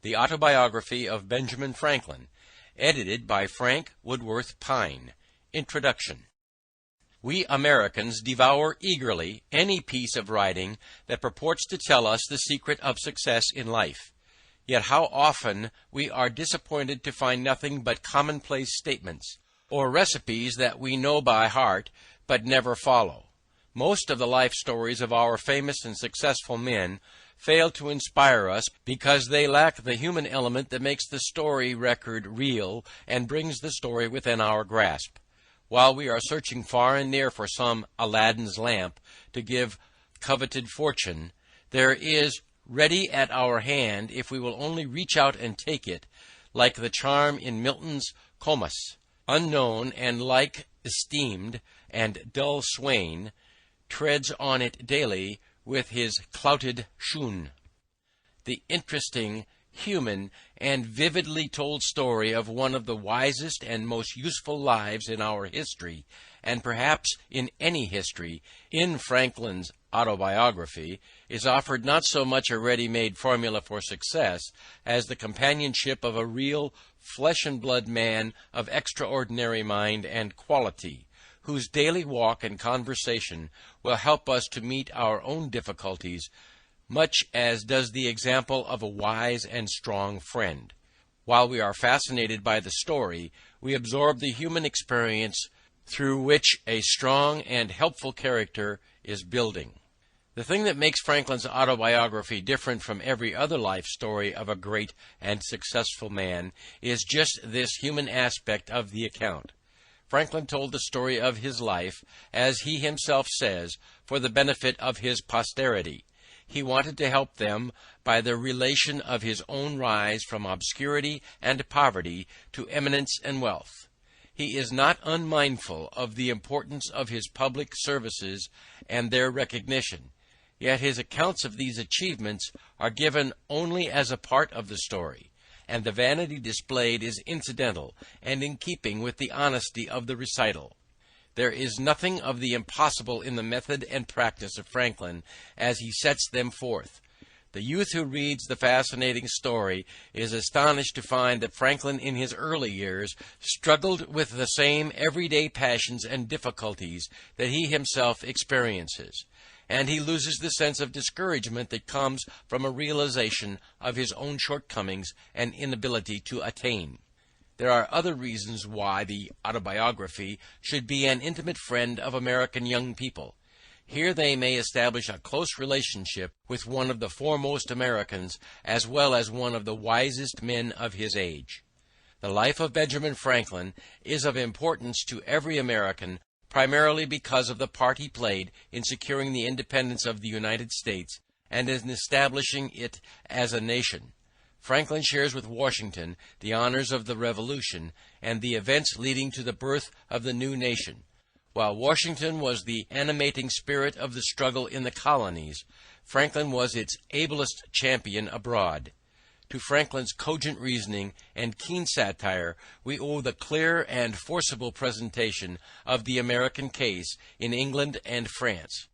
The Autobiography of Benjamin Franklin, edited by Frank Woodworth Pine. Introduction. We Americans devour eagerly any piece of writing that purports to tell us the secret of success in life. Yet how often we are disappointed to find nothing but commonplace statements, or recipes that we know by heart but never follow. Most of the life stories of our famous and successful men fail to inspire us because they lack the human element that makes the story record real and brings the story within our grasp. While we are searching far and near for some Aladdin's lamp to give coveted fortune, there is ready at our hand, if we will only reach out and take it, like the charm in Milton's Comus. Unknown and like esteemed and dull swain treads on it daily with his clouted shoon. The interesting, human, and vividly told story of one of the wisest and most useful lives in our history, and perhaps in any history, in Franklin's Autobiography, is offered not so much a ready-made formula for success as the companionship of a real flesh-and-blood man of extraordinary mind and quality, whose daily walk and conversation will help us to meet our own difficulties, much as does the example of a wise and strong friend. While we are fascinated by the story, we absorb the human experience through which a strong and helpful character is building. The thing that makes Franklin's autobiography different from every other life story of a great and successful man is just this human aspect of the account. Franklin told the story of his life, as he himself says, for the benefit of his posterity. He wanted to help them by the relation of his own rise from obscurity and poverty to eminence and wealth. He is not unmindful of the importance of his public services and their recognition, yet his accounts of these achievements are given only as a part of the story, and the vanity displayed is incidental and in keeping with the honesty of the recital. There is nothing of the impossible in the method and practice of Franklin as he sets them forth. The youth who reads the fascinating story is astonished to find that Franklin in his early years struggled with the same everyday passions and difficulties that he himself experiences, and he loses the sense of discouragement that comes from a realization of his own shortcomings and inability to attain. There are other reasons why the autobiography should be an intimate friend of American young people. Here they may establish a close relationship with one of the foremost Americans, as well as one of the wisest men of his age. The life of Benjamin Franklin is of importance to every American, primarily because of the part he played in securing the independence of the United States and in establishing it as a nation. Franklin shares with Washington the honors of the Revolution and the events leading to the birth of the new nation. While Washington was the animating spirit of the struggle in the colonies, Franklin was its ablest champion abroad. To Franklin's cogent reasoning and keen satire we owe the clear and forcible presentation of the American case in England and France,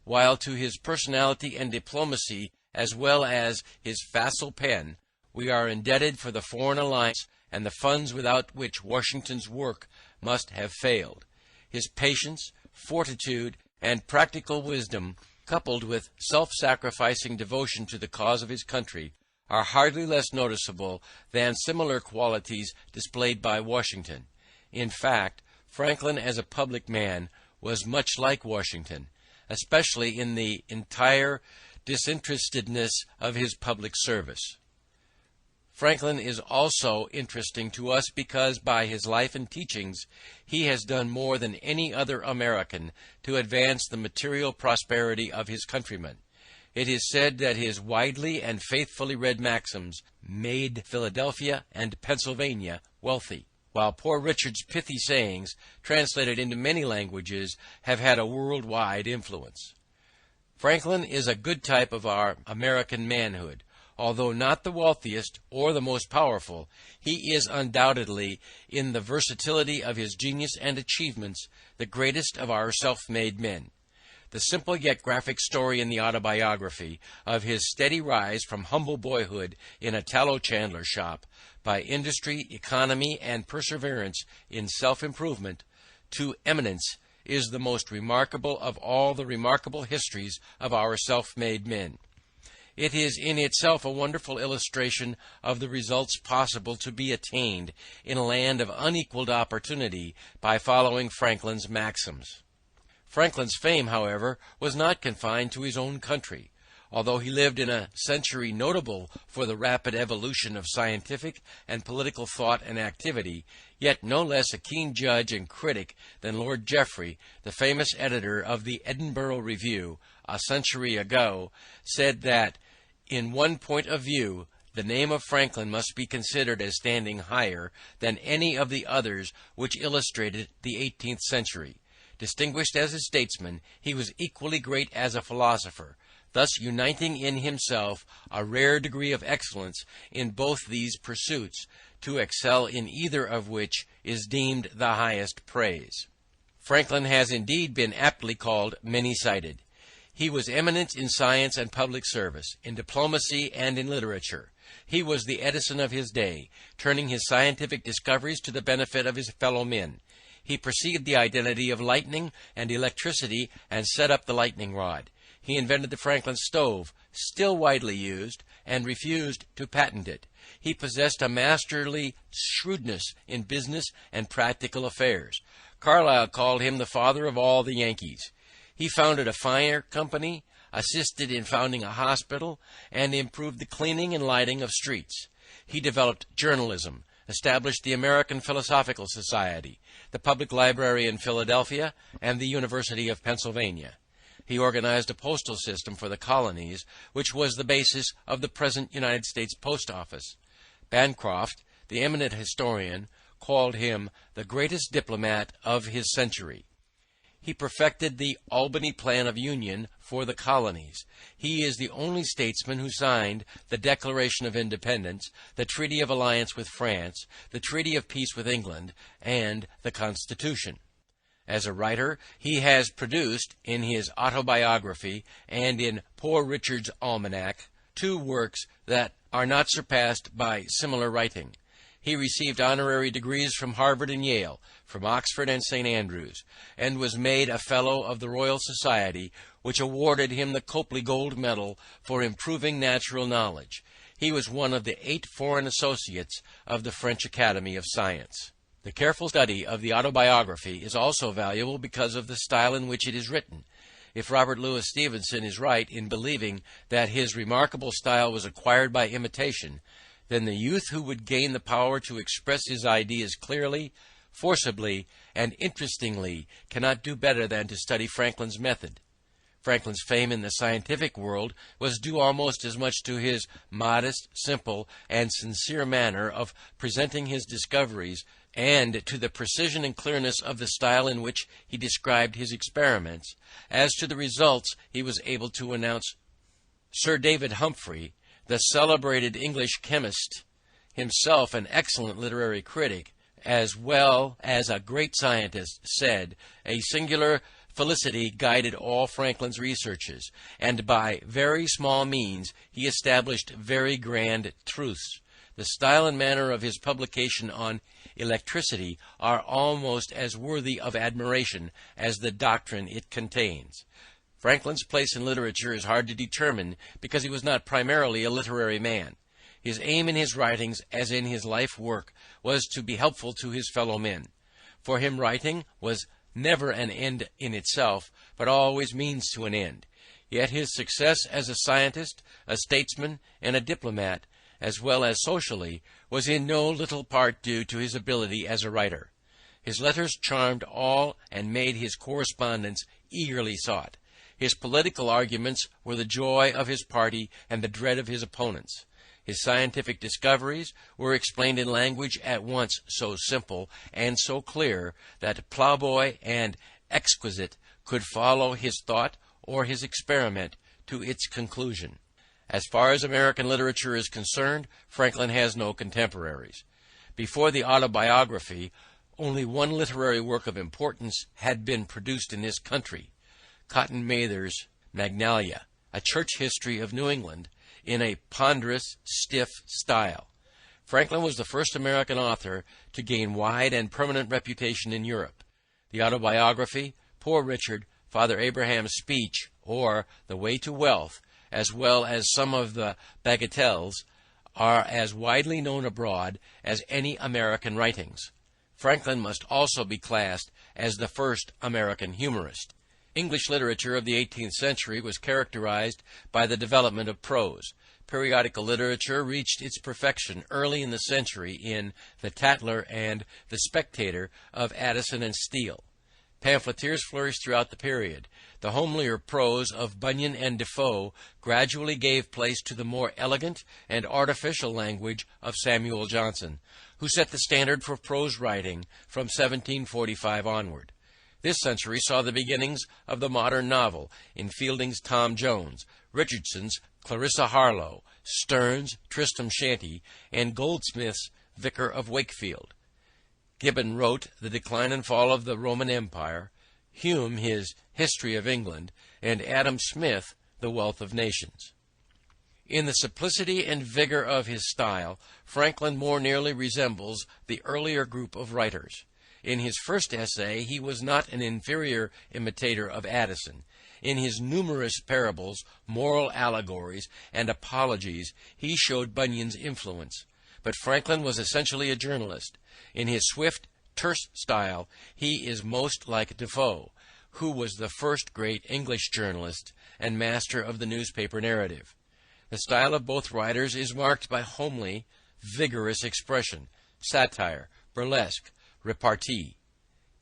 while to his personality and diplomacy, as well as his facile pen, we are indebted for the foreign alliance and the funds without which Washington's work must have failed. His patience, fortitude, and practical wisdom, coupled with self-sacrificing devotion to the cause of his country, are hardly less noticeable than similar qualities displayed by Washington. In fact, Franklin as a public man was much like Washington, especially in the entire disinterestedness of his public service. Franklin is also interesting to us because by his life and teachings he has done more than any other American to advance the material prosperity of his countrymen. It is said that his widely and faithfully read maxims made Philadelphia and Pennsylvania wealthy, while Poor Richard's pithy sayings, translated into many languages, have had a worldwide influence. Franklin is a good type of our American manhood. Although not the wealthiest or the most powerful, he is undoubtedly, in the versatility of his genius and achievements, the greatest of our self-made men. The simple yet graphic story in the Autobiography of his steady rise from humble boyhood in a tallow chandler shop, by industry, economy, and perseverance in self-improvement, to eminence, is the most remarkable of all the remarkable histories of our self-made men. It is in itself a wonderful illustration of the results possible to be attained in a land of unequaled opportunity by following Franklin's maxims. Franklin's fame, however, was not confined to his own country. Although he lived in a century notable for the rapid evolution of scientific and political thought and activity, yet no less a keen judge and critic than Lord Jeffrey, the famous editor of the Edinburgh Review, a century ago, said that, in one point of view, the name of Franklin must be considered as standing higher than any of the others which illustrated the 18th century. Distinguished as a statesman, he was equally great as a philosopher, thus uniting in himself a rare degree of excellence in both these pursuits, to excel in either of which is deemed the highest praise. Franklin has indeed been aptly called many-sided. He was eminent in science and public service, in diplomacy and in literature. He was the Edison of his day, turning his scientific discoveries to the benefit of his fellow men. He perceived the identity of lightning and electricity and set up the lightning rod. He invented the Franklin stove, still widely used, and refused to patent it. He possessed a masterly shrewdness in business and practical affairs. Carlyle called him the father of all the Yankees. He founded a fire company, assisted in founding a hospital, and improved the cleaning and lighting of streets. He developed journalism, established the American Philosophical Society, the Public Library in Philadelphia, and the University of Pennsylvania. He organized a postal system for the colonies, which was the basis of the present United States Post Office. Bancroft, the eminent historian, called him the greatest diplomat of his century. He perfected the Albany Plan of Union for the colonies. He is the only statesman who signed the Declaration of Independence, the Treaty of Alliance with France, the Treaty of Peace with England, and the Constitution. As a writer, he has produced, in his Autobiography and in Poor Richard's Almanac, two works that are not surpassed by similar writing. He received honorary degrees from Harvard and Yale, from Oxford and St. Andrews, and was made a Fellow of the Royal Society, which awarded him the Copley Gold Medal for improving natural knowledge. He was one of the 8 foreign associates of the French Academy of Science. The careful study of the Autobiography is also valuable because of the style in which it is written. If Robert Louis Stevenson is right in believing that his remarkable style was acquired by imitation, then the youth who would gain the power to express his ideas clearly, forcibly, and interestingly cannot do better than to study Franklin's method. Franklin's fame in the scientific world was due almost as much to his modest, simple, and sincere manner of presenting his discoveries, and to the precision and clearness of the style in which he described his experiments, as to the results he was able to announce. Sir David Humphrey, the celebrated English chemist, himself an excellent literary critic, as well as a great scientist, said, "A singular felicity guided all Franklin's researches, and by very small means he established very grand truths. The style and manner of his publication on electricity are almost as worthy of admiration as the doctrine it contains." Franklin's place in literature is hard to determine because he was not primarily a literary man. His aim in his writings, as in his life work, was to be helpful to his fellow men. For him writing was never an end in itself, but always means to an end. Yet his success as a scientist, a statesman, and a diplomat, as well as socially, was in no little part due to his ability as a writer. His letters charmed all and made his correspondence eagerly sought. His political arguments were the joy of his party and the dread of his opponents. His scientific discoveries were explained in language at once so simple and so clear that plowboy and exquisite could follow his thought or his experiment to its conclusion. As far as American literature is concerned, Franklin has no contemporaries. Before the Autobiography, only one literary work of importance had been produced in this country. Cotton Mather's Magnalia, a church history of New England, in a ponderous, stiff style. Franklin was the first American author to gain wide and permanent reputation in Europe. The Autobiography, Poor Richard, Father Abraham's Speech, or The Way to Wealth, as well as some of the bagatelles, are as widely known abroad as any American writings. Franklin must also be classed as the first American humorist. English literature of the 18th century was characterized by the development of prose. Periodical literature reached its perfection early in the century in The Tatler and The Spectator of Addison and Steele. Pamphleteers flourished throughout the period. The homelier prose of Bunyan and Defoe gradually gave place to the more elegant and artificial language of Samuel Johnson, who set the standard for prose writing from 1745 onward. This century saw the beginnings of the modern novel in Fielding's Tom Jones, Richardson's Clarissa Harlowe, Sterne's Tristram Shandy, and Goldsmith's Vicar of Wakefield. Gibbon wrote The Decline and Fall of the Roman Empire, Hume his History of England, and Adam Smith The Wealth of Nations. In the simplicity and vigor of his style, Franklin more nearly resembles the earlier group of writers. In his first essay he was not an inferior imitator of Addison. In his numerous parables, moral allegories, and apologies he showed Bunyan's influence. But Franklin was essentially a journalist. In his swift, terse style he is most like Defoe, who was the first great English journalist and master of the newspaper narrative. The style of both writers is marked by homely, vigorous expression, satire, burlesque, repartee.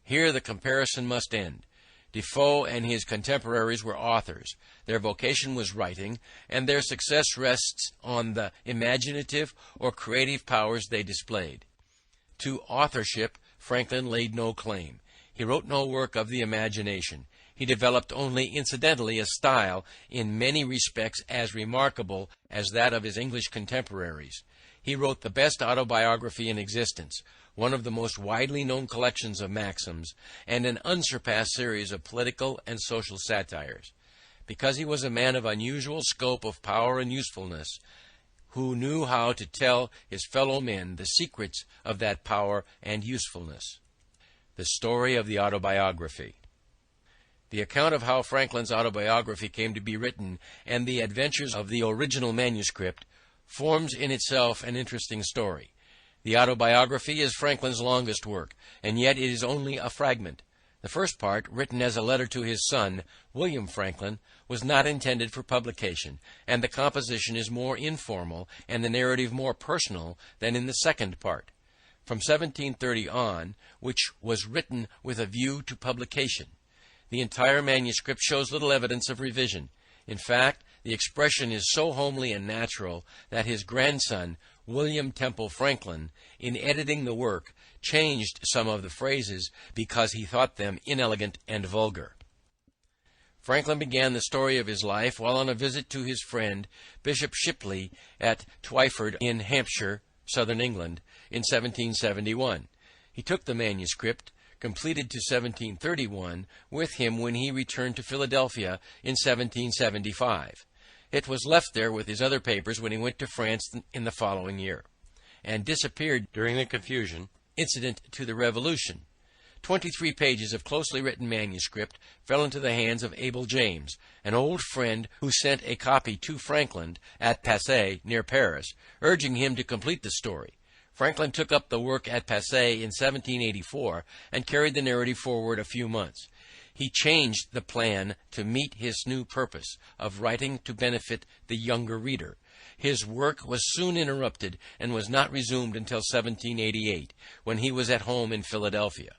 Here the comparison must end. Defoe and his contemporaries were authors. Their vocation was writing, and their success rests on the imaginative or creative powers they displayed. To authorship Franklin laid no claim. He wrote no work of the imagination. He developed only incidentally a style in many respects as remarkable as that of his English contemporaries. He wrote the best autobiography in existence, one of the most widely known collections of maxims, and an unsurpassed series of political and social satires. Because he was a man of unusual scope of power and usefulness, who knew how to tell his fellow men the secrets of that power and usefulness. The story of the autobiography. The account of how Franklin's autobiography came to be written and the adventures of the original manuscript forms in itself an interesting story. The autobiography is Franklin's longest work, and yet it is only a fragment. The first part, written as a letter to his son, William Franklin, was not intended for publication, and the composition is more informal and the narrative more personal than in the second part. From 1730 on, which was written with a view to publication, the entire manuscript shows little evidence of revision. In fact, the expression is so homely and natural that his grandson, William Temple Franklin, in editing the work, changed some of the phrases because he thought them inelegant and vulgar. Franklin began the story of his life while on a visit to his friend Bishop Shipley at Twyford in Hampshire, southern England, in 1771. He took the manuscript, completed to 1731, with him when he returned to Philadelphia in 1775. It was left there with his other papers when he went to France in the following year, and disappeared during the confusion incident to the Revolution. 23 pages of closely written manuscript fell into the hands of Abel James, an old friend who sent a copy to Franklin at Passy, near Paris, urging him to complete the story. Franklin took up the work at Passy in 1784 and carried the narrative forward a few months. He changed the plan to meet his new purpose of writing to benefit the younger reader. His work was soon interrupted and was not resumed until 1788, when he was at home in Philadelphia.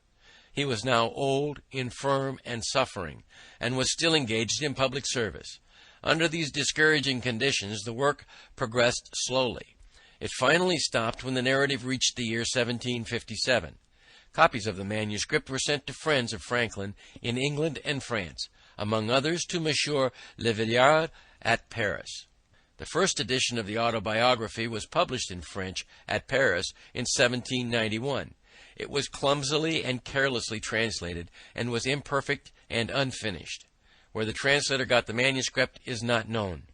He was now old, infirm, and suffering, and was still engaged in public service. Under these discouraging conditions, the work progressed slowly. It finally stopped when the narrative reached the year 1757. Copies of the manuscript were sent to friends of Franklin in England and France, among others to Monsieur Le Villard at Paris. The first edition of the autobiography was published in French at Paris in 1791. It was clumsily and carelessly translated, and was imperfect and unfinished. Where the translator got the manuscript is not known.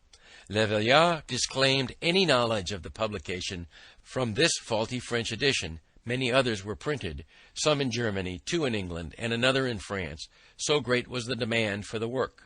Le Veillard disclaimed any knowledge of the publication from this faulty French edition. Many others were printed, some in Germany, 2 in England, and another in France. So great was the demand for the work.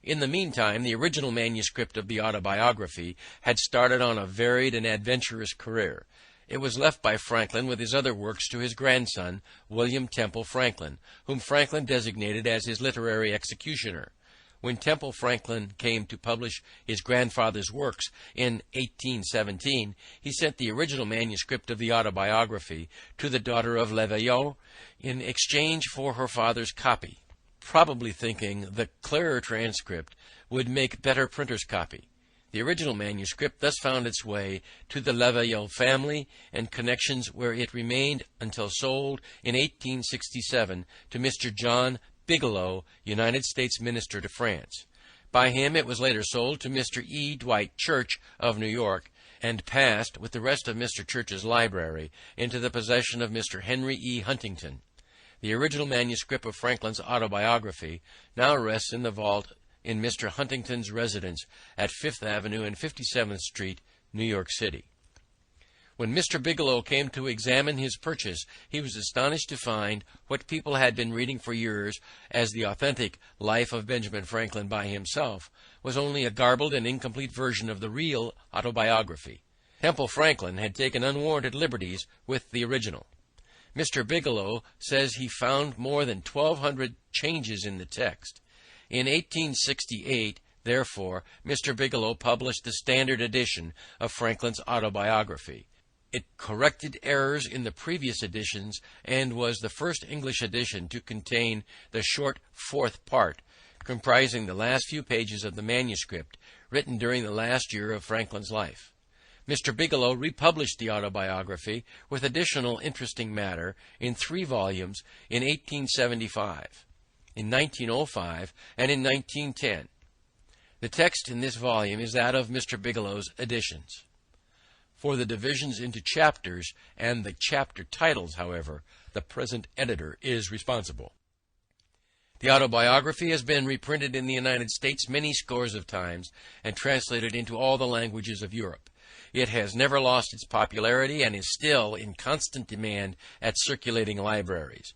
In the meantime, the original manuscript of the Autobiography had started on a varied and adventurous career. It was left by Franklin with his other works to his grandson, William Temple Franklin, whom Franklin designated as his literary executioner. When Temple Franklin came to publish his grandfather's works in 1817, he sent the original manuscript of the Autobiography to the daughter of Le Veillard in exchange for her father's copy, probably thinking the clearer transcript would make better printer's copy. The original manuscript thus found its way to the Le Veillard family and connections, where it remained until sold in 1867 to Mr. John Bigelow, United States Minister to France. By him it was later sold to Mr. E. Dwight Church of New York, and passed, with the rest of Mr. Church's library, into the possession of Mr. Henry E. Huntington. The original manuscript of Franklin's Autobiography now rests in the vault in Mr. Huntington's residence at 5th Avenue and 57th Street, New York City. When Mr. Bigelow came to examine his purchase, he was astonished to find what people had been reading for years as the authentic Life of Benjamin Franklin by himself was only a garbled and incomplete version of the real Autobiography. Temple Franklin had taken unwarranted liberties with the original. Mr. Bigelow says he found more than 1,200 changes in the text. In 1868, therefore, Mr. Bigelow published the standard edition of Franklin's Autobiography. It corrected errors in the previous editions and was the first English edition to contain the short 4th part, comprising the last few pages of the manuscript written during the last year of Franklin's life. Mr. Bigelow republished the Autobiography with additional interesting matter in 3 volumes in 1875, in 1905, and in 1910. The text in this volume is that of Mr. Bigelow's editions. For the divisions into chapters and the chapter titles, however, the present editor is responsible. The Autobiography has been reprinted in the United States many scores of times and translated into all the languages of Europe. It has never lost its popularity and is still in constant demand at circulating libraries.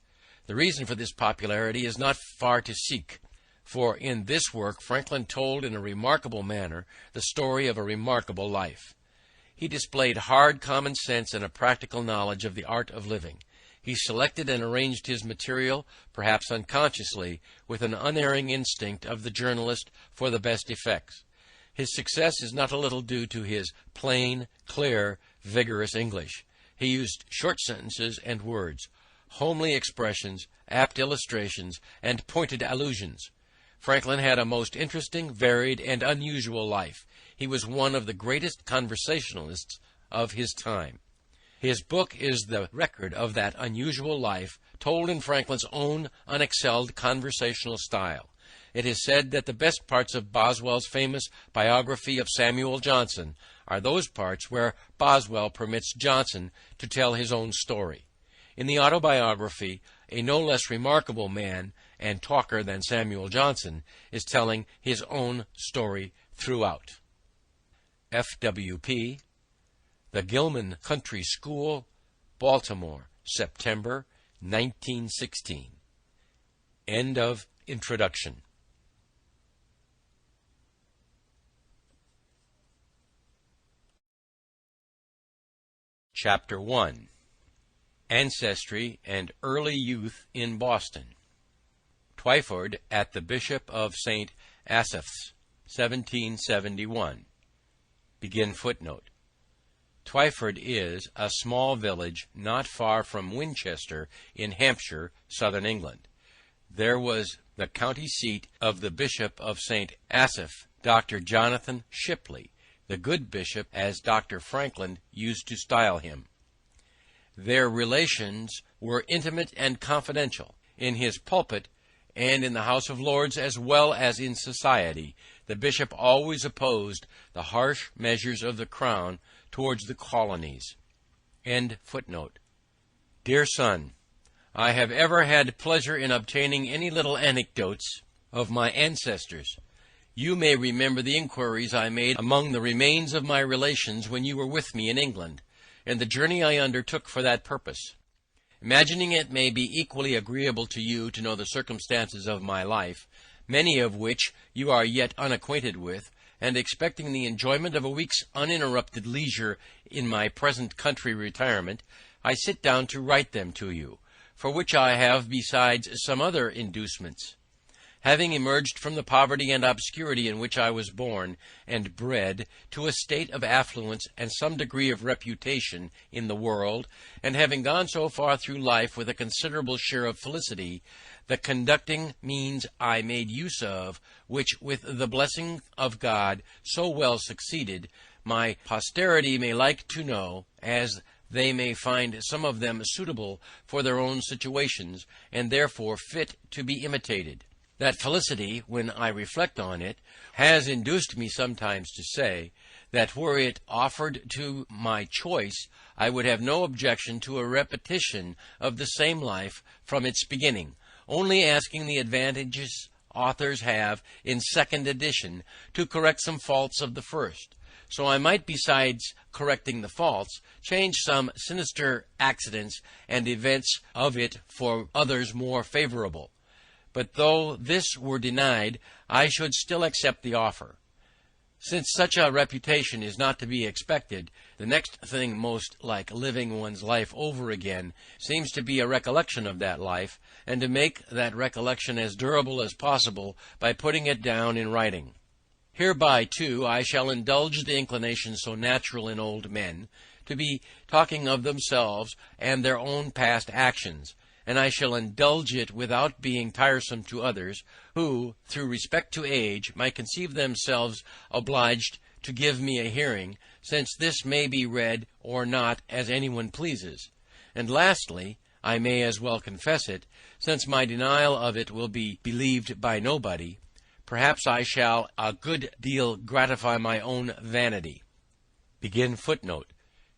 The reason for this popularity is not far to seek, for in this work Franklin told in a remarkable manner the story of a remarkable life. He displayed hard common sense and a practical knowledge of the art of living. He selected and arranged his material, perhaps unconsciously, with an unerring instinct of the journalist for the best effects. His success is not a little due to his plain, clear, vigorous English. He used short sentences and words, homely expressions, apt illustrations, and pointed allusions. Franklin had a most interesting, varied, and unusual life. He was one of the greatest conversationalists of his time. His book is the record of that unusual life, told in Franklin's own unexcelled conversational style. It is said that the best parts of Boswell's famous biography of Samuel Johnson are those parts where Boswell permits Johnson to tell his own story. In the Autobiography, a no less remarkable man and talker than Samuel Johnson is telling his own story throughout. F.W.P. The Gilman Country School, Baltimore, September 1916. End of introduction. Chapter 1. Ancestry and Early Youth in Boston. Twyford at the Bishop of St. Asaph's, 1771. Begin footnote. Twyford is a small village not far from Winchester in Hampshire, southern England. There was the county seat of the Bishop of St. Asaph, Dr. Jonathan Shipley, the good bishop, as Dr. Franklin used to style him. Their relations were intimate and confidential. In his pulpit and in the House of Lords, as well as in society, the bishop always opposed the harsh measures of the crown towards the colonies. End footnote. Dear son, I have ever had pleasure in obtaining any little anecdotes of my ancestors. You may remember the inquiries I made among the remains of my relations when you were with me in England, and the journey I undertook for that purpose. Imagining it may be equally agreeable to you to know the circumstances of my life, many of which you are yet unacquainted with, and expecting the enjoyment of a week's uninterrupted leisure in my present country retirement, I sit down to write them to you, for which I have besides some other inducements. Having emerged from the poverty and obscurity in which I was born and bred to a state of affluence and some degree of reputation in the world, and having gone so far through life with a considerable share of felicity, the conducting means I made use of, which with the blessing of God so well succeeded, my posterity may like to know, as they may find some of them suitable for their own situations, and therefore fit to be imitated. That felicity, when I reflect on it, has induced me sometimes to say, that were it offered to my choice, I would have no objection to a repetition of the same life from its beginning, only asking the advantages authors have in second edition to correct some faults of the first. So I might, besides correcting the faults, change some sinister accidents and events of it for others more favorable. But though this were denied, I should still accept the offer. Since such a reputation is not to be expected, the next thing most like living one's life over again seems to be a recollection of that life, and to make that recollection as durable as possible by putting it down in writing. Hereby, too, I shall indulge the inclination so natural in old men, to be talking of themselves and their own past actions, and I shall indulge it without being tiresome to others, who, through respect to age, might conceive themselves obliged to give me a hearing, since this may be read or not as anyone pleases. And lastly, I may as well confess it, since my denial of it will be believed by nobody, perhaps I shall a good deal gratify my own vanity. Begin footnote.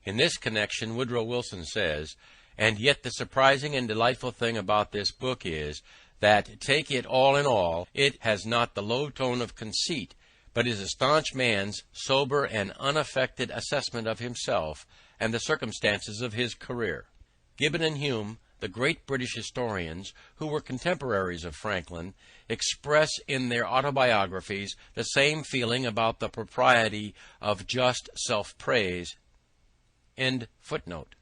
In this connection Woodrow Wilson says, "And yet the surprising and delightful thing about this book is, that, take it all in all, it has not the low tone of conceit, but is a staunch man's sober and unaffected assessment of himself and the circumstances of his career." Gibbon and Hume, the great British historians who were contemporaries of Franklin, express in their autobiographies the same feeling about the propriety of just self-praise. End footnote.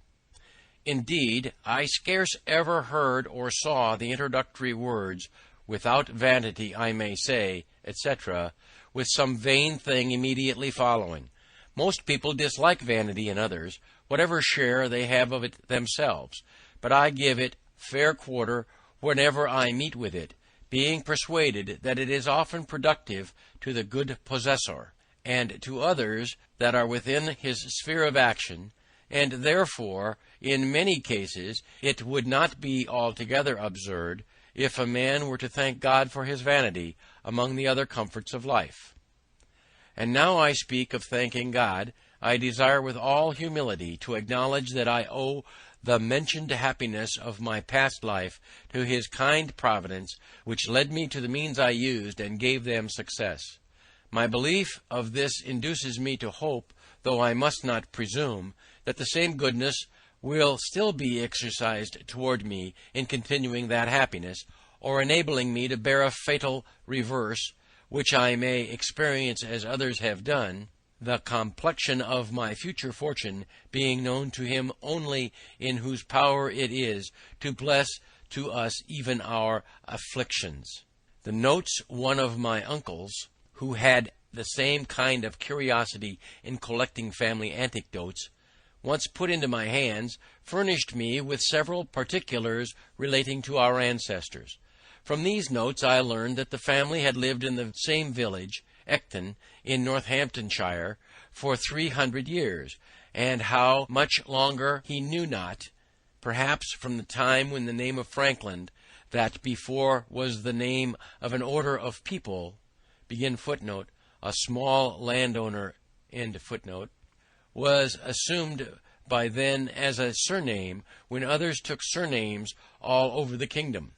Indeed, I scarce ever heard or saw the introductory words, "Without vanity I may say," etc., with some vain thing immediately following. Most people dislike vanity in others, whatever share they have of it themselves, but I give it fair quarter whenever I meet with it, being persuaded that it is often productive to the good possessor, and to others that are within his sphere of action, and therefore, in many cases, it would not be altogether absurd if a man were to thank God for his vanity among the other comforts of life. And now I speak of thanking God, I desire with all humility to acknowledge that I owe the mentioned happiness of my past life to his kind providence, which led me to the means I used and gave them success. My belief of this induces me to hope, though I must not presume, that the same goodness will still be exercised toward me in continuing that happiness, or enabling me to bear a fatal reverse, which I may experience as others have done, the complexion of my future fortune being known to him only in whose power it is to bless to us even our afflictions. The notes one of my uncles, who had the same kind of curiosity in collecting family anecdotes, once put into my hands, furnished me with several particulars relating to our ancestors. From these notes I learned that the family had lived in the same village, Ecton, in Northamptonshire, for 300 years, and how much longer he knew not, perhaps from the time when the name of Franklin, that before was the name of an order of people, begin footnote, a small landowner, end footnote, was assumed by then as a surname, when others took surnames all over the kingdom.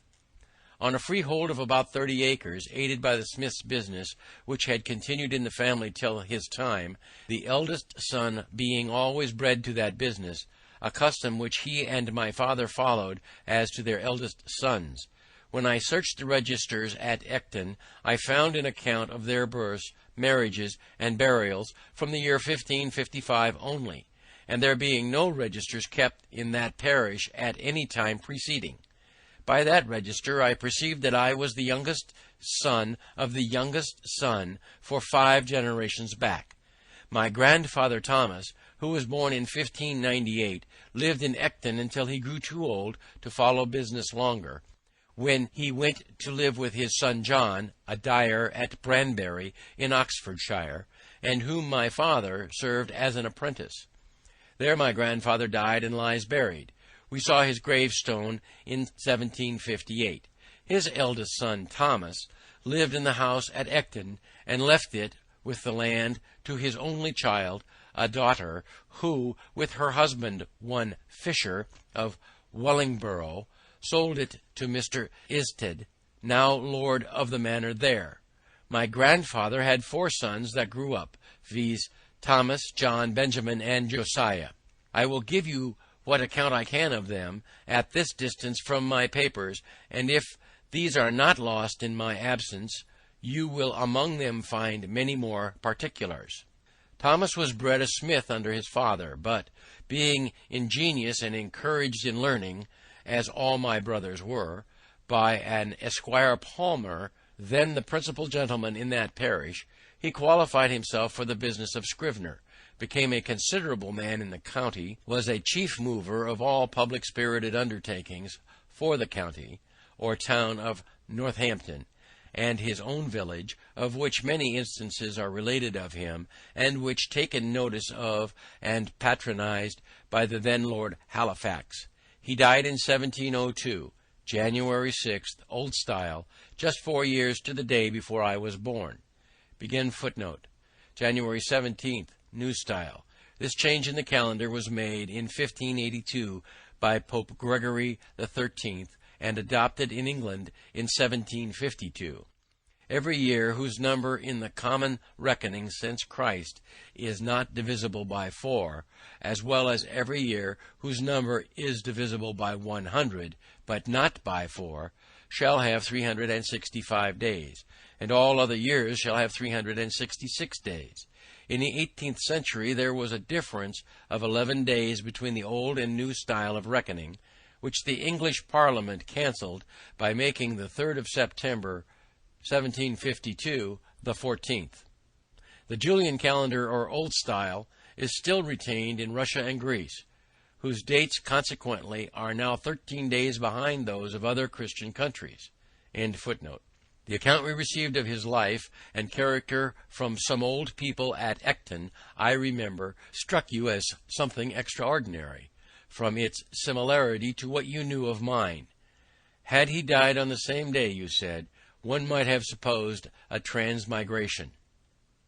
On a freehold of about 30 acres, aided by the smith's business, which had continued in the family till his time, the eldest son being always bred to that business, a custom which he and my father followed as to their eldest sons. When I searched the registers at Ecton, I found an account of their births, marriages, and burials from the year 1555 only, and there being no registers kept in that parish at any time preceding. By that register I perceived that I was the youngest son of the youngest son for 5 generations back. My grandfather Thomas, who was born in 1598, lived in Ecton until he grew too old to follow business longer, when he went to live with his son John, a dyer at Branbury in Oxfordshire, and whom my father served as an apprentice. There my grandfather died and lies buried. We saw his gravestone in 1758. His eldest son, Thomas, lived in the house at Ecton, and left it, with the land, to his only child, a daughter, who, with her husband, one Fisher, of Wellingborough, sold it to Mr. Isted, now lord of the manor there. My grandfather had 4 sons that grew up, viz., Thomas, John, Benjamin, and Josiah. I will give you what account I can of them at this distance from my papers, and if these are not lost in my absence, you will among them find many more particulars. Thomas was bred a smith under his father, but, being ingenious and encouraged in learning, as all my brothers were, by an Esquire Palmer, then the principal gentleman in that parish, he qualified himself for the business of scrivener, became a considerable man in the county, was a chief mover of all public spirited undertakings for the county or town of Northampton, and his own village, of which many instances are related of him, and which taken notice of and patronized by the then Lord Halifax. He died in 1702, January 6th, Old Style, just 4 years to the day before I was born. Begin footnote. January 17th, New Style. This change in the calendar was made in 1582 by Pope Gregory XIII and adopted in England in 1752. Every year whose number in the common reckoning since Christ is not divisible by 4, as well as every year whose number is divisible by 100, but not by 4, shall have 365 days, and all other years shall have 366 days. In the 18th century there was a difference of 11 days between the old and new style of reckoning, which the English Parliament cancelled by making the 3rd of September 1752 the 14th. The Julian calendar, or Old Style, is still retained in Russia and Greece, whose dates consequently are now 13 days behind those of other Christian countries. End footnote. The account we received of his life and character from some old people at Ecton, I remember, struck you as something extraordinary, from its similarity to what you knew of mine. Had he died on the same day, you said, one might have supposed a transmigration.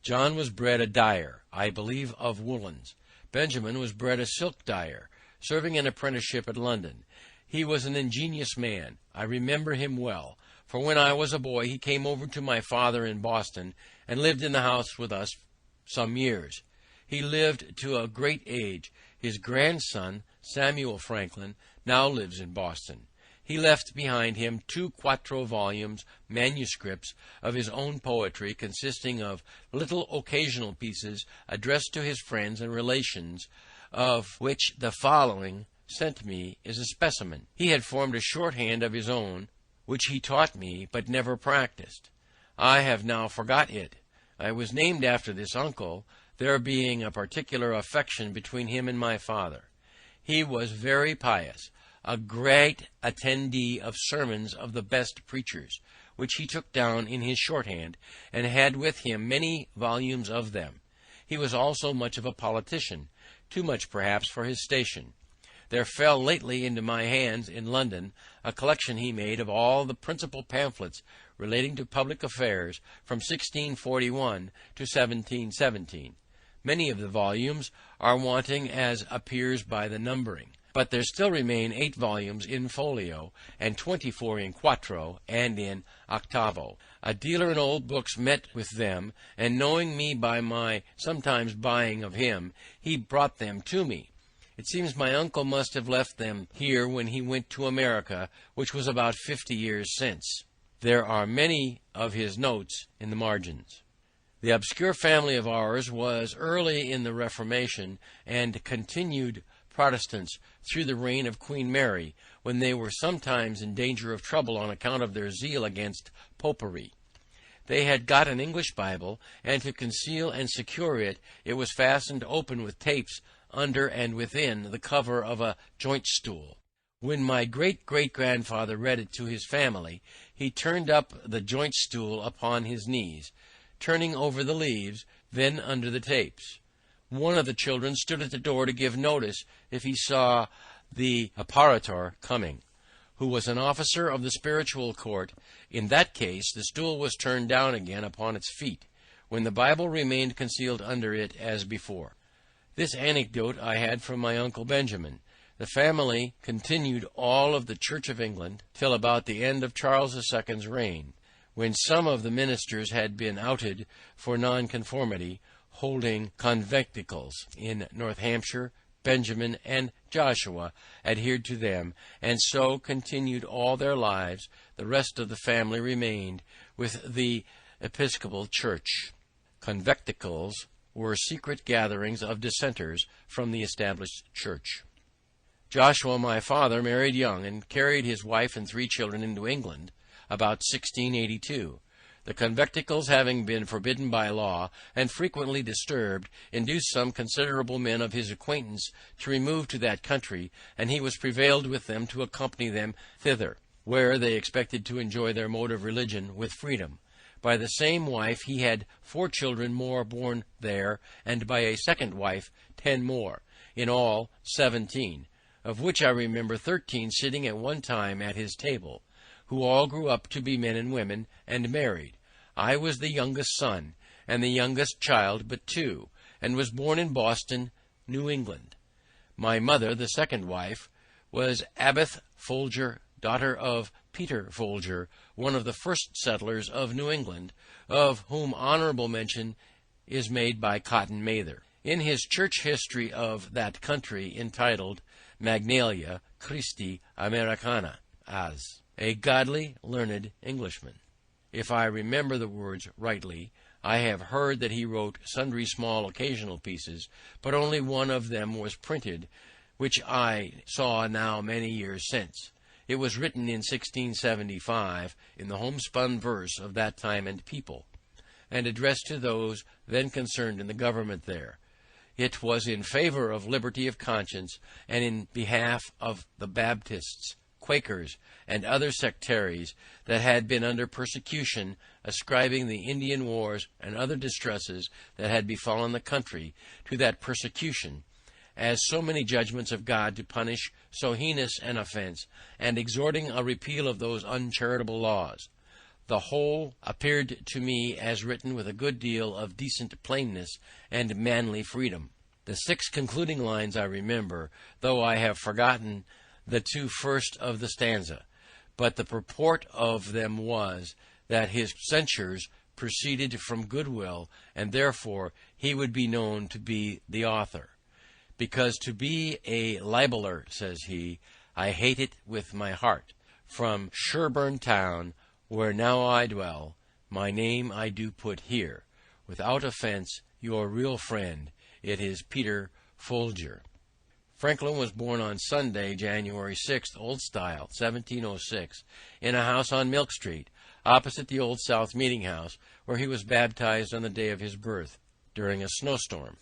John was bred a dyer, I believe of woolens. Benjamin was bred a silk dyer, serving an apprenticeship at London. He was an ingenious man. I remember him well, for when I was a boy he came over to my father in Boston and lived in the house with us some years. He lived to a great age. His grandson, Samuel Franklin, now lives in Boston. He left behind him 2 quarto volumes, manuscripts of his own poetry, consisting of little occasional pieces addressed to his friends and relations, of which the following, sent me, is a specimen. He had formed a shorthand of his own, which he taught me, but never practised. I have now forgot it. I was named after this uncle, there being a particular affection between him and my father. He was very pious, a great attendee of sermons of the best preachers, which he took down in his shorthand, and had with him many volumes of them. He was also much of a politician, too much perhaps for his station. There fell lately into my hands in London a collection he made of all the principal pamphlets relating to public affairs from 1641 to 1717. Many of the volumes are wanting, as appears by the numbering, but there still remain 8 volumes in folio, and 24 in quarto and in octavo. A dealer in old books met with them, and knowing me by my sometimes buying of him, he brought them to me. It seems my uncle must have left them here when he went to America, which was about 50 years since. There are many of his notes in the margins. The obscure family of ours was early in the Reformation, and continued Protestants through the reign of Queen Mary, when they were sometimes in danger of trouble on account of their zeal against popery. They had got an English Bible, and to conceal and secure it, it was fastened open with tapes under and within the cover of a joint stool. When my great-great-grandfather read it to his family, he turned up the joint stool upon his knees, turning over the leaves, then under the tapes. One of the children stood at the door to give notice if he saw the apparitor coming, who was an officer of the spiritual court. In that case the stool was turned down again upon its feet, when the Bible remained concealed under it as before. This anecdote I had from my uncle Benjamin. The family continued all of the Church of England till about the end of Charles II's reign, when some of the ministers had been outed for nonconformity, holding conventicles in North Hampshire. Benjamin and Joshua adhered to them, and so continued all their lives. The rest of the family remained with the Episcopal Church. Conventicles were secret gatherings of dissenters from the established church. Joshua, my father, married young, and carried his wife and 3 children into England about 1682. The conventicles, having been forbidden by law and frequently disturbed, induced some considerable men of his acquaintance to remove to that country, and he was prevailed with them to accompany them thither, where they expected to enjoy their mode of religion with freedom. By the same wife he had 4 children more born there, and by a second wife 10 more, in all 17, of which I remember 13 sitting at one time at his table, who all grew up to be men and women, and married. I was the youngest son, and the youngest child but 2, and was born in Boston, New England. My mother, the second wife, was Abbeth Folger, daughter of Peter Folger, one of the first settlers of New England, of whom honorable mention is made by Cotton Mather in his church history of that country, entitled Magnalia Christi Americana, as a godly, learned Englishman. If I remember the words rightly, I have heard that he wrote sundry small occasional pieces, but only one of them was printed, which I saw now many years since. It was written in 1675 in the homespun verse of that time and people, and addressed to those then concerned in the government there. It was in favor of liberty of conscience, and in behalf of the Baptists, Quakers, and other sectaries that had been under persecution, ascribing the Indian wars and other distresses that had befallen the country to that persecution, as so many judgments of God to punish so heinous an offense, and exhorting a repeal of those uncharitable laws. The whole appeared to me as written with a good deal of decent plainness and manly freedom. The 6 concluding lines I remember, though I have forgotten the 2 first of the stanza, but the purport of them was, that his censures proceeded from goodwill, and therefore he would be known to be the author. Because to be a libeller, says he, I hate it with my heart. From Sherburne town, where now I dwell, my name I do put here. Without offence, your real friend, it is Peter Folger. Franklin was born on Sunday, January 6th, Old Style, 1706, in a house on Milk Street, opposite the Old South Meeting House, where he was baptized on the day of his birth, during a snowstorm.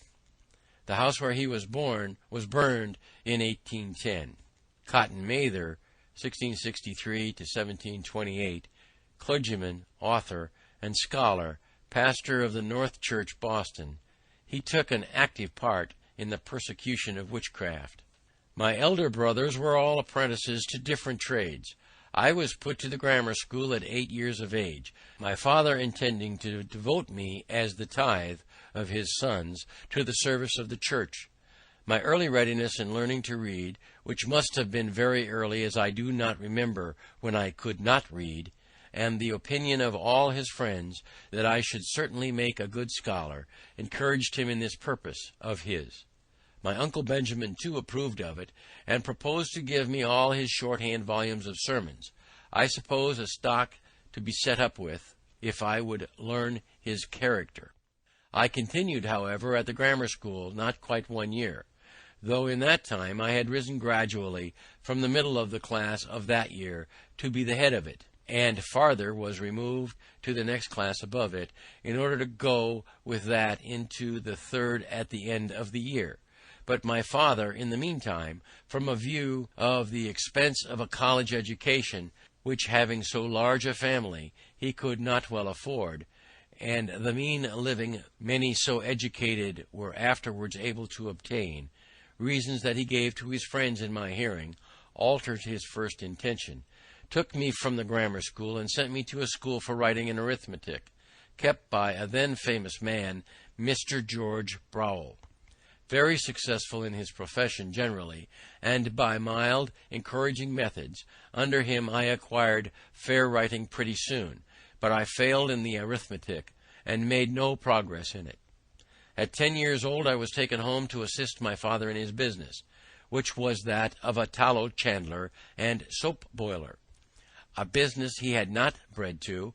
The house where he was born was burned in 1810. Cotton Mather, 1663 to 1728, clergyman, author, and scholar, pastor of the North Church, Boston. He took an active part in the persecution of witchcraft. My elder brothers were all apprentices to different trades. I was put to the grammar school at 8 years of age, my father intending to devote me as the tithe of his sons to the service of the church. My early readiness in learning to read, which must have been very early, as I do not remember when I could not read, and the opinion of all his friends that I should certainly make a good scholar, encouraged him in this purpose of his. My uncle Benjamin too approved of it, and proposed to give me all his shorthand volumes of sermons, I suppose a stock to be set up with, if I would learn his character. I continued, however, at the grammar school not quite 1 year, though in that time I had risen gradually from the middle of the class of that year to be the head of it, and farther was removed to the next class above it, in order to go with that into the third at the end of the year. But my father, in the meantime, from a view of the expense of a college education, which, having so large a family, he could not well afford, and the mean living many so educated were afterwards able to obtain, reasons that he gave to his friends in my hearing, altered his first intention, took me from the grammar school, and sent me to a school for writing and arithmetic, kept by a then famous man, Mr. George Browell, very successful in his profession generally, and by mild, encouraging methods. Under him I acquired fair writing pretty soon, but I failed in the arithmetic, and made no progress in it. At 10 years old I was taken home to assist my father in his business, which was that of a tallow chandler and soap boiler, a business he had not bred to,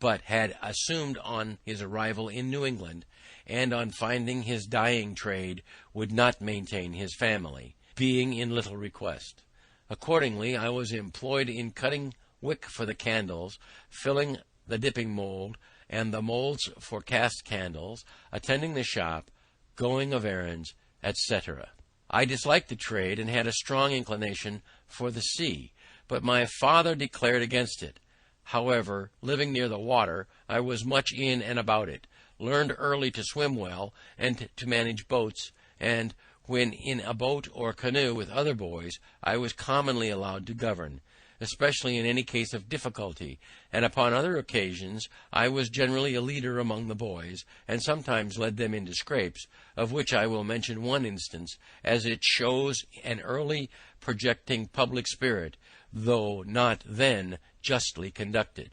but had assumed on his arrival in New England, and on finding his dyeing trade would not maintain his family, being in little request. Accordingly I was employed in cutting wick for the candles, filling the dipping mould, and the moulds for cast candles, attending the shop, going of errands, etc. I disliked the trade, and had a strong inclination for the sea, but my father declared against it. However, living near the water, I was much in and about it, learned early to swim well, and to manage boats, and when in a boat or canoe with other boys, I was commonly allowed to govern, especially in any case of difficulty, and upon other occasions I was generally a leader among the boys, and sometimes led them into scrapes, of which I will mention one instance, as it shows an early projecting public spirit, though not then justly conducted.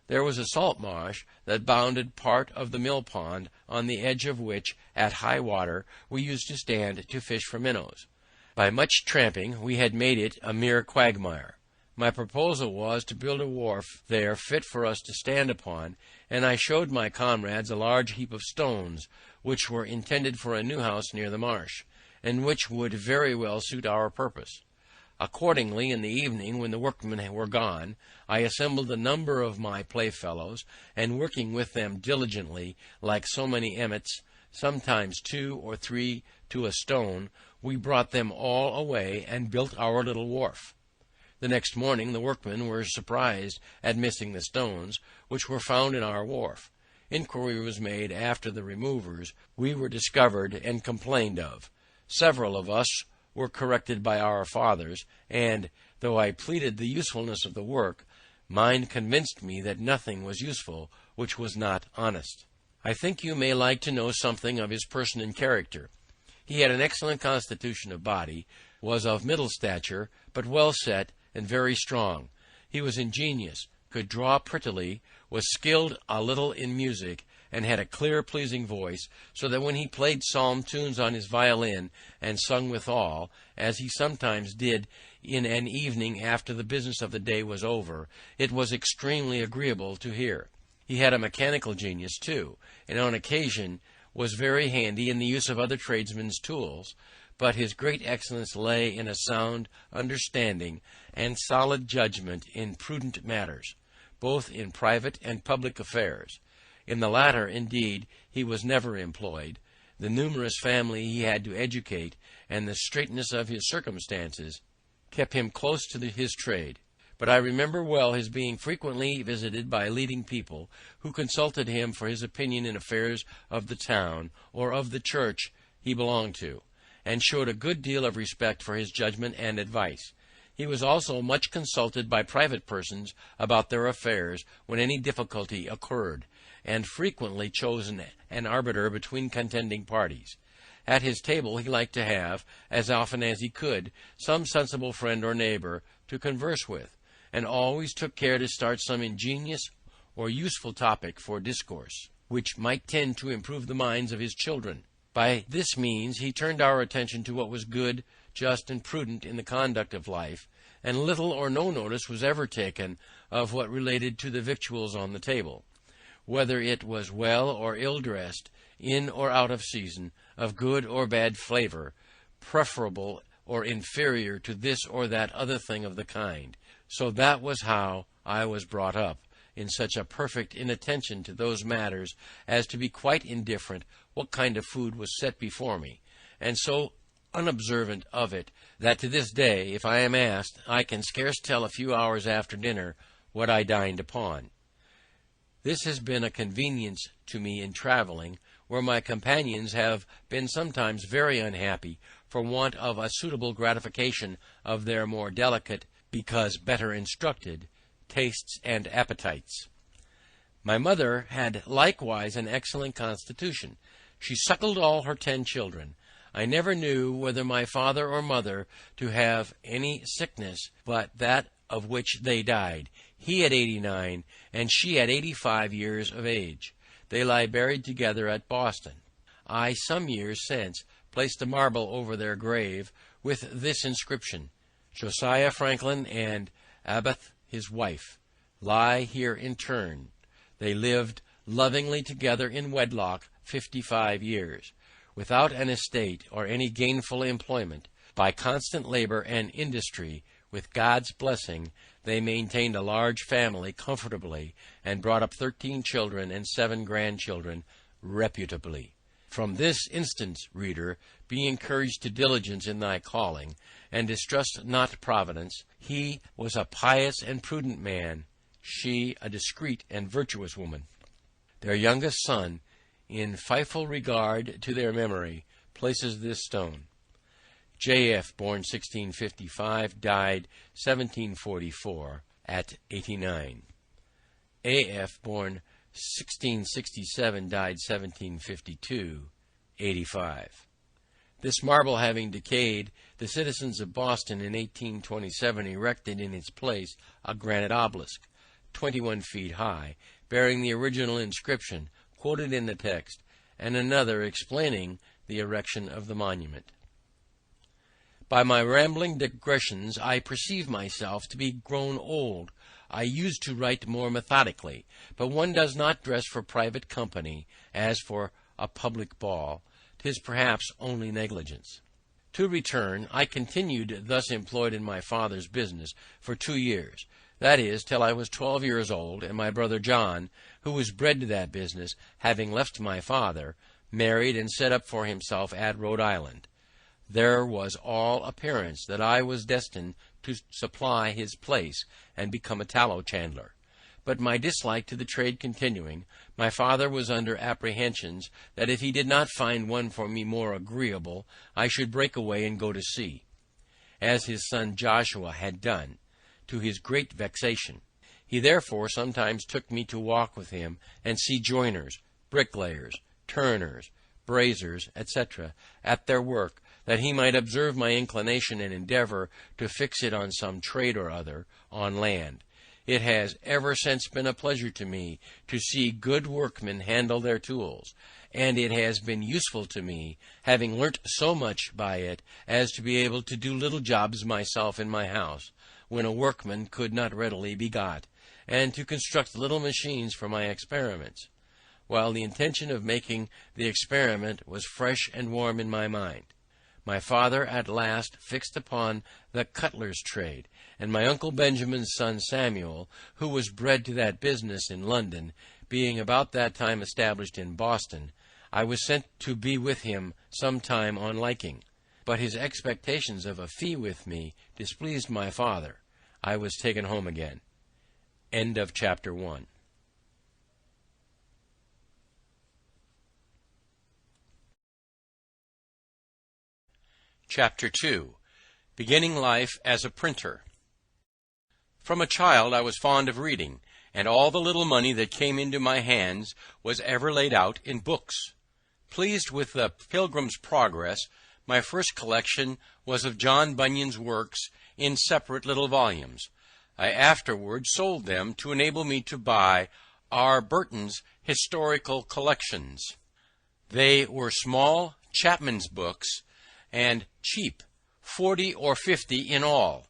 There was a salt marsh that bounded part of the mill pond, on the edge of which, at high water, we used to stand to fish for minnows. By much tramping we had made it a mere quagmire. My proposal was to build a wharf there fit for us to stand upon, and I showed my comrades a large heap of stones, which were intended for a new house near the marsh, and which would very well suit our purpose. Accordingly, in the evening, when the workmen were gone, I assembled a number of my playfellows, and working with them diligently, like so many emmets, sometimes 2 or 3 to a stone, we brought them all away, and built our little wharf. The next morning the workmen were surprised at missing the stones, which were found in our wharf. Inquiry was made after the removers. We were discovered and complained of. Several of us were corrected by our fathers, and, though I pleaded the usefulness of the work, mine convinced me that nothing was useful which was not honest. I think you may like to know something of his person and character. He had an excellent constitution of body, was of middle stature, but well set, and very strong. He was ingenious, could draw prettily, was skilled a little in music, and had a clear, pleasing voice, so that when he played psalm tunes on his violin, and sung withal, as he sometimes did in an evening after the business of the day was over, it was extremely agreeable to hear. He had a mechanical genius too, and on occasion was very handy in the use of other tradesmen's tools, but his great excellence lay in a sound understanding and solid judgment in prudent matters, both in private and public affairs. In the latter, indeed, he was never employed. The numerous family he had to educate, and the straitness of his circumstances, kept him close to his trade. But I remember well his being frequently visited by leading people, who consulted him for his opinion in affairs of the town, or of the church he belonged to, and showed a good deal of respect for his judgment and advice. He was also much consulted by private persons about their affairs when any difficulty occurred, and frequently chosen an arbiter between contending parties. At his table he liked to have, as often as he could, some sensible friend or neighbour to converse with, and always took care to start some ingenious or useful topic for discourse, which might tend to improve the minds of his children. By this means he turned our attention to what was good, just, and prudent in the conduct of life, and little or no notice was ever taken of what related to the victuals on the table, whether it was well or ill dressed, in or out of season, of good or bad flavour, preferable or inferior to this or that other thing of the kind. So that was how I was brought up, in such a perfect inattention to those matters as to be quite indifferent what kind of food was set before me, and so unobservant of it that to this day, if I am asked, I can scarce tell a few hours after dinner what I dined upon. This has been a convenience to me in travelling, where my companions have been sometimes very unhappy for want of a suitable gratification of their more delicate, because better instructed, tastes and appetites. My mother had likewise an excellent constitution. She suckled all her 10 children. I never knew whether my father or mother to have any sickness but that of which they died, he at 89, and she at 85 years of age. They lie buried together at Boston. I, some years since, placed a marble over their grave with this inscription: Josiah Franklin and Abath his wife lie here interred. They lived lovingly together in wedlock 55 years, without an estate or any gainful employment. By constant labor and industry, with God's blessing, they maintained a large family comfortably, and brought up 13 children and 7 grandchildren reputably. From this instance, reader, be encouraged to diligence in thy calling, and distrust not Providence. He was a pious and prudent man, she a discreet and virtuous woman. Their youngest son, in faithful regard to their memory, places this stone. J.F., born 1655, died 1744, at 89. A.F., born 1667, died 1752, 85. This marble having decayed, the citizens of Boston in 1827 erected in its place a granite obelisk, 21 feet high, bearing the original inscription quoted in the text, and another explaining the erection of the monument. By my rambling digressions I perceive myself to be grown old. I used to write more methodically, but one does not dress for private company as for a public ball. 'Tis perhaps only negligence. To return, I continued thus employed in my father's business for 2 years, that is, till I was 12 years old, and my brother John, who was bred to that business, having left my father, married and set up for himself at Rhode Island. There was all appearance that I was destined to supply his place and become a tallow chandler. But my dislike to the trade continuing, my father was under apprehensions that if he did not find one for me more agreeable, I should break away and go to sea, as his son Joshua had done, to his great vexation. He therefore sometimes took me to walk with him and see joiners, bricklayers, turners, braziers, etc., at their work, that he might observe my inclination and endeavour to fix it on some trade or other on land. It has ever since been a pleasure to me to see good workmen handle their tools, and it has been useful to me, having learnt so much by it as to be able to do little jobs myself in my house, when a workman could not readily be got, and to construct little machines for my experiments, while the intention of making the experiment was fresh and warm in my mind. My father at last fixed upon the cutler's trade, and my uncle Benjamin's son Samuel, who was bred to that business in London, being about that time established in Boston, I was sent to be with him some time on liking. But his expectations of a fee with me displeased my father. I was taken home again. End of chapter 1. Chapter 2. Beginning Life as a Printer. From a child I was fond of reading, and all the little money that came into my hands was ever laid out in books. Pleased with the Pilgrim's Progress, my first collection was of John Bunyan's works in separate little volumes. I afterward sold them to enable me to buy R. Burton's Historical Collections. They were small Chapman's books, and cheap, 40 or 50 in all.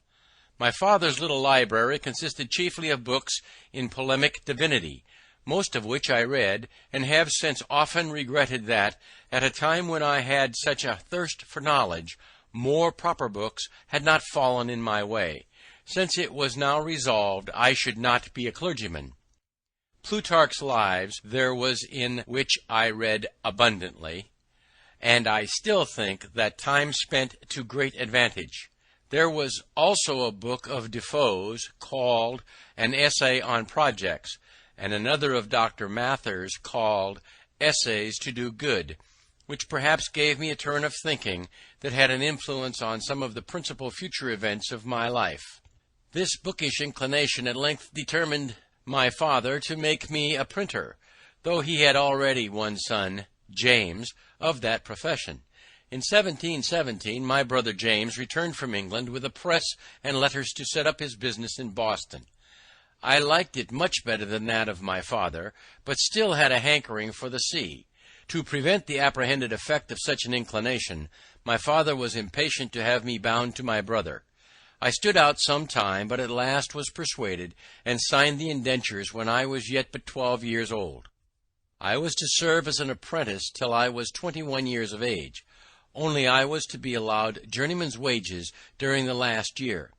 My father's little library consisted chiefly of books in polemic divinity, most of which I read, and have since often regretted that, at a time when I had such a thirst for knowledge, more proper books had not fallen in my way, since it was now resolved I should not be a clergyman. Plutarch's Lives there was, in which I read abundantly, and I still think that time spent to great advantage. There was also a book of Defoe's called An Essay on Projects, and another of Dr. Mather's called Essays to Do Good, which perhaps gave me a turn of thinking that had an influence on some of the principal future events of my life. This bookish inclination at length determined my father to make me a printer, though he had already one son, James, of that profession. In 1717 my brother James returned from England with a press and letters to set up his business in Boston. I liked it much better than that of my father, but still had a hankering for the sea. To prevent the apprehended effect of such an inclination, my father was impatient to have me bound to my brother. I stood out some time, but at last was persuaded, and signed the indentures when I was yet but 12 years old. I was to serve as an apprentice till I was 21 years of age, only I was to be allowed journeyman's wages during the last year.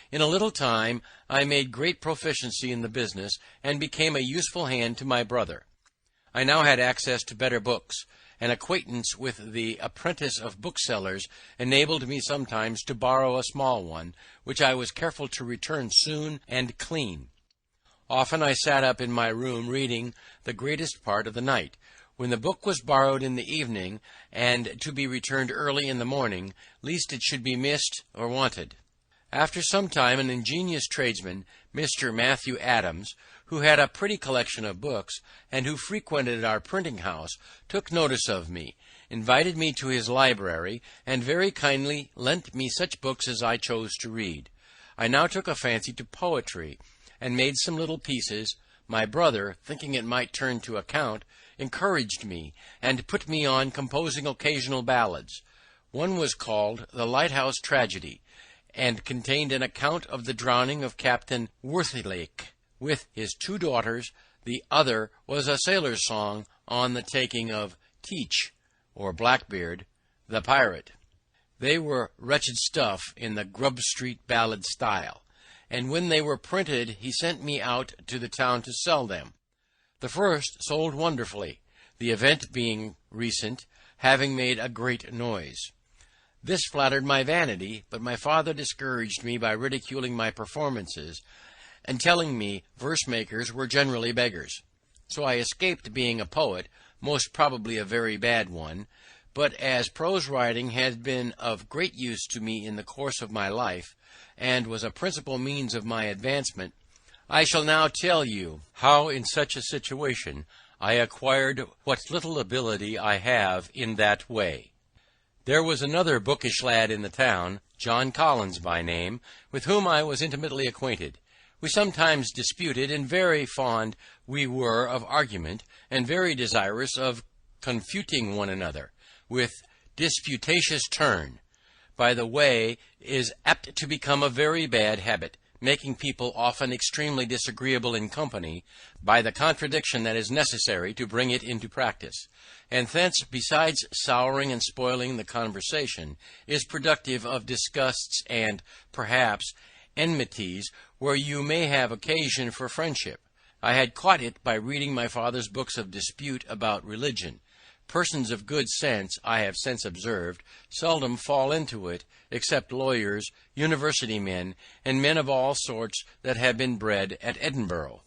In a little time I made great proficiency in the business, and became a useful hand to my brother. I now had access to better books. An acquaintance with the apprentice of booksellers enabled me sometimes to borrow a small one, which I was careful to return soon and clean. Often I sat up in my room reading the greatest part of the night, when the book was borrowed in the evening, and to be returned early in the morning, lest it should be missed or wanted. After some time an ingenious tradesman, Mr. Matthew Adams, who had a pretty collection of books, and who frequented our printing house, took notice of me, invited me to his library, and very kindly lent me such books as I chose to read. I now took a fancy to poetry, and made some little pieces. My brother, thinking it might turn to account, encouraged me, and put me on composing occasional ballads. One was called The Lighthouse Tragedy, and contained an account of the drowning of Captain Worthilake, with his 2 daughters. The other was a sailor's song on the taking of Teach, or Blackbeard, the pirate. They were wretched stuff in the Grub Street ballad style, and when they were printed he sent me out to the town to sell them. The first sold wonderfully, the event being recent, having made a great noise. This flattered my vanity, but my father discouraged me by ridiculing my performances, and telling me verse-makers were generally beggars. So I escaped being a poet, most probably a very bad one, but as prose writing had been of great use to me in the course of my life, and was a principal means of my advancement, I shall now tell you how in such a situation I acquired what little ability I have in that way. There was another bookish lad in the town, John Collins by name, with whom I was intimately acquainted. We sometimes disputed, and very fond we were of argument, and very desirous of confuting one another, with disputatious turn. By the way, is apt to become a very bad habit, making people often extremely disagreeable in company, by the contradiction that is necessary to bring it into practice, and thence, besides souring and spoiling the conversation, is productive of disgusts and, perhaps, enmities, where you may have occasion for friendship. I had caught it by reading my father's books of dispute about religion. Persons of good sense, I have since observed, seldom fall into it, except lawyers, university men, and men of all sorts that have been bred at Edinburgh.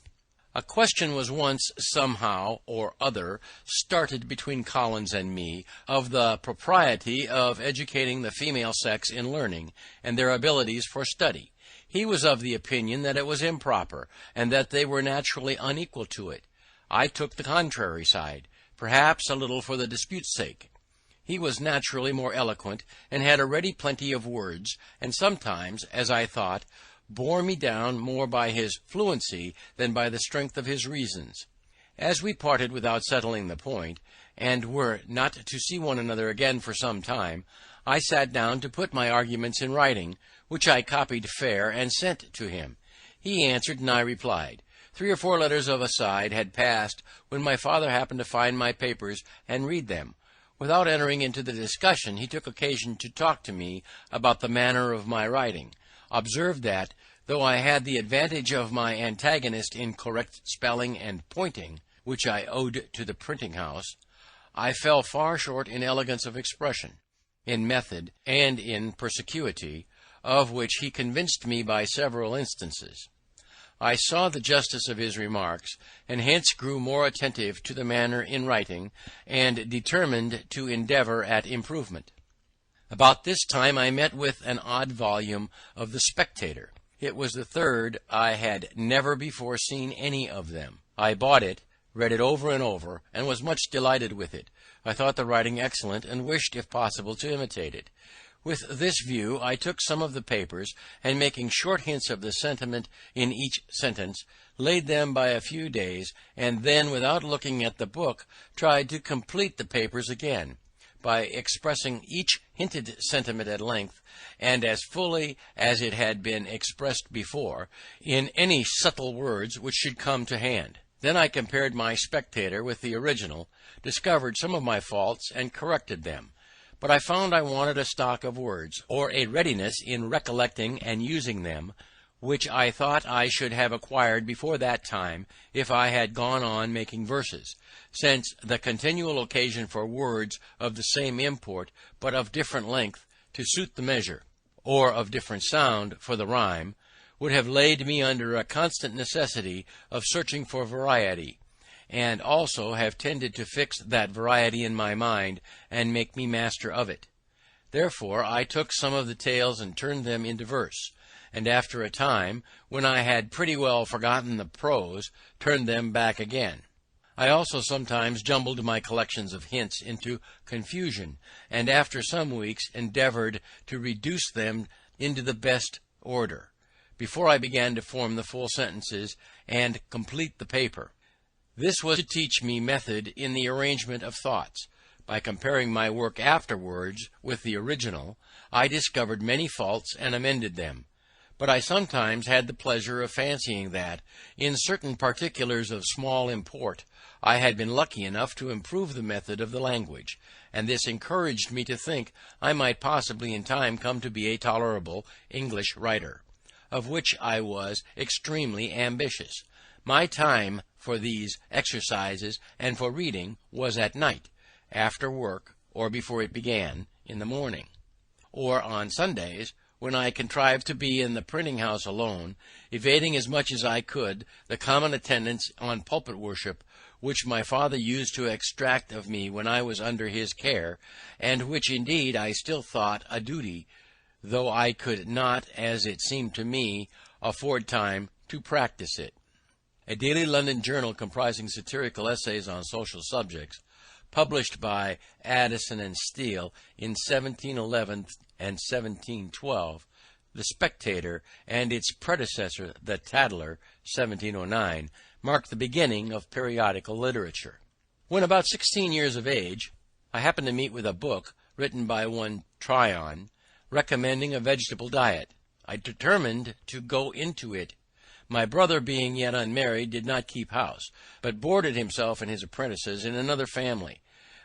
A question was once somehow or other started between Collins and me of the propriety of educating the female sex in learning, and their abilities for study. He was of the opinion that it was improper, and that they were naturally unequal to it. I took the contrary side, perhaps a little for the dispute's sake. He was naturally more eloquent, and had already plenty of words, and sometimes, as I thought, bore me down more by his fluency than by the strength of his reasons. As we parted without settling the point, and were not to see one another again for some time, I sat down to put my arguments in writing, which I copied fair and sent to him. He answered, and I replied. 3 or 4 letters of aside had passed when my father happened to find my papers and read them. Without entering into the discussion, he took occasion to talk to me about the manner of my writing, observed that, though I had the advantage of my antagonist in correct spelling and pointing, which I owed to the printing house, I fell far short in elegance of expression, in method, and in perspicuity, of which he convinced me by several instances. I saw the justice of his remarks, and hence grew more attentive to the manner in writing, and determined to endeavour at improvement. About this time I met with an odd volume of the Spectator. It was the third. I had never before seen any of them. I bought it, read it over and over, and was much delighted with it. I thought the writing excellent, and wished, if possible, to imitate it. With this view, I took some of the papers, and making short hints of the sentiment in each sentence, laid them by a few days, and then, without looking at the book, tried to complete the papers again, by expressing each hinted sentiment at length, and as fully as it had been expressed before, in any subtle words which should come to hand. Then I compared my Spectator with the original, discovered some of my faults, and corrected them. But I found I wanted a stock of words, or a readiness in recollecting and using them, which I thought I should have acquired before that time if I had gone on making verses, since the continual occasion for words of the same import but of different length to suit the measure, or of different sound for the rhyme, would have laid me under a constant necessity of searching for variety, and also have tended to fix that variety in my mind and make me master of it. Therefore I took some of the tales and turned them into verse, and after a time, when I had pretty well forgotten the prose, turned them back again. I also sometimes jumbled my collections of hints into confusion, and after some weeks endeavoured to reduce them into the best order, before I began to form the full sentences and complete the paper. This was to teach me method in the arrangement of thoughts. By comparing my work afterwards with the original, I discovered many faults and amended them. But I sometimes had the pleasure of fancying that, in certain particulars of small import, I had been lucky enough to improve the method of the language, and this encouraged me to think I might possibly in time come to be a tolerable English writer, of which I was extremely ambitious. My time for these exercises and for reading was at night, after work, or before it began, in the morning, or on Sundays, when I contrived to be in the printing house alone, evading as much as I could the common attendance on pulpit worship which my father used to extract of me when I was under his care, and which indeed I still thought a duty, though I could not, as it seemed to me, afford time to practice it. A daily London journal comprising satirical essays on social subjects, published by Addison and Steele in 1711 and 1712, The Spectator, and its predecessor, The Tatler, 1709, marked the beginning of periodical literature. When about 16 years of age, I happened to meet with a book written by one Tryon, recommending a vegetable diet. I determined to go into it. My brother, being yet unmarried, did not keep house, but boarded himself and his apprentices in another family.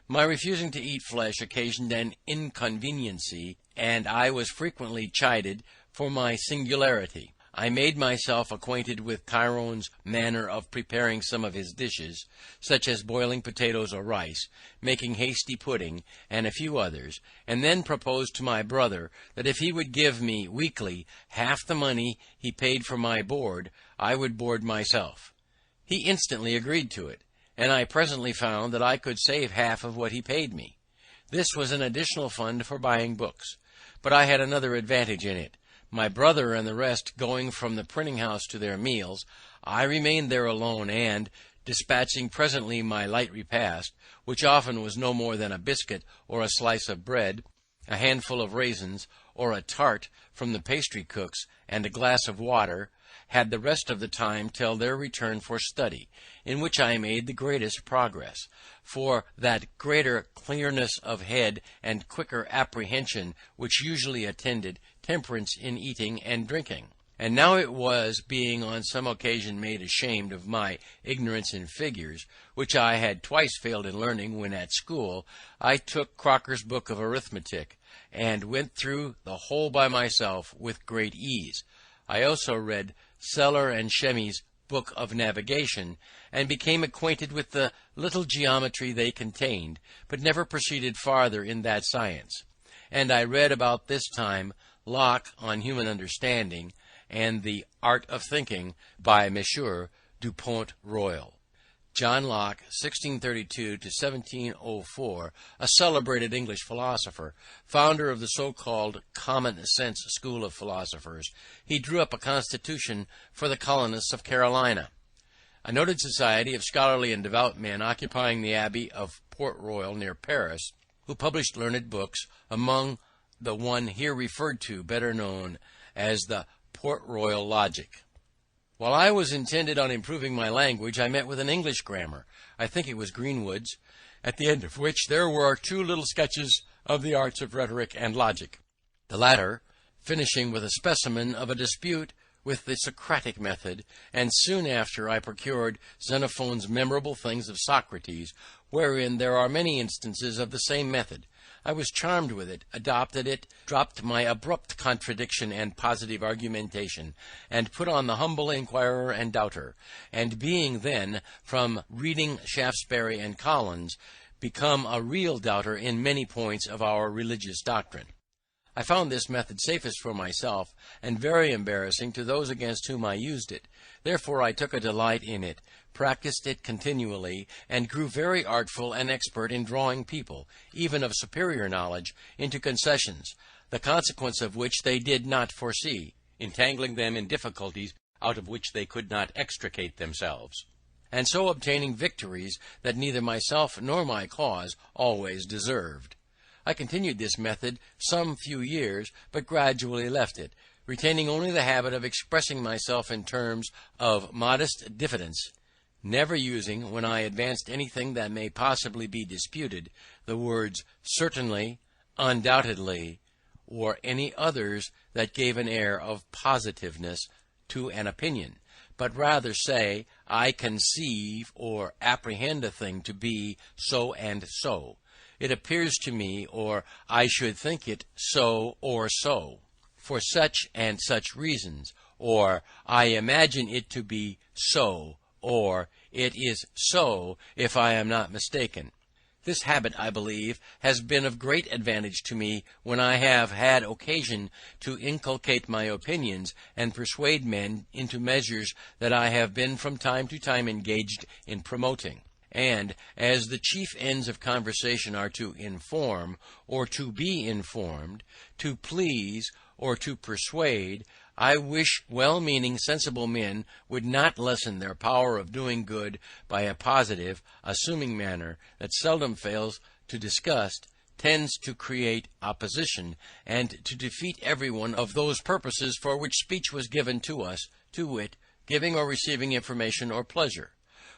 My refusing to eat flesh occasioned an inconveniency, and I was frequently chided for my singularity. I made myself acquainted with Tyrone's manner of preparing some of his dishes, such as boiling potatoes or rice, making hasty pudding, and a few others, and then proposed to my brother that if he would give me weekly half the money he paid for my board, I would board myself. He instantly agreed to it, and I presently found that I could save half of what he paid me. This was an additional fund for buying books, but I had another advantage in it. My brother and the rest going from the printing house to their meals, I remained there alone, and, dispatching presently my light repast, which often was no more than a biscuit or a slice of bread, a handful of raisins, or a tart from the pastry cook's, and a glass of water, had the rest of the time till their return for study, in which I made the greatest progress, for that greater clearness of head and quicker apprehension which usually attended temperance in eating and drinking. And now it was being on some occasion made ashamed of my ignorance in figures, which I had twice failed in learning when at school, I took Crocker's book of arithmetic, and went through the whole by myself with great ease. I also read Seller and Shemmy's book of navigation, and became acquainted with the little geometry they contained, but never proceeded farther in that science. And I read about this time Locke on Human Understanding, and the Art of Thinking by Monsieur du Pont Royal. John Locke, 1632 to 1704, a celebrated English philosopher, founder of the so-called common sense school of philosophers, he drew up a constitution for the colonists of Carolina. A noted society of scholarly and devout men occupying the abbey of Port Royal near Paris, who published learned books, among the one here referred to, better known as the Port Royal Logic. While I was intended on improving my language, I met with an English grammar, I think it was Greenwood's, at the end of which there were 2 little sketches of the arts of rhetoric and logic, the latter finishing with a specimen of a dispute with the Socratic method, and soon after I procured Xenophon's Memorable Things of Socrates, wherein there are many instances of the same method. I was charmed with it, adopted it, dropped my abrupt contradiction and positive argumentation, and put on the humble inquirer and doubter, and being then, from reading Shaftesbury and Collins, become a real doubter in many points of our religious doctrine. I found this method safest for myself, and very embarrassing to those against whom I used it. Therefore I took a delight in it, practised it continually, and grew very artful and expert in drawing people, even of superior knowledge, into concessions, the consequence of which they did not foresee, entangling them in difficulties out of which they could not extricate themselves, and so obtaining victories that neither myself nor my cause always deserved. I continued this method some few years, but gradually left it, retaining only the habit of expressing myself in terms of modest diffidence, never using, when I advanced anything that may possibly be disputed, the words certainly, undoubtedly, or any others that gave an air of positiveness to an opinion, but rather say, I conceive or apprehend a thing to be so and so. It appears to me, or I should think it so or so, for such and such reasons, or I imagine it to be so, or it is so if I am not mistaken. This habit, I believe, has been of great advantage to me when I have had occasion to inculcate my opinions and persuade men into measures that I have been from time to time engaged in promoting. And as the chief ends of conversation are to inform, or to be informed, to please, or to persuade, I wish well-meaning, sensible men would not lessen their power of doing good by a positive, assuming manner that seldom fails to disgust, tends to create opposition, and to defeat every one of those purposes for which speech was given to us, to wit, giving or receiving information or pleasure.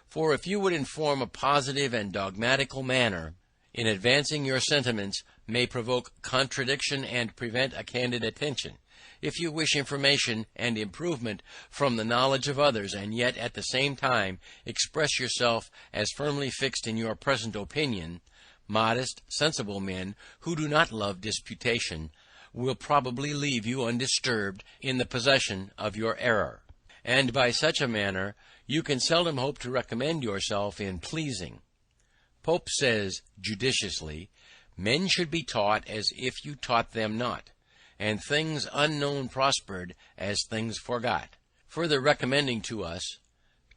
For if you would inform a positive and dogmatical manner, in advancing your sentiments may provoke contradiction and prevent a candid attention. If you wish information and improvement from the knowledge of others, and yet at the same time express yourself as firmly fixed in your present opinion, modest, sensible men, who do not love disputation, will probably leave you undisturbed in the possession of your error. And by such a manner you can seldom hope to recommend yourself in pleasing. Pope says judiciously, men should be taught as if you taught them not, and things unknown prospered as things forgot, further recommending to us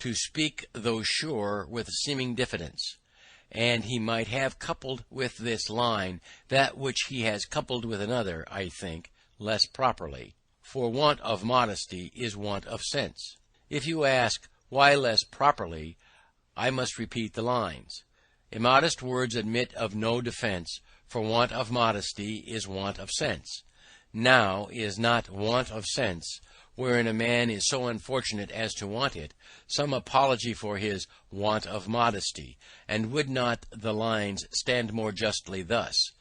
to speak though sure with seeming diffidence. And he might have coupled with this line that which he has coupled with another, I think, less properly, for want of modesty is want of sense. If you ask, why less properly? I must repeat the lines. Immodest words admit of no defence, for want of modesty is want of sense. Now is not want of sense, wherein a man is so unfortunate as to want it, some apology for his want of modesty, and would not the lines stand more justly thus?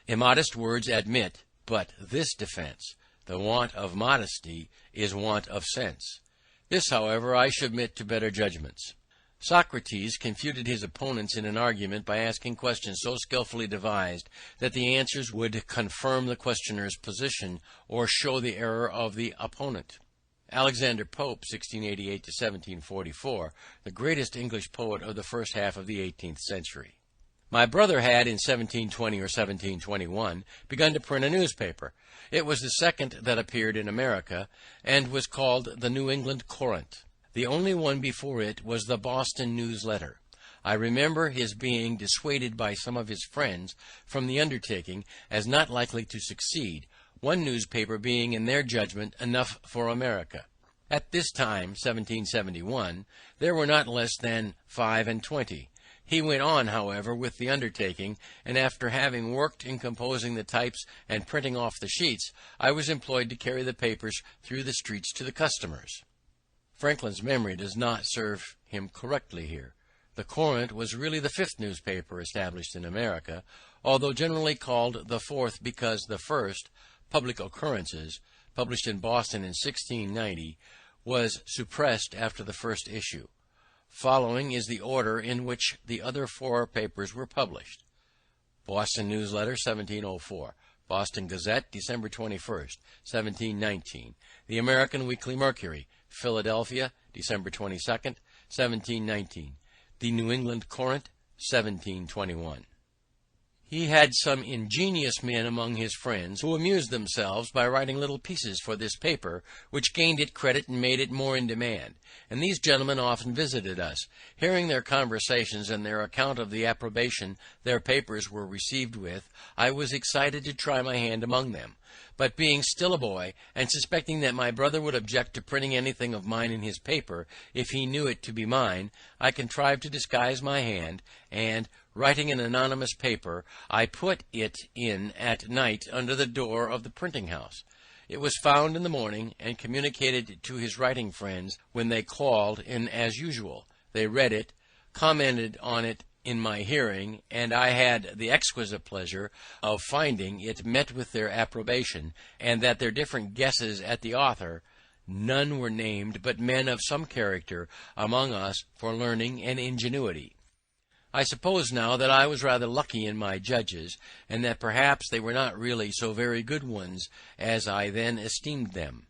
Immodest words admit but this defence, the want of modesty is want of sense. This, however, I submit to better judgments. Socrates confuted his opponents in an argument by asking questions so skilfully devised that the answers would confirm the questioner's position or show the error of the opponent. Alexander Pope, 1688 to 1744, the greatest English poet of the first half of the 18th century. My brother had, in 1720 or 1721, begun to print a newspaper. It was the second that appeared in America, and was called the New England Courant. The only one before it was the Boston News Letter. I remember his being dissuaded by some of his friends from the undertaking, as not likely to succeed, one newspaper being in their judgment enough for America. At this time, 1771, there were not less than 25. He went on, however, with the undertaking, and after having worked in composing the types and printing off the sheets, I was employed to carry the papers through the streets to the customers. Franklin's memory does not serve him correctly here. The Courant was really the fifth newspaper established in America, although generally called the fourth because the first, Public Occurrences, published in Boston in 1690, was suppressed after the first issue. Following is the order in which the other four papers were published. Boston News Letter, 1704. Boston Gazette, December 21st, 1719. The American Weekly Mercury, Philadelphia, December 22nd, 1719. The New England Courant, 1721. He had some ingenious men among his friends who amused themselves by writing little pieces for this paper, which gained it credit and made it more in demand, and these gentlemen often visited us. Hearing their conversations and their account of the approbation their papers were received with, I was excited to try my hand among them. But being still a boy, and suspecting that my brother would object to printing anything of mine in his paper, if he knew it to be mine, I contrived to disguise my hand, and, writing an anonymous paper, I put it in at night under the door of the printing house. It was found in the morning, and communicated to his writing friends when they called in as usual. They read it, commented on it in my hearing, and I had the exquisite pleasure of finding it met with their approbation, and that their different guesses at the author, none were named but men of some character among us for learning and ingenuity. I suppose now that I was rather lucky in my judges, and that perhaps they were not really so very good ones as I then esteemed them.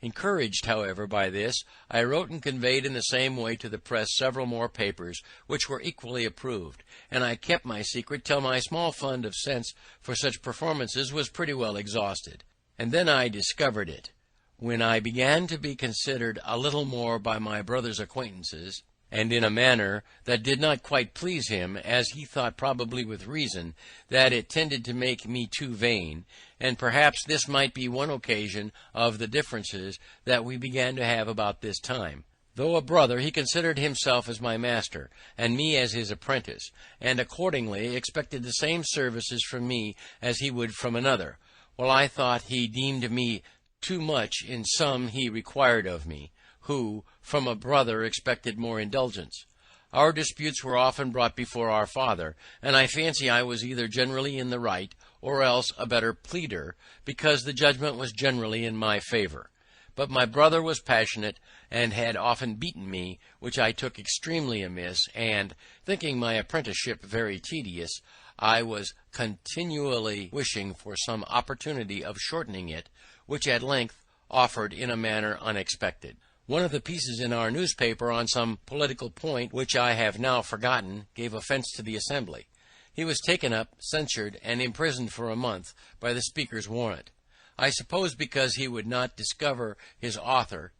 Encouraged, however, by this, I wrote and conveyed in the same way to the press several more papers, which were equally approved, and I kept my secret till my small fund of sense for such performances was pretty well exhausted. And then I discovered it, when I began to be considered a little more by my brother's acquaintances, and in a manner that did not quite please him, as he thought probably with reason, that it tended to make me too vain, and perhaps this might be one occasion of the differences that we began to have about this time. Though a brother, he considered himself as my master, and me as his apprentice, and accordingly expected the same services from me as he would from another, while I thought he deemed me too much in some he required of me, who, from a brother, expected more indulgence. Our disputes were often brought before our father, and I fancy I was either generally in the right, or else a better pleader, because the judgment was generally in my favour. But my brother was passionate, and had often beaten me, which I took extremely amiss, and, thinking my apprenticeship very tedious, I was continually wishing for some opportunity of shortening it, which at length offered in a manner unexpected. One of the pieces in our newspaper on some political point, which I have now forgotten, gave offence to the Assembly. He was taken up, censured, and imprisoned for a month by the Speaker's warrant. I suppose because he would not discover his author.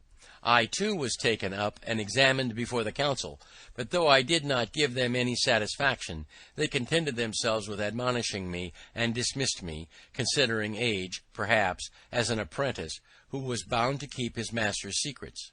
I too was taken up and examined before the Council, but though I did not give them any satisfaction, they contented themselves with admonishing me, and dismissed me, considering age, perhaps, as an apprentice, who was bound to keep his master's secrets.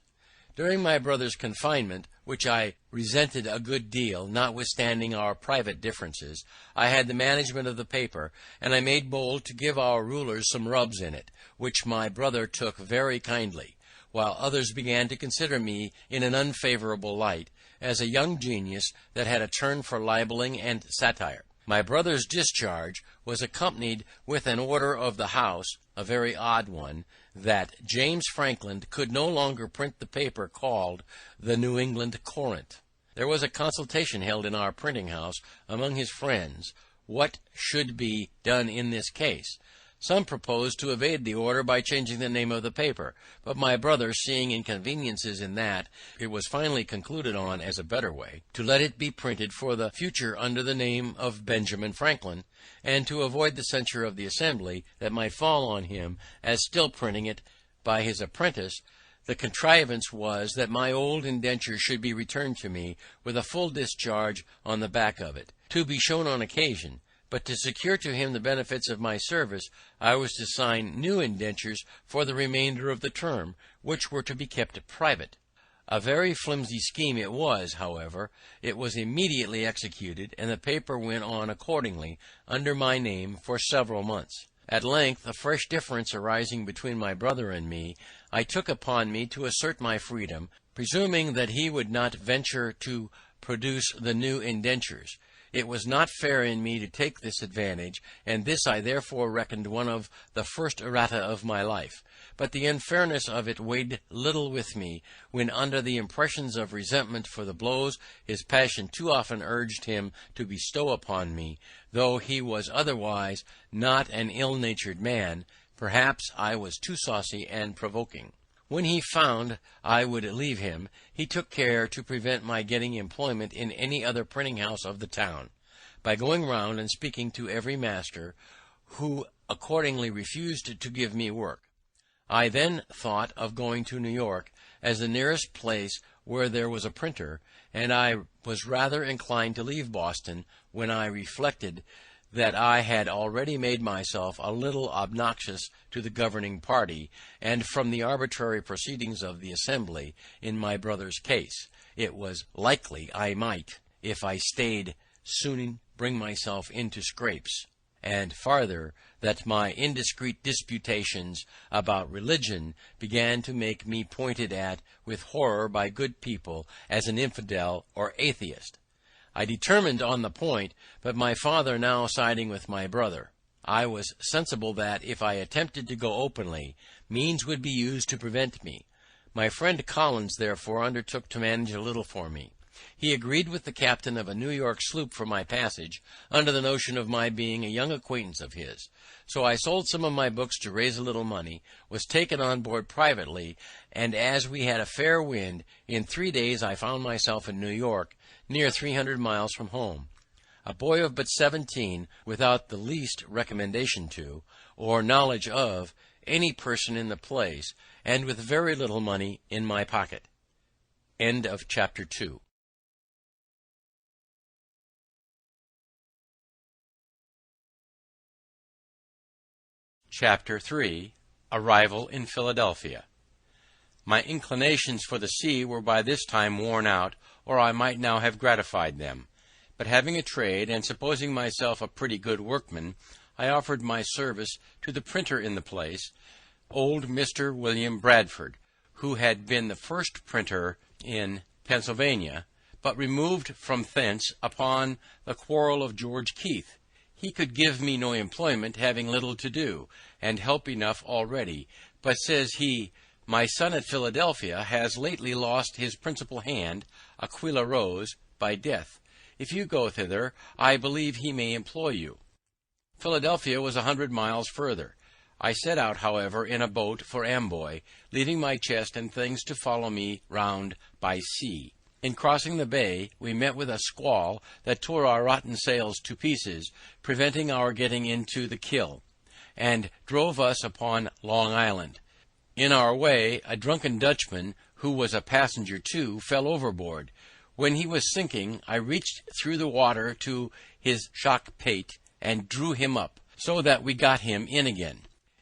During my brother's confinement, which I resented a good deal, notwithstanding our private differences, I had the management of the paper, and I made bold to give our rulers some rubs in it, which my brother took very kindly, while others began to consider me in an unfavourable light, as a young genius that had a turn for libelling and satire. My brother's discharge was accompanied with an order of the House, a very odd one, that James Franklin could no longer print the paper called the New England Courant. There was a consultation held in our printing house among his friends what should be done in this case. Some proposed to evade the order by changing the name of the paper, but my brother, seeing inconveniences in that, it was finally concluded on as a better way, to let it be printed for the future under the name of Benjamin Franklin, and to avoid the censure of the Assembly that might fall on him as still printing it by his apprentice. The contrivance was that my old indenture should be returned to me with a full discharge on the back of it, to be shown on occasion. But to secure to him the benefits of my service, I was to sign new indentures for the remainder of the term, which were to be kept private. A very flimsy scheme it was, however. It was immediately executed, and the paper went on accordingly under my name for several months. At length, a fresh difference arising between my brother and me, I took upon me to assert my freedom, presuming that he would not venture to produce the new indentures. It was not fair in me to take this advantage, and this I therefore reckoned one of the first errata of my life. But the unfairness of it weighed little with me, when under the impressions of resentment for the blows his passion too often urged him to bestow upon me, though he was otherwise not an ill-natured man, perhaps I was too saucy and provoking. When he found I would leave him, he took care to prevent my getting employment in any other printing house of the town, by going round and speaking to every master, who accordingly refused to give me work. I then thought of going to New York as the nearest place where there was a printer, and I was rather inclined to leave Boston, when I reflected that I had already made myself a little obnoxious to the governing party, and from the arbitrary proceedings of the Assembly in my brother's case, it was likely I might, if I stayed, soon bring myself into scrapes; and farther, that my indiscreet disputations about religion began to make me pointed at with horror by good people as an infidel or atheist. I determined on the point, but my father now siding with my brother, I was sensible that, if I attempted to go openly, means would be used to prevent me. My friend Collins therefore undertook to manage a little for me. He agreed with the captain of a New York sloop for my passage, under the notion of my being a young acquaintance of his. So I sold some of my books to raise a little money, was taken on board privately, and as we had a fair wind, in 3 days I found myself in New York, near 300 miles from home. A boy of but 17, without the least recommendation to, or knowledge of, any person in the place, and with very little money in my pocket. End of chapter 2. Chapter 3. Arrival in Philadelphia. My inclinations for the sea were by this time worn out, or I might now have gratified them. But having a trade, and supposing myself a pretty good workman, I offered my service to the printer in the place, old Mr. William Bradford, who had been the first printer in Pennsylvania, but removed from thence upon the quarrel of George Keith. He could give me no employment, having little to do, and help enough already. But, says he, my son at Philadelphia has lately lost his principal hand, Aquila Rose, by death. If you go thither, I believe he may employ you. Philadelphia was 100 miles further. I set out, however, in a boat for Amboy, leaving my chest and things to follow me round by sea. In crossing the bay, we met with a squall that tore our rotten sails to pieces, preventing our getting into the Kill, and drove us upon Long Island. In our way, a drunken Dutchman, who was a passenger too, fell overboard. When he was sinking, I reached through the water to his shock pate, and drew him up, so that we got him in again.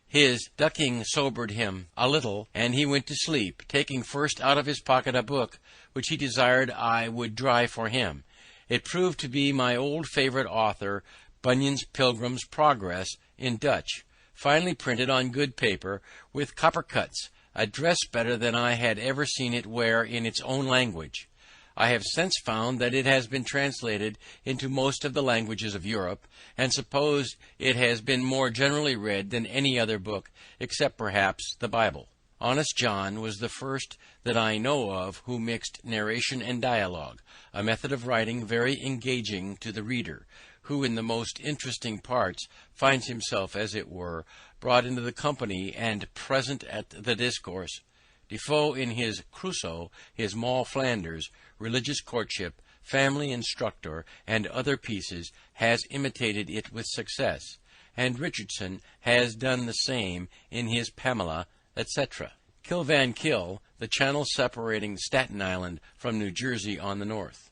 His ducking sobered him a little, and he went to sleep, taking first out of his pocket a book which he desired I would dry for him. It proved to be my old favourite author, Bunyan's Pilgrim's Progress, in Dutch, finely printed on good paper, with copper cuts, a dress better than I had ever seen it wear in its own language. I have since found that it has been translated into most of the languages of Europe, and suppose it has been more generally read than any other book, except perhaps the Bible. Honest John was the first that I know of who mixed narration and dialogue, a method of writing very engaging to the reader, who in the most interesting parts finds himself, as it were, brought into the company and present at the discourse. Defoe in his Crusoe, his Moll Flanders, Religious Courtship, Family Instructor, and other pieces, has imitated it with success, and Richardson has done the same in his Pamela, etc. Kill Van Kill, the channel separating Staten Island from New Jersey on the north.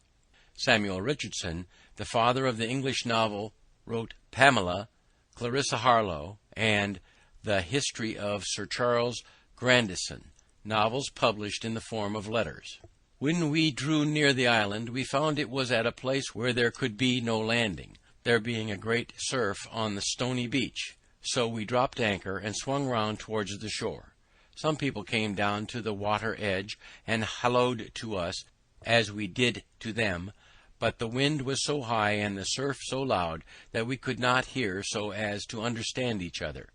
Samuel Richardson, the father of the English novel, wrote Pamela, Clarissa Harlowe, and The History of Sir Charles Grandison, novels published in the form of letters. When we drew near the island, we found it was at a place where there could be no landing, there being a great surf on the stony beach, so we dropped anchor and swung round towards the shore. Some people came down to the water edge and hallooed to us as we did to them, but the wind was so high and the surf so loud that we could not hear so as to understand each other.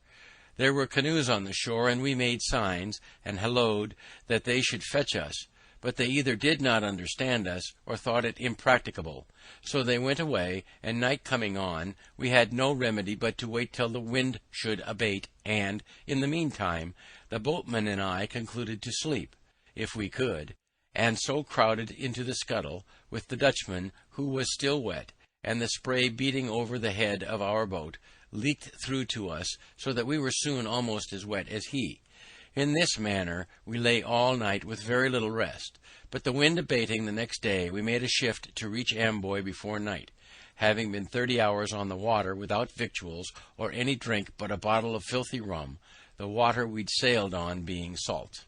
There were canoes on the shore, and we made signs and hallooed that they should fetch us, but they either did not understand us or thought it impracticable, so they went away, and night coming on, we had no remedy but to wait till the wind should abate, and, in the meantime, the boatman and I concluded to sleep, if we could, and so crowded into the scuttle, with the Dutchman, who was still wet, and the spray beating over the head of our boat leaked through to us, so that we were soon almost as wet as he. In this manner we lay all night with very little rest, but the wind abating the next day, we made a shift to reach Amboy before night, having been 30 hours on the water without victuals or any drink but a bottle of filthy rum, the water we'd sailed on being salt.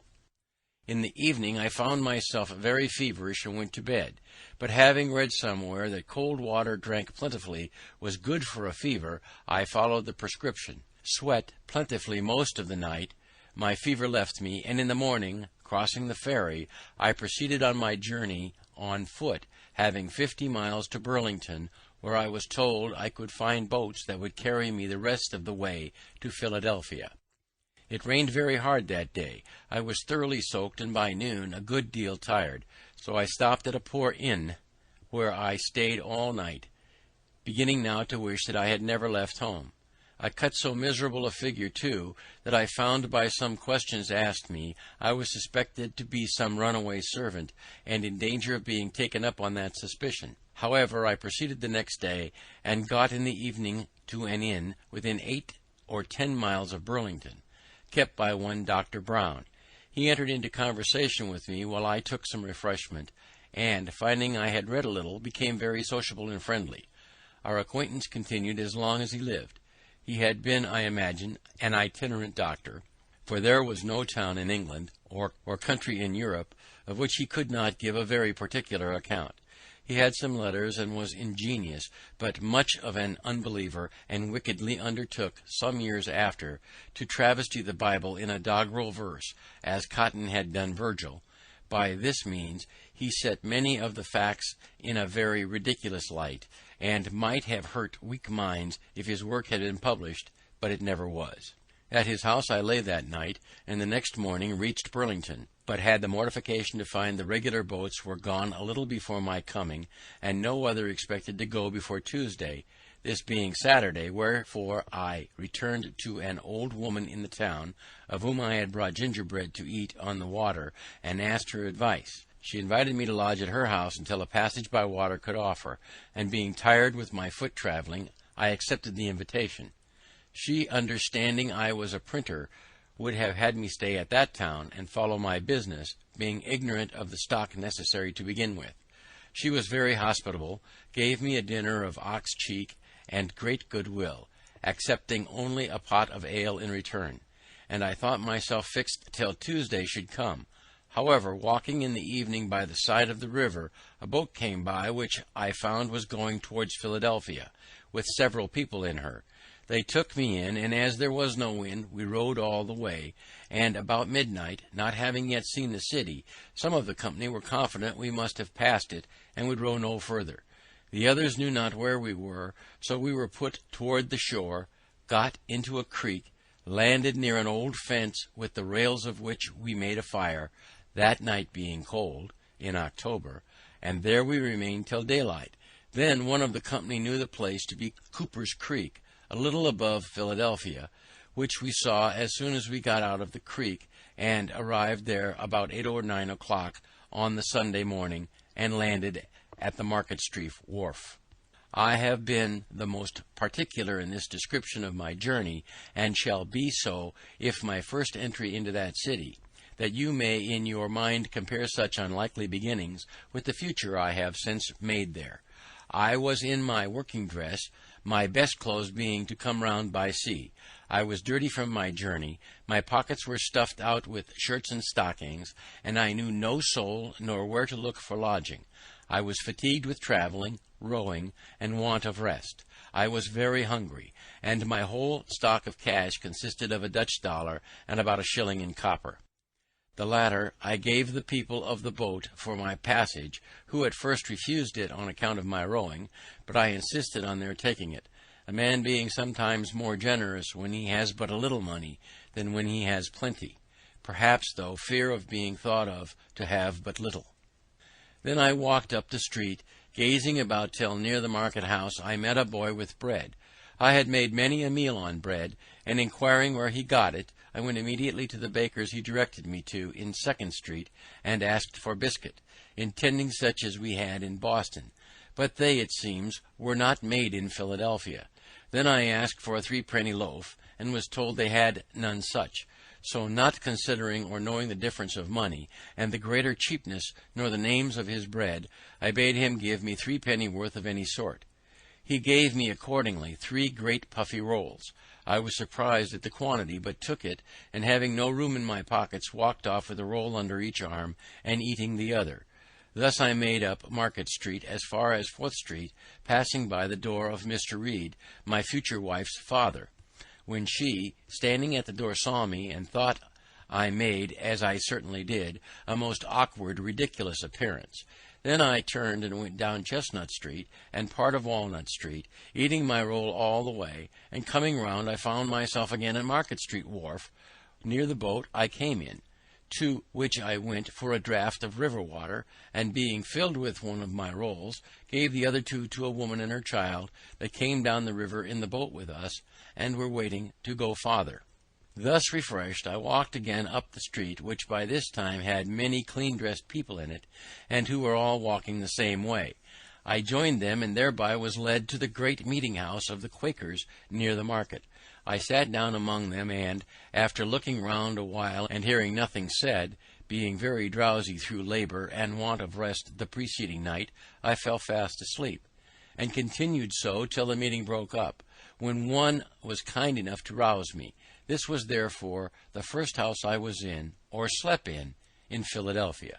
In the evening I found myself very feverish and went to bed, but having read somewhere that cold water drank plentifully was good for a fever, I followed the prescription, sweat plentifully most of the night. My fever left me, and in the morning, crossing the ferry, I proceeded on my journey on foot, having 50 miles to Burlington, where I was told I could find boats that would carry me the rest of the way to Philadelphia. It rained very hard that day. I was thoroughly soaked, and by noon a good deal tired, so I stopped at a poor inn, where I stayed all night, beginning now to wish that I had never left home. I cut so miserable a figure, too, that I found by some questions asked me I was suspected to be some runaway servant, and in danger of being taken up on that suspicion. However, I proceeded the next day, and got in the evening to an inn within 8 or 10 miles of Burlington, kept by one Dr. Brown. He entered into conversation with me while I took some refreshment, and, finding I had read a little, became very sociable and friendly. Our acquaintance continued as long as he lived. He had been, I imagine, an itinerant doctor, for there was no town in England, or country in Europe, of which he could not give a very particular account. He had some letters, and was ingenious, but much of an unbeliever, and wickedly undertook, some years after, to travesty the Bible in a doggerel verse, as Cotton had done Virgil. By this means he set many of the facts in a very ridiculous light, and might have hurt weak minds if his work had been published, but it never was. At his house I lay that night, and the next morning reached Burlington, but had the mortification to find the regular boats were gone a little before my coming, and no other expected to go before Tuesday, this being Saturday, wherefore I returned to an old woman in the town, of whom I had brought gingerbread to eat on the water, and asked her advice. She invited me to lodge at her house until a passage by water could offer, and being tired with my foot travelling, I accepted the invitation. She, understanding I was a printer, would have had me stay at that town and follow my business, being ignorant of the stock necessary to begin with. She was very hospitable, gave me a dinner of ox cheek and great good will, accepting only a pot of ale in return, and I thought myself fixed till Tuesday should come. However, walking in the evening by the side of the river, a boat came by, which I found was going towards Philadelphia, with several people in her. They took me in, and as there was no wind, we rowed all the way, and about midnight, not having yet seen the city, some of the company were confident we must have passed it, and would row no further. The others knew not where we were, so we were put toward the shore, got into a creek, landed near an old fence, with the rails of which we made a fire, that night being cold, in October, and there we remained till daylight. Then one of the company knew the place to be Cooper's Creek, a little above Philadelphia, which we saw as soon as we got out of the creek, and arrived there about 8 or 9 o'clock on the Sunday morning, and landed at the Market Street wharf. I have been the most particular in this description of my journey, and shall be so if my first entry into that city, that you may in your mind compare such unlikely beginnings with the future I have since made there. I was in my working dress, my best clothes being to come round by sea. I was dirty from my journey, my pockets were stuffed out with shirts and stockings, and I knew no soul nor where to look for lodging. I was fatigued with travelling, rowing, and want of rest. I was very hungry, and my whole stock of cash consisted of a Dutch dollar and about a shilling in copper. The latter I gave the people of the boat for my passage, who at first refused it on account of my rowing, but I insisted on their taking it, a man being sometimes more generous when he has but a little money than when he has plenty, perhaps through fear of being thought of to have but little. Then I walked up the street, gazing about till near the market-house I met a boy with bread. I had made many a meal on bread, and inquiring where he got it, I went immediately to the baker's he directed me to in 2nd Street, and asked for biscuit, intending such as we had in Boston, but they, it seems, were not made in Philadelphia. Then I asked for a 3-penny loaf, and was told they had none such. So, not considering or knowing the difference of money, and the greater cheapness, nor the names of his bread, I bade him give me 3 penny worth of any sort. He gave me accordingly 3 great puffy rolls. I was surprised at the quantity, but took it, and having no room in my pockets, walked off with a roll under each arm, and eating the other. Thus I made up Market Street as far as 4th Street, passing by the door of Mr. Reed, my future wife's father, when she, standing at the door, saw me, and thought I made, as I certainly did, a most awkward, ridiculous appearance. Then I turned and went down Chestnut Street and part of Walnut Street, eating my roll all the way, and coming round I found myself again at Market Street wharf, near the boat I came in, to which I went for a draught of river water, and being filled with one of my rolls, gave the other 2 to a woman and her child that came down the river in the boat with us, and were waiting to go farther. Thus refreshed, I walked again up the street, which by this time had many clean-dressed people in it, and who were all walking the same way. I joined them, and thereby was led to the great meeting-house of the Quakers near the market. I sat down among them, and, after looking round a while and hearing nothing said, being very drowsy through labour and want of rest the preceding night, I fell fast asleep, and continued so till the meeting broke up, when one was kind enough to rouse me. This was therefore the first house I was in, or slept in Philadelphia.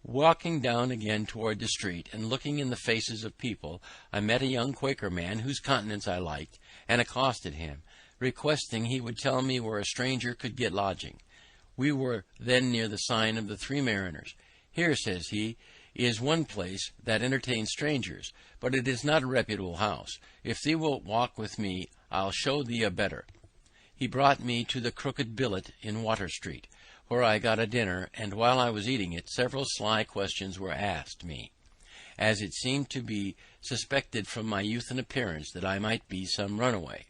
Walking down again toward the street, and looking in the faces of people, I met a young Quaker man whose countenance I liked, and accosted him, requesting he would tell me where a stranger could get lodging. We were then near the sign of the 3 Mariners. Here, says he, is one place that entertains strangers, but it is not a reputable house. If thee wilt walk with me, I'll show thee a better. He brought me to the Crooked Billet in Water Street, where I got a dinner, and while I was eating it, several sly questions were asked me, as it seemed to be suspected from my youth and appearance that I might be some runaway.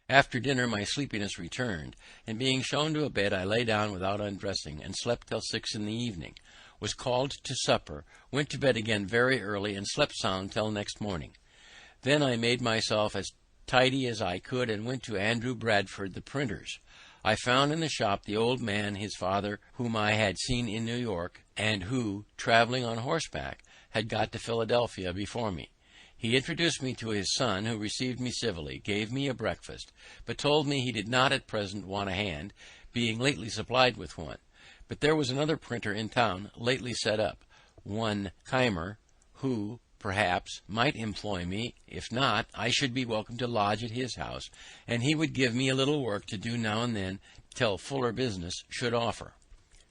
After dinner my sleepiness returned, and being shown to a bed, I lay down without undressing, and slept till 6 in the evening, was called to supper, went to bed again very early, and slept sound till next morning. Then I made myself as tidy as I could, and went to Andrew Bradford, the printer's. I found in the shop the old man, his father, whom I had seen in New York, and who, travelling on horseback, had got to Philadelphia before me. He introduced me to his son, who received me civilly, gave me a breakfast, but told me he did not at present want a hand, being lately supplied with one. But there was another printer in town lately set up, one Keimer, who, perhaps, might employ me. If not, I should be welcome to lodge at his house, and he would give me a little work to do now and then till fuller business should offer.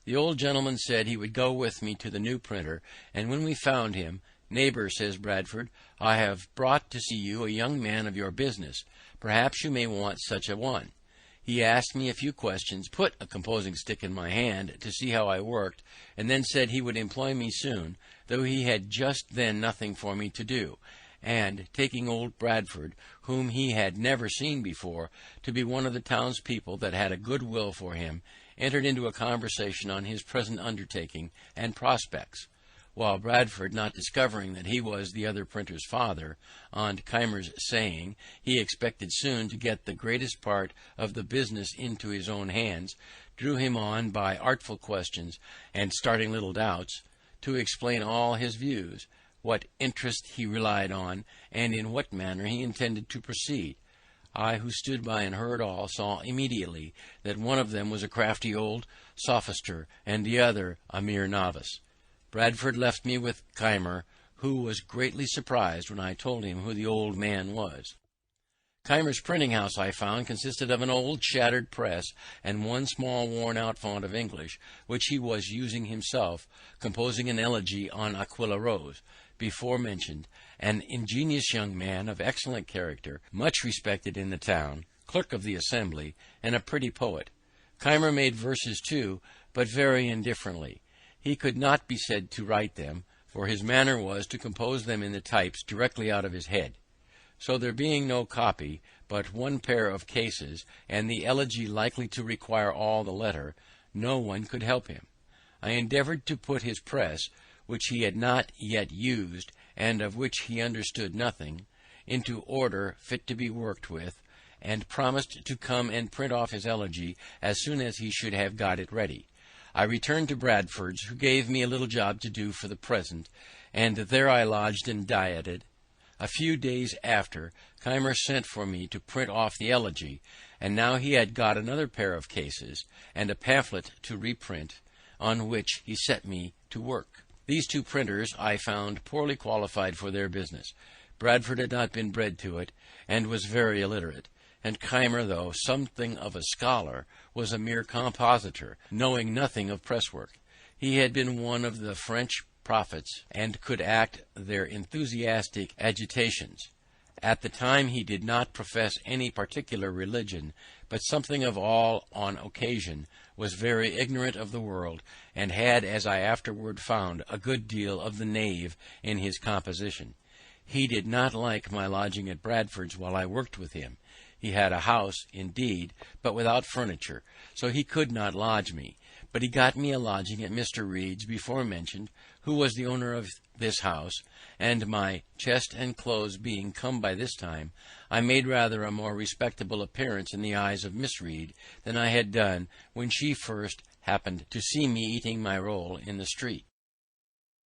The old gentleman said he would go with me to the new printer, and when we found him, "Neighbour," says Bradford, "I have brought to see you a young man of your business. Perhaps you may want such a one." He asked me a few questions, put a composing stick in my hand to see how I worked, and then said he would employ me soon, though he had just then nothing for me to do, and, taking old Bradford, whom he had never seen before, to be one of the townspeople that had a good will for him, entered into a conversation on his present undertaking and prospects, while Bradford, not discovering that he was the other printer's father, on Keimer's saying he expected soon to get the greatest part of the business into his own hands, drew him on by artful questions and starting little doubts, to explain all his views, what interest he relied on, and in what manner he intended to proceed. I, who stood by and heard all, saw immediately that one of them was a crafty old sophister, and the other a mere novice. Bradford left me with Keimer, who was greatly surprised when I told him who the old man was. Keimer's printing house, I found, consisted of an old shattered press and one small worn-out font of English, which he was using himself, composing an elegy on Aquilla Rose, before mentioned, an ingenious young man of excellent character, much respected in the town, clerk of the Assembly, and a pretty poet. Keimer made verses too, but very indifferently. He could not be said to write them, for his manner was to compose them in the types directly out of his head. So there being no copy, but one pair of cases, and the elegy likely to require all the letter, no one could help him. I endeavoured to put his press, which he had not yet used, and of which he understood nothing, into order fit to be worked with, and promised to come and print off his elegy as soon as he should have got it ready. I returned to Bradford's, who gave me a little job to do for the present, and there I lodged and dieted. A few days after, Keimer sent for me to print off the elegy, and now he had got another pair of cases, and a pamphlet to reprint, on which he set me to work. These two printers I found poorly qualified for their business. Bradford had not been bred to it, and was very illiterate, and Keimer, though something of a scholar, was a mere compositor, knowing nothing of presswork. He had been one of the French prophets, and could act their enthusiastic agitations. At the time he did not profess any particular religion, but something of all on occasion, was very ignorant of the world, and had, as I afterward found, a good deal of the knave in his composition. He did not like my lodging at Bradford's while I worked with him. He had a house, indeed, but without furniture, so he could not lodge me. But he got me a lodging at Mr. Reed's before mentioned, who was the owner of this house, and my chest and clothes being come by this time, I made rather a more respectable appearance in the eyes of Miss Reed than I had done when she first happened to see me eating my roll in the street.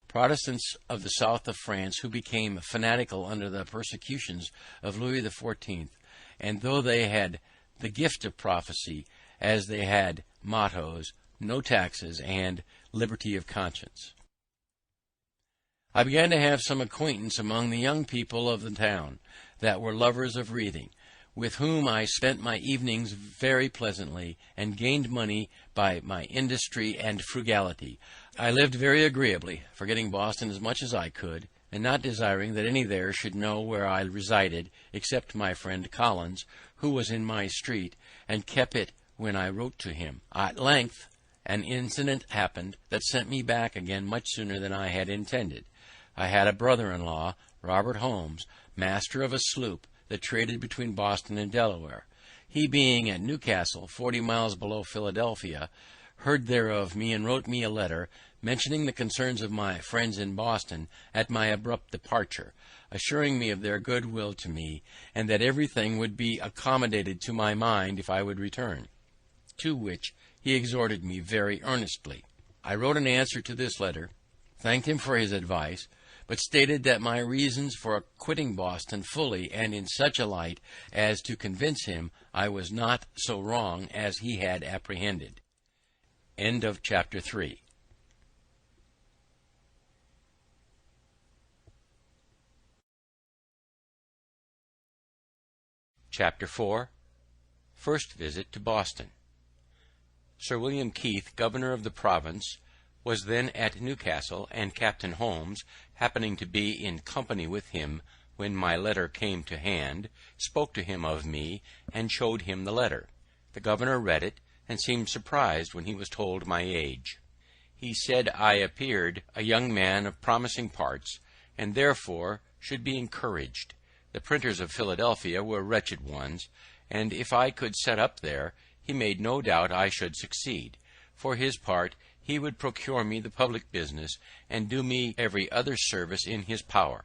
Protestants of the south of France, who became fanatical under the persecutions of Louis XIV, and though they had the gift of prophecy, as they had mottos, no taxes, and liberty of conscience. I began to have some acquaintance among the young people of the town, that were lovers of reading, with whom I spent my evenings very pleasantly, and gained money by my industry and frugality. I lived very agreeably, forgetting Boston as much as I could, and not desiring that any there should know where I resided, except my friend Collins, who was in my street, and kept it when I wrote to him. At length an incident happened that sent me back again much sooner than I had intended. I had a brother-in-law, Robert Holmes, master of a sloop that traded between Boston and Delaware. He, being at Newcastle, 40 miles below Philadelphia, heard thereof me, and wrote me a letter, mentioning the concerns of my friends in Boston at my abrupt departure, assuring me of their good will to me, and that everything would be accommodated to my mind if I would return, to which he exhorted me very earnestly. I wrote an answer to this letter, thanked him for his advice, but stated that my reasons for quitting Boston fully and in such a light as to convince him I was not so wrong as he had apprehended. End of chapter 3. Chapter 4. First visit to Boston. Sir William Keith, governor of the province, was then at Newcastle, and Captain Holmes, happening to be in company with him when my letter came to hand, spoke to him of me, and showed him the letter. The governor read it, and seemed surprised when he was told my age. He said I appeared a young man of promising parts, and therefore should be encouraged. The printers of Philadelphia were wretched ones, and if I could set up there, he made no doubt I should succeed. For his part, he would procure me the public business, and do me every other service in his power.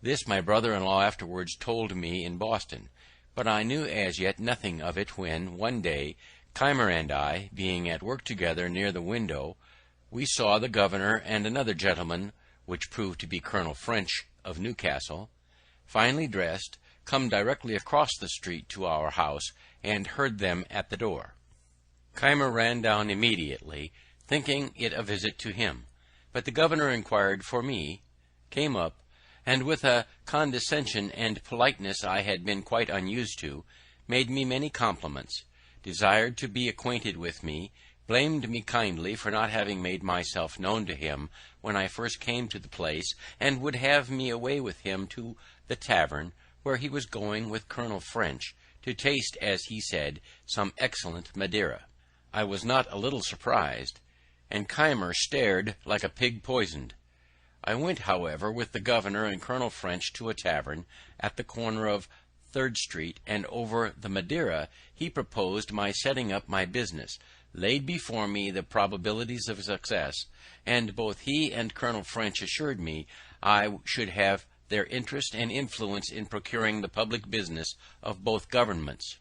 This my brother-in-law afterwards told me in Boston, but I knew as yet nothing of it when, one day, Keimer and I, being at work together near the window, we saw the governor and another gentleman, which proved to be Colonel French of Newcastle, finely dressed, come directly across the street to our house, and heard them at the door. Keimer ran down immediately, thinking it a visit to him, but the governor inquired for me, came up, and with a condescension and politeness I had been quite unused to, made me many compliments, desired to be acquainted with me, blamed me kindly for not having made myself known to him when I first came to the place, and would have me away with him to the tavern, where he was going with Colonel French, to taste, as he said, some excellent Madeira. I was not a little surprised, and Keimer stared like a pig poisoned. I went, however, with the governor and Colonel French to a tavern at the corner of 3rd Street, and over the Madeira he proposed my setting up my business, laid before me the probabilities of success, and both he and Colonel French assured me I should have their interest and influence in procuring the public business of both governments.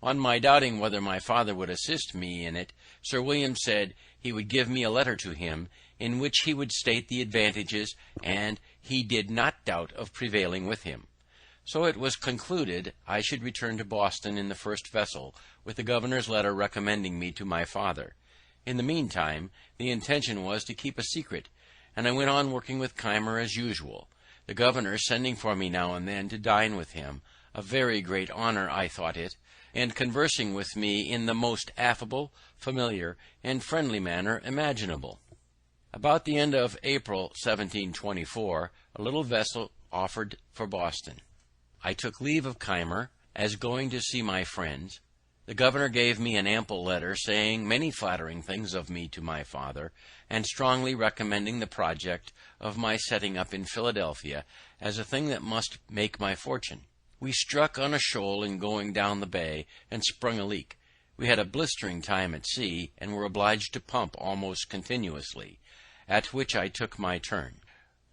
On my doubting whether my father would assist me in it, Sir William said he would give me a letter to him, in which he would state the advantages, and he did not doubt of prevailing with him. So it was concluded I should return to Boston in the first vessel, with the governor's letter recommending me to my father. In the meantime, the intention was to keep a secret, and I went on working with Keimer as usual, the governor sending for me now and then to dine with him, a very great honor I thought it, and conversing with me in the most affable, familiar, and friendly manner imaginable. About the end of April 1724, a little vessel offered for Boston. I took leave of Keimer, as going to see my friends. The governor gave me an ample letter, saying many flattering things of me to my father, and strongly recommending the project of my setting up in Philadelphia as a thing that must make my fortune. We struck on a shoal in going down the bay, and sprung a leak. We had a blistering time at sea, and were obliged to pump almost continuously, at which I took my turn.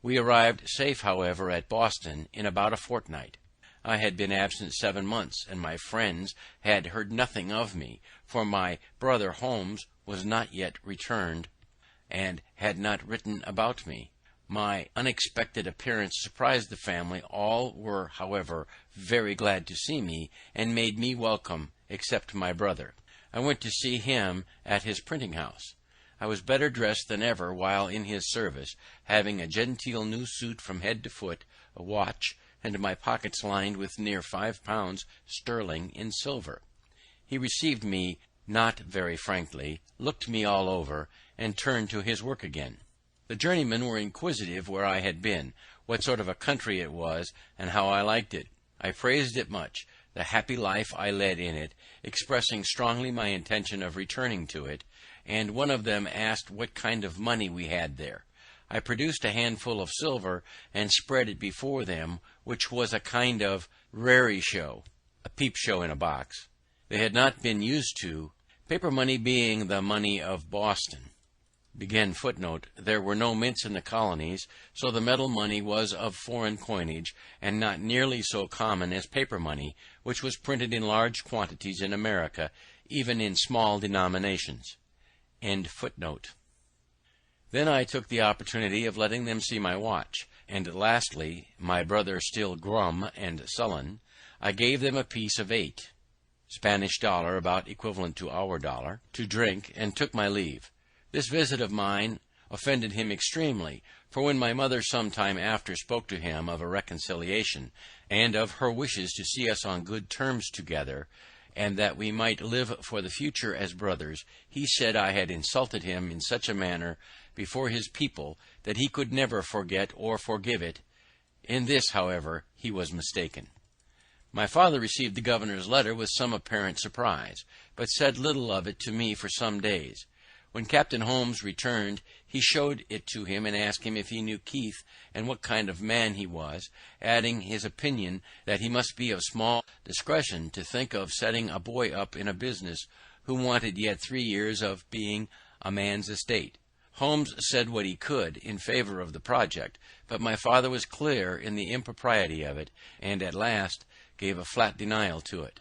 We arrived safe, however, at Boston in about a fortnight. I had been absent 7 months, and my friends had heard nothing of me, for my brother Holmes was not yet returned, and had not written about me. My unexpected appearance surprised the family. All were, however, very glad to see me, and made me welcome, except my brother. I went to see him at his printing house. I was better dressed than ever while in his service, having a genteel new suit from head to foot, a watch, and my pockets lined with near £5 sterling in silver. He received me not very frankly, looked me all over, and turned to his work again. The journeymen were inquisitive where I had been, what sort of a country it was, and how I liked it. I praised it much, the happy life I led in it, expressing strongly my intention of returning to it, and one of them asked what kind of money we had there. I produced a handful of silver, and spread it before them, which was a kind of raree show, a peep show in a box. They had not been used to paper money, being the money of Boston. There were no mints in the colonies, so the metal money was of foreign coinage, and not nearly so common as paper money, which was printed in large quantities in America, even in small denominations. Then I took the opportunity of letting them see my watch, and lastly my brother still glum and sullen, I gave them a piece of 8 Spanish dollar, about equivalent to our dollar, to drink, and took my leave. This visit of mine offended him extremely, for when my mother some time after spoke to him of a reconciliation, and of her wishes to see us on good terms together, and that we might live for the future as brothers, he said I had insulted him in such a manner before his people that he could never forget or forgive it. In this, however, he was mistaken. My father received the governor's letter with some apparent surprise, but said little of it to me for some days. When Captain Holmes returned, he showed it to him and asked him if he knew Keith and what kind of man he was, adding his opinion that he must be of small discretion to think of setting a boy up in a business who wanted yet 3 years of being a man's estate. Holmes said what he could in favor of the project, but my father was clear in the impropriety of it, and at last gave a flat denial to it.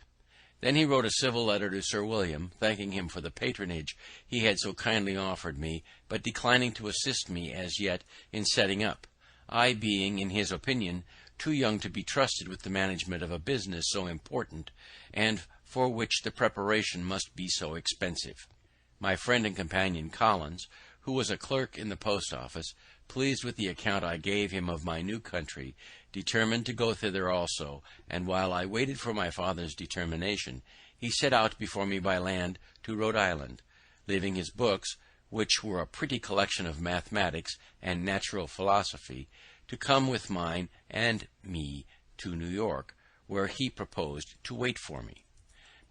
Then he wrote a civil letter to Sir William, thanking him for the patronage he had so kindly offered me, but declining to assist me as yet in setting up, I being, in his opinion, too young to be trusted with the management of a business so important, and for which the preparation must be so expensive. My friend and companion Collins, who was a clerk in the post office, pleased with the account I gave him of my new country, determined to go thither also, and while I waited for my father's determination, he set out before me by land to Rhode Island, leaving his books, which were a pretty collection of mathematics and natural philosophy, to come with mine and me to New York, where he proposed to wait for me.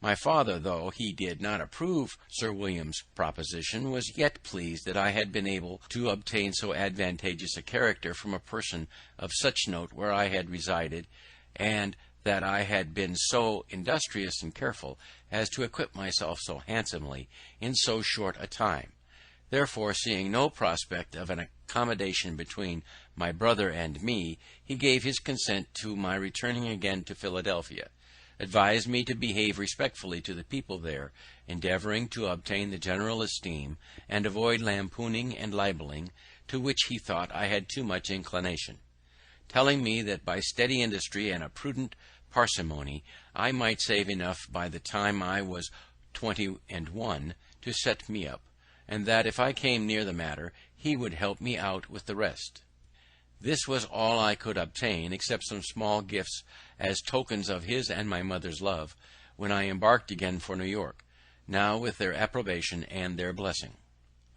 My father, though he did not approve Sir William's proposition, was yet pleased that I had been able to obtain so advantageous a character from a person of such note where I had resided, and that I had been so industrious and careful as to equip myself so handsomely in so short a time. Therefore, seeing no prospect of an accommodation between my brother and me, he gave his consent to my returning again to Philadelphia, advised me to behave respectfully to the people there, endeavouring to obtain the general esteem, and avoid lampooning and libelling, to which he thought I had too much inclination, telling me that by steady industry and a prudent parsimony I might save enough by the time I was 21 to set me up, and that if I came near the matter he would help me out with the rest. This was all I could obtain, except some small gifts as tokens of his and my mother's love, when I embarked again for New York, now with their approbation and their blessing.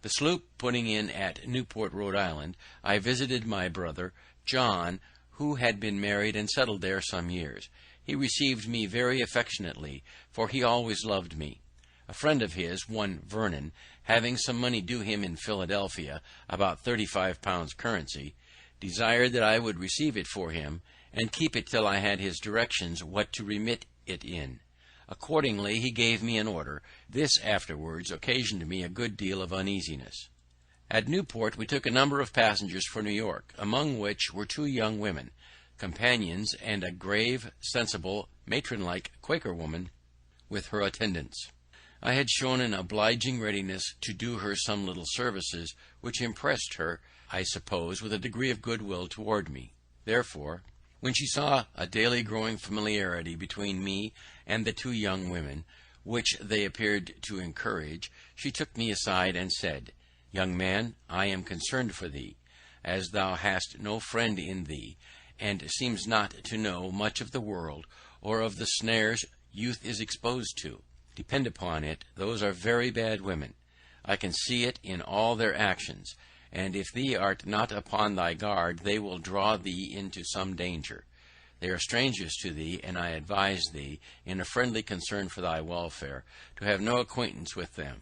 The sloop putting in at Newport, Rhode Island, I visited my brother John, who had been married and settled there some years. He received me very affectionately, for he always loved me. A friend of his, one Vernon, having some money due him in Philadelphia, about 35 pounds currency, desired that I would receive it for him, and keep it till I had his directions what to remit it in. Accordingly he gave me an order. This afterwards occasioned me a good deal of uneasiness. At Newport we took a number of passengers for New York, among which were 2 young women, companions, and a grave, sensible, matron-like Quaker woman with her attendants. I had shown an obliging readiness to do her some little services, which impressed her, I suppose, with a degree of goodwill toward me. Therefore, when she saw a daily growing familiarity between me and the 2 young women, which they appeared to encourage, she took me aside and said, "Young man, I am concerned for thee, as thou hast no friend in thee, and seems not to know much of the world, or of the snares youth is exposed to. Depend upon it, those are very bad women. I can see it in all their actions, and if thee art not upon thy guard, they will draw thee into some danger. They are strangers to thee, and I advise thee, in a friendly concern for thy welfare, to have no acquaintance with them."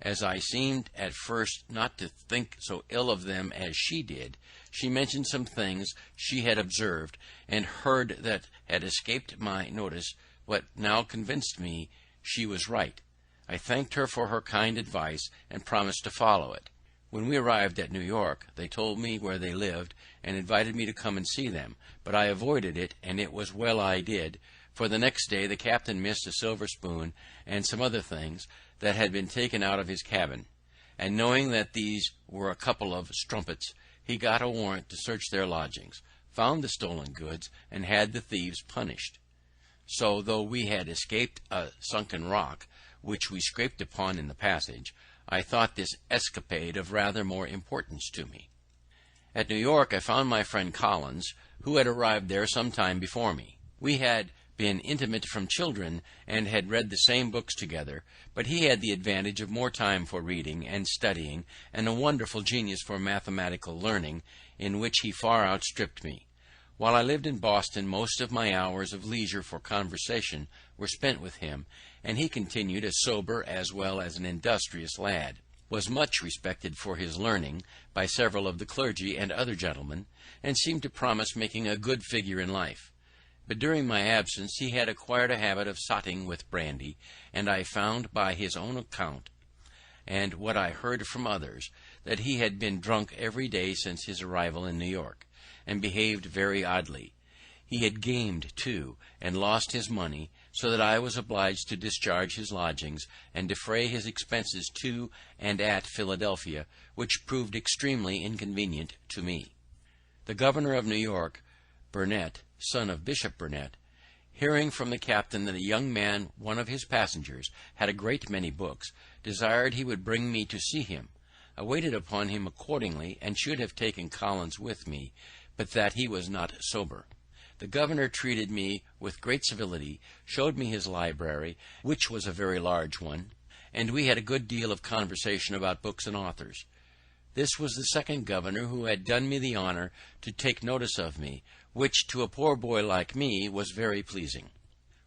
As I seemed at first not to think so ill of them as she did, she mentioned some things she had observed and heard that had escaped my notice, but now convinced me she was right. I thanked her for her kind advice, and promised to follow it. When we arrived at New York, they told me where they lived, and invited me to come and see them, but I avoided it, and it was well I did, for the next day the captain missed a silver spoon and some other things that had been taken out of his cabin, and knowing that these were a couple of strumpets, he got a warrant to search their lodgings, found the stolen goods, and had the thieves punished. So, though we had escaped a sunken rock, which we scraped upon in the passage, I thought this escapade of rather more importance to me. At New York I found my friend Collins, who had arrived there some time before me. We had been intimate from children, and had read the same books together, but he had the advantage of more time for reading and studying, and a wonderful genius for mathematical learning, in which he far outstripped me. While I lived in Boston, most of my hours of leisure for conversation were spent with him, and he continued a sober as well as an industrious lad, was much respected for his learning by several of the clergy and other gentlemen, and seemed to promise making a good figure in life. But during my absence he had acquired a habit of sotting with brandy, and I found by his own account, and what I heard from others, that he had been drunk every day since his arrival in New York, and behaved very oddly. He had gamed too, and lost his money, so that I was obliged to discharge his lodgings and defray his expenses to and at Philadelphia, which proved extremely inconvenient to me. The governor of New York, Burnet, son of Bishop Burnet, hearing from the captain that a young man, one of his passengers, had a great many books, desired he would bring me to see him. I waited upon him accordingly, and should have taken Collins with me, but that he was not sober. The governor treated me with great civility, showed me his library, which was a very large one, and we had a good deal of conversation about books and authors. This was the second governor who had done me the honour to take notice of me, which to a poor boy like me was very pleasing.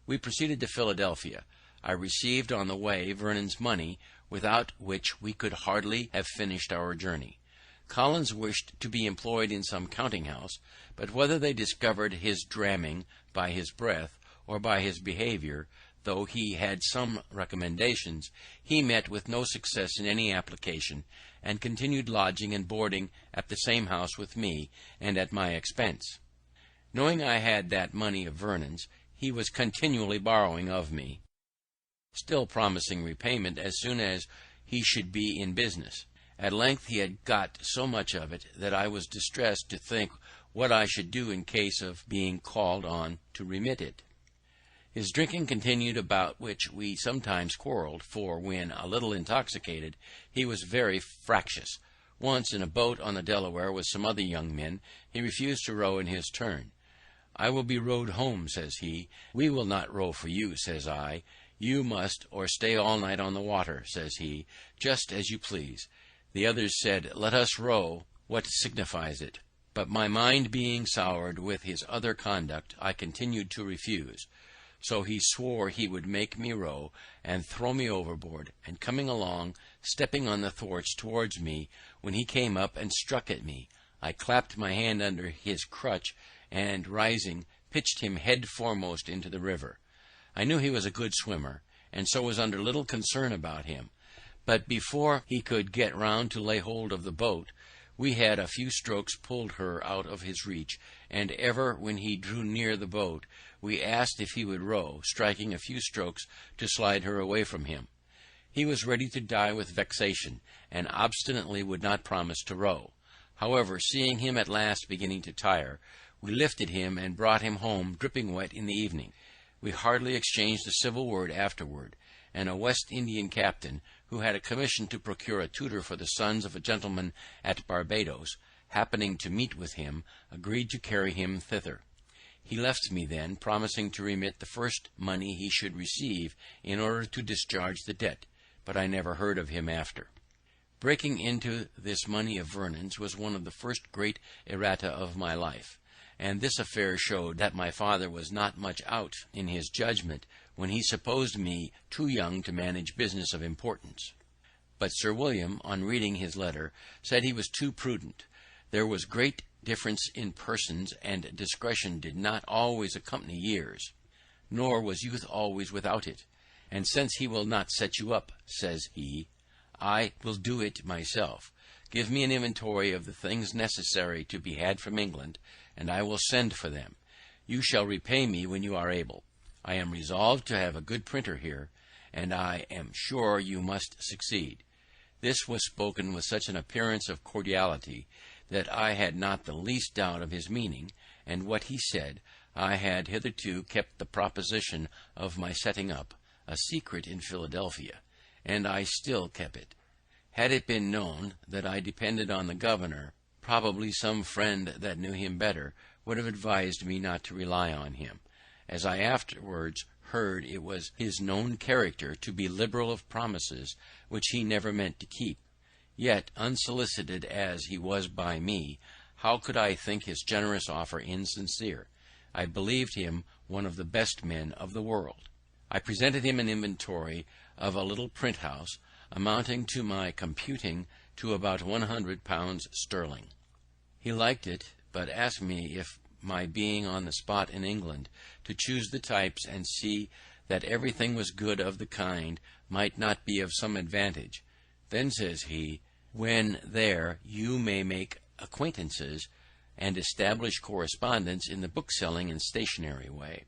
We proceeded to Philadelphia. I received on the way Vernon's money, without which we could hardly have finished our journey. Collins wished to be employed in some counting-house, but whether they discovered his dramming by his breath or by his behaviour, though he had some recommendations, he met with no success in any application, and continued lodging and boarding at the same house with me, and at my expense. Knowing I had that money of Vernon's, he was continually borrowing of me, still promising repayment as soon as he should be in business. At length he had got so much of it that I was distressed to think what I should do in case of being called on to remit it. His drinking continued, about which we sometimes quarrelled, for when a little intoxicated he was very fractious. Once, in a boat on the Delaware with some other young men, he refused to row in his turn. "I will be rowed home," says he. "We will not row for you," says I. "You must, or stay all night on the water," says he, "just as you please." The others said, "Let us row, what signifies it?" But my mind being soured with his other conduct, I continued to refuse. So he swore he would make me row, and throw me overboard, and coming along, stepping on the thwarts towards me, when he came up and struck at me, I clapped my hand under his crutch, and rising, pitched him head foremost into the river. I knew he was a good swimmer, and so was under little concern about him, but before he could get round to lay hold of the boat, we had a few strokes pulled her out of his reach, and ever when he drew near the boat, we asked if he would row, striking a few strokes to slide her away from him. He was ready to die with vexation, and obstinately would not promise to row. However, seeing him at last beginning to tire, we lifted him and brought him home dripping wet in the evening. We hardly exchanged a civil word afterward, and a West Indian captain, who had a commission to procure a tutor for the sons of a gentleman at Barbados, happening to meet with him, agreed to carry him thither. He left me then, promising to remit the first money he should receive in order to discharge the debt, but I never heard of him after. Breaking into this money of Vernon's was one of the first great errata of my life, and this affair showed that my father was not much out in his judgment when he supposed me too young to manage business of importance. But Sir William, on reading his letter, said he was too prudent. There was great difference in persons, and discretion did not always accompany years, nor was youth always without it. And since he will not set you up, says he, I will do it myself. Give me an inventory of the things necessary to be had from England, and I will send for them. You shall repay me when you are able. I am resolved to have a good printer here, and I am sure you must succeed. This was spoken with such an appearance of cordiality that I had not the least doubt of his meaning and what he said. I had hitherto kept the proposition of my setting up a secret in Philadelphia, and I still kept it. Had it been known that I depended on the governor, probably some friend that knew him better would have advised me not to rely on him, as I afterwards heard it was his known character to be liberal of promises which he never meant to keep. Yet, unsolicited as he was by me, how could I think his generous offer insincere? I believed him one of the best men of the world. I presented him an inventory of a little print house, amounting to my computing to about £100 sterling. He liked it, but asked me if my being on the spot in England to choose the types and see that everything was good of the kind might not be of some advantage. Then says he, when there you may make acquaintances and establish correspondence in the bookselling and stationery way.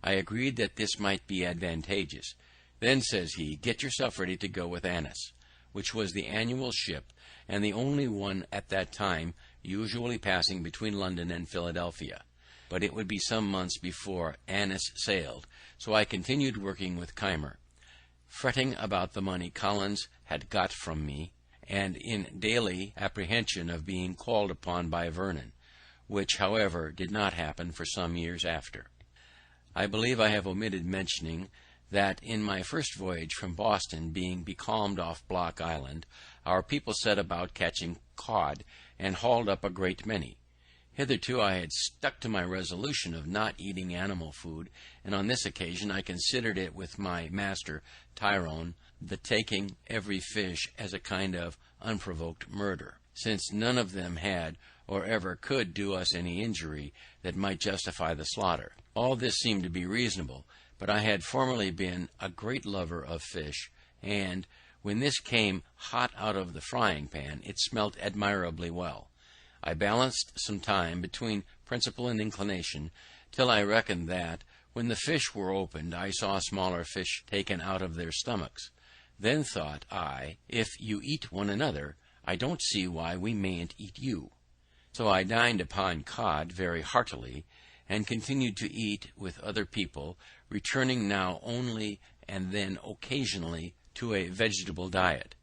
I agreed that this might be advantageous. Then says he, get yourself ready to go with Annis, which was the annual ship and the only one at that time usually passing between London and Philadelphia. But it would be some months before Annis sailed, so I continued working with Keimer, fretting about the money Collins had got from me, and in daily apprehension of being called upon by Vernon, which, however, did not happen for some years after. I believe I have omitted mentioning that in my first voyage from Boston, being becalmed off Block Island, our people set about catching cod, and hauled up a great many. Hitherto I had stuck to my resolution of not eating animal food, and on this occasion I considered it with my master Tyrone the taking every fish as a kind of unprovoked murder, since none of them had or ever could do us any injury that might justify the slaughter. All this seemed to be reasonable, but I had formerly been a great lover of fish, and when this came hot out of the frying pan, it smelt admirably well. I balanced some time between principle and inclination, till I reckoned that, when the fish were opened, I saw smaller fish taken out of their stomachs. Then thought I, if you eat one another, I don't see why we mayn't eat you. So I dined upon cod very heartily, and continued to eat with other people, returning now only and then occasionally to a vegetable diet.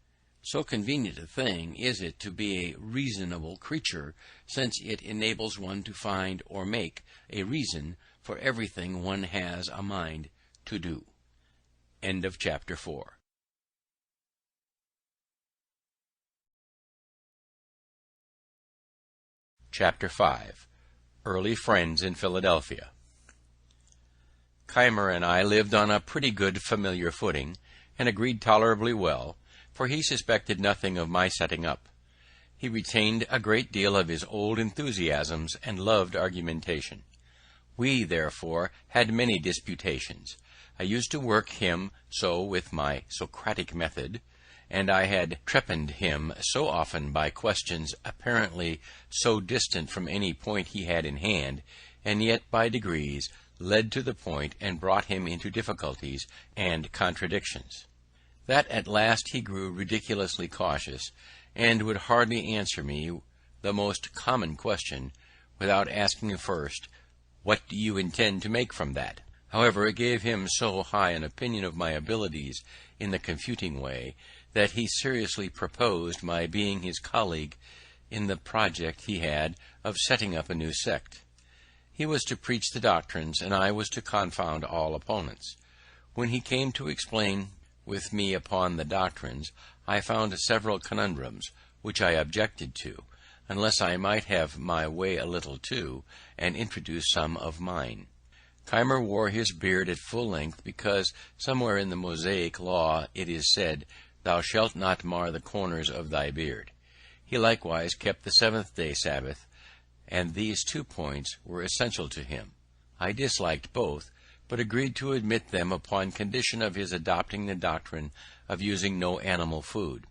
So convenient a thing is it to be a reasonable creature, since it enables one to find or make a reason for everything one has a mind to do. End of chapter 4. Chapter 5. Early Friends in Philadelphia. Keimer and I lived on a pretty good familiar footing, and agreed tolerably well, for he suspected nothing of my setting up. He retained a great deal of his old enthusiasms, and loved argumentation. We, therefore, had many disputations. I used to work him so with my Socratic method, and I had trepanned him so often by questions apparently so distant from any point he had in hand, and yet by degrees led to the point and brought him into difficulties and contradictions, that at last he grew ridiculously cautious, and would hardly answer me the most common question without asking first, "What do you intend to make from that?" However, it gave him so high an opinion of my abilities in the confuting way, that he seriously proposed my being his colleague in the project he had of setting up a new sect. He was to preach the doctrines, and I was to confound all opponents. When he came to explain with me upon the doctrines, I found several conundrums, which I objected to, unless I might have my way a little too, and introduce some of mine. Keimer wore his beard at full length, because somewhere in the Mosaic law it is said, "Thou shalt not mar the corners of thy beard." He likewise kept the seventh-day Sabbath, and these 2 points were essential to him. I disliked both, but agreed to admit them upon condition of his adopting the doctrine of using no animal food.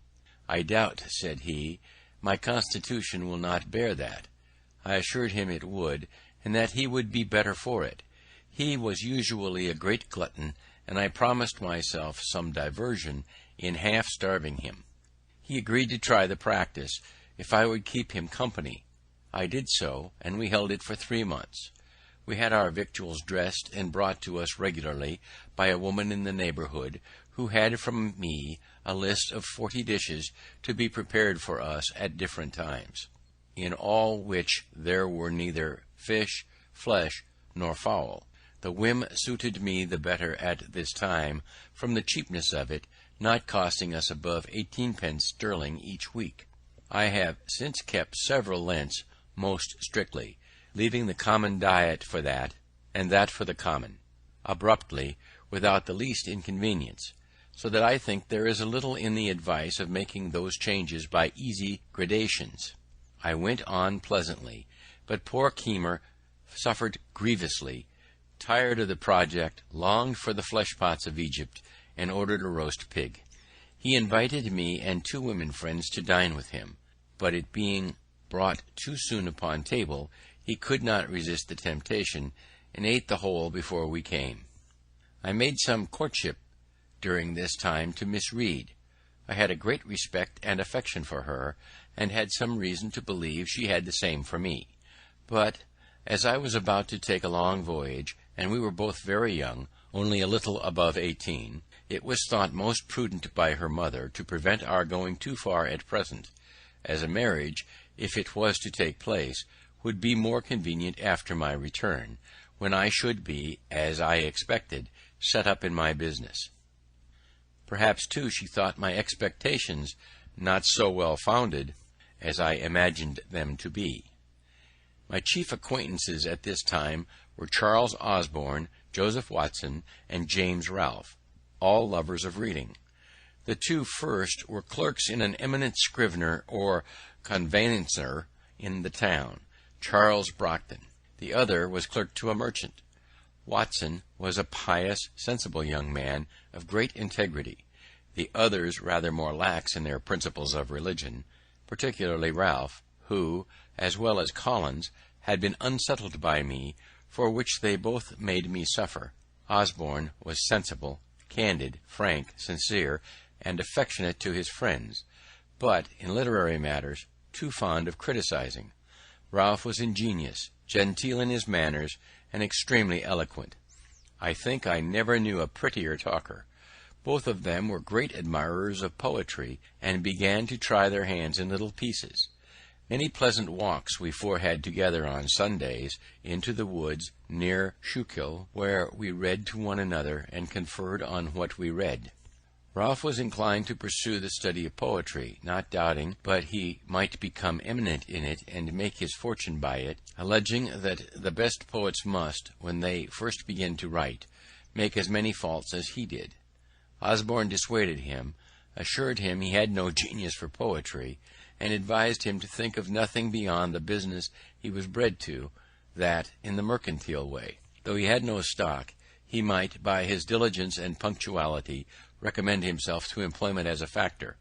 "I doubt," said he, "my constitution will not bear that." I assured him it would, and that he would be better for it. He was usually a great glutton, and I promised myself some diversion in half starving him. He agreed to try the practice, if I would keep him company. I did so, and we held it for 3 months. We had our victuals dressed and brought to us regularly by a woman in the neighbourhood, who had from me a list of 40 dishes to be prepared for us at different times, in all which there were neither fish, flesh, nor fowl. The whim suited me the better at this time from the cheapness of it, not costing us above 18 pence sterling each week. I have since kept several Lents most strictly, leaving the common diet for that, and that for the common, abruptly, without the least inconvenience, so that I think there is a little in the advice of making those changes by easy gradations. I went on pleasantly, but poor Keimer suffered grievously, tired of the project, longed for the flesh pots of Egypt, and ordered a roast pig. He invited me and 2 women friends to dine with him, but it being brought too soon upon table, he could not resist the temptation, and ate the whole before we came. I made some courtship during this time to Miss Reed. I had a great respect and affection for her, and had some reason to believe she had the same for me. But, as I was about to take a long voyage, and we were both very young, only a little above 18, it was thought most prudent by her mother to prevent our going too far at present, as a marriage, if it was to take place, would be more convenient after my return, when I should be, as I expected, set up in my business. Perhaps, too, she thought my expectations not so well founded as I imagined them to be. My chief acquaintances at this time were Charles Osborne, Joseph Watson, and James Ralph, all lovers of reading. The 2 first were clerks in an eminent scrivener or conveyancer in the town, Charles Brockton. The other was clerk to a merchant. Watson was a pious, sensible young man of great integrity. The others rather more lax in their principles of religion, particularly Ralph, who, as well as Collins, had been unsettled by me, for which they both made me suffer. Osborne was sensible, candid, frank, sincere, and affectionate to his friends, but, in literary matters, too fond of criticizing. Ralph was ingenious, genteel in his manners, and extremely eloquent. I think I never knew a prettier talker. Both of them were great admirers of poetry, and began to try their hands in little pieces. Many pleasant walks we 4 had together on Sundays into the woods near Schuylkill, where we read to one another and conferred on what we read. Ralph was inclined to pursue the study of poetry, not doubting but he might become eminent in it and make his fortune by it, alleging that the best poets must, when they first begin to write, make as many faults as he did. Osborne dissuaded him, assured him he had no genius for poetry, and advised him to think of nothing beyond the business he was bred to, that in the mercantile way. Though he had no stock, he might, by his diligence and punctuality, recommend himself to employment as a factor,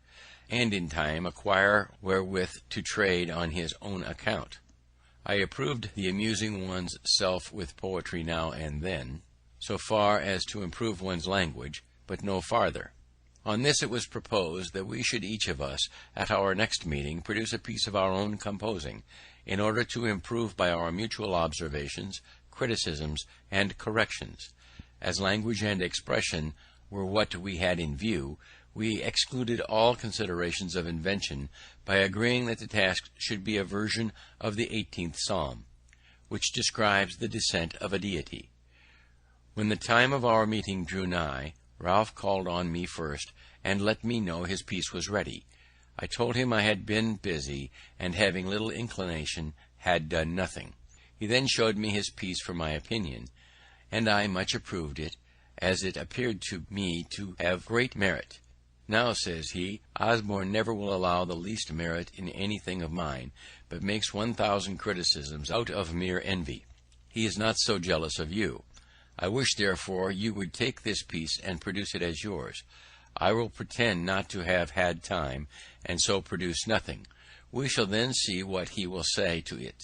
and in time acquire wherewith to trade on his own account. I approved the amusing one's self with poetry now and then, so far as to improve one's language, but no farther. On this it was proposed that we should each of us, at our next meeting, produce a piece of our own composing, in order to improve by our mutual observations, criticisms, and corrections. As language and expression were what we had in view, we excluded all considerations of invention by agreeing that the task should be a version of the 18th Psalm, which describes the descent of a deity. When the time of our meeting drew nigh, Ralph called on me first, and let me know his piece was ready. I told him I had been busy, and having little inclination, had done nothing. He then showed me his piece for my opinion, and I much approved it, as it appeared to me to have great merit. Now, says he, Osborne never will allow the least merit in anything of mine, but makes 1,000 criticisms out of mere envy. He is not so jealous of you. I wish, therefore, you would take this piece and produce it as yours. I will pretend not to have had time, and so produce nothing. We shall then see what he will say to it.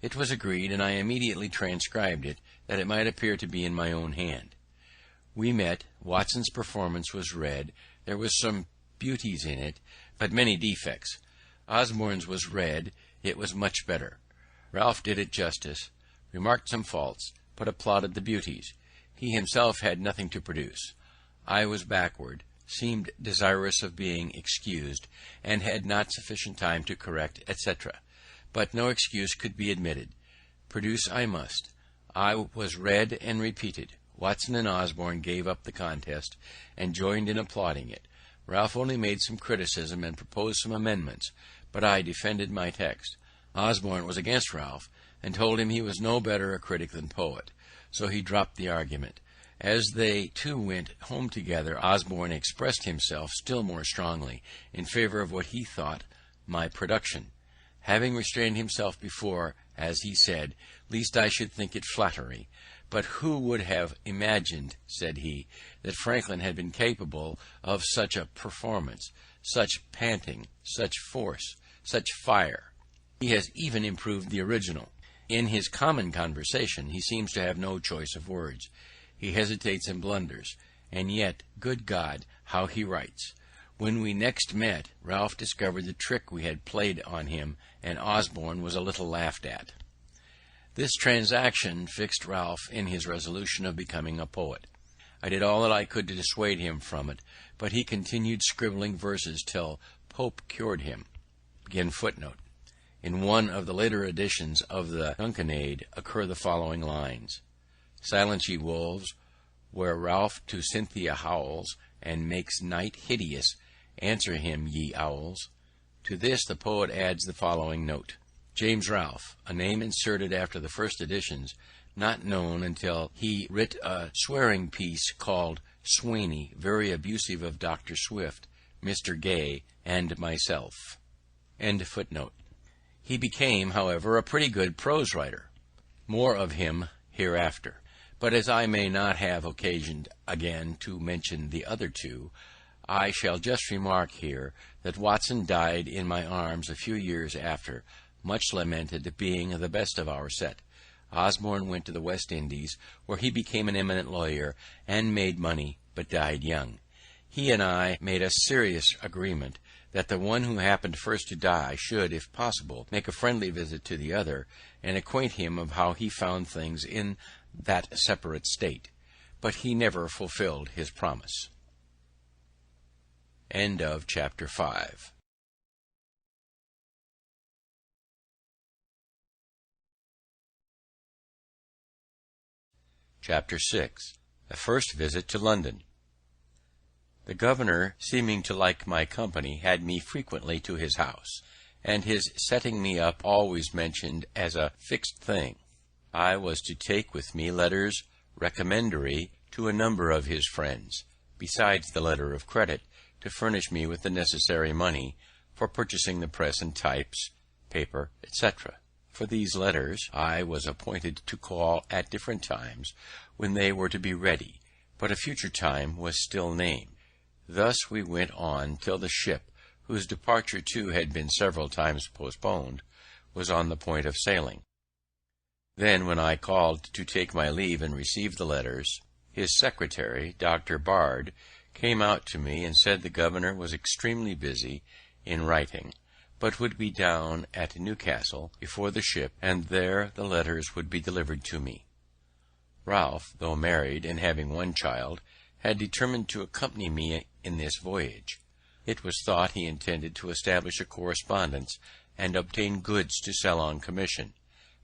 It was agreed, and I immediately transcribed it, that it might appear to be in my own hand. We met. Watson's performance was read. There was some beauties in it, but many defects. Osborne's was read. It was much better. Ralph did it justice, remarked some faults, but applauded the beauties. He himself had nothing to produce. I was backward, seemed desirous of being excused, and had not sufficient time to correct, etc. But no excuse could be admitted. Produce I must. I was read and repeated. Watson and Osborne gave up the contest, and joined in applauding it. Ralph only made some criticism and proposed some amendments, but I defended my text. Osborne was against Ralph, and told him he was no better a critic than poet, so he dropped the argument. As they two went home together, Osborne expressed himself still more strongly in favour of what he thought my production, having restrained himself before, as he said, lest I should think it flattery. But who would have imagined, said he, that Franklin had been capable of such a performance, such panting, such force, such fire? He has even improved the original. In his common conversation he seems to have no choice of words. He hesitates and blunders, and yet, good God, how he writes! When we next met, Ralph discovered the trick we had played on him, and Osborne was a little laughed at. This transaction fixed Ralph in his resolution of becoming a poet. I did all that I could to dissuade him from it, but he continued scribbling verses till Pope cured him. In one of the later editions of the Dunciad occur the following lines: Silence, ye wolves, where Ralph to Cynthia howls, and makes night hideous, answer him, ye owls. To this the poet adds the following note: James Ralph, a name inserted after the first editions, not known until he writ a swearing piece called Swaney, very abusive of Dr. Swift, Mr. Gay, and myself. He became, however, a pretty good prose writer. More of him hereafter. But as I may not have occasion again to mention the other two, I shall just remark here that Watson died in my arms a few years after, much lamented, being the best of our set. Osborne went to the West Indies, where he became an eminent lawyer, and made money, but died young. He and I made a serious agreement that the one who happened first to die should, if possible, make a friendly visit to the other, and acquaint him of how he found things in that separate state. But he never fulfilled his promise. Chapter 5. Chapter 6. The first visit to London. The governor, seeming to like my company, had me frequently to his house, and his setting me up always mentioned as a fixed thing. I was to take with me letters recommendatory to a number of his friends, besides the letter of credit, to furnish me with the necessary money for purchasing the press and types, paper, etc. For these letters I was appointed to call at different times when they were to be ready, but a future time was still named. Thus we went on till the ship, whose departure too had been several times postponed, was on the point of sailing. Then, when I called to take my leave and receive the letters, his secretary, Dr. Bard, came out to me and said the governor was extremely busy in writing, but would be down at Newcastle before the ship, and there the letters would be delivered to me. Ralph, though married and having one child, had determined to accompany me in this voyage. It was thought he intended to establish a correspondence and obtain goods to sell on commission,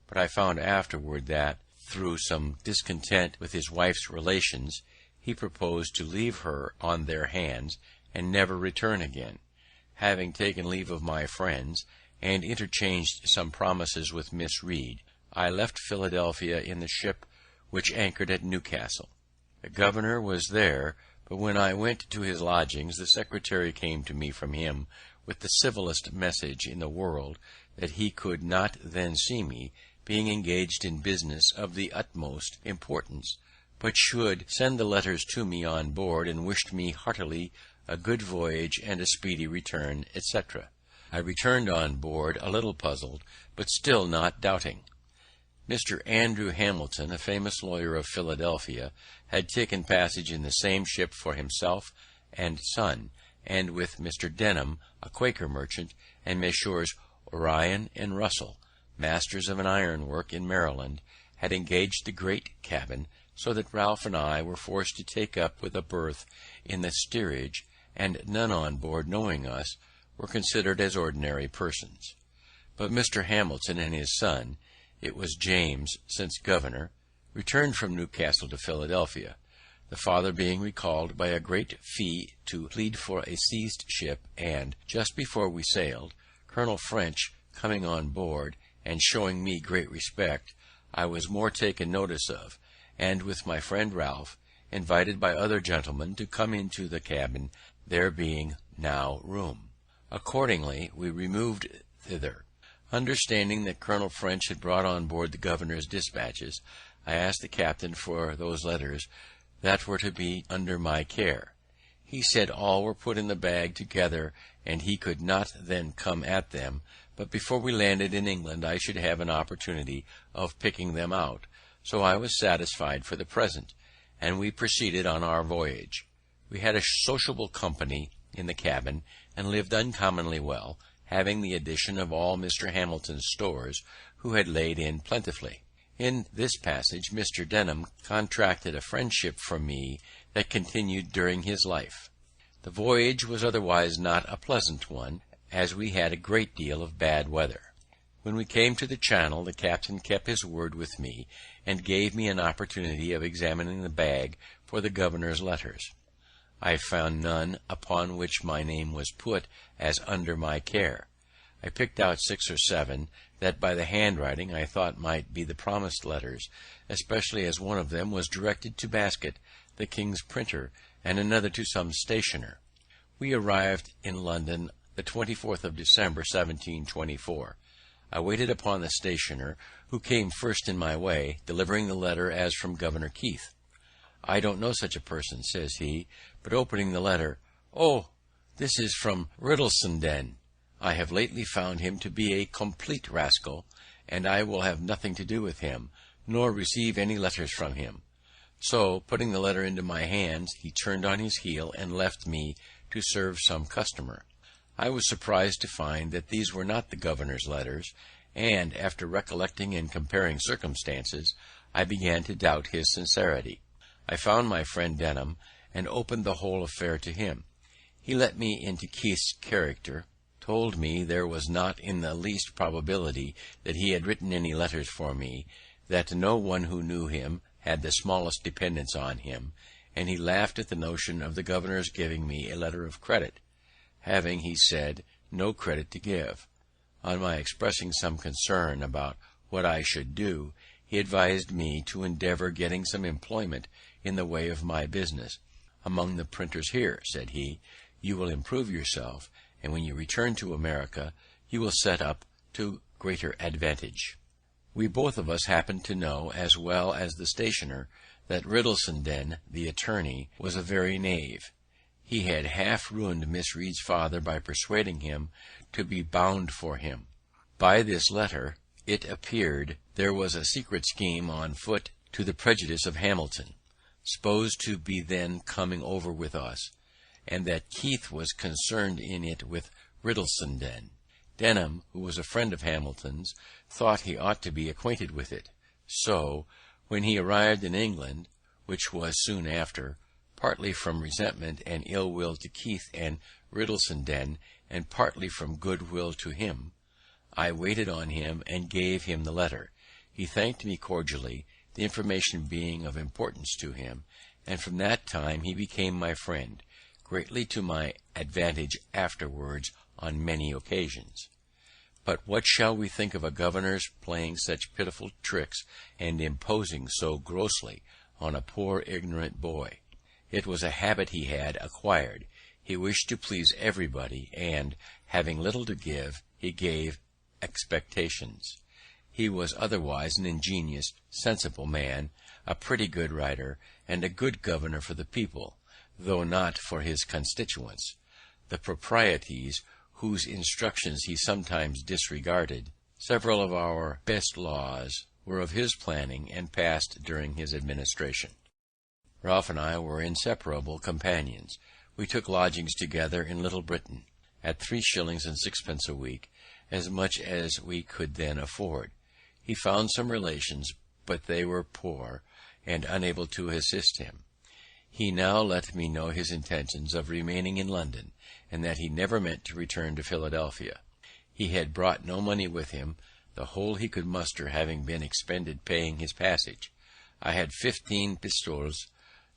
but I found afterward that, through some discontent with his wife's relations, he proposed to leave her on their hands and never return again. Having taken leave of my friends, and interchanged some promises with Miss Reed, I left Philadelphia in the ship which anchored at Newcastle. The governor was there, but when I went to his lodgings, the secretary came to me from him with the civillest message in the world that he could not then see me, being engaged in business of the utmost importance, but should send the letters to me on board, and wished me heartily a good voyage and a speedy return, etc. I returned on board a little puzzled, but still not doubting. Mr. Andrew Hamilton, a famous lawyer of Philadelphia, had taken passage in the same ship for himself and son, and with Mr. Denham, a Quaker merchant, and Messrs. Orion and Russell, masters of an ironwork in Maryland, had engaged the great cabin, so that Ralph and I were forced to take up with a berth in the steerage, and none on board knowing us were considered as ordinary persons. But Mr. Hamilton and his son, it was James since governor, returned from Newcastle to Philadelphia, the father being recalled by a great fee to plead for a seized ship, and, just before we sailed, Colonel French coming on board, and showing me great respect, I was more taken notice of, and with my friend Ralph, invited by other gentlemen to come into the cabin, there being now room. Accordingly we removed thither. Understanding that Colonel French had brought on board the governor's dispatches, I asked the captain for those letters that were to be under my care. He said all were put in the bag together, and he could not then come at them, but before we landed in England I should have an opportunity of picking them out. So I was satisfied for the present, and we proceeded on our voyage. We had a sociable company in the cabin, and lived uncommonly well, having the addition of all Mr. Hamilton's stores, who had laid in plentifully. In this passage Mr. Denham contracted a friendship for me that continued during his life. The voyage was otherwise not a pleasant one, as we had a great deal of bad weather. When we came to the Channel, the captain kept his word with me, and gave me an opportunity of examining the bag for the governor's letters. I found none upon which my name was put as under my care. I picked out 6 or 7 that by the handwriting I thought might be the promised letters, especially as one of them was directed to Basket, the king's printer, and another to some stationer. We arrived in London the 24th of December, 1724. I waited upon the stationer, who came first in my way, delivering the letter as from Governor Keith. "I don't know such a person," says he, but opening the letter, "Oh, this is from Riddlesden. I have lately found him to be a complete rascal, and I will have nothing to do with him, nor receive any letters from him." So, putting the letter into my hands, he turned on his heel and left me to serve some customer. I was surprised to find that these were not the governor's letters, and, after recollecting and comparing circumstances, I began to doubt his sincerity. I found my friend Denham, and opened the whole affair to him. He let me into Keith's character, told me there was not in the least probability that he had written any letters for me, that no one who knew him had the smallest dependence on him, and he laughed at the notion of the governor's giving me a letter of credit, having, he said, no credit to give. On my expressing some concern about what I should do, he advised me to endeavour getting some employment in the way of my business. "Among the printers here," said he, "you will improve yourself, and when you return to America you will set up to greater advantage." We both of us happened to know, as well as the stationer, that Riddlesden, the attorney, was a very knave. He had half ruined Miss Reed's father by persuading him to be bound for him. By this letter it appeared there was a secret scheme on foot to the prejudice of Hamilton, supposed to be then coming over with us, and that Keith was concerned in it with Riddlesden. Denham, who was a friend of Hamilton's, thought he ought to be acquainted with it. So, when he arrived in England, which was soon after, partly from resentment and ill will to Keith and Riddlesden, and partly from good will to him, I waited on him and gave him the letter. He thanked me cordially, the information being of importance to him, and from that time he became my friend, greatly to my advantage afterwards on many occasions. But what shall we think of a governor's playing such pitiful tricks and imposing so grossly on a poor ignorant boy? It was a habit he had acquired. He wished to please everybody, and, having little to give, he gave expectations. He was otherwise an ingenious, sensible man, a pretty good writer, and a good governor for the people, though not for his constituents. The proprieties, whose instructions he sometimes disregarded, several of our best laws, were of his planning and passed during his administration. Ralph and I were inseparable companions. We took lodgings together in Little Britain, at 3 shillings and 6 pence a week, as much as we could then afford. He found some relations, but they were poor and unable to assist him. He now let me know his intentions of remaining in London, and that he never meant to return to Philadelphia. He had brought no money with him, the whole he could muster having been expended paying his passage. I had 15 pistoles,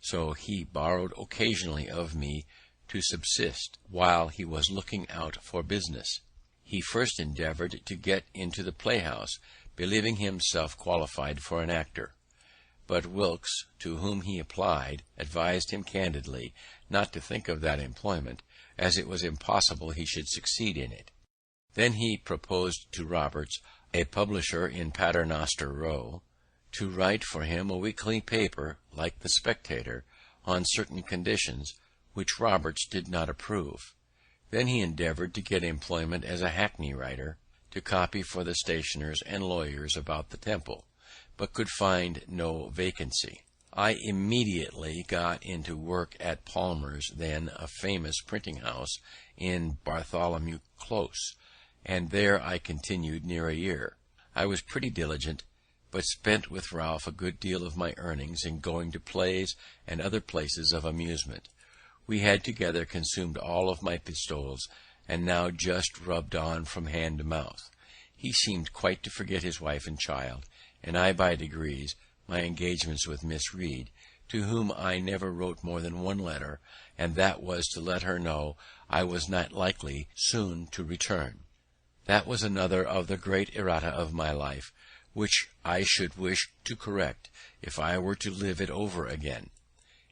so he borrowed occasionally of me to subsist while he was looking out for business. He first endeavoured to get into the playhouse, believing himself qualified for an actor; but Wilkes, to whom he applied, advised him candidly not to think of that employment, as it was impossible he should succeed in it. Then he proposed to Roberts, a publisher in Paternoster Row, to write for him a weekly paper like the Spectator, on certain conditions, which Roberts did not approve. Then he endeavoured to get employment as a hackney writer, to copy for the stationers and lawyers about the Temple, but could find no vacancy. I immediately got into work at Palmer's, then a famous printing house in Bartholomew Close, and there I continued near a year. I was pretty diligent, but spent with Ralph a good deal of my earnings in going to plays and other places of amusement. We had together consumed all of my pistoles, and now just rubbed on from hand to mouth. He seemed quite to forget his wife and child, and I by degrees my engagements with Miss Reed, to whom I never wrote more than one letter, and that was to let her know I was not likely soon to return. That was another of the great errata of my life, which I should wish to correct if I were to live it over again.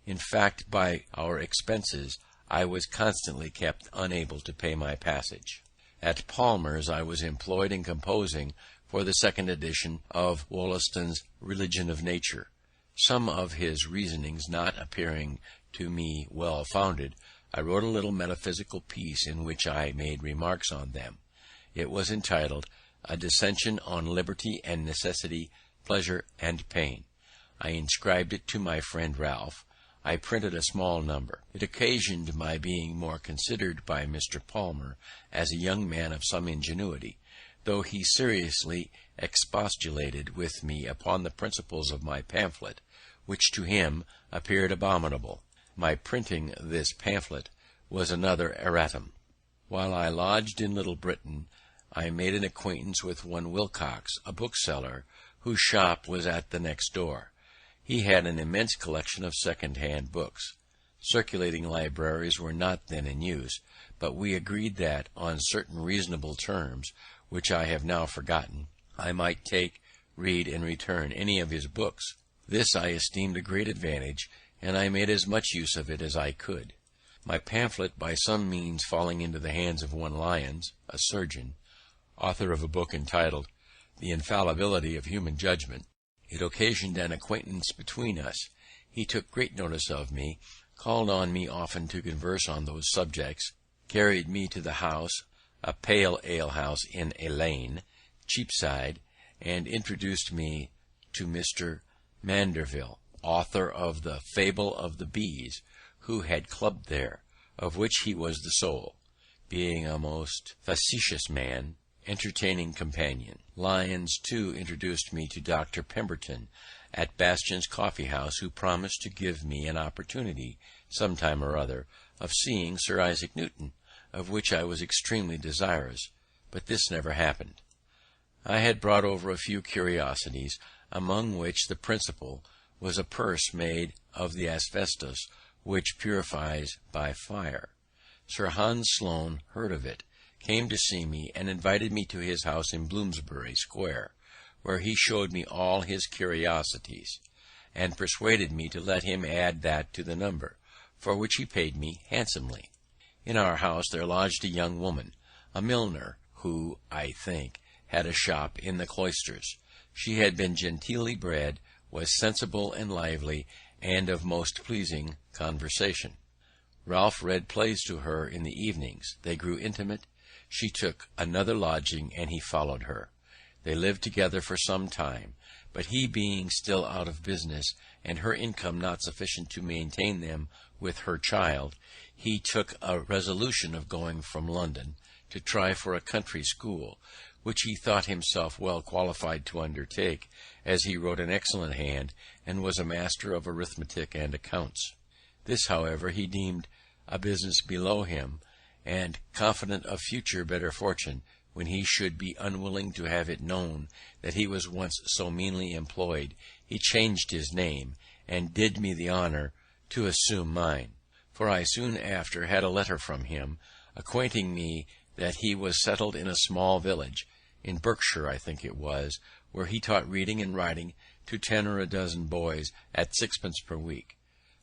In fact, by our expenses, I was constantly kept unable to pay my passage. At Palmer's I was employed in composing for the second edition of Wollaston's Religion of Nature. Some of his reasonings not appearing to me well founded, I wrote a little metaphysical piece in which I made remarks on them. It was entitled A Dissension on Liberty and Necessity, Pleasure and Pain. I inscribed it to my friend Ralph. I printed a small number. It occasioned my being more considered by Mr. Palmer as a young man of some ingenuity, though he seriously expostulated with me upon the principles of my pamphlet, which to him appeared abominable. My printing this pamphlet was another erratum. While I lodged in Little Britain, I made an acquaintance with one Wilcox, a bookseller, whose shop was at the next door. He had an immense collection of second-hand books. Circulating libraries were not then in use, but we agreed that, on certain reasonable terms, which I have now forgotten, I might take, read, and return any of his books. This I esteemed a great advantage, and I made as much use of it as I could. My pamphlet, by some means falling into the hands of one Lyons, a surgeon, author of a book entitled The Infallibility of Human Judgment, it occasioned an acquaintance between us. He took great notice of me, called on me often to converse on those subjects, carried me to the house, a pale ale house in a lane, Cheapside, and introduced me to Mr. Manderville, author of the Fable of the Bees, who had clubbed there, of which he was the soul, being a most facetious man, entertaining companion. Lyons, too, introduced me to Dr. Pemberton at Bastion's Coffee House, who promised to give me an opportunity, some time or other, of seeing Sir Isaac Newton, of which I was extremely desirous, but this never happened. I had brought over a few curiosities, among which the principal was a purse made of the asbestos which purifies by fire. Sir Hans Sloane heard of it, came to see me, and invited me to his house in Bloomsbury Square, where he showed me all his curiosities, and persuaded me to let him add that to the number, for which he paid me handsomely. In our house there lodged a young woman, a milliner, who, I think, had a shop in the Cloisters. She had been genteelly bred, was sensible and lively, and of most pleasing conversation. Ralph read plays to her in the evenings. They grew intimate. She took another lodging, and he followed her. They lived together for some time, but he being still out of business, and her income not sufficient to maintain them with her child, he took a resolution of going from London to try for a country school, which he thought himself well qualified to undertake, as he wrote an excellent hand and was a master of arithmetic and accounts. This, however, he deemed a business below him, and confident of future better fortune, when he should be unwilling to have it known that he was once so meanly employed, he changed his name, and did me the honour to assume mine. For I soon after had a letter from him, acquainting me that he was settled in a small village, in Berkshire I think it was, where he taught reading and writing to 10 or a dozen boys at 6 per week,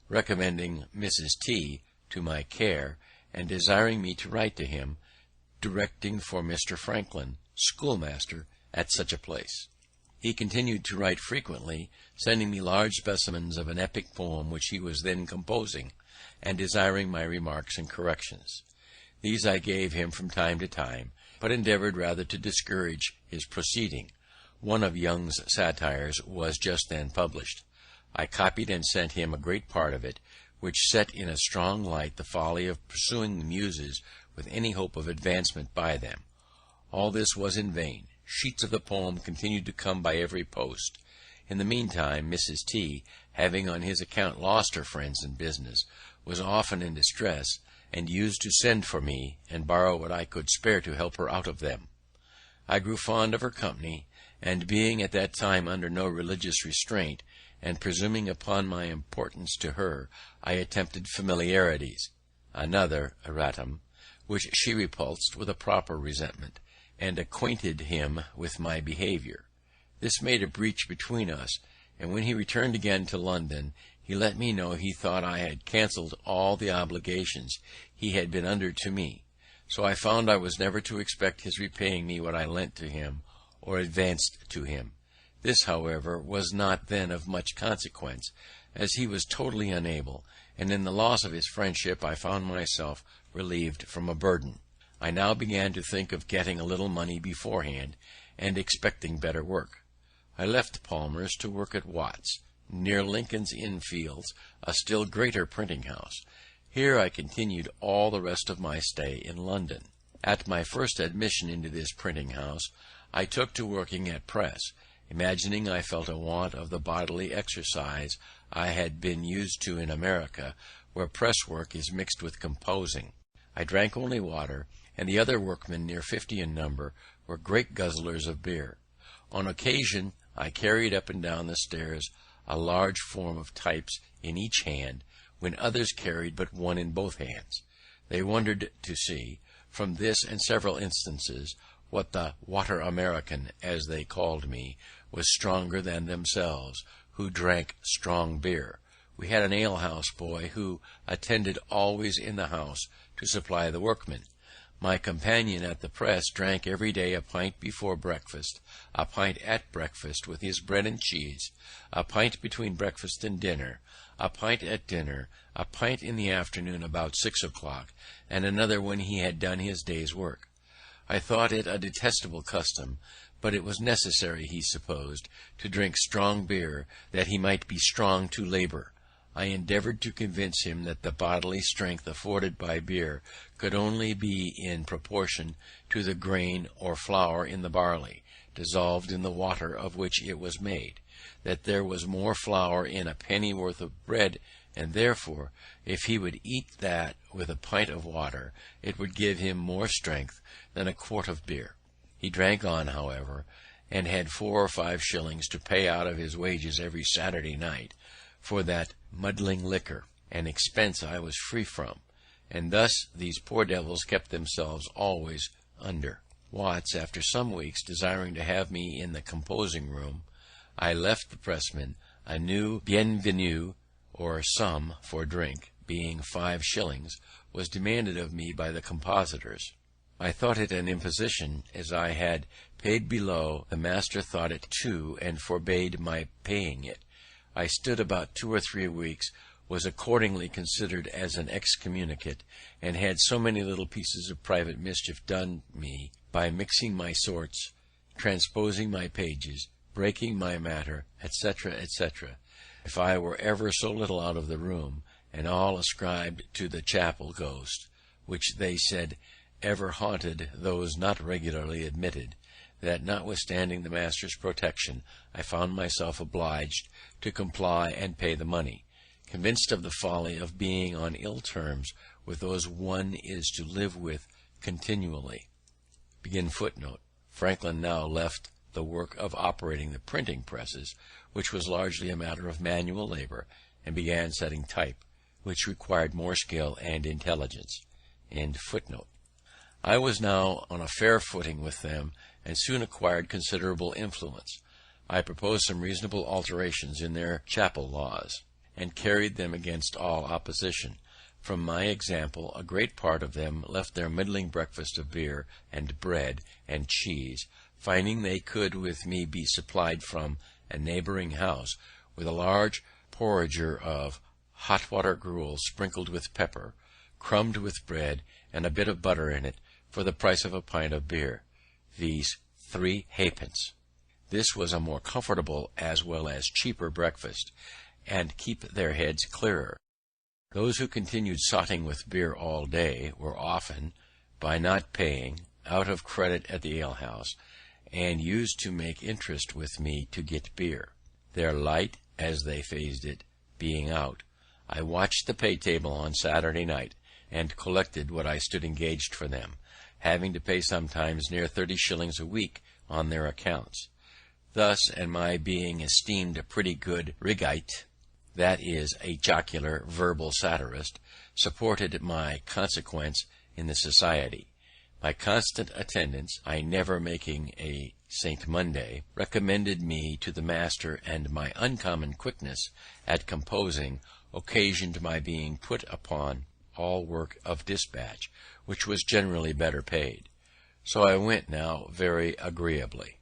recommending Mrs. T to my care, and desiring me to write to him, directing for Mr. Franklin, schoolmaster at such a place. He continued to write frequently, sending me large specimens of an epic poem which he was then composing, and desiring my remarks and corrections. These I gave him from time to time, but endeavoured rather to discourage his proceeding. One of Young's satires was just then published. I copied and sent him a great part of it, which set in a strong light the folly of pursuing the Muses with any hope of advancement by them. All this was in vain. Sheets of the poem continued to come by every post. In the meantime, Mrs. T, having on his account lost her friends in business, was often in distress, and used to send for me and borrow what I could spare to help her out of them. I grew fond of her company, and being at that time under no religious restraint, and presuming upon my importance to her, I attempted familiarities, another erratum, which she repulsed with a proper resentment, and acquainted him with my behaviour. This made a breach between us, and when he returned again to London, he let me know he thought I had cancelled all the obligations he had been under to me. So I found I was never to expect his repaying me what I lent to him or advanced to him. This, however, was not then of much consequence, as he was totally unable, and in the loss of his friendship I found myself relieved from a burden. I now began to think of getting a little money beforehand, and expecting better work. I left Palmer's to work at Watt's, near Lincoln's Inn Fields, a still greater printing house. Here I continued all the rest of my stay in London. At my first admission into this printing house, I took to working at press, imagining I felt a want of the bodily exercise I had been used to in America, where press work is mixed with composing. I drank only water, and the other workmen, near 50 in number, were great guzzlers of beer. On occasion I carried up and down the stairs a large form of types in each hand, when others carried but one in both hands. They wondered to see, from this and several instances, what the water American, as they called me, was stronger than themselves, who drank strong beer. We had an alehouse boy who attended always in the house to supply the workmen. My companion at the press drank every day a pint before breakfast, a pint at breakfast with his bread and cheese, a pint between breakfast and dinner, a pint at dinner, a pint in the afternoon about 6 o'clock, and another when he had done his day's work. I thought it a detestable custom, but it was necessary, he supposed, to drink strong beer, that he might be strong to labour. I endeavoured to convince him that the bodily strength afforded by beer could only be in proportion to the grain or flour in the barley, dissolved in the water of which it was made, that there was more flour in a pennyworth of bread, and therefore, if he would eat that with a pint of water, it would give him more strength than a quart of beer. He drank on, however, and had 4 or 5 shillings to pay out of his wages every Saturday night for that muddling liquor, an expense I was free from, and thus these poor devils kept themselves always under. Watts, after some weeks, desiring to have me in the composing room, I left the pressman a new bienvenue, or sum for drink, being 5 shillings, was demanded of me by the compositors. I thought it an imposition, as I had paid below. The master thought it too, and forbade my paying it. I stood about 2 or 3 weeks, was accordingly considered as an excommunicate, and had so many little pieces of private mischief done me by mixing my sorts, transposing my pages, breaking my matter, etc., etc. If I were ever so little out of the room, and all ascribed to the chapel ghost, which they said ever haunted those not regularly admitted, that, notwithstanding the master's protection, I found myself obliged to comply and pay the money, convinced of the folly of being on ill terms with those one is to live with continually. Franklin now left the work of operating the printing presses, which was largely a matter of manual labor, and began setting type, which required more skill and intelligence. I was now on a fair footing with them, and soon acquired considerable influence. I proposed some reasonable alterations in their chapel laws, and carried them against all opposition. From my example, a great part of them left their middling breakfast of beer and bread and cheese, finding they could with me be supplied from a neighbouring house with a large porringer of hot water gruel sprinkled with pepper, crumbed with bread, and a bit of butter in it, for the price of a pint of beer, viz. 3 halfpence. This was a more comfortable as well as cheaper breakfast, and keep their heads clearer. Those who continued sotting with beer all day were often, by not paying, out of credit at the alehouse, and used to make interest with me to get beer. Their light, as they phrased it, being out, I watched the pay table on Saturday night, and collected what I stood engaged for them, having to pay sometimes near 30 shillings a week on their accounts. Thus, and my being esteemed a pretty good rigite, that is, a jocular verbal satirist, supported my consequence in the society. My constant attendance, I never making a St. Monday, recommended me to the master, and my uncommon quickness at composing occasioned my being put upon all work of dispatch, which was generally better paid. So I went now very agreeably.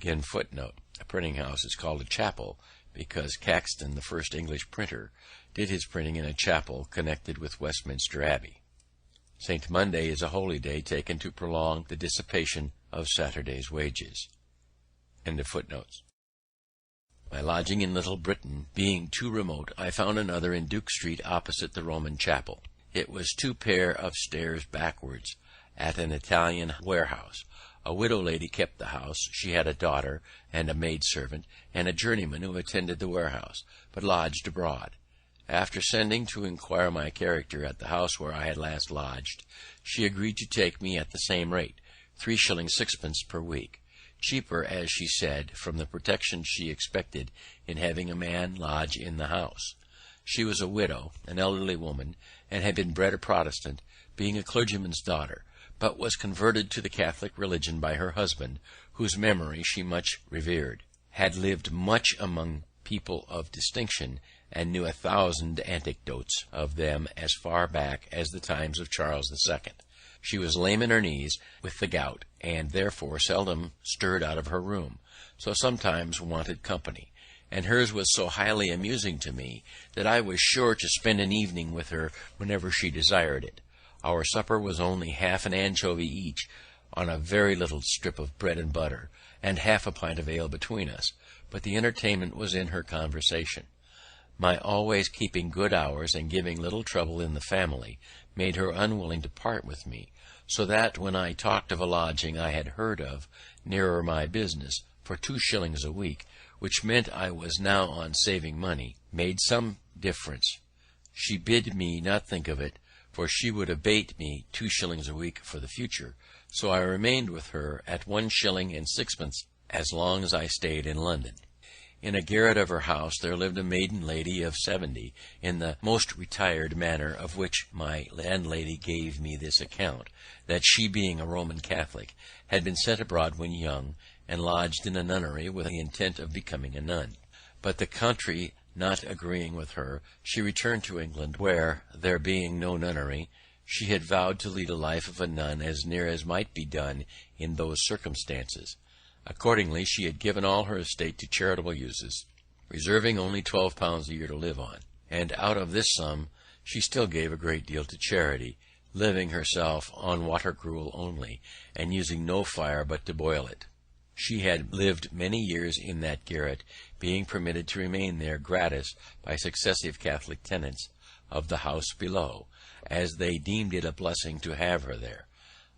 A printing house is called a chapel, because Caxton, the first English printer, did his printing in a chapel connected with Westminster Abbey. St. Monday is a holy day taken to prolong the dissipation of Saturday's wages. My lodging in Little Britain being too remote, I found another in Duke Street opposite the Roman Chapel. It was 2 pair of stairs backwards, at an Italian warehouse. A widow lady kept the house. She had a daughter and a maid-servant, and a journeyman who attended the warehouse, but lodged abroad. After sending to inquire my character at the house where I had last lodged, she agreed to take me at the same rate, 3 shillings 6pence per week, cheaper, as she said, from the protection she expected in having a man lodge in the house. She was a widow, an elderly woman, and had been bred a Protestant, being a clergyman's daughter, but was converted to the Catholic religion by her husband, whose memory she much revered, had lived much among people of distinction, and knew 1,000 anecdotes of them as far back as the times of Charles II. She was lame in her knees with the gout, and therefore seldom stirred out of her room, so sometimes wanted company, and hers was so highly amusing to me that I was sure to spend an evening with her whenever she desired it. Our supper was only half an anchovy each, on a very little strip of bread and butter, and half a pint of ale between us, but the entertainment was in her conversation. My always keeping good hours and giving little trouble in the family made her unwilling to part with me, so that when I talked of a lodging I had heard of nearer my business for 2 shillings a week, which meant I was now on saving money, made some difference, she bid me not think of it, for she would abate me 2 shillings a week for the future, so I remained with her at 1 shilling and 6pence as long as I stayed in London. In a garret of her house there lived a maiden lady of 70, in the most retired manner, of which my landlady gave me this account, that she, being a Roman Catholic, had been sent abroad when young, and lodged in a nunnery with the intent of becoming a nun. But the country not agreeing with her, she returned to England, where, there being no nunnery, she had vowed to lead a life of a nun as near as might be done in those circumstances. Accordingly, she had given all her estate to charitable uses, reserving only £12 a year to live on, and out of this sum she still gave a great deal to charity, living herself on water gruel only, and using no fire but to boil it. She had lived many years in that garret, being permitted to remain there gratis by successive Catholic tenants of the house below, as they deemed it a blessing to have her there.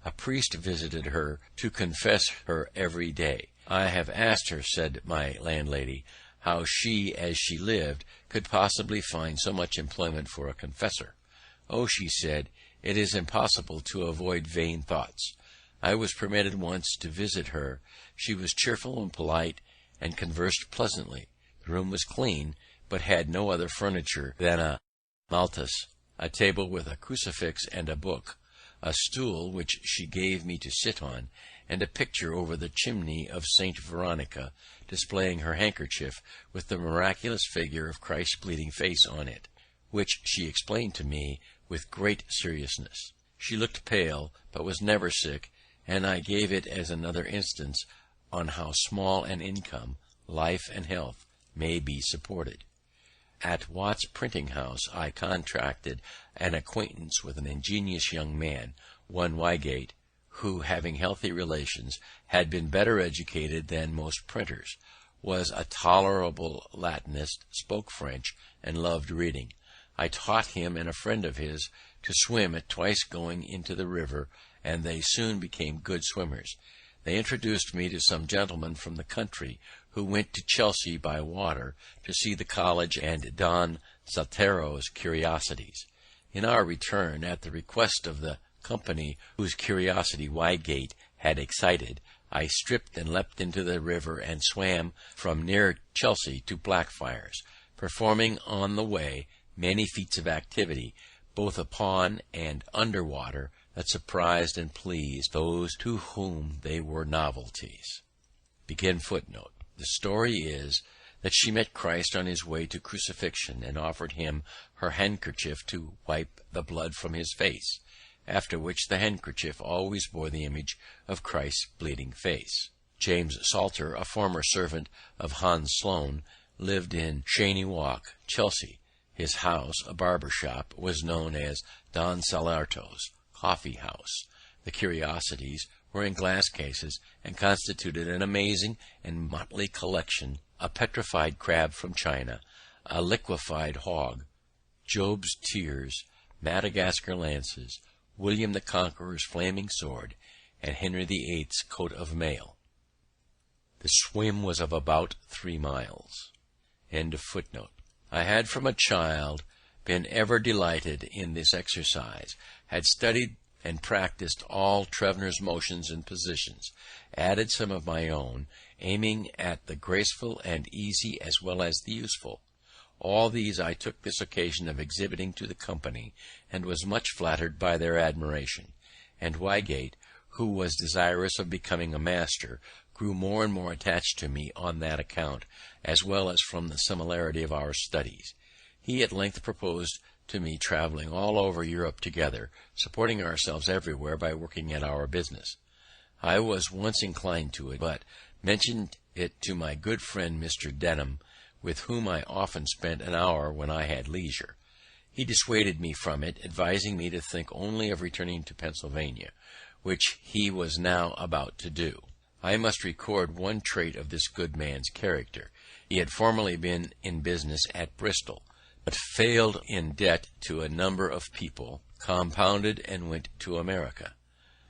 A priest visited her to confess her every day. I have asked her, said my landlady, how she, as she lived, could possibly find so much employment for a confessor. Oh, she said, it is impossible to avoid vain thoughts. I was permitted once to visit her. She was cheerful and polite, and conversed pleasantly. The room was clean, but had no other furniture than a maltus, a table with a crucifix and a book, a stool which she gave me to sit on, and a picture over the chimney of Saint Veronica, displaying her handkerchief with the miraculous figure of Christ's bleeding face on it, which she explained to me with great seriousness. She looked pale, but was never sick, and I gave it as another instance on how small an income, life and health, may be supported. At Watt's printing house I contracted an acquaintance with an ingenious young man, one Wygate, who, having healthy relations, had been better educated than most printers, was a tolerable Latinist, spoke French, and loved reading. I taught him and a friend of his to swim at twice going into the river, and they soon became good swimmers. They introduced me to some gentlemen from the country who went to Chelsea by water to see the college and Don Saltero's curiosities. In our return, at the request of the company whose curiosity Wygate had excited, I stripped and leapt into the river and swam from near Chelsea to Blackfriars, performing on the way many feats of activity, both upon and under water, that surprised and pleased those to whom they were novelties. The story is that she met Christ on his way to crucifixion, and offered him her handkerchief to wipe the blood from his face, after which the handkerchief always bore the image of Christ's bleeding face. James Salter, a former servant of Hans Sloane, lived in Cheyne Walk, Chelsea. His house, a barber shop, was known as Don Salarto's coffee house. The curiosities were in glass cases, and constituted an amazing and motley collection: a petrified crab from China, a liquefied hog, Job's tears, Madagascar lances, William the Conqueror's flaming sword, and Henry VIII's coat of mail. The swim was of about 3 miles. I had from a child been ever delighted in this exercise, had studied and practised all Trevner's motions and positions, added some of my own, aiming at the graceful and easy as well as the useful. All these I took this occasion of exhibiting to the company, and was much flattered by their admiration; and Wygate, who was desirous of becoming a master, grew more and more attached to me on that account, as well as from the similarity of our studies. He at length proposed to me travelling all over Europe together, supporting ourselves everywhere by working at our business. I was once inclined to it, but mentioned it to my good friend Mr. Denham, with whom I often spent an hour when I had leisure. He dissuaded me from it, advising me to think only of returning to Pennsylvania, which he was now about to do. I must record one trait of this good man's character. He had formerly been in business at Bristol, but failed in debt to a number of people, compounded, and went to America.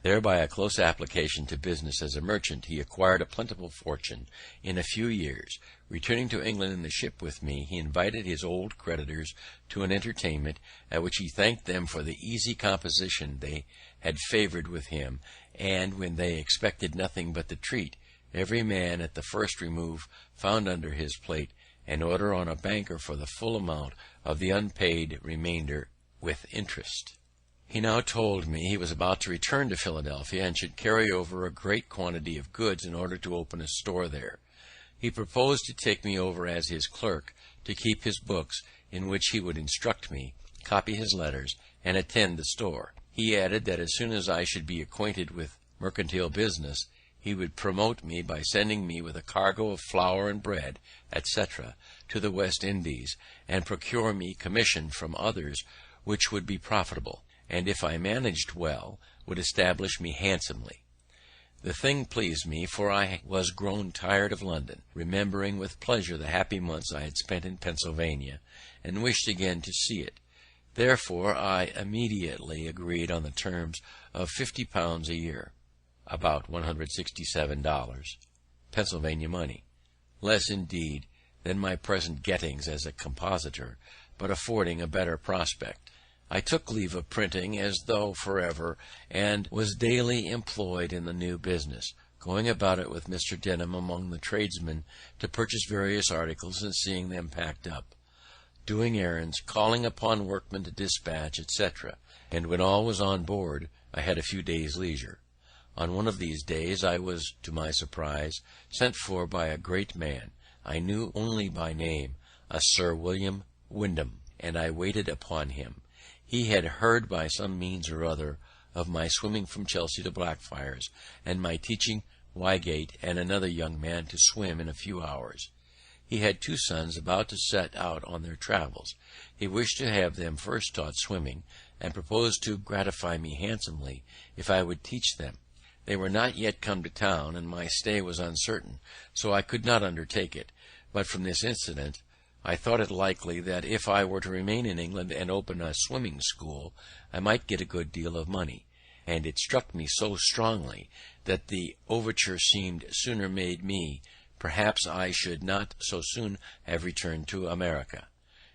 There, by a close application to business as a merchant, he acquired a plentiful fortune in a few years. Returning to England in the ship with me, he invited his old creditors to an entertainment, at which he thanked them for the easy composition they had favoured with him, and, when they expected nothing but the treat, every man at the first remove found under his plate an order on a banker for the full amount of the unpaid remainder with interest. He now told me he was about to return to Philadelphia, and should carry over a great quantity of goods in order to open a store there. He proposed to take me over as his clerk, to keep his books, in which he would instruct me, copy his letters, and attend the store. He added that as soon as I should be acquainted with mercantile business, he would promote me by sending me with a cargo of flour and bread, etc., to the West Indies, and procure me commission from others which would be profitable, and, if I managed well, would establish me handsomely. The thing pleased me, for I was grown tired of London, remembering with pleasure the happy months I had spent in Pennsylvania, and wished again to see it. Therefore I immediately agreed on the terms of £50 a year, about $167, Pennsylvania money, less indeed than my present gettings as a compositor, but affording a better prospect. I took leave of printing as though for ever, and was daily employed in the new business, going about it with Mr. Denham among the tradesmen to purchase various articles and seeing them packed up, doing errands, calling upon workmen to dispatch, etc. And when all was on board, I had a few days' leisure. On one of these days I was, to my surprise, sent for by a great man I knew only by name, a Sir William Wyndham, and I waited upon him. He had heard by some means or other of my swimming from Chelsea to Blackfriars, and my teaching Wygate and another young man to swim in a few hours. He had 2 sons about to set out on their travels. He wished to have them first taught swimming, and proposed to gratify me handsomely if I would teach them. They were not yet come to town, and my stay was uncertain, so I could not undertake it. But from this incident I thought it likely that if I were to remain in England and open a swimming school, I might get a good deal of money, and it struck me so strongly that the overture seemed sooner made me, perhaps I should not so soon have returned to America.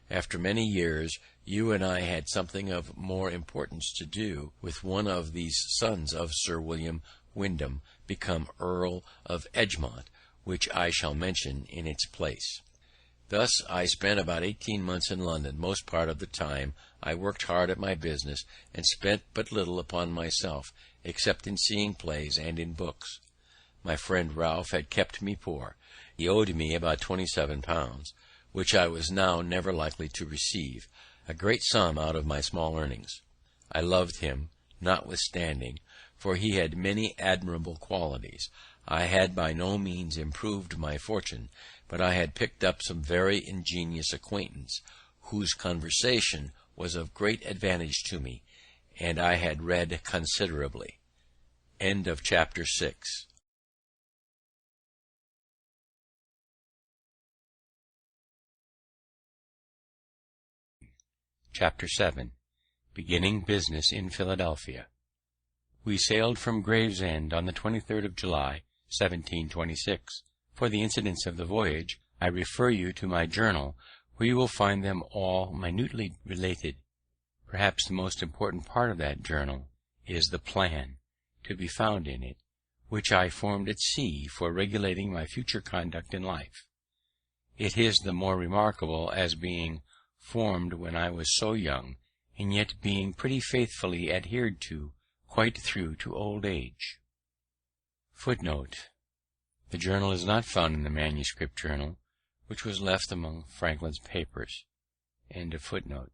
After many years, you and I had something of more importance to do with one of these sons of Sir William Wyndham, become Earl of Egmont, which I shall mention in its place. Thus I spent about 18 months in London. Most part of the time I worked hard at my business, and spent but little upon myself, except in seeing plays and in books. My friend Ralph had kept me poor. He owed me about £27, which I was now never likely to receive, a great sum out of my small earnings. I loved him, notwithstanding, for he had many admirable qualities. I had by no means improved my fortune, but I had picked up some very ingenious acquaintance, whose conversation was of great advantage to me, and I had read considerably. Chapter 6. Chapter 7. Beginning business in Philadelphia. We sailed from Gravesend on the 23rd of July, 1726. For the incidents of the voyage, I refer you to my journal, where you will find them all minutely related. Perhaps the most important part of that journal is the plan to be found in it, which I formed at sea for regulating my future conduct in life. It is the more remarkable as being formed when I was so young, and yet being pretty faithfully adhered to quite through to old age. Footnote: the journal is not found in the manuscript journal, which was left among Franklin's papers. End of footnote.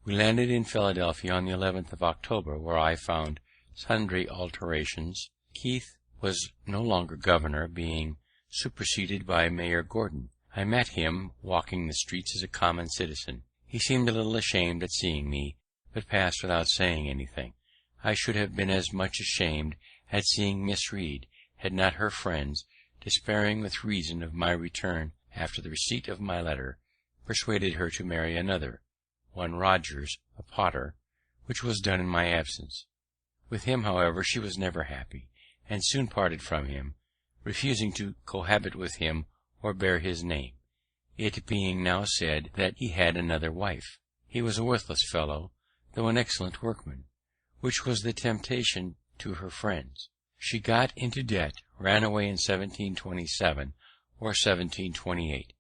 We landed in Philadelphia on the 11th of October, where I found sundry alterations. Keith was no longer governor, being superseded by Mayor Gordon. I met him walking the streets as a common citizen. He seemed a little ashamed at seeing me, but passed without saying anything. I should have been as much ashamed at seeing Miss Reed, had not her friends, despairing with reason of my return after the receipt of my letter, persuaded her to marry another, one Rogers, a potter, which was done in my absence. With him, however, she was never happy, and soon parted from him, refusing to cohabit with him or bear his name, it being now said that he had another wife. He was a worthless fellow, though an excellent workman, which was the temptation to her friends. She got into debt, ran away in 1727 or 1728,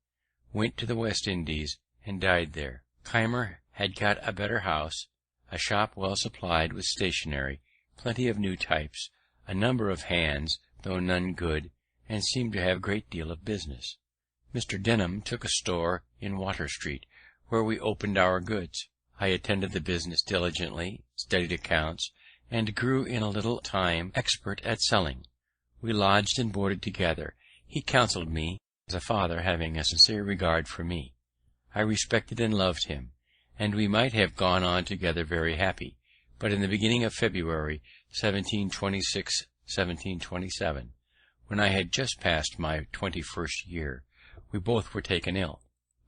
went to the West Indies, and died there. Keimer had got a better house, a shop well supplied with stationery, plenty of new types, a number of hands, though none good, and seemed to have a great deal of business. Mr. Denham took a store in Water Street, where we opened our goods. I attended the business diligently, studied accounts, and grew in a little time expert at selling. We lodged and boarded together. He counselled me as a father, having a sincere regard for me. I respected and loved him, and we might have gone on together very happy. But in the beginning of February, 1726-1727, when I had just passed my 21st year, we both were taken ill.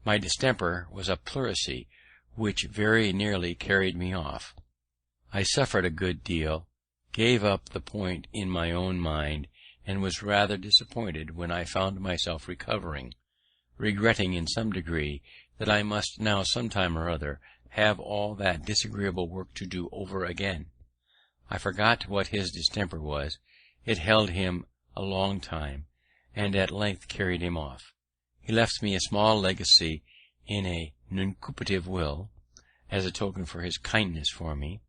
My distemper was a pleurisy, which very nearly carried me off. I suffered a good deal, gave up the point in my own mind, and was rather disappointed when I found myself recovering, regretting in some degree that I must now some time or other have all that disagreeable work to do over again. I forgot what his distemper was. It held him a long time, and at length carried him off. He left me a small legacy in a nuncupative will, as a token of his kindness for me,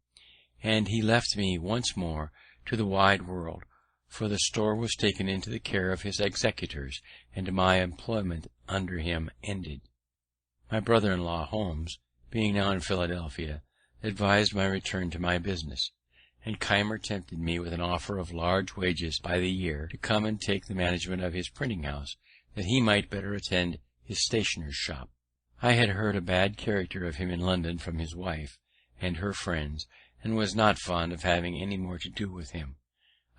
and he left me once more to the wide world, for the store was taken into the care of his executors, and my employment under him ended. My brother-in-law Holmes, being now in Philadelphia, advised my return to my business, and Keimer tempted me with an offer of large wages by the year to come and take the management of his printing house, that he might better attend his stationer's shop. I had heard a bad character of him in London from his wife and her friends, and was not fond of having any more to do with him.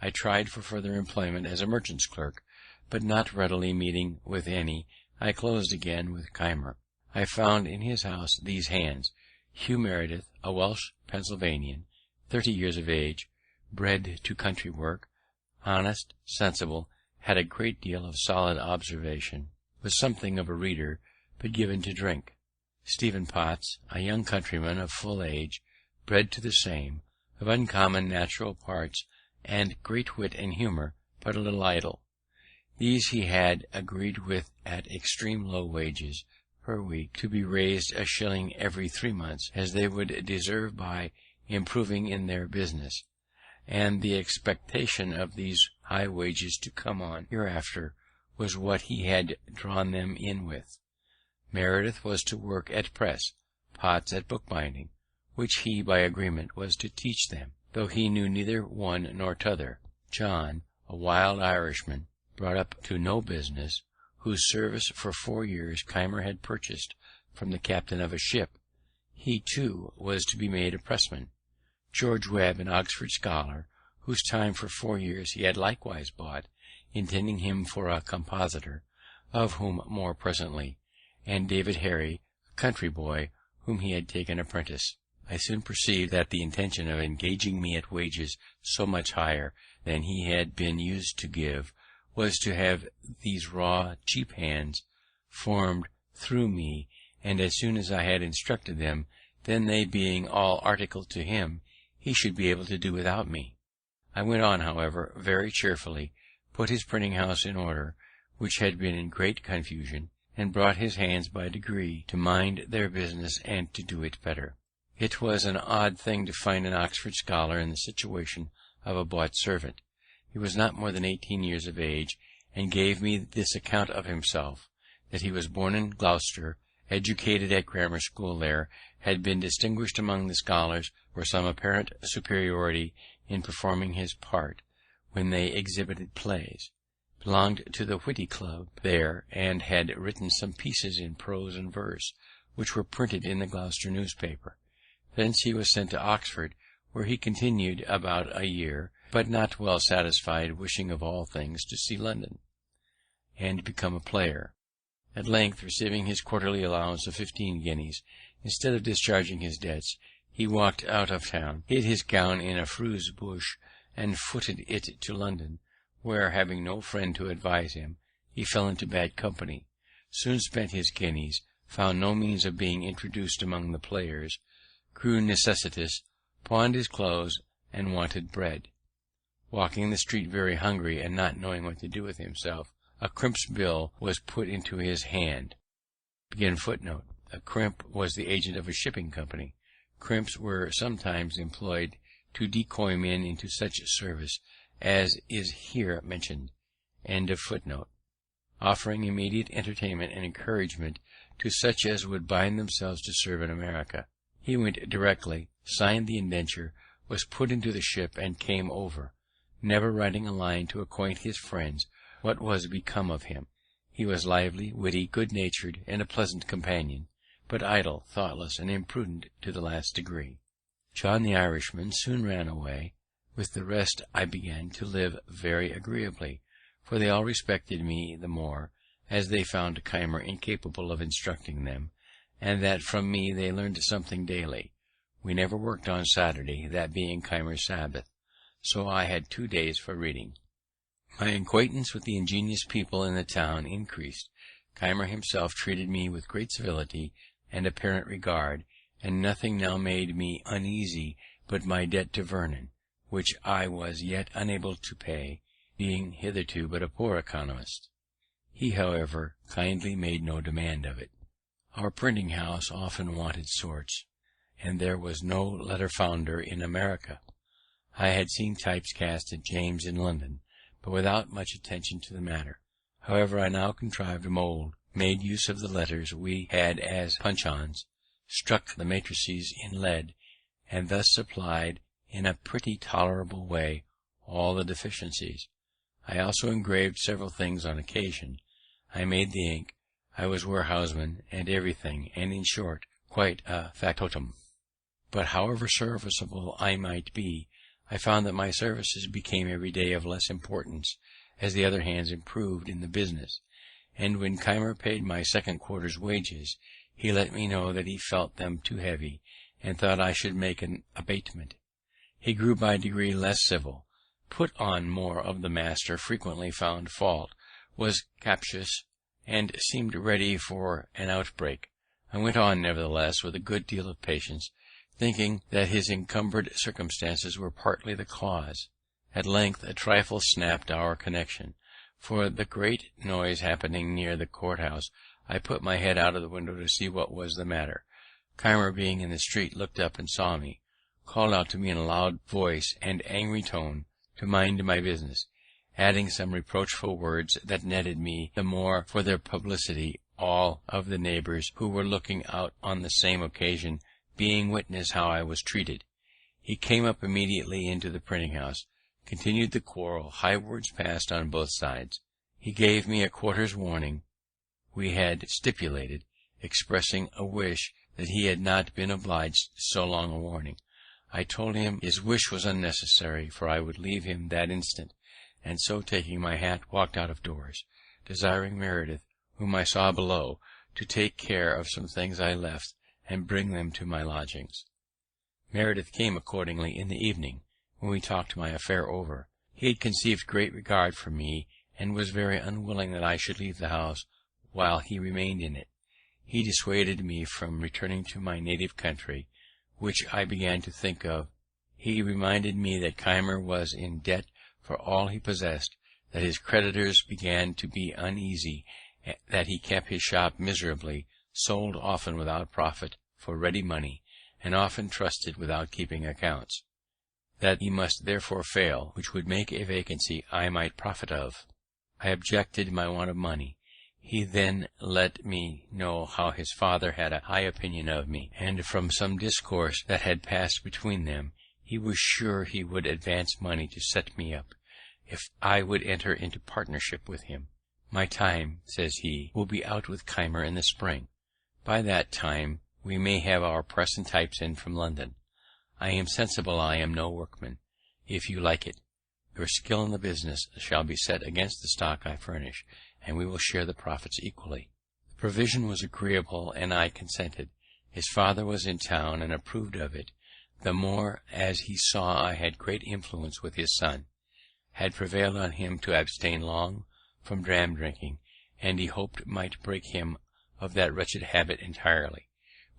I tried for further employment as a merchant's clerk, but not readily meeting with any, I closed again with Keimer. I found in his house these hands: Hugh Meredith, a Welsh Pennsylvanian, 30 years of age, bred to country work, honest, sensible, had a great deal of solid observation, was something of a reader, but given to drink. Stephen Potts, a young countryman of full age, bred to the same, of uncommon natural parts, and great wit and humour, but a little idle. These he had agreed with at extreme low wages per week, to be raised a shilling every 3 months, as they would deserve by improving in their business, and the expectation of these high wages to come on hereafter was what he had drawn them in with. Meredith was to work at press, Potts at bookbinding, which he by agreement was to teach them, though he knew neither one nor t'other. John, a wild Irishman, brought up to no business, whose service for 4 years Keimer had purchased from the captain of a ship, he too was to be made a pressman. George Webb, an Oxford scholar, whose time for 4 years he had likewise bought, intending him for a compositor, of whom more presently, and David Harry, a country boy, whom he had taken apprentice. I soon perceived that the intention of engaging me at wages so much higher than he had been used to give was to have these raw, cheap hands formed through me, and as soon as I had instructed them, then they being all articled to him, he should be able to do without me. I went on, however, very cheerfully, put his printing house in order, which had been in great confusion, and brought his hands by degree to mind their business and to do it better. It was an odd thing to find an Oxford scholar in the situation of a bought servant. He was not more than 18 years of age, and gave me this account of himself, that he was born in Gloucester, educated at grammar school there, had been distinguished among the scholars for some apparent superiority in performing his part when they exhibited plays, belonged to the Whitty Club there, and had written some pieces in prose and verse, which were printed in the Gloucester newspaper. Thence he was sent to Oxford, where he continued about a year, but not well satisfied, wishing of all things to see London, and become a player. At length, receiving his quarterly allowance of 15 guineas, instead of discharging his debts, he walked out of town, hid his gown in a furze bush, and footed it to London, where, having no friend to advise him, he fell into bad company, soon spent his guineas, found no means of being introduced among the players, grew necessitous, pawned his clothes, and wanted bread. Walking the street very hungry, and not knowing what to do with himself, a crimp's bill was put into his hand. A crimp was the agent of a shipping company. Crimps were sometimes employed to decoy men into such service as is here mentioned. Offering immediate entertainment and encouragement to such as would bind themselves to serve in America. He went directly, signed the indenture, was put into the ship, and came over, never writing a line to acquaint his friends what was become of him. He was lively, witty, good-natured, and a pleasant companion, but idle, thoughtless, and imprudent to the last degree. John the Irishman soon ran away. With the rest I began to live very agreeably, for they all respected me the more, as they found Keimer incapable of instructing them, and that from me they learned something daily. We never worked on Saturday, that being Keimer's Sabbath, so I had 2 days for reading. My acquaintance with the ingenious people in the town increased. Keimer himself treated me with great civility and apparent regard, and nothing now made me uneasy but my debt to Vernon, which I was yet unable to pay, being hitherto but a poor economist. He, however, kindly made no demand of it. Our printing house often wanted sorts, and there was no letter founder in America. I had seen types cast at James in London, but without much attention to the matter. However, I now contrived a mould, made use of the letters we had as puncheons, struck the matrices in lead, and thus supplied in a pretty tolerable way all the deficiencies. I also engraved several things on occasion. I made the ink. I was warehouseman and everything, and in short, quite a factotum. But however serviceable I might be, I found that my services became every day of less importance as the other hands improved in the business, and when Keimer paid my second quarter's wages, he let me know that he felt them too heavy, and thought I should make an abatement. He grew by degree less civil, put on more of the master, frequently found fault, was captious, and seemed ready for an outbreak. I went on, nevertheless, with a good deal of patience, thinking that his encumbered circumstances were partly the cause. At length a trifle snapped our connection. For the great noise happening near the court-house, I put my head out of the window to see what was the matter. Keimer, being in the street, looked up and saw me, called out to me in a loud voice and angry tone to mind my business, adding some reproachful words that netted me the more for their publicity, all of the neighbours who were looking out on the same occasion being witness how I was treated. He came up immediately into the printing house, continued the quarrel, high words passed on both sides. He gave me a quarter's warning we had stipulated, expressing a wish that he had not been obliged to so long a warning. I told him his wish was unnecessary, for I would leave him that instant, and so taking my hat walked out of doors, desiring Meredith, whom I saw below, to take care of some things I left, and bring them to my lodgings. Meredith came accordingly in the evening, when we talked my affair over. He had conceived great regard for me, and was very unwilling that I should leave the house while he remained in it. He dissuaded me from returning to my native country, which I began to think of. He reminded me that Keimer was in debt for all he possessed, that his creditors began to be uneasy, that he kept his shop miserably, sold often without profit for ready money, and often trusted without keeping accounts, that he must therefore fail, which would make a vacancy I might profit of. I objected my want of money. He then let me know how his father had a high opinion of me, and from some discourse that had passed between them, he was sure he would advance money to set me up, if I would enter into partnership with him. My time, says he, will be out with Keimer in the spring. By that time we may have our press and types in from London. I am sensible I am no workman, if you like it. Your skill in the business shall be set against the stock I furnish, and we will share the profits equally. The provision was agreeable, and I consented. His father was in town, and approved of it, the more as he saw I had great influence with his son, had prevailed on him to abstain long from dram drinking, and he hoped might break him of that wretched habit entirely.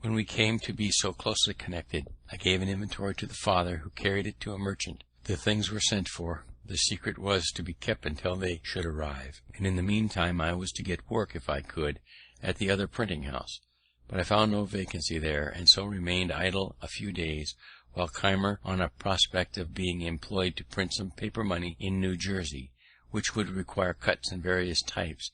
When we came to be so closely connected, I gave an inventory to the father, who carried it to a merchant. The things were sent for. The secret was to be kept until they should arrive, and in the meantime I was to get work, if I could, at the other printing house. But I found no vacancy there, and so remained idle a few days, while Keimer, on a prospect of being employed to print some paper money in New Jersey, which would require cuts and various types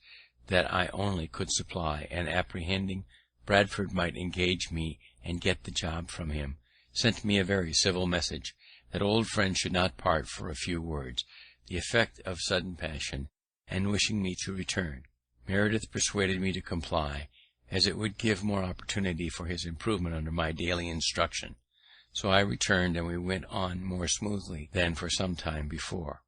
that I only could supply, and apprehending Bradford might engage me and get the job from him, sent me a very civil message, that old friends should not part for a few words, the effect of sudden passion, and wishing me to return. Meredith persuaded me to comply, as it would give more opportunity for his improvement under my daily instruction. So I returned, and we went on more smoothly than for some time before.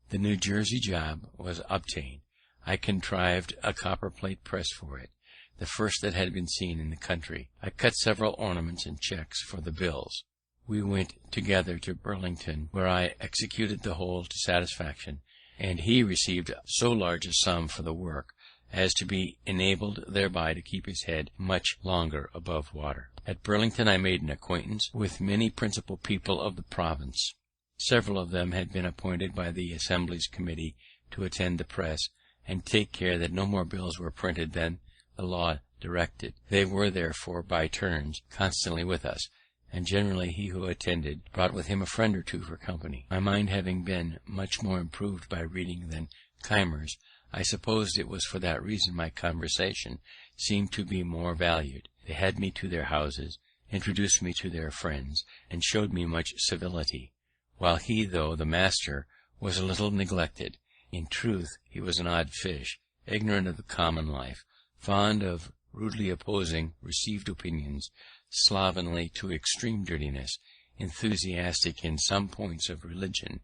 The New Jersey job was obtained. I contrived a copperplate press for it. the first that had been seen in the country. I cut several ornaments and checks for the bills. We went together to Burlington, where I executed the whole to satisfaction, and he received so large a sum for the work as to be enabled thereby to keep his head much longer above water. At Burlington I made an acquaintance with many principal people of the province. Several of them had been appointed by the Assembly's committee to attend the press, and take care that no more bills were printed than the law directed. They were therefore by turns constantly with us, and generally he who attended brought with him a friend or two for company. My mind having been much more improved by reading than Keimer's, I supposed it was for that reason my conversation seemed to be more valued. They had me to their houses, introduced me to their friends, and showed me much civility, while he, though the master, was a little neglected. In truth, he was an odd fish, ignorant of the common life, fond of rudely opposing received opinions, slovenly to extreme dirtiness, enthusiastic in some points of religion,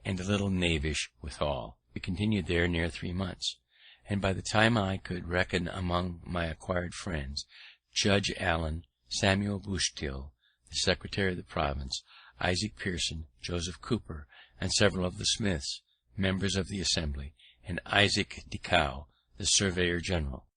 and a little knavish withal. We continued there near 3 months, and by the time I could reckon among my acquired friends Judge Allen, Samuel Bustill, the secretary of the province, Isaac Pearson, Joseph Cooper, and several of the Smiths, members of the Assembly, and Isaac Decow, the surveyor general.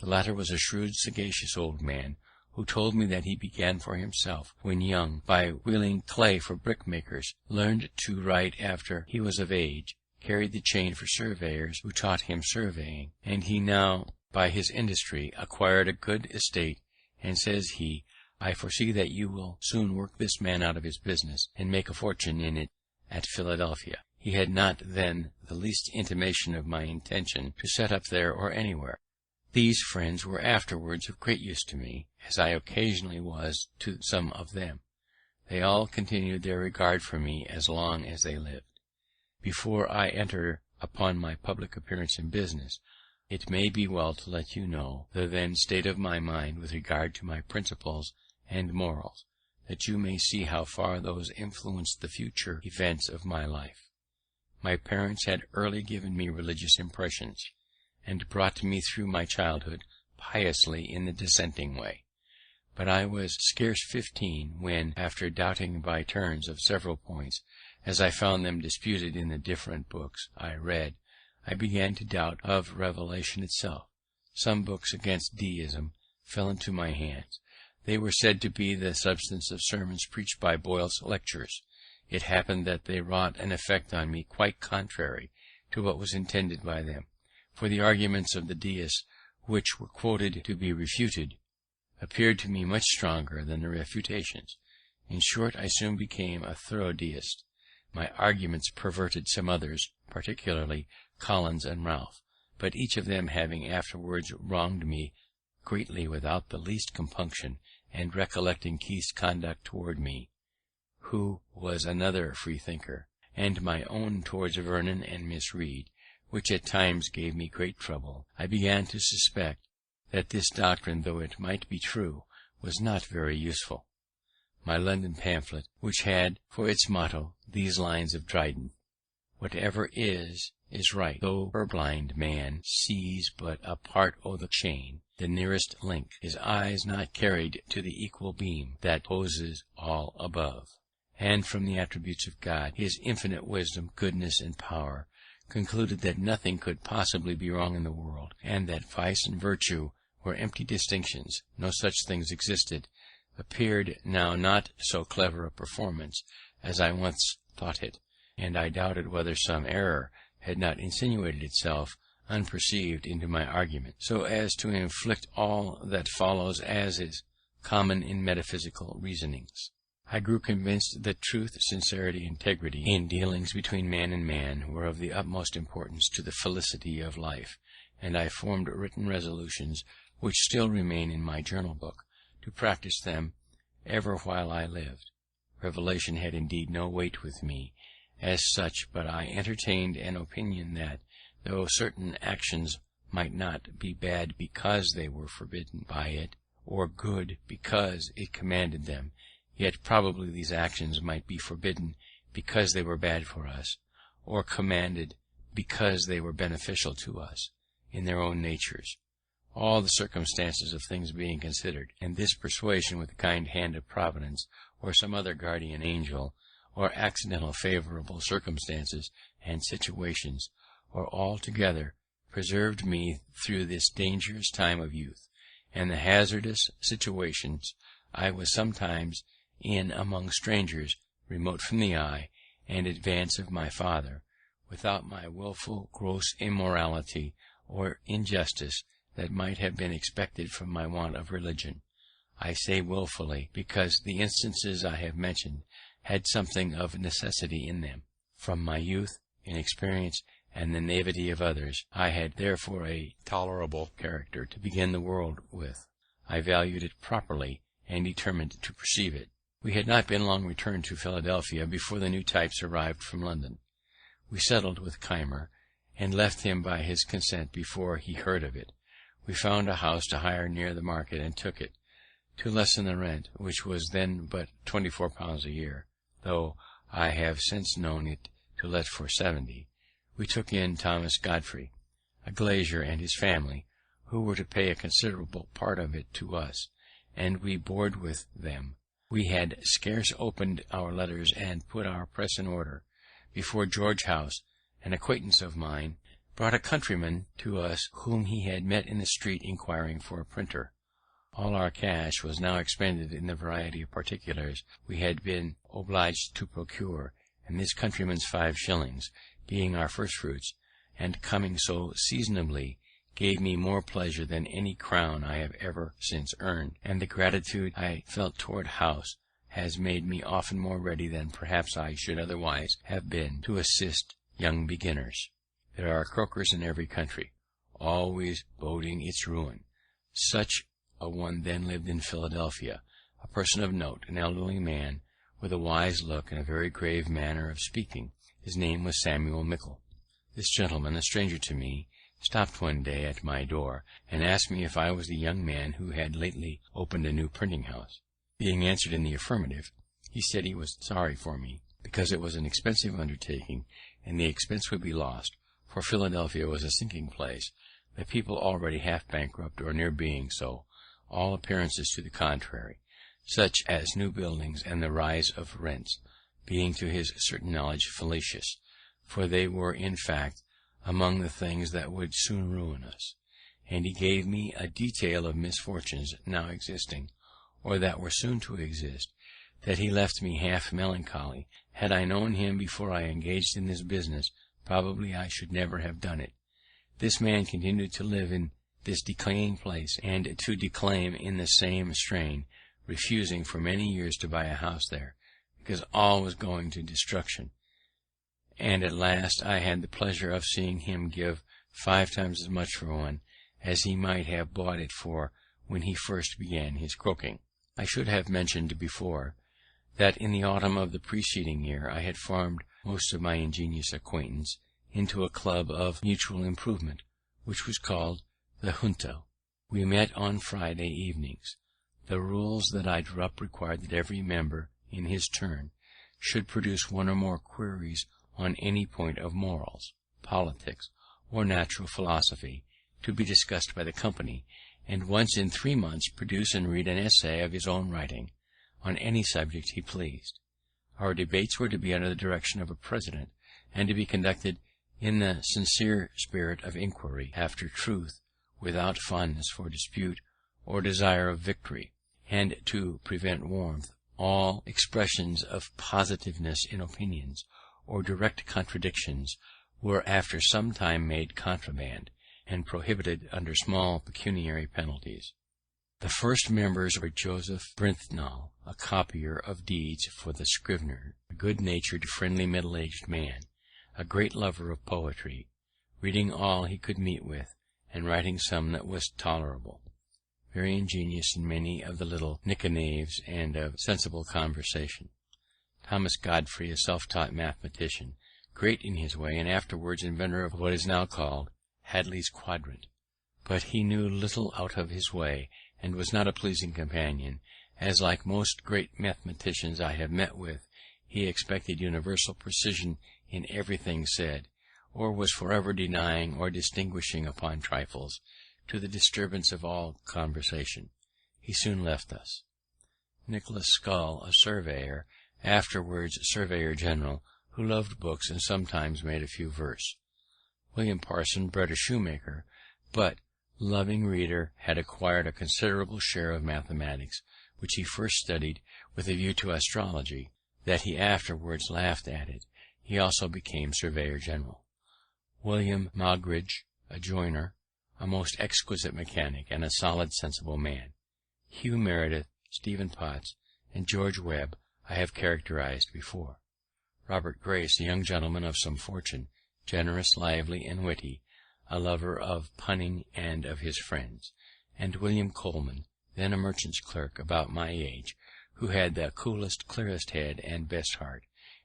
The latter was a shrewd, sagacious old man, who told me that he began for himself when young by wheeling clay for brickmakers, learned to write after he was of age, carried the chain for surveyors who taught him surveying, and he now by his industry acquired a good estate, and says he, I foresee that you will soon work this man out of his business, and make a fortune in it at Philadelphia. He had not then the least intimation of my intention to set up there or anywhere. These friends were afterwards of great use to me, as I occasionally was to some of them. They all continued their regard for me as long as they lived. Before I enter upon my public appearance in business, it may be well to let you know the then state of my mind with regard to my principles and morals, that you may see how far those influenced the future events of my life. My parents had early given me religious impressions, and brought me through my childhood piously in the dissenting way. But I was scarce 15 when, after doubting by turns of several points, as I found them disputed in the different books I read, I began to doubt of revelation itself. Some books against deism fell into my hands. They were said to be the substance of sermons preached by Boyle's lecturers. It happened that they wrought an effect on me quite contrary to what was intended by them, for the arguments of the deists, which were quoted to be refuted, appeared to me much stronger than the refutations. In short, I soon became a thorough deist. My arguments perverted some others, particularly Collins and Ralph, but each of them having afterwards wronged me greatly without the least compunction, and recollecting Keith's conduct toward me, who was another freethinker, and my own towards Vernon and Miss Reed, which at times gave me great trouble, I began to suspect that this doctrine, though it might be true, was not very useful. My London pamphlet, which had for its motto these lines of Dryden, "Whatever is right, though purblind man sees but a part o' the chain, the nearest link, his eyes not carried to the equal beam that poses all above," and from the attributes of God, his infinite wisdom, goodness, and power, concluded that nothing could possibly be wrong in the world, and that vice and virtue were empty distinctions, no such things existed, appeared now not so clever a performance as I once thought it, and I doubted whether some error had not insinuated itself unperceived into my argument, so as to inflict all that follows as is common in metaphysical reasonings. I grew convinced that truth, sincerity, integrity in dealings between man and man were of the utmost importance to the felicity of life, and I formed written resolutions, which still remain in my journal book, to practice them ever while I lived. Revelation had indeed no weight with me as such, but I entertained an opinion that, though certain actions might not be bad because they were forbidden by it, or good because it commanded them, yet probably these actions might be forbidden because they were bad for us, or commanded because they were beneficial to us in their own natures, all the circumstances of things being considered, and this persuasion with the kind hand of Providence, or some other guardian angel, or accidental favourable circumstances and situations, or all together, preserved me through this dangerous time of youth, and the hazardous situations I was sometimes in among strangers, remote from the eye and advice of my father, without my wilful gross immorality or injustice that might have been expected from my want of religion. I say wilfully, because the instances I have mentioned had something of necessity in them. From my youth, inexperience, and the naivety of others, I had therefore a tolerable character to begin the world with. I valued it properly, and determined to perceive it. We had not been long returned to Philadelphia before the new types arrived from London. We settled with Keimer, and left him by his consent before he heard of it. We found a house to hire near the market, and took it. To lessen the rent, which was then but £24 a year, though I have since known it to let for 70, we took in Thomas Godfrey, a glazier, and his family, who were to pay a considerable part of it to us, and we boarded with them. We had scarce opened our letters and put our press in order, before George House, an acquaintance of mine, brought a countryman to us whom he had met in the street inquiring for a printer. All our cash was now expended in the variety of particulars we had been obliged to procure, and this countryman's 5 shillings, being our first fruits, and coming so seasonably, gave me more pleasure than any crown I have ever since earned, and the gratitude I felt toward House has made me often more ready than perhaps I should otherwise have been to assist young beginners. There are croakers in every country, always boding its ruin. Such a one then lived in Philadelphia, a person of note, an elderly man, with a wise look and a very grave manner of speaking. His name was Samuel Mickle. This gentleman, a stranger to me, stopped one day at my door, and asked me if I was the young man who had lately opened a new printing house. Being answered in the affirmative, he said he was sorry for me, because it was an expensive undertaking, and the expense would be lost, for Philadelphia was a sinking place, the people already half bankrupt or near being so, all appearances to the contrary, such as new buildings and the rise of rents, being to his certain knowledge fallacious, for they were in fact among the things that would soon ruin us. And he gave me a detail of misfortunes now existing, or that were soon to exist, that he left me half melancholy. Had I known him before I engaged in this business, probably I should never have done it. This man continued to live in this decaying place, and to declaim in the same strain, refusing for many years to buy a house there, because all was going to destruction. And at last I had the pleasure of seeing him give 5 times as much for one as he might have bought it for when he first began his croaking. I should have mentioned before that in the autumn of the preceding year I had formed most of my ingenious acquaintance into a club of mutual improvement, which was called the Junto. We met on Friday evenings. The rules that I drew up required that every member, in his turn, should produce 1 or more queries on any point of morals, politics, or natural philosophy, to be discussed by the company, and once in 3 months produce and read an essay of his own writing, on any subject he pleased. Our debates were to be under the direction of a president, and to be conducted in the sincere spirit of inquiry after truth, without fondness for dispute or desire of victory, and to prevent warmth, all expressions of positiveness in opinions, or direct contradictions, were after some time made contraband, and prohibited under small pecuniary penalties. The first members were Joseph Brithnall, a copier of deeds for the Scrivener, a good-natured, friendly, middle-aged man, a great lover of poetry, reading all he could meet with, and writing some that was tolerable, very ingenious in many of the little nicknames, and of sensible conversation. Thomas Godfrey, a self-taught mathematician, great in his way, and afterwards inventor of what is now called Hadley's Quadrant, but he knew little out of his way, and was not a pleasing companion, as, like most great mathematicians I have met with, he expected universal precision in everything said, or was forever denying or distinguishing upon trifles, to the disturbance of all conversation. He soon left us. Nicholas Scull, a surveyor, afterwards surveyor general, who loved books and sometimes made a few verse. William Parson, bred a shoemaker, but loving reader, had acquired a considerable share of mathematics, which he first studied with a view to astrology, that he afterwards laughed at it. He also became surveyor general. William Moggridge, a joiner, a most exquisite mechanic, and a solid, sensible man. Hugh Meredith, Stephen Potts, and George Webb I have characterized before. Robert Grace, a young gentleman of some fortune, generous, lively, and witty, a lover of punning and of his friends. And William Coleman, then a merchant's clerk, about my age, who had the coolest, clearest head and best heart,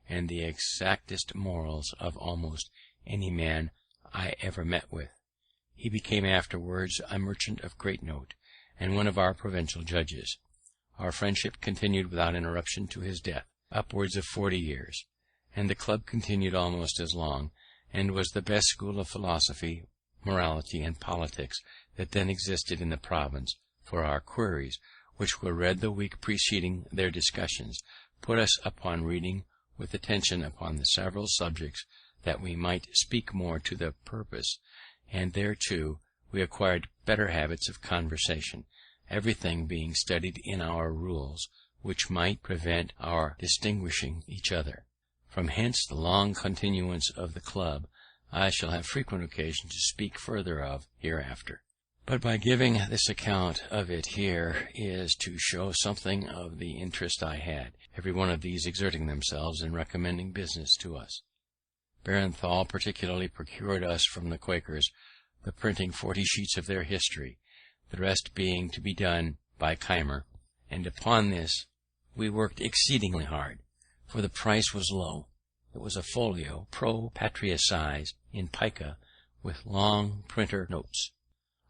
and the exactest morals of almost any man I ever met with. He became afterwards a merchant of great note, and one of our provincial judges. Our friendship continued without interruption to his death, upwards of 40 years, and the club continued almost as long, and was the best school of philosophy, morality, and politics that then existed in the province, for our queries, which were read the week preceding their discussions, put us upon reading with attention upon the several subjects, that we might speak more to the purpose, and thereto we acquired better habits of conversation, everything being studied in our rules, which might prevent our distinguishing each other. From hence the long continuance of the club I shall have frequent occasion to speak further of hereafter. But by giving this account of it here is to show something of the interest I had, every one of these exerting themselves in recommending business to us. Barenthal particularly procured us from the Quakers the printing 40 sheets of their history, the rest being to be done by Keimer, and upon this we worked exceedingly hard, for the price was low. It was a folio, pro patria size, in pica, with long printer notes.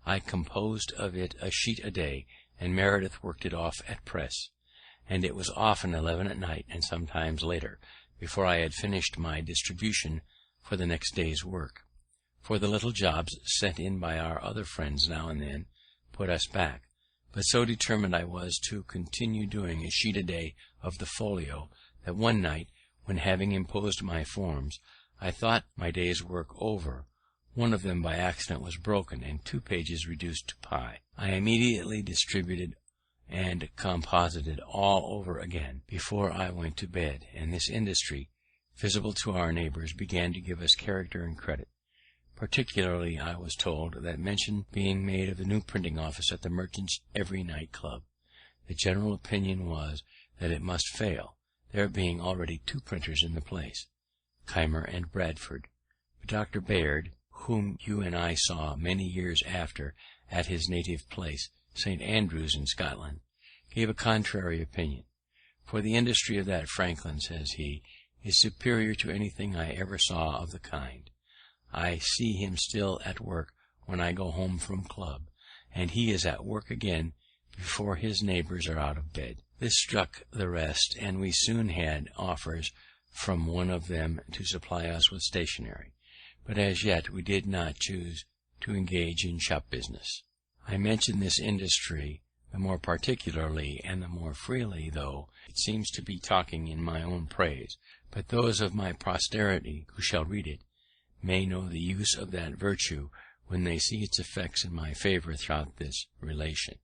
I composed of it a sheet a day, and Meredith worked it off at press, and it was often 11 at night, and sometimes later, before I had finished my distribution for the next day's work, for the little jobs sent in by our other friends now and then put us back. But so determined I was to continue doing a sheet a day of the folio, that one night, when having imposed my forms, I thought my day's work over, one of them by accident was broken, and 2 pages reduced to pi. I immediately distributed and composited all over again before I went to bed, and this industry, visible to our neighbours, began to give us character and credit. Particularly I was told that mention being made of the new printing office at the Merchants' Every Night Club. The general opinion was that it must fail, there being already 2 printers in the place, Keimer and Bradford. But Dr. Baird, whom you and I saw many years after at his native place, St. Andrews in Scotland, gave a contrary opinion. For the industry of that Franklin, says he, is superior to anything I ever saw of the kind. I see him still at work when I go home from club, and he is at work again before his neighbours are out of bed. This struck the rest, and we soon had offers from one of them to supply us with stationery, but as yet we did not choose to engage in shop business. I mention this industry the more particularly and the more freely, though it seems to be talking in my own praise, but those of my posterity who shall read it may know the use of that virtue when they see its effects in my favour throughout this relation.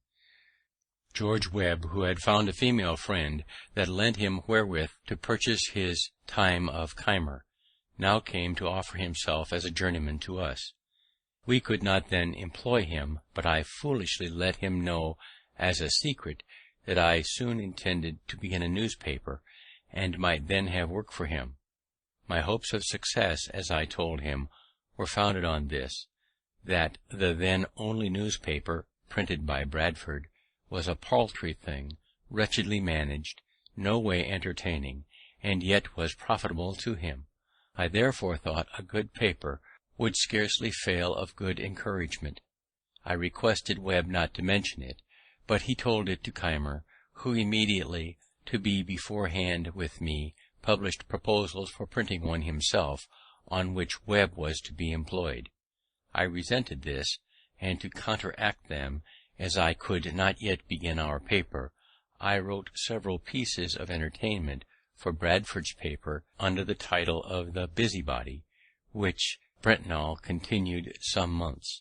George Webb, who had found a female friend that lent him wherewith to purchase his time of Keimer, now came to offer himself as a journeyman to us. We could not then employ him, but I foolishly let him know as a secret that I soon intended to begin a newspaper, and might then have work for him. My hopes of success, as I told him, were founded on this, that the then only newspaper printed by Bradford was a paltry thing, wretchedly managed, no way entertaining, and yet was profitable to him. I therefore thought a good paper would scarcely fail of good encouragement. I requested Webb not to mention it, but he told it to Keimer, who immediately, to be beforehand with me, published proposals for printing one himself, on which Webb was to be employed. I resented this, and to counteract them, as I could not yet begin our paper, I wrote several pieces of entertainment for Bradford's paper under the title of The Busybody, which Brentnall continued some months.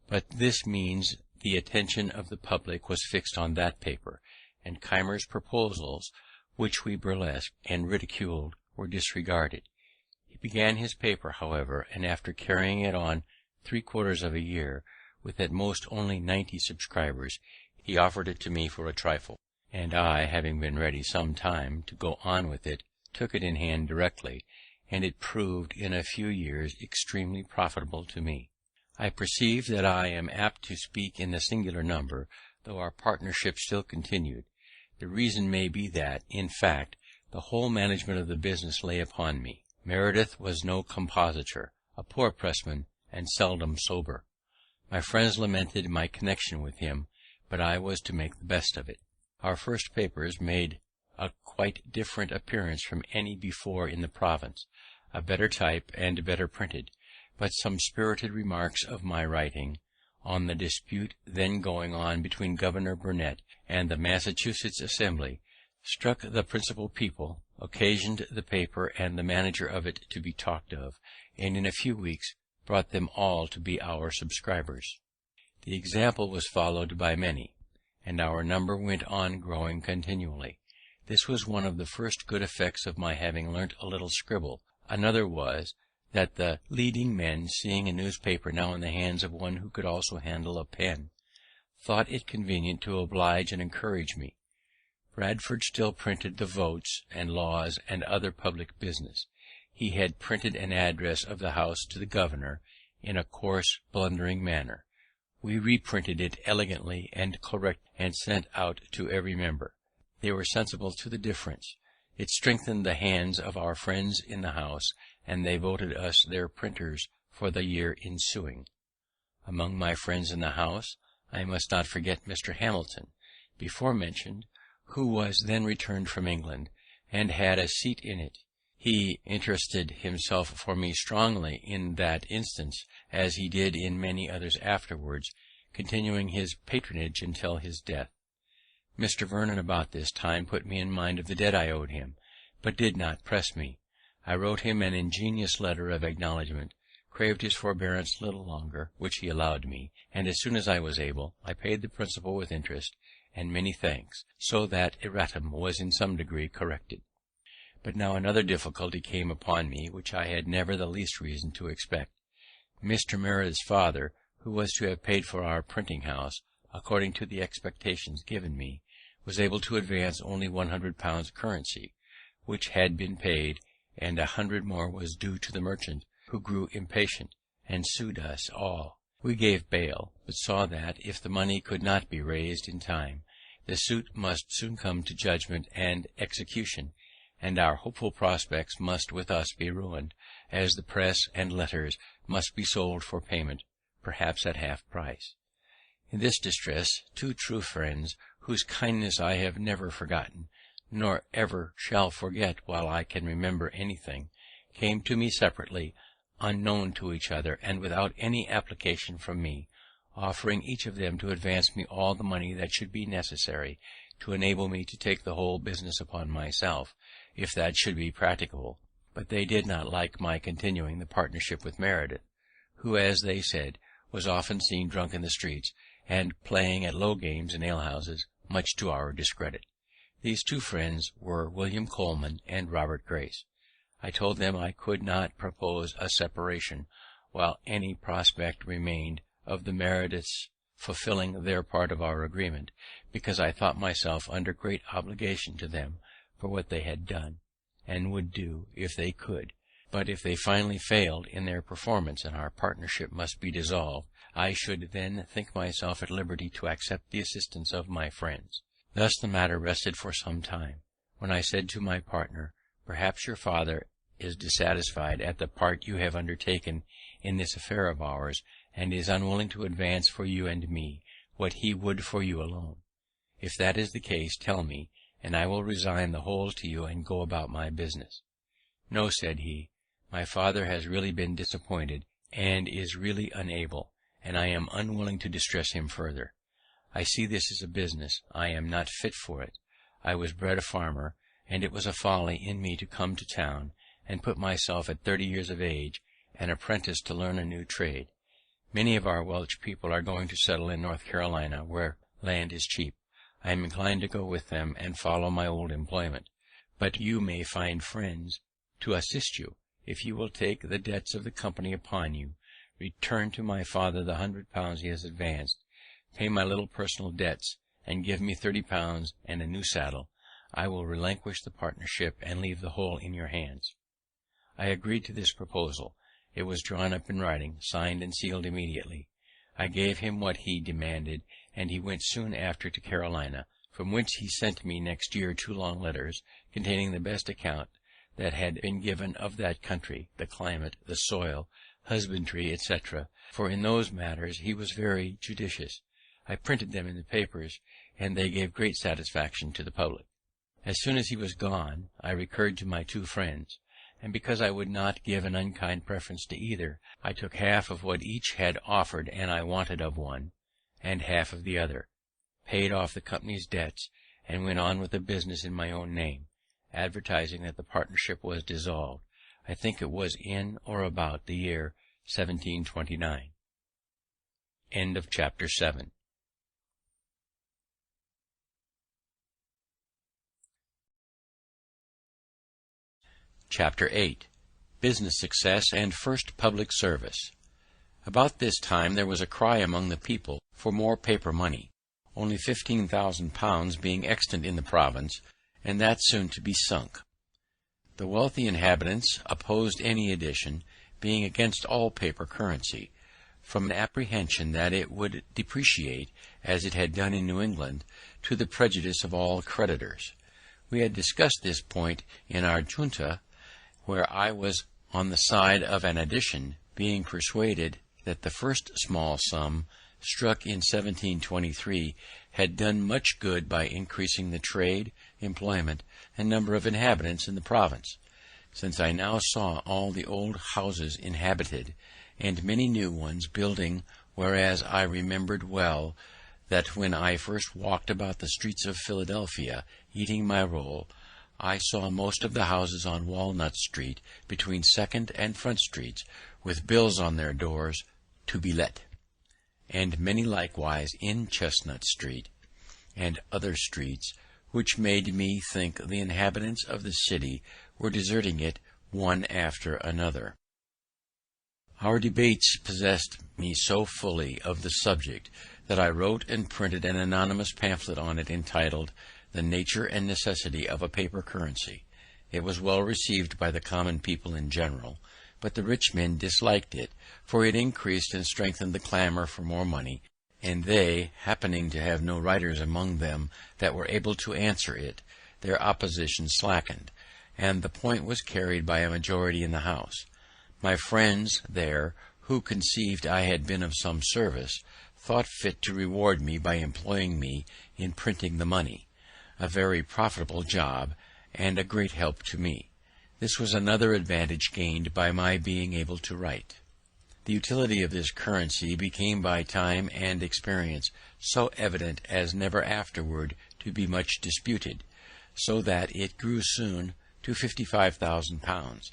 But this means the attention of the public was fixed on that paper, and Keimer's proposals, which we burlesqued and ridiculed, were disregarded. He began his paper, however, and after carrying it on 3/4 of a year, with at most only 90 subscribers, he offered it to me for a trifle, and I, having been ready some time to go on with it, took it in hand directly, and it proved in a few years extremely profitable to me. I perceive that I am apt to speak in the singular number, though our partnership still continued. The reason may be that, in fact, the whole management of the business lay upon me. Meredith was no compositor, a poor pressman, and seldom sober. My friends lamented my connection with him, but I was to make the best of it. Our first papers made a quite different appearance from any before in the province, a better type and better printed, but some spirited remarks of my writing on the dispute then going on between Governor Burnet and the Massachusetts Assembly struck the principal people, occasioned the paper and the manager of it to be talked of, and in a few weeks brought them all to be our subscribers. The example was followed by many, and our number went on growing continually. This was one of the first good effects of my having learnt a little scribble. Another was, that the leading men, seeing a newspaper now in the hands of one who could also handle a pen, thought it convenient to oblige and encourage me. Bradford still printed the votes and laws and other public business. He had printed an address of the House to the Governor in a coarse, blundering manner. We reprinted it elegantly and correct, and sent out to every member. They were sensible to the difference. It strengthened the hands of our friends in the House, and they voted us their printers for the year ensuing. Among my friends in the House, I must not forget Mr. Hamilton, before mentioned, who was then returned from England, and had a seat in it. He interested himself for me strongly in that instance, as he did in many others afterwards, continuing his patronage until his death. Mr. Vernon about this time put me in mind of the debt I owed him, but did not press me. I wrote him an ingenious letter of acknowledgment, craved his forbearance a little longer, which he allowed me, and as soon as I was able, I paid the principal with interest, and many thanks, so that erratum was in some degree corrected. But now another difficulty came upon me, which I had never the least reason to expect. Mr. Meredith's father, who was to have paid for our printing house, according to the expectations given me, was able to advance only £100 currency, which had been paid, and 100 more was due to the merchant, who grew impatient, and sued us all. We gave bail, but saw that, if the money could not be raised in time, the suit must soon come to judgment and execution, and our hopeful prospects must with us be ruined, as the press and letters must be sold for payment, perhaps at half price. In this distress, two true friends, whose kindness I have never forgotten, nor ever shall forget while I can remember anything, came to me separately, unknown to each other, and without any application from me, offering each of them to advance me all the money that should be necessary to enable me to take the whole business upon myself, if that should be practicable. But they did not like my continuing the partnership with Meredith, who, as they said, was often seen drunk in the streets, and playing at low games in alehouses, much to our discredit. These two friends were William Coleman and Robert Grace. I told them I could not propose a separation while any prospect remained of the Merediths fulfilling their part of our agreement, because I thought myself under great obligation to them for what they had done, and would do if they could. But if they finally failed in their performance, and our partnership must be dissolved, I should then think myself at liberty to accept the assistance of my friends. Thus the matter rested for some time, when I said to my partner, "Perhaps your father is dissatisfied at the part you have undertaken in this affair of ours, and is unwilling to advance for you and me what he would for you alone. If that is the case, tell me, and I will resign the whole to you and go about my business." "No," said he, "my father has really been disappointed, and is really unable, and I am unwilling to distress him further. I see this is a business. I am not fit for it. I was bred a farmer, and it was a folly in me to come to town and put myself at 30 years of age an apprentice to learn a new trade. Many of our Welsh people are going to settle in North Carolina, where land is cheap. I am inclined to go with them and follow my old employment, but you may find friends to assist you. If you will take the debts of the company upon you, return to my father the £100 he has advanced, pay my little personal debts, and give me £30 and a new saddle, I will relinquish the partnership and leave the whole in your hands. I agreed to this proposal. It was drawn up in writing, signed and sealed immediately. I gave him what he demanded, and he went soon after to Carolina, from whence he sent me next year 2 long letters, containing the best account that had been given of that country, the climate, the soil, husbandry, etc., for in those matters he was very judicious. I printed them in the papers, and they gave great satisfaction to the public. As soon as he was gone, I recurred to my 2 friends, and because I would not give an unkind preference to either, I took half of what each had offered, and I wanted of one, and half of the other, paid off the company's debts, and went on with the business in my own name, advertising that the partnership was dissolved. I think it was in or about the year 1729. End of chapter 7. Chapter 8. Business Success and First Public Service. About this time there was a cry among the people for more paper money, only £15,000 being extant in the province, and that soon to be sunk. The wealthy inhabitants opposed any addition, being against all paper currency, from an apprehension that it would depreciate, as it had done in New England, to the prejudice of all creditors. We had discussed this point in our junta, where I was on the side of an addition, being persuaded that the first small sum, struck in 1723, had done much good by increasing the trade, employment, and number of inhabitants in the province. Since I now saw all the old houses inhabited, and many new ones building, whereas I remembered well that when I first walked about the streets of Philadelphia, eating my roll, I saw most of the houses on Walnut Street, between Second and Front Streets, with bills on their doors, to be let, and many likewise in Chestnut Street, and other streets, which made me think the inhabitants of the city were deserting it one after another. Our debates possessed me so fully of the subject that I wrote and printed an anonymous pamphlet on it, entitled The Nature and Necessity of a Paper Currency. It was well received by the common people in general, but the rich men disliked it, for it increased and strengthened the clamour for more money, and they, happening to have no writers among them that were able to answer it, their opposition slackened, and the point was carried by a majority in the House. My friends there, who conceived I had been of some service, thought fit to reward me by employing me in printing the money, a very profitable job, and a great help to me. This was another advantage gained by my being able to write. The utility of this currency became by time and experience so evident as never afterward to be much disputed, so that it grew soon to £55,000,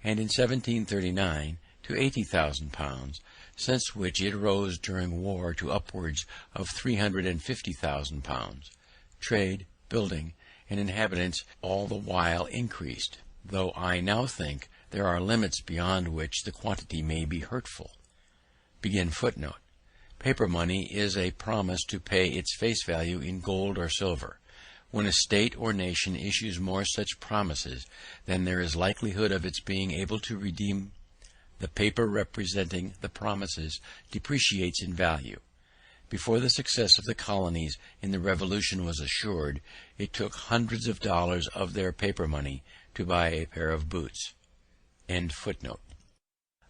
and in 1739 to £80,000, since which it rose during war to upwards of £350,000. Trade, building, and inhabitants all the while increased, though I now think there are limits beyond which the quantity may be hurtful. Paper money is a promise to pay its face value in gold or silver. When a state or nation issues more such promises than there is likelihood of its being able to redeem, the paper representing the promises depreciates in value. Before the success of the colonies in the Revolution was assured, it took hundreds of dollars of their paper money to buy a pair of boots.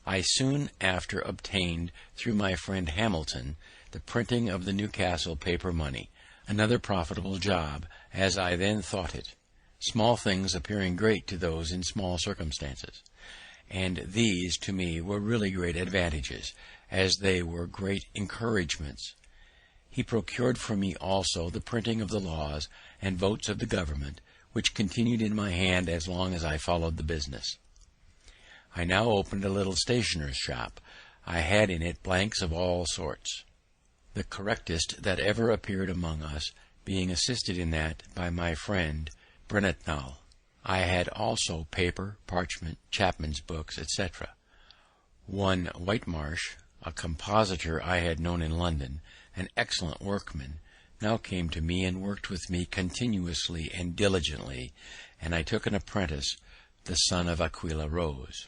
I soon after obtained, through my friend Hamilton, the printing of the Newcastle paper money, another profitable job, as I then thought it, small things appearing great to those in small circumstances, and these to me were really great advantages, as they were great encouragements. He procured for me also the printing of the laws and votes of the government, which continued in my hand as long as I followed the business. I now opened a little stationer's shop. I had in it blanks of all sorts, the correctest that ever appeared among us being assisted in that by my friend Brennetnall. I had also paper, parchment, chapman's books, etc. One Whitemarsh, a compositor I had known in London, an excellent workman, now came to me and worked with me continuously and diligently, and I took an apprentice, the son of Aquilla Rose.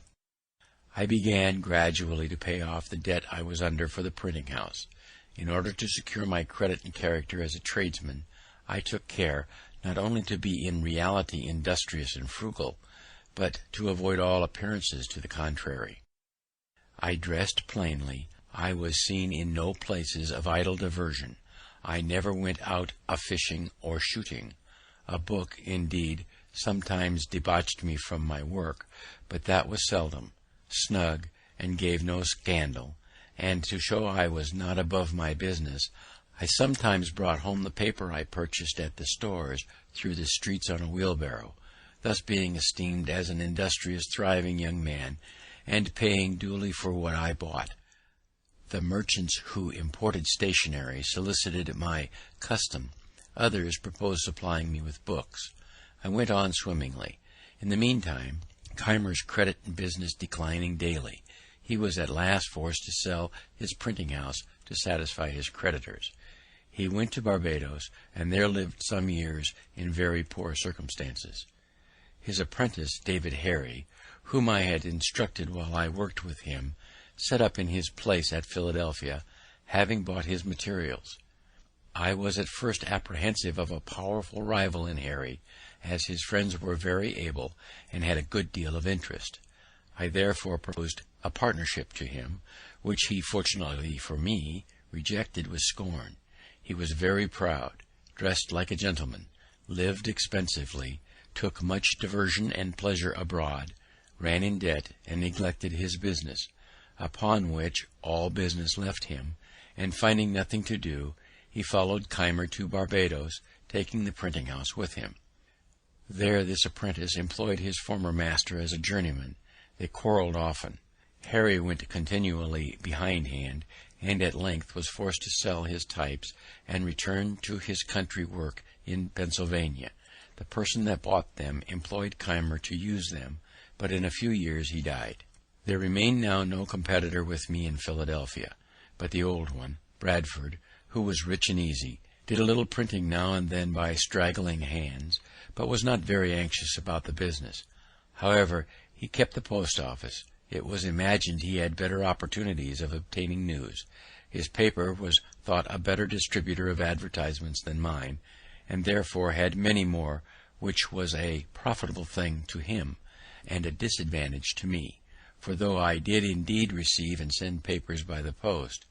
I began gradually to pay off the debt I was under for the printing house. In order to secure my credit and character as a tradesman, I took care not only to be in reality industrious and frugal, but to avoid all appearances to the contrary. I dressed plainly. I was seen in no places of idle diversion. I never went out a-fishing or shooting. A book, indeed, sometimes debauched me from my work, but that was seldom, snug, and gave no scandal, and to show I was not above my business, I sometimes brought home the paper I purchased at the stores through the streets on a wheelbarrow, thus being esteemed as an industrious, thriving young man, and paying duly for what I bought. The merchants who imported stationery solicited my custom. Others proposed supplying me with books. I went on swimmingly. In the meantime, Keimer's credit and business declining daily, he was at last forced to sell his printing house to satisfy his creditors. He went to Barbados, and there lived some years in very poor circumstances. His apprentice, David Harry, whom I had instructed while I worked with him, set up in his place at Philadelphia, having bought his materials. I was at first apprehensive of a powerful rival in Harry, as his friends were very able and had a good deal of interest. I therefore proposed a partnership to him, which he, fortunately for me, rejected with scorn. He was very proud, dressed like a gentleman, lived expensively, took much diversion and pleasure abroad, ran in debt, and neglected his business, upon which all business left him, and finding nothing to do, he followed Keimer to Barbados, taking the printing house with him. There this apprentice employed his former master as a journeyman. They quarrelled often. Harry went continually behindhand, and at length was forced to sell his types and return to his country work in Pennsylvania. The person that bought them employed Keimer to use them, but in a few years he died. There remained now no competitor with me in Philadelphia, but the old one, Bradford, who was rich and easy, did a little printing now and then by straggling hands, but was not very anxious about the business. However, he kept the post office. It was imagined he had better opportunities of obtaining news. His paper was thought a better distributor of advertisements than mine, and therefore had many more, which was a profitable thing to him, and a disadvantage to me. For though I did indeed receive and send papers by the post,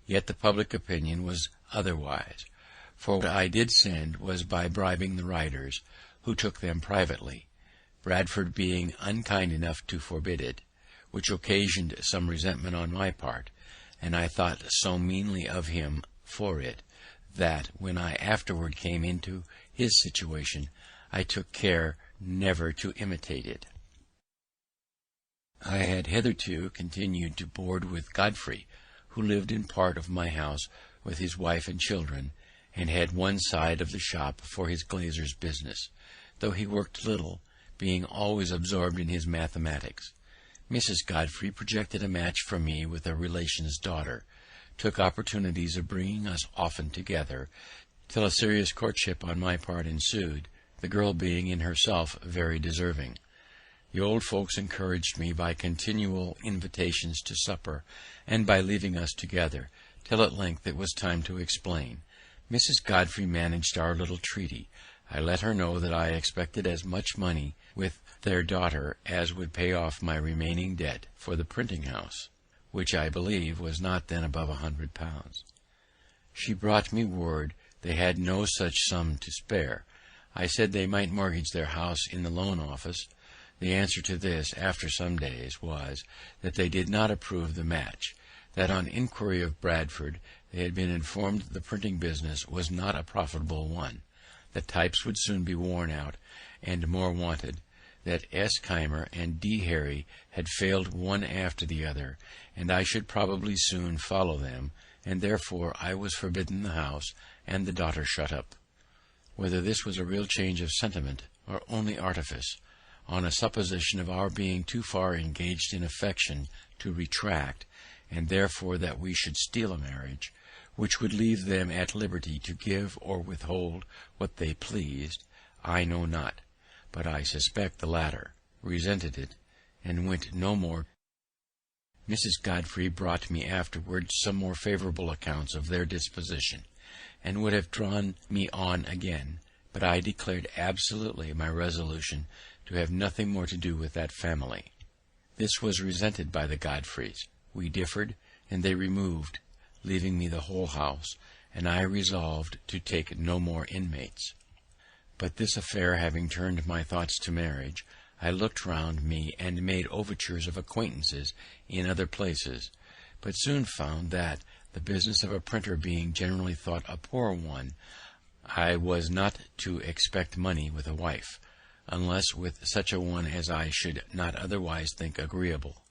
yet the public opinion was otherwise. For what I did send was by bribing the writers, who took them privately, Bradford being unkind enough to forbid it, which occasioned some resentment on my part, and I thought so meanly of him for it, that, when I afterward came into his situation, I took care never to imitate it. I had hitherto continued to board with Godfrey, who lived in part of my house with his wife and children, and had one side of the shop for his glazier's business, though he worked little, being always absorbed in his mathematics. Mrs. Godfrey projected a match for me with a relation's daughter, took opportunities of bringing us often together, till a serious courtship on my part ensued, the girl being in herself very deserving. The old folks encouraged me by continual invitations to supper, and by leaving us together, till at length it was time to explain. Mrs. Godfrey managed our little treaty. I let her know that I expected as much money with their daughter as would pay off my remaining debt for the printing house, which I believe was not then above £100. She brought me word they had no such sum to spare. I said they might mortgage their house in the loan office, The answer to this, after some days, was, that they did not approve the match; that on inquiry of Bradford, they had been informed the printing business was not a profitable one; that types would soon be worn out, and more wanted; that S. Keimer and D. Harry had failed one after the other, and I should probably soon follow them, and therefore I was forbidden the house, and the daughter shut up. Whether this was a real change of sentiment, or only artifice, on a supposition of our being too far engaged in affection to retract, and therefore that we should steal a marriage, which would leave them at liberty to give or withhold what they pleased, I know not, but I suspect the latter, resented it, and went no more. Mrs. Godfrey brought me afterwards some more favourable accounts of their disposition, and would have drawn me on again, but I declared absolutely my resolution to have nothing more to do with that family. This was resented by the Godfreys. We differed, and they removed, leaving me the whole house, and I resolved to take no more inmates. But this affair having turned my thoughts to marriage, I looked round me and made overtures of acquaintances in other places, but soon found that, the business of a printer being generally thought a poor one, I was not to expect money with a wife, unless with such a one as I should not otherwise think agreeable.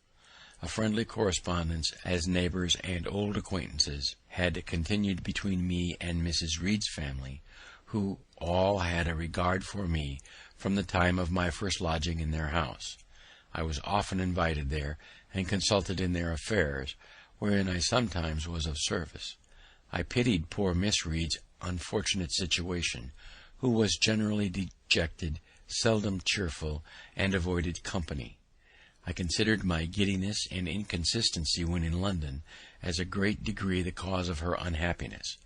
A friendly correspondence, as neighbours and old acquaintances, had continued between me and Mrs. Reed's family, who all had a regard for me from the time of my first lodging in their house. I was often invited there, and consulted in their affairs, wherein I sometimes was of service. I pitied poor Miss Reed's unfortunate situation, who was generally dejected, seldom cheerful, and avoided company. I considered my giddiness and inconsistency when in London as a great degree the cause of her unhappiness,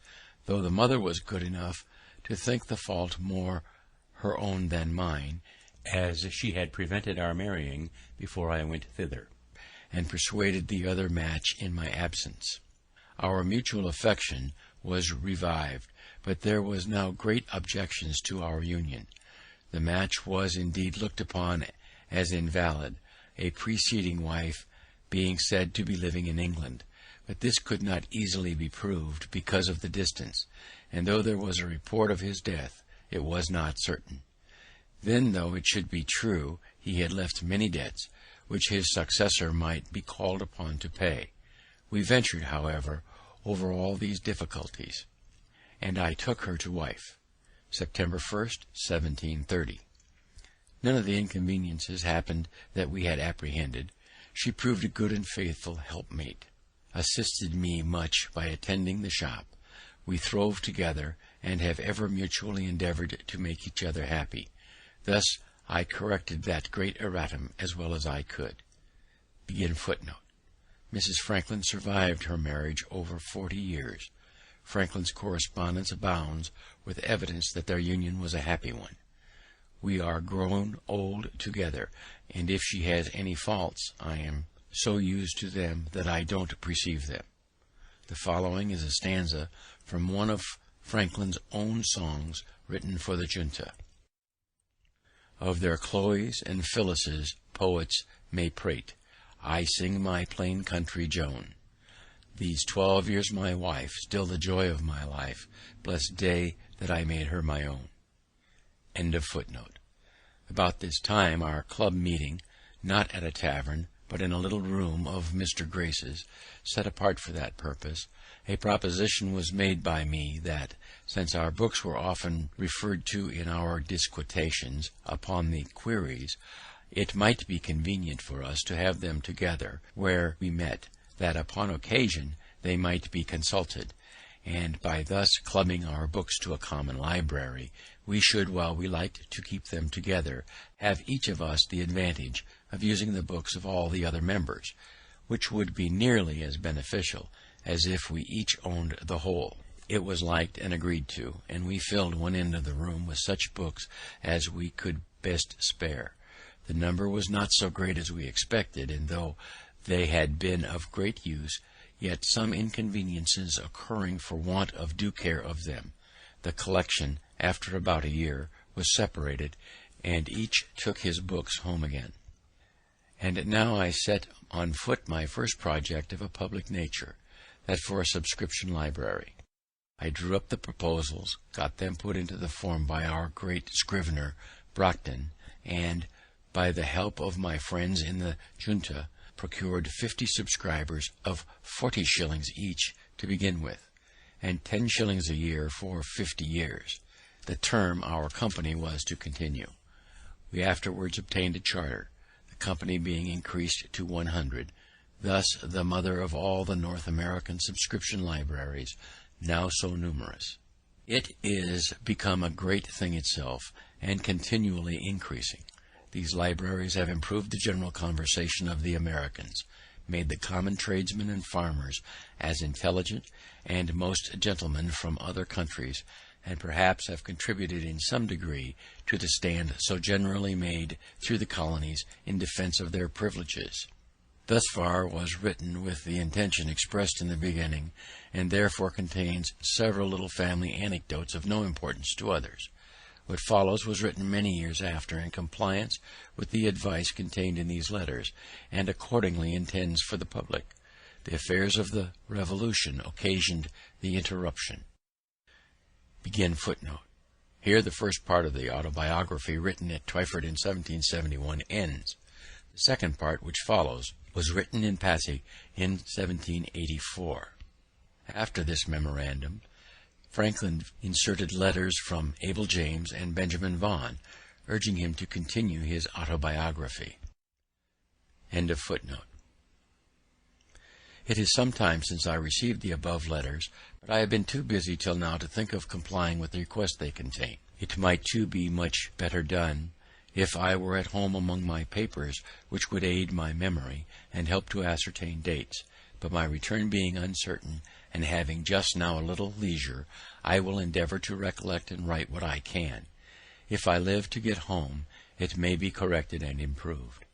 though the mother was good enough to think the fault more her own than mine, as she had prevented our marrying before I went thither, and persuaded the other match in my absence. Our mutual affection was revived, but there was now great objections to our union. The match was indeed looked upon as invalid, a preceding wife being said to be living in England, but this could not easily be proved because of the distance, and though there was a report of his death, it was not certain. Then, though it should be true, he had left many debts, which his successor might be called upon to pay. We ventured, however, over all these difficulties, and I took her to wife. September 1st, 1730. None of the inconveniences happened that we had apprehended. She proved a good and faithful helpmate, assisted me much by attending the shop. We throve together, and have ever mutually endeavoured to make each other happy. Thus I corrected that great erratum as well as I could. Mrs. Franklin survived her marriage over 40 years. Franklin's correspondence abounds with evidence that their union was a happy one. We are grown old together, and if she has any faults, I am so used to them that I don't perceive them. The following is a stanza from one of Franklin's own songs written for the junta. Of their Chloes and Phyllises poets may prate, I sing my plain country Joan. These 12 years my wife, still the joy of my life, blessed day that I made her my own. About this time our club meeting, not at a tavern, but in a little room of Mr. Grace's, set apart for that purpose, a proposition was made by me that, since our books were often referred to in our disquisitions upon the queries, it might be convenient for us to have them together where we met, that upon occasion they might be consulted, and by thus clubbing our books to a common library, we should, while we liked to keep them together, have each of us the advantage of using the books of all the other members, which would be nearly as beneficial as if we each owned the whole. It was liked and agreed to, and we filled one end of the room with such books as we could best spare. The number was not so great as we expected, and though they had been of great use, yet some inconveniences occurring for want of due care of them, the collection, after about a year, was separated, and each took his books home again. And now I set on foot my first project of a public nature, that for a subscription library. I drew up the proposals, got them put into the form by our great scrivener Brockton, and, by the help of my friends in the Junta, procured 50 subscribers of 40 shillings each to begin with, and 10 shillings a year for 50 years, the term our company was to continue. We afterwards obtained a charter, the company being increased to 100, thus the mother of all the North American subscription libraries, now so numerous. It is become a great thing itself, and continually increasing. These libraries have improved the general conversation of the Americans, made the common tradesmen and farmers as intelligent, and most gentlemen from other countries, and perhaps have contributed in some degree to the stand so generally made through the colonies in defense of their privileges. Thus far was written with the intention expressed in the beginning, and therefore contains several little family anecdotes of no importance to others. What follows was written many years after, in compliance with the advice contained in these letters, and accordingly intends for the public. The affairs of the Revolution occasioned the interruption. Begin footnote. Here the first part of the autobiography, written at Twyford in 1771, ends. The second part, which follows, was written in Passy in 1784. After this memorandum, Franklin inserted letters from Abel James and Benjamin Vaughan, urging him to continue his autobiography. End of footnote. It is some time since I received the above letters, but I have been too busy till now to think of complying with the request they contain. It might too be much better done if I were at home among my papers, which would aid my memory and help to ascertain dates. But my return being uncertain, and having just now a little leisure, I will endeavour to recollect and write what I can. If I live to get home, it may be corrected and improved.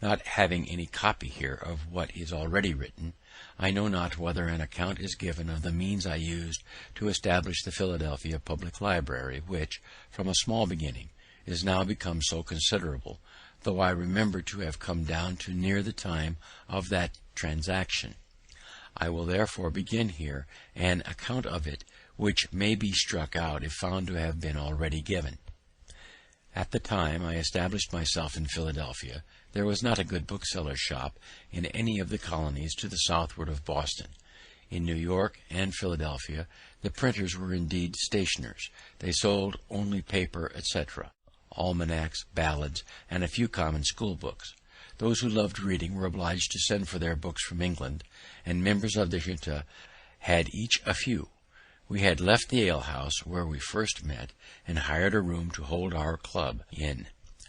Not having any copy here of what is already written, I know not whether an account is given of the means I used to establish the Philadelphia Public Library, which, from a small beginning, is now become so considerable, though I remember to have come down to near the time of that transaction. I will therefore begin here an account of it, which may be struck out if found to have been already given. At the time I established myself in Philadelphia, there was not a good bookseller's shop in any of the colonies to the southward of Boston. In New York and Philadelphia the printers were indeed stationers. They sold only paper, etc., almanacs, ballads, and a few common school books. Those who loved reading were obliged to send for their books from England, and members of the Junta had each a few. We had left the alehouse where we first met, and hired a room to hold our club in.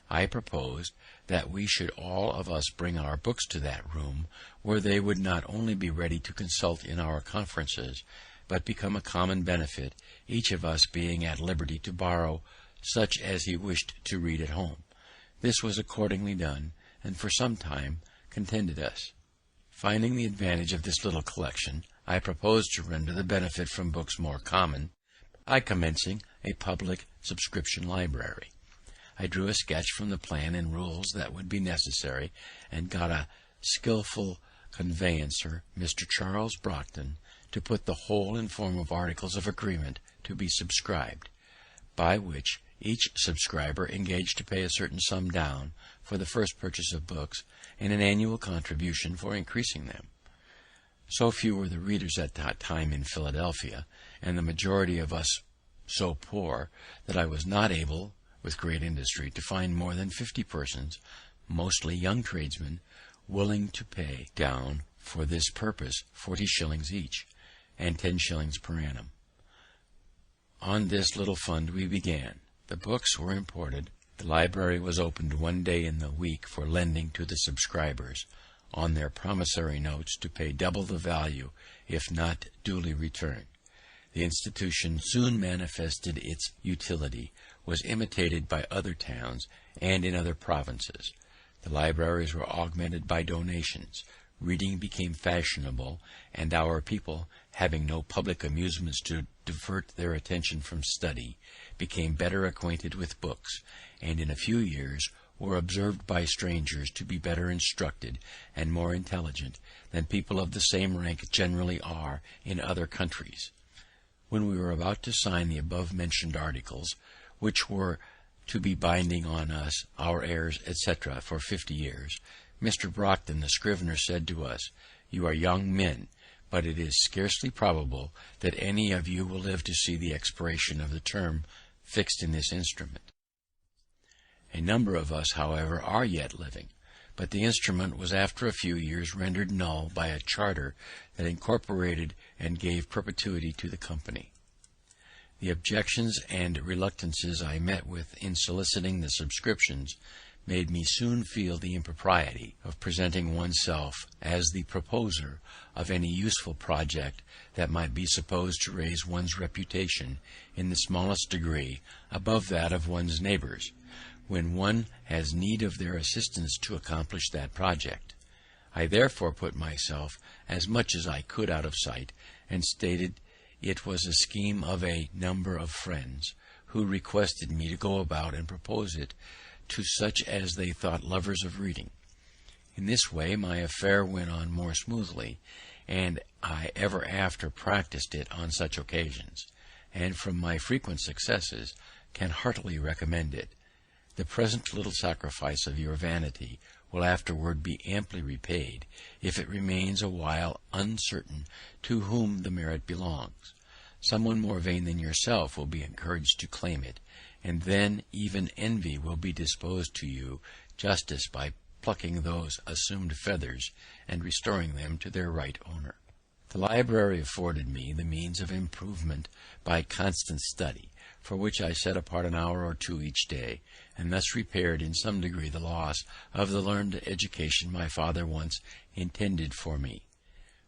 I proposed that we should all of us bring our books to that room, where they would not only be ready to consult in our conferences, but become a common benefit, each of us being at liberty to borrow such as he wished to read at home. This was accordingly done, and for some time contented us. Finding the advantage of this little collection, I proposed to render the benefit from books more common by commencing a public subscription library. I drew a sketch from the plan and rules that would be necessary, and got a skilful conveyancer, Mr. Charles Brockton, to put the whole in form of articles of agreement to be subscribed, by which each subscriber engaged to pay a certain sum down for the first purchase of books, and an annual contribution for increasing them. So few were the readers at that time in Philadelphia, and the majority of us so poor, that I was not able, with great industry, to find more than 50 persons, mostly young tradesmen, willing to pay down for this purpose 40 shillings each, and 10 shillings per annum. On this little fund we began. The books were imported. The library was opened one day in the week for lending to the subscribers, on their promissory notes, to pay double the value if not duly returned. The institution soon manifested its utility, was imitated by other towns and in other provinces. The libraries were augmented by donations, reading became fashionable, and our people, having no public amusements to divert their attention from study, became better acquainted with books, and in a few years were observed by strangers to be better instructed and more intelligent than people of the same rank generally are in other countries. When we were about to sign the above-mentioned articles, which were to be binding on us, our heirs, etc., for 50 years, Mr. Brockton, the scrivener, said to us, "You are young men, but it is scarcely probable that any of you will live to see the expiration of the term fixed in this instrument." A number of us, however, are yet living, but the instrument was after a few years rendered null by a charter that incorporated and gave perpetuity to the company. The objections and reluctances I met with in soliciting the subscriptions made me soon feel the impropriety of presenting oneself as the proposer of any useful project that might be supposed to raise one's reputation in the smallest degree above that of one's neighbours, when one has need of their assistance to accomplish that project. I therefore put myself as much as I could out of sight, and stated it was a scheme of a number of friends, who requested me to go about and propose it to such as they thought lovers of reading. In this way my affair went on more smoothly, and I ever after practised it on such occasions, and from my frequent successes can heartily recommend it. The present little sacrifice of your vanity will afterward be amply repaid, if it remains a while uncertain to whom the merit belongs. Someone more vain than yourself will be encouraged to claim it, and then even envy will be disposed to you justice by plucking those assumed feathers and restoring them to their right owner. The library afforded me the means of improvement by constant study, for which I set apart an hour or two each day, and thus repaired in some degree the loss of the learned education my father once intended for me.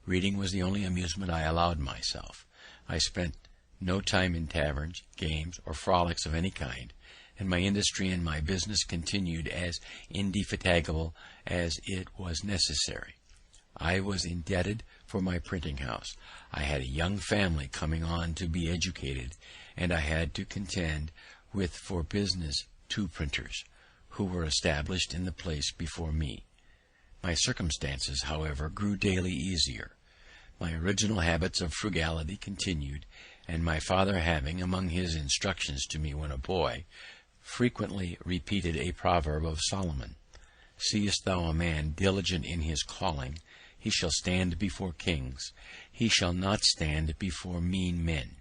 Reading was the only amusement I allowed myself. I spent no time in taverns, games, or frolics of any kind, and my industry in my business continued as indefatigable as it was necessary. I was indebted for my printing house. I had a young family coming on to be educated, and I had to contend with for business 2 printers, who were established in the place before me. My circumstances, however, grew daily easier. My original habits of frugality continued, and my father having, among his instructions to me when a boy, frequently repeated a proverb of Solomon, "Seest thou a man diligent in his calling, he shall stand before kings, he shall not stand before mean men."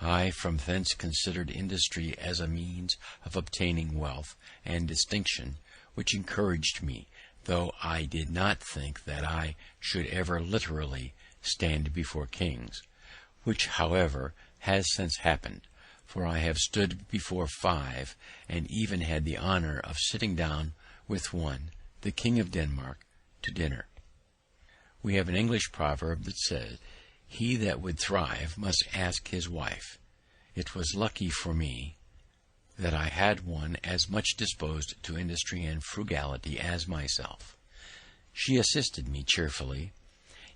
I from thence considered industry as a means of obtaining wealth and distinction, which encouraged me, though I did not think that I should ever literally stand before kings, which, however, has since happened, for I have stood before 5, and even had the honour of sitting down with one, the King of Denmark, to dinner. We have an English proverb that says, "He that would thrive must ask his wife." It was lucky for me that I had one as much disposed to industry and frugality as myself. She assisted me cheerfully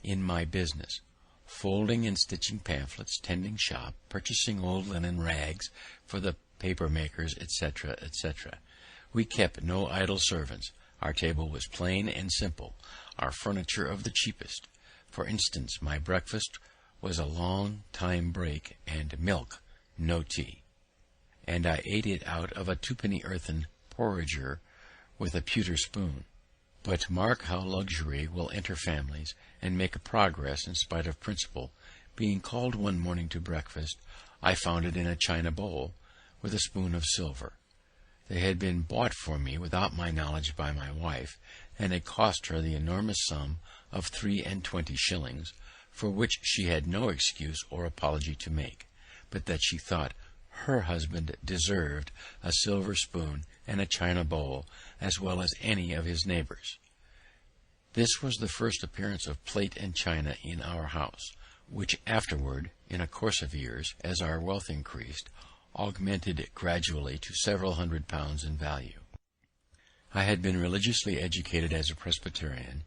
in my business, folding and stitching pamphlets, tending shop, purchasing old linen rags for the paper makers, etc., etc. We kept no idle servants. Our table was plain and simple, our furniture of the cheapest. For instance, my breakfast was a long time break and milk, no tea, and I ate it out of a 2-penny earthen porringer with a pewter spoon. But mark how luxury will enter families and make a progress in spite of principle. Being called one morning to breakfast, I found it in a china bowl with a spoon of silver. They had been bought for me without my knowledge by my wife, and had cost her the enormous sum of 23 shillings, for which she had no excuse or apology to make, but that she thought her husband deserved a silver spoon and a china bowl as well as any of his neighbours. This was the first appearance of plate and china in our house, which afterward, in a course of years, as our wealth increased, augmented gradually to several £100 in value. I had been religiously educated as a Presbyterian,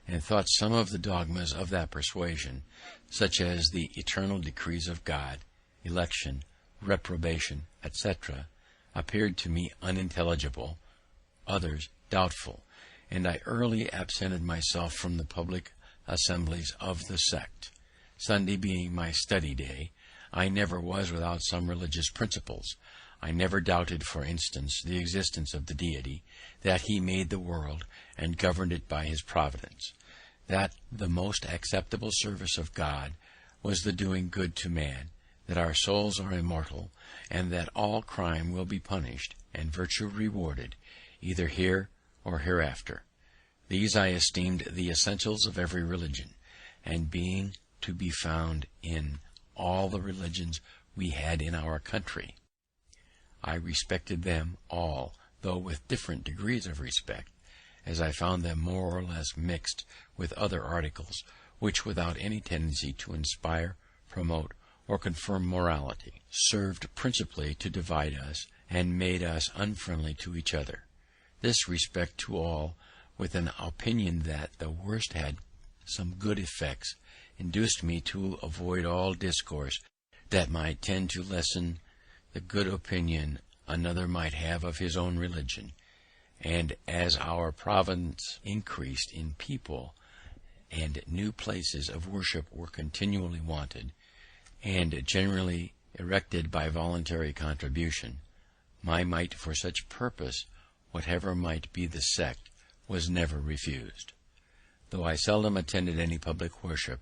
and thought some of the dogmas of that persuasion, such as the eternal decrees of God, election, reprobation, etc., appeared to me unintelligible, others doubtful, and I early absented myself from the public assemblies of the sect. Sunday being my study day, I never was without some religious principles. I never doubted, for instance, the existence of the Deity, that he made the world and governed it by his providence, that the most acceptable service of God was the doing good to man, that our souls are immortal, and that all crime will be punished and virtue rewarded, either here or hereafter. These I esteemed the essentials of every religion, and being to be found in all the religions we had in our country, I respected them all, though with different degrees of respect, as I found them more or less mixed with other articles, which, without any tendency to inspire, promote, or confirm morality, served principally to divide us, and made us unfriendly to each other. This respect to all, with an opinion that the worst had some good effects, induced me to avoid all discourse that might tend to lessen the good opinion another might have of his own religion. And as our province increased in people, and new places of worship were continually wanted, and generally erected by voluntary contribution, my mite for such purpose, whatever might be the sect, was never refused. Though I seldom attended any public worship,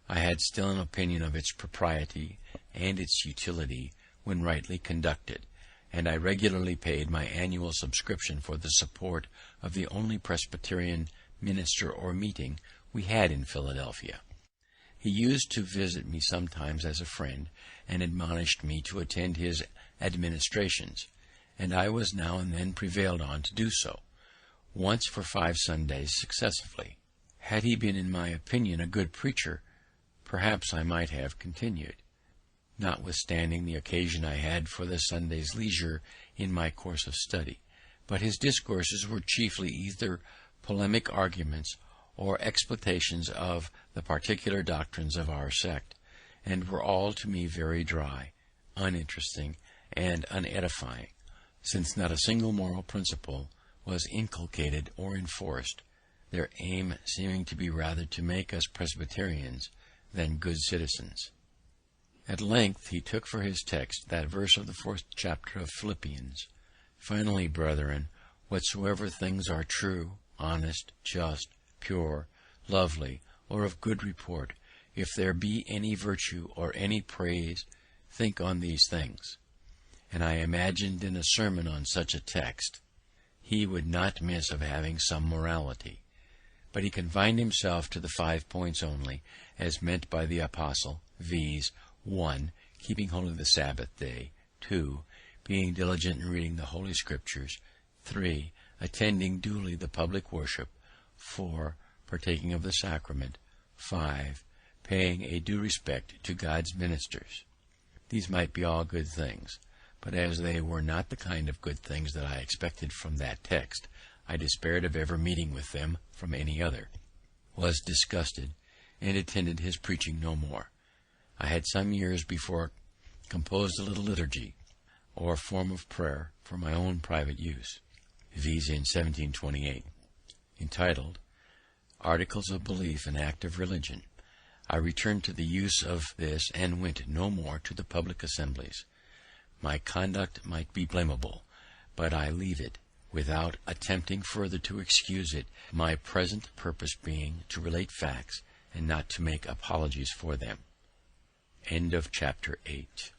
I had still an opinion of its propriety and its utility when rightly conducted, and I regularly paid my annual subscription for the support of the only Presbyterian minister or meeting we had in Philadelphia. He used to visit me sometimes as a friend, and admonished me to attend his administrations, and I was now and then prevailed on to do so, once for 5 Sundays successively. Had he been, in my opinion, a good preacher, perhaps I might have continued, notwithstanding the occasion I had for the Sunday's leisure in my course of study. But his discourses were chiefly either polemic arguments or explanations of the particular doctrines of our sect, and were all to me very dry, uninteresting, and unedifying, since not a single moral principle was inculcated or enforced, their aim seeming to be rather to make us Presbyterians than good citizens. At length he took for his text that verse of the 4th chapter of Philippians, "Finally, brethren, whatsoever things are true, honest, just, pure, lovely, or of good report, if there be any virtue or any praise, think on these things." And I imagined in a sermon on such a text he would not miss of having some morality. But he confined himself to the 5 points only, as meant by the apostle, viz., 1. Keeping holy the Sabbath day. 2. Being diligent in reading the Holy Scriptures. 3. Attending duly the public worship. 4. Partaking of the sacrament. 5. Paying a due respect to God's ministers. These might be all good things, but as they were not the kind of good things that I expected from that text, I despaired of ever meeting with them from any other, was disgusted, and attended his preaching no more. I had some years before composed a little liturgy, or form of prayer, for my own private use, viz. in 1728, entitled Articles of Belief and Act of Religion. I returned to the use of this, and went no more to the public assemblies. My conduct might be blamable, but I leave it, without attempting further to excuse it, my present purpose being to relate facts, and not to make apologies for them. End of chapter 8.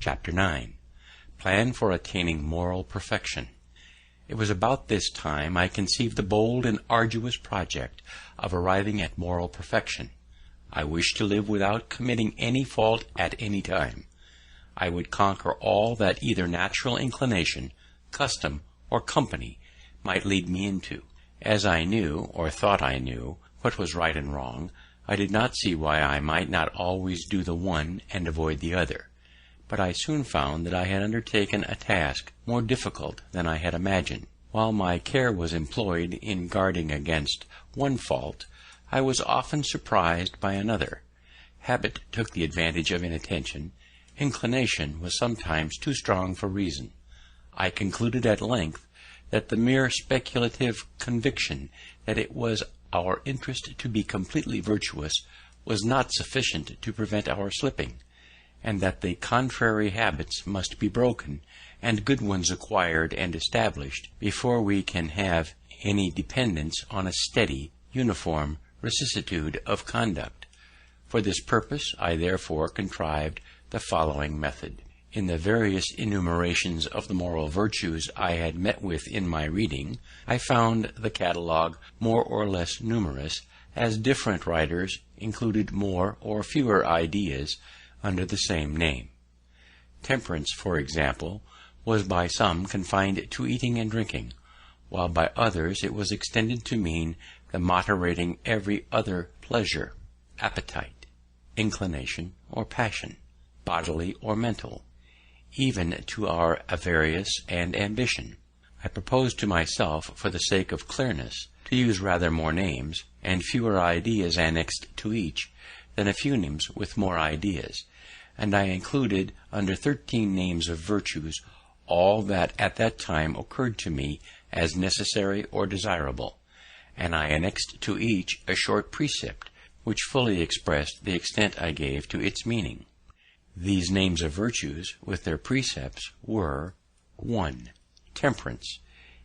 Chapter 9. Plan for attaining moral perfection. It was about this time I conceived the bold and arduous project of arriving at moral perfection. I wished to live without committing any fault at any time. I would conquer all that either natural inclination, custom, or company might lead me into. As I knew, or thought I knew, what was right and wrong, I did not see why I might not always do the one and avoid the other. but I soon found that I had undertaken a task more difficult than I had imagined. While my care was employed in guarding against one fault, I was often surprised by another. Habit took the advantage of inattention. Inclination was sometimes too strong for reason. I concluded at length that the mere speculative conviction that it was our interest to be completely virtuous was not sufficient to prevent our slipping, and that the contrary habits must be broken and good ones acquired and established before we can have any dependence on a steady, uniform vicissitude of conduct. For this purpose I therefore contrived the following method. In the various enumerations of the moral virtues I had met with in my reading, I found the catalogue more or less numerous, as different writers included more or fewer ideas under the same name. Temperance, for example, was by some confined to eating and drinking, while by others it was extended to mean the moderating every other pleasure, appetite, inclination, or passion, bodily or mental, even to our avarice and ambition. I proposed to myself, for the sake of clearness, to use rather more names, and fewer ideas annexed to each, than a few names with more ideas, and I included under 13 names of virtues all that at that time occurred to me as necessary or desirable, and I annexed to each a short precept, which fully expressed the extent I gave to its meaning. These names of virtues, with their precepts, were: 1. Temperance.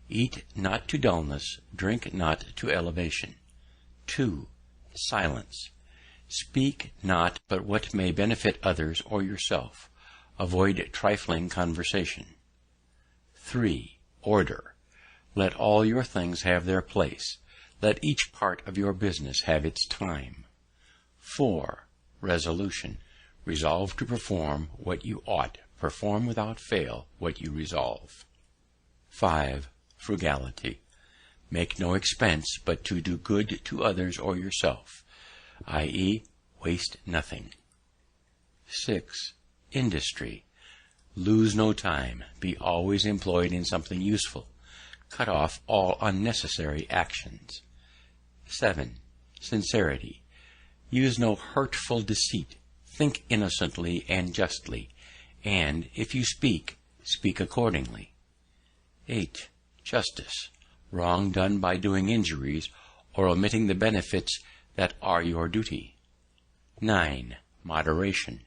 Eat not to dullness, drink not to elevation. 2. Silence. Speak not but what may benefit others or yourself. Avoid trifling conversation. 3. Order. Let all your things have their place. Let each part of your business have its time. 4. Resolution. Resolve to perform what you ought. Perform without fail what you resolve. 5. Frugality. Make no expense but to do good to others or yourself, i.e., waste nothing. 6. Industry. Lose no time. Be always employed in something useful. Cut off all unnecessary actions. 7. Sincerity. Use no hurtful deceit. Think innocently and justly, and if you speak, speak accordingly. 8. Justice. Wrong done by doing injuries or omitting the benefits that are your duty. 9. Moderation.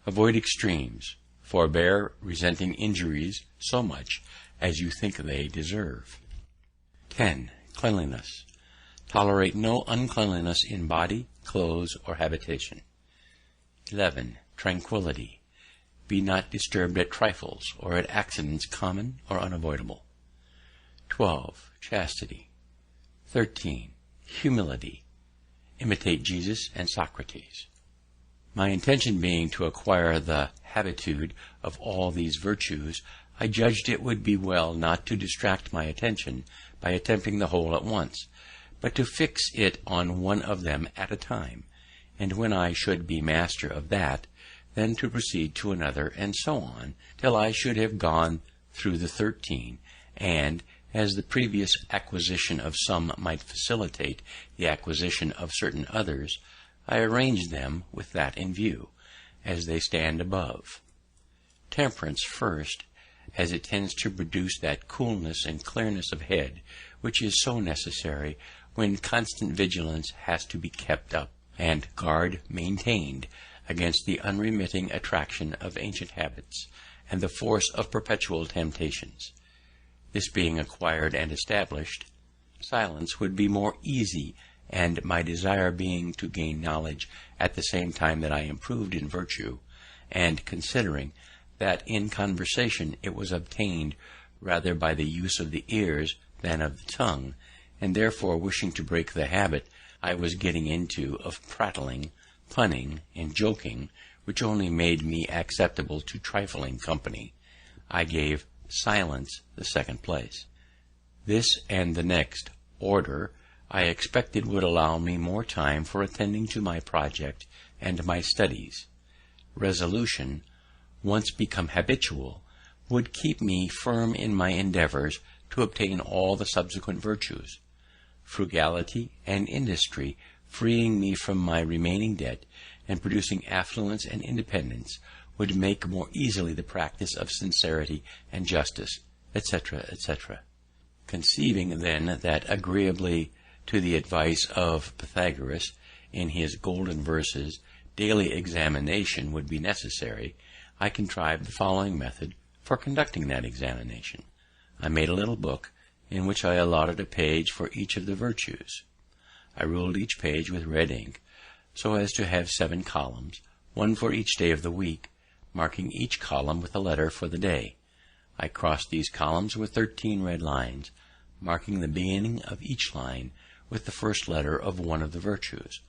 Avoid extremes. Forbear resenting injuries so much as you think they deserve. 10. Cleanliness. Tolerate no uncleanliness in body, clothes, or habitation. 11. Tranquillity. Be not disturbed at trifles, or at accidents common or unavoidable. 12. Chastity. 13. Humility. Imitate Jesus and Socrates. My intention being to acquire the habitude of all these virtues, I judged it would be well not to distract my attention by attempting the whole at once, but to fix it on one of them at a time, and when I should be master of that, then to proceed to another, and so on, till I should have gone through the 13, and, as the previous acquisition of some might facilitate the acquisition of certain others, I arranged them with that in view, as they stand above. Temperance first, as it tends to produce that coolness and clearness of head which is so necessary when constant vigilance has to be kept up, and guard maintained against the unremitting attraction of ancient habits and the force of perpetual temptations. This being acquired and established, silence would be more easy, and my desire being to gain knowledge at the same time that I improved in virtue, and considering that in conversation it was obtained rather by the use of the ears than of the tongue, and therefore wishing to break the habit I was getting into of prattling, punning, and joking, which only made me acceptable to trifling company, I gave silence the second place. This and the next, order, I expected would allow me more time for attending to my project and my studies. Resolution once become habitual, would keep me firm in my endeavours to obtain all the subsequent virtues. Frugality and industry, freeing me from my remaining debt, and producing affluence and independence, would make more easily the practice of sincerity and justice, etc., etc. Conceiving then that, agreeably to the advice of Pythagoras in his golden verses, daily examination would be necessary, I contrived the following method for conducting that examination. I made a little book, in which I allotted a page for each of the virtues. I ruled each page with red ink, so as to have 7 columns, one for each day of the week, marking each column with a letter for the day. I crossed these columns with 13 red lines, marking the beginning of each line with the first letter of one of the virtues,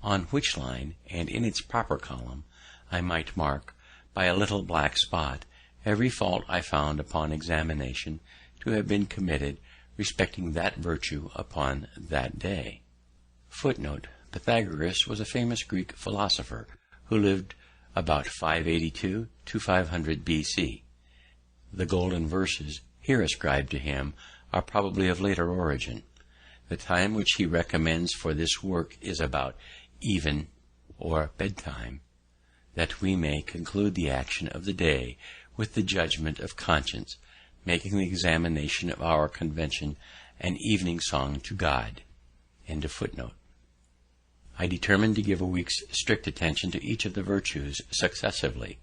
on which line, and in its proper column, I might mark, by a little black spot, every fault I found upon examination to have been committed respecting that virtue upon that day. Footnote: Pythagoras was a famous Greek philosopher who lived about 582 to 500 B.C. The golden verses here ascribed to him are probably of later origin. The time which he recommends for this work is about even or bedtime, that we may conclude the action of the day with the judgment of conscience, making the examination of our convention an evening song to God. End of footnote. I determined to give a week's strict attention to each of the virtues successively.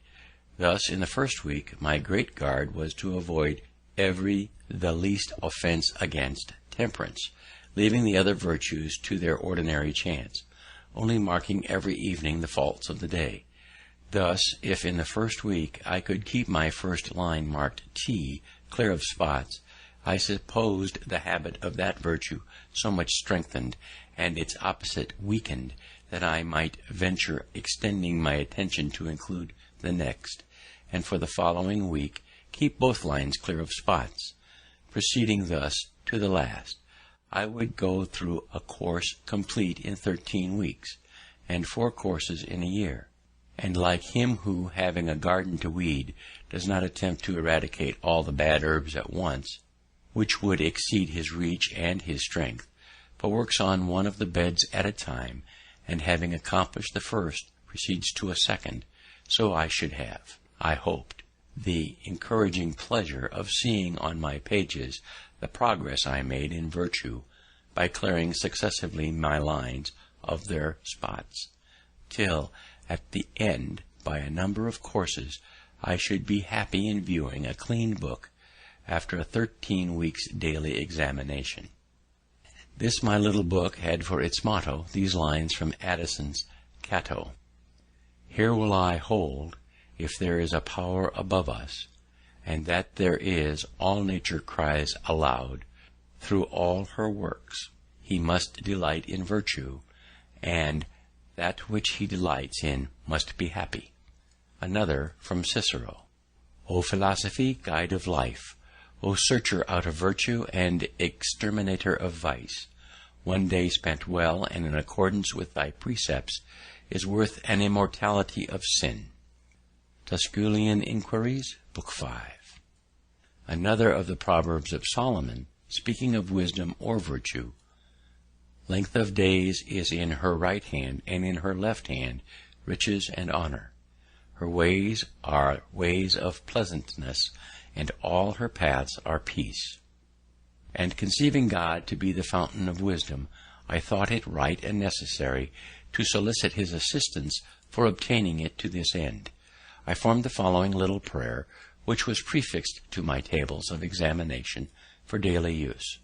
Thus, in the first week, my great guard was to avoid the least offence against temperance, leaving the other virtues to their ordinary chance, only marking every evening the faults of the day. Thus, if in the first week I could keep my first line marked T, clear of spots, I supposed the habit of that virtue so much strengthened, and its opposite weakened, that I might venture extending my attention to include the next, and for the following week keep both lines clear of spots. Proceeding thus to the last, I would go through a course complete in 13 weeks, and 4 courses in a year. And like him who, having a garden to weed, does not attempt to eradicate all the bad herbs at once, which would exceed his reach and his strength, but works on one of the beds at a time, and having accomplished the first, proceeds to a second, so I should have, I hoped, the encouraging pleasure of seeing on my pages the progress I made in virtue by clearing successively my lines of their spots, till at the end, by a number of courses, I should be happy in viewing a clean book after a 13 weeks' daily examination. This my little book had for its motto these lines from Addison's Cato: "Here will I hold, if there is a power above us, and that there is, all nature cries aloud, through all her works, he must delight in virtue, and that which he delights in must be happy." Another from Cicero: "O philosophy, guide of life, O searcher out of virtue and exterminator of vice, one day spent well and in accordance with thy precepts is worth an immortality of sin." Tusculian Inquiries, Book 5. Another of the Proverbs of Solomon, speaking of wisdom or virtue: "Length of days is in her right hand, and in her left hand riches and honor. Her ways are ways of pleasantness, and all her paths are peace." And conceiving God to be the fountain of wisdom, I thought it right and necessary to solicit his assistance for obtaining it to this end. I formed the following little prayer, which was prefixed to my tables of examination for daily use: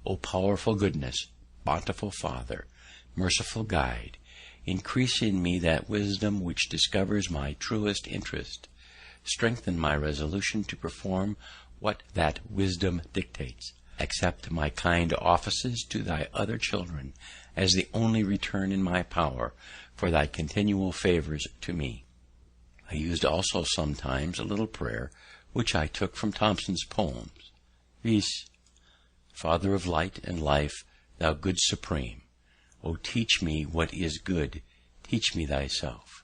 "O powerful goodness, bountiful Father, merciful Guide, increase in me that wisdom which discovers my truest interest. Strengthen my resolution to perform what that wisdom dictates. Accept my kind offices to thy other children as the only return in my power for thy continual favours to me." I used also sometimes a little prayer which I took from Thomson's poems, viz: "Father of light and life, thou good supreme, O teach me what is good, teach me thyself.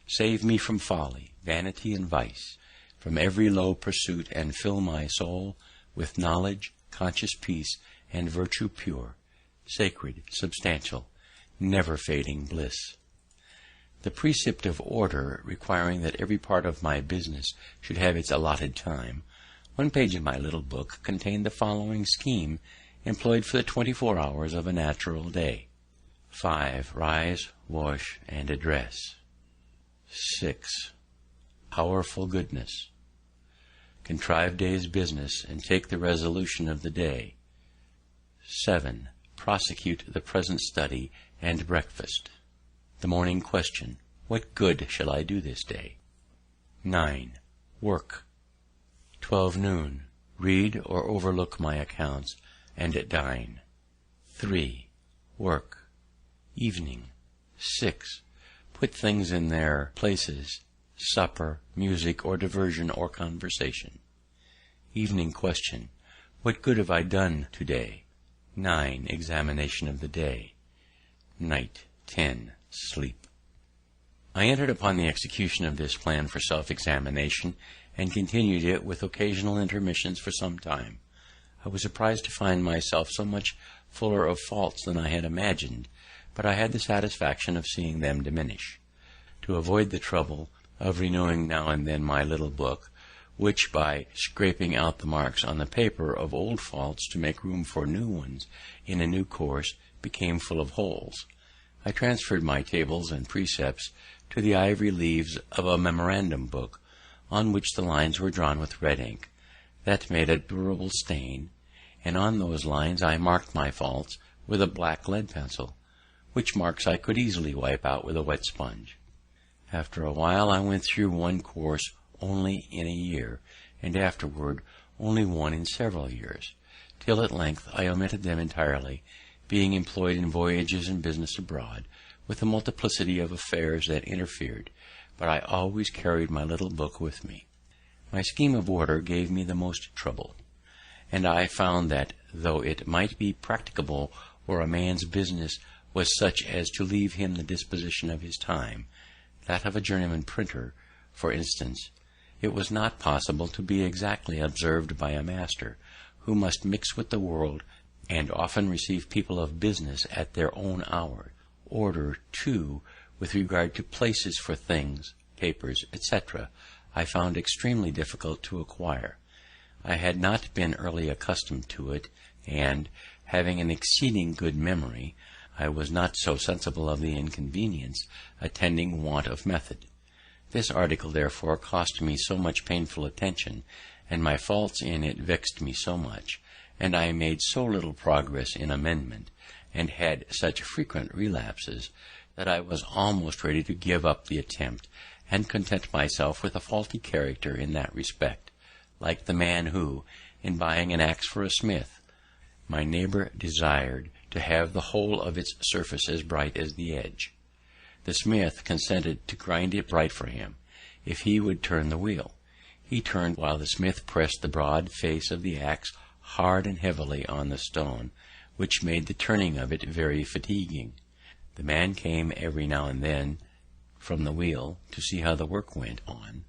Save me from folly, vanity, and vice, from every low pursuit, and fill my soul with knowledge, conscious peace, and virtue pure, sacred, substantial, never fading bliss. The precept of order, requiring that every part of my business should have its allotted time, one page in my little book contained the following scheme employed for the 24 hours of a natural day. 5. Rise, wash, and address. 6. Powerful goodness. Contrive day's business, and take the resolution of the day. 7. Prosecute the present study and breakfast. The morning question, what good shall I do this day? 9. Work. 12 noon, read or overlook my accounts, and dine. 3. Work. Evening. 6. Put things in their places, supper, music, or diversion, or conversation. Evening question, what good have I done to-day? 9. Examination of the day. Night. 10. Sleep. I entered upon the execution of this plan for self-examination, and continued it with occasional intermissions for some time. I was surprised to find myself so much fuller of faults than I had imagined, but I had the satisfaction of seeing them diminish. To avoid the trouble of renewing now and then my little book, which, by scraping out the marks on the paper of old faults to make room for new ones in a new course, became full of holes, I transferred my tables and precepts to the ivory leaves of a memorandum book, on which the lines were drawn with red ink. That made a durable stain, and on those lines I marked my faults with a black lead pencil, which marks I could easily wipe out with a wet sponge. After a while I went through one course only in a year, and afterward only one in several years, till at length I omitted them entirely, being employed in voyages and business abroad, with a multiplicity of affairs that interfered, but I always carried my little book with me. My scheme of order gave me the most trouble, and I found that, though it might be practicable where a man's business was such as to leave him the disposition of his time, that of a journeyman printer, for instance, it was not possible to be exactly observed by a master, who must mix with the world, and often receive people of business at their own hour. Order, too, with regard to places for things, papers, etc., I found extremely difficult to acquire. I had not been early accustomed to it, and, having an exceeding good memory, I was not so sensible of the inconvenience attending want of method. This article, therefore, cost me so much painful attention, and my faults in it vexed me so much, and I made so little progress in amendment, and had such frequent relapses, that I was almost ready to give up the attempt, and content myself with a faulty character in that respect, like the man who, in buying an axe for a smith, my neighbour desired to have the whole of its surface as bright as the edge. The smith consented to grind it bright for him, if he would turn the wheel. He turned, while the smith pressed the broad face of the axe hard and heavily on the stone, which made the turning of it very fatiguing. The man came every now and then from the wheel to see how the work went on,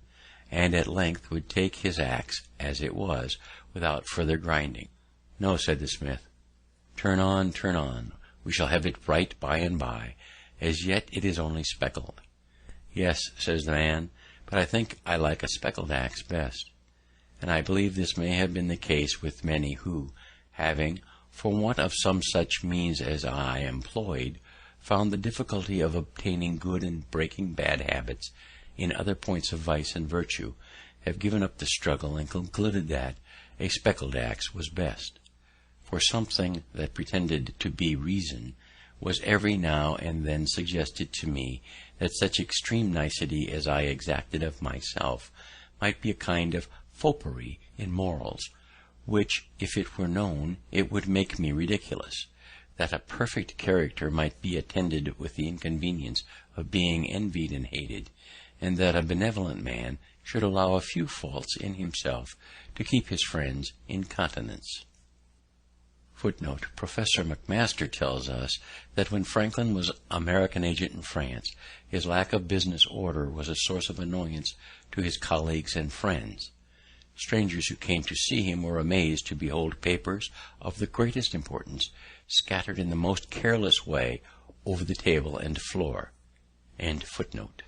and at length would take his axe as it was, without further grinding. "No," said the smith, turn on, we shall have it bright by and by, as yet it is only speckled." "Yes," says the man, "but I think I like a speckled axe best." And I believe this may have been the case with many who, having, for want of some such means as I employed, found the difficulty of obtaining good and breaking bad habits in other points of vice and virtue, have given up the struggle, and concluded that a speckled axe was best. For something that pretended to be reason was every now and then suggested to me that such extreme nicety as I exacted of myself might be a kind of foppery in morals, which, if it were known, it would make me ridiculous; that a perfect character might be attended with the inconvenience of being envied and hated, and that a benevolent man should allow a few faults in himself to keep his friends in countenance. Footnote: Professor McMaster tells us that when Franklin was American agent in France, his lack of business order was a source of annoyance to his colleagues and friends. Strangers who came to see him were amazed to behold papers of the greatest importance scattered in the most careless way over the table and floor. End footnote.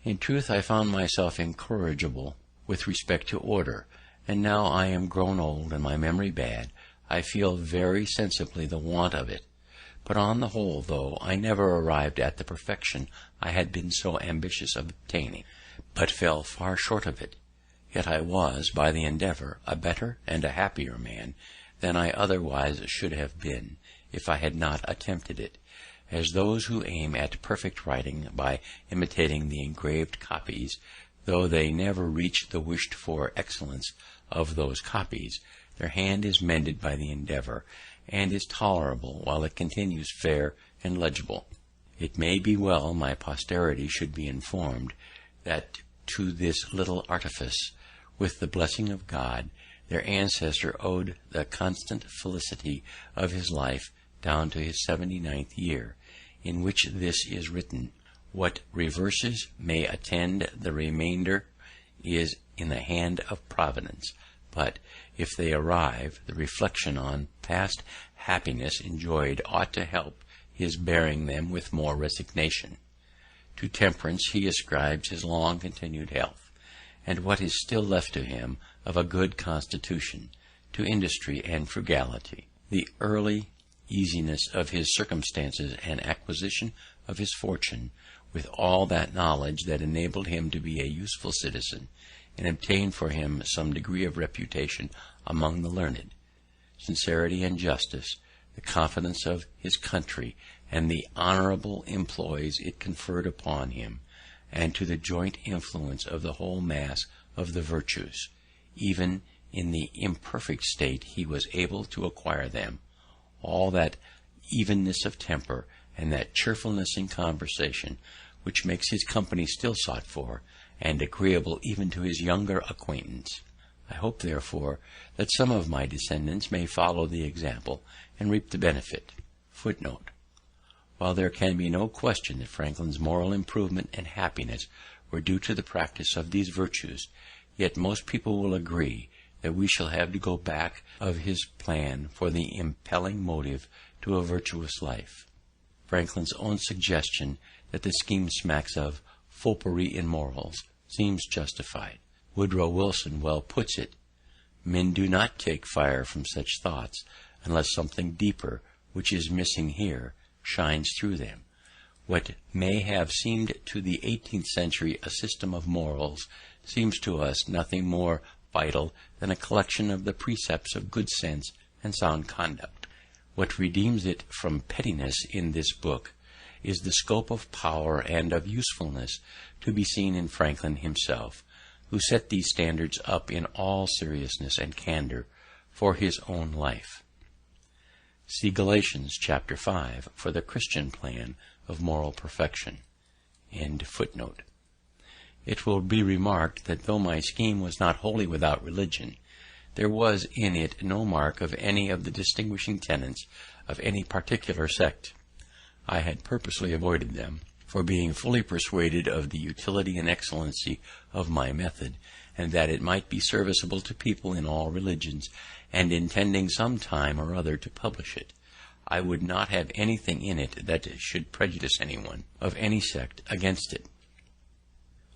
In truth, I found myself incorrigible with respect to order, and now I am grown old and my memory bad, I feel very sensibly the want of it. But on the whole, though I never arrived at the perfection I had been so ambitious of obtaining, but fell far short of it, yet I was, by the endeavour, a better and a happier man than I otherwise should have been, if I had not attempted it, as those who aim at perfect writing by imitating the engraved copies, though they never reach the wished-for excellence of those copies, their hand is mended by the endeavour, and is tolerable while it continues fair and legible. It may be well my posterity should be informed that to this little artifice, with the blessing of God, their ancestor owed the constant felicity of his life down to his 79th year, in which this is written: "What reverses may attend the remainder is in the hand of Providence, but if they arrive, the reflection on past happiness enjoyed ought to help his bearing them with more resignation." To temperance he ascribes his long-continued health, and what is still left to him of a good constitution; to industry and frugality, the early easiness of his circumstances and acquisition of his fortune, with all that knowledge that enabled him to be a useful citizen, and obtain for him some degree of reputation among the learned; sincerity and justice, the confidence of his country, and the honourable employs it conferred upon him; and to the joint influence of the whole mass of the virtues. Even in the imperfect state he was able to acquire them. All that evenness of temper, and that cheerfulness in conversation, which makes his company still sought for, and agreeable even to his younger acquaintance. I hope, therefore, that some of my descendants may follow the example, and reap the benefit. Footnote: While there can be no question that Franklin's moral improvement and happiness were due to the practice of these virtues, yet most people will agree that we shall have to go back of his plan for the impelling motive to a virtuous life. Franklin's own suggestion that the scheme smacks of foppery in morals seems justified. Woodrow Wilson well puts it: "Men do not take fire from such thoughts unless something deeper, which is missing here, shines through them." What may have seemed to the 18th century a system of morals seems to us nothing more vital than a collection of the precepts of good sense and sound conduct. What redeems it from pettiness in this book is the scope of power and of usefulness to be seen in Franklin himself, who set these standards up in all seriousness and candor for his own life. See Galatians chapter 5 for the Christian plan of moral perfection. End footnote. It will be remarked that though my scheme was not wholly without religion, there was in it no mark of any of the distinguishing tenets of any particular sect. I had purposely avoided them, for being fully persuaded of the utility and excellency of my method, and that it might be serviceable to people in all religions, and intending some time or other to publish it, I would not have anything in it that should prejudice anyone of any sect against it.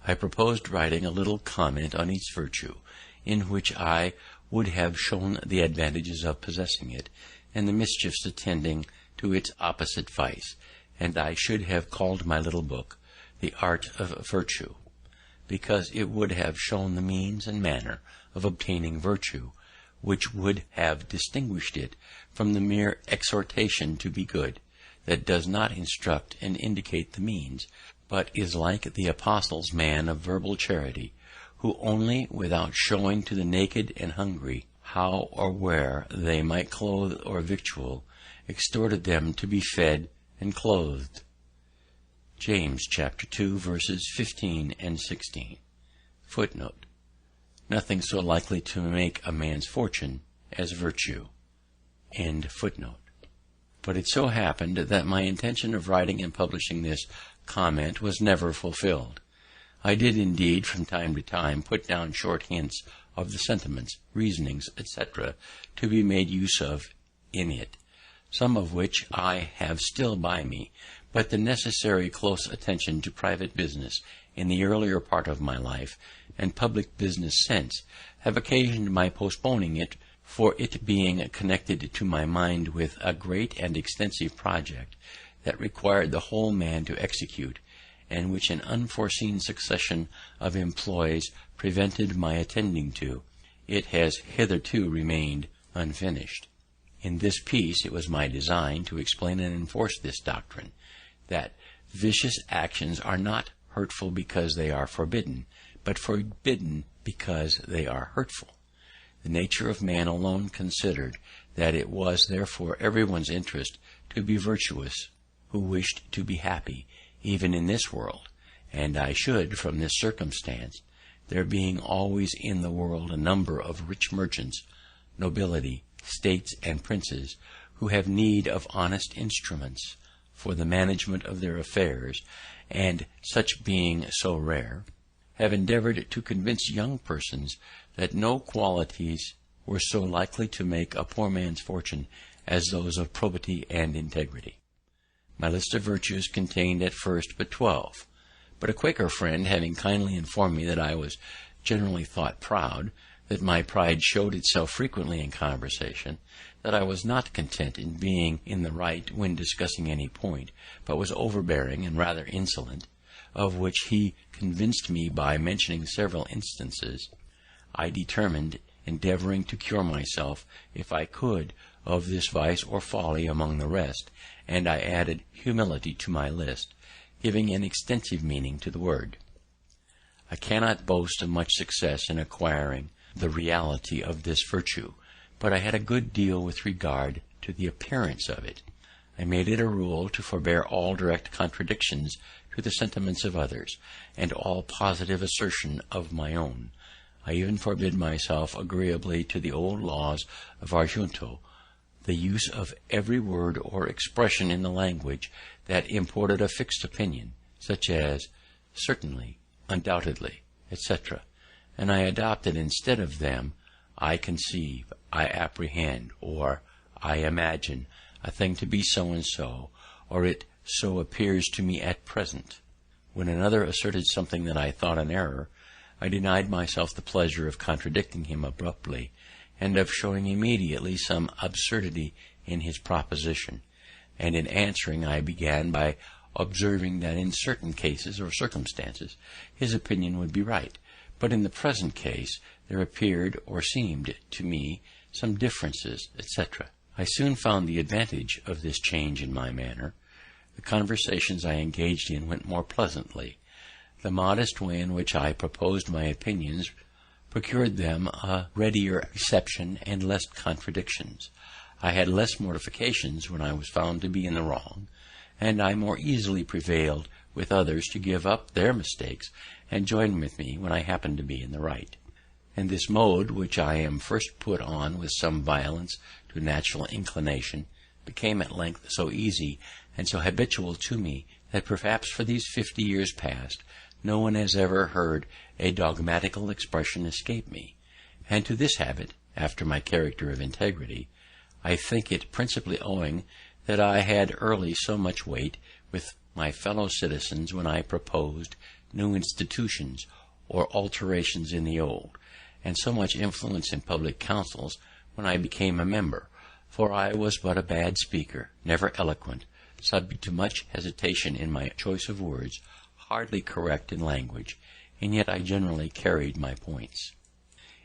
I proposed writing a little comment on each virtue, in which I would have shown the advantages of possessing it, and the mischiefs attending to its opposite vice, and I should have called my little book The Art of Virtue, because it would have shown the means and manner of obtaining virtue, which would have distinguished it from the mere exhortation to be good, that does not instruct and indicate the means, but is like the apostle's man of verbal charity, who only without showing to the naked and hungry how or where they might clothe or victual, exhorted them to be fed and clothed. James chapter 2 verses 15 and 16. Footnote: Nothing so likely to make a man's fortune as virtue. But it so happened that my intention of writing and publishing this comment was never fulfilled. I did indeed from time to time put down short hints of the sentiments, reasonings, etc., to be made use of in it, some of which I have still by me, but the necessary close attention to private business in the earlier part of my life, and public business since, have occasioned my postponing it, for it being connected to my mind with a great and extensive project that required the whole man to execute, and which an unforeseen succession of employs prevented my attending to, it has hitherto remained unfinished. In this piece it was my design to explain and enforce this doctrine, that vicious actions are not hurtful because they are forbidden, but forbidden because they are hurtful. The nature of man alone considered, that it was therefore everyone's interest to be virtuous who wished to be happy, even in this world, and I should, from this circumstance, there being always in the world a number of rich merchants, nobility, states, and princes, who have need of honest instruments for the management of their affairs, and such being so rare, have endeavoured to convince young persons that no qualities were so likely to make a poor man's fortune as those of probity and integrity. My list of virtues contained at first but 12, but a Quaker friend having kindly informed me that I was generally thought proud, that my pride showed itself frequently in conversation, that I was not content in being in the right when discussing any point, but was overbearing and rather insolent, of which he convinced me by mentioning several instances, I determined, endeavouring to cure myself, if I could, of this vice or folly among the rest, and I added humility to my list, giving an extensive meaning to the word. I cannot boast of much success in acquiring the reality of this virtue, but I had a good deal with regard to the appearance of it. I made it a rule to forbear all direct contradictions to the sentiments of others, and all positive assertion of my own. I even forbid myself, agreeably to the old laws of our junto, the use of every word or expression in the language that imported a fixed opinion, such as certainly, undoubtedly, etc., and I adopted instead of them I conceive, I apprehend, or I imagine a thing to be so and so, or it so appears to me at present. When another asserted something that I thought an error, I denied myself the pleasure of contradicting him abruptly, and of showing immediately some absurdity in his proposition, and in answering I began by observing that in certain cases or circumstances his opinion would be right, but in the present case there appeared or seemed to me some differences, etc. I soon found the advantage of this change in my manner. The conversations I engaged in went more pleasantly. The modest way in which I proposed my opinions procured them a readier reception and less contradictions. I had less mortifications when I was found to be in the wrong, and I more easily prevailed with others to give up their mistakes and join with me when I happened to be in the right. And this mode, which I am first put on with some violence to natural inclination, became at length so easy and so habitual to me that perhaps for these 50 years past no one has ever heard a dogmatical expression escape me, and to this habit, after my character of integrity, I think it principally owing that I had early so much weight with my fellow citizens when I proposed new institutions or alterations in the old, and so much influence in public councils when I became a member, for I was but a bad speaker, never eloquent, subject to much hesitation in my choice of words, hardly correct in language, and yet I generally carried my points.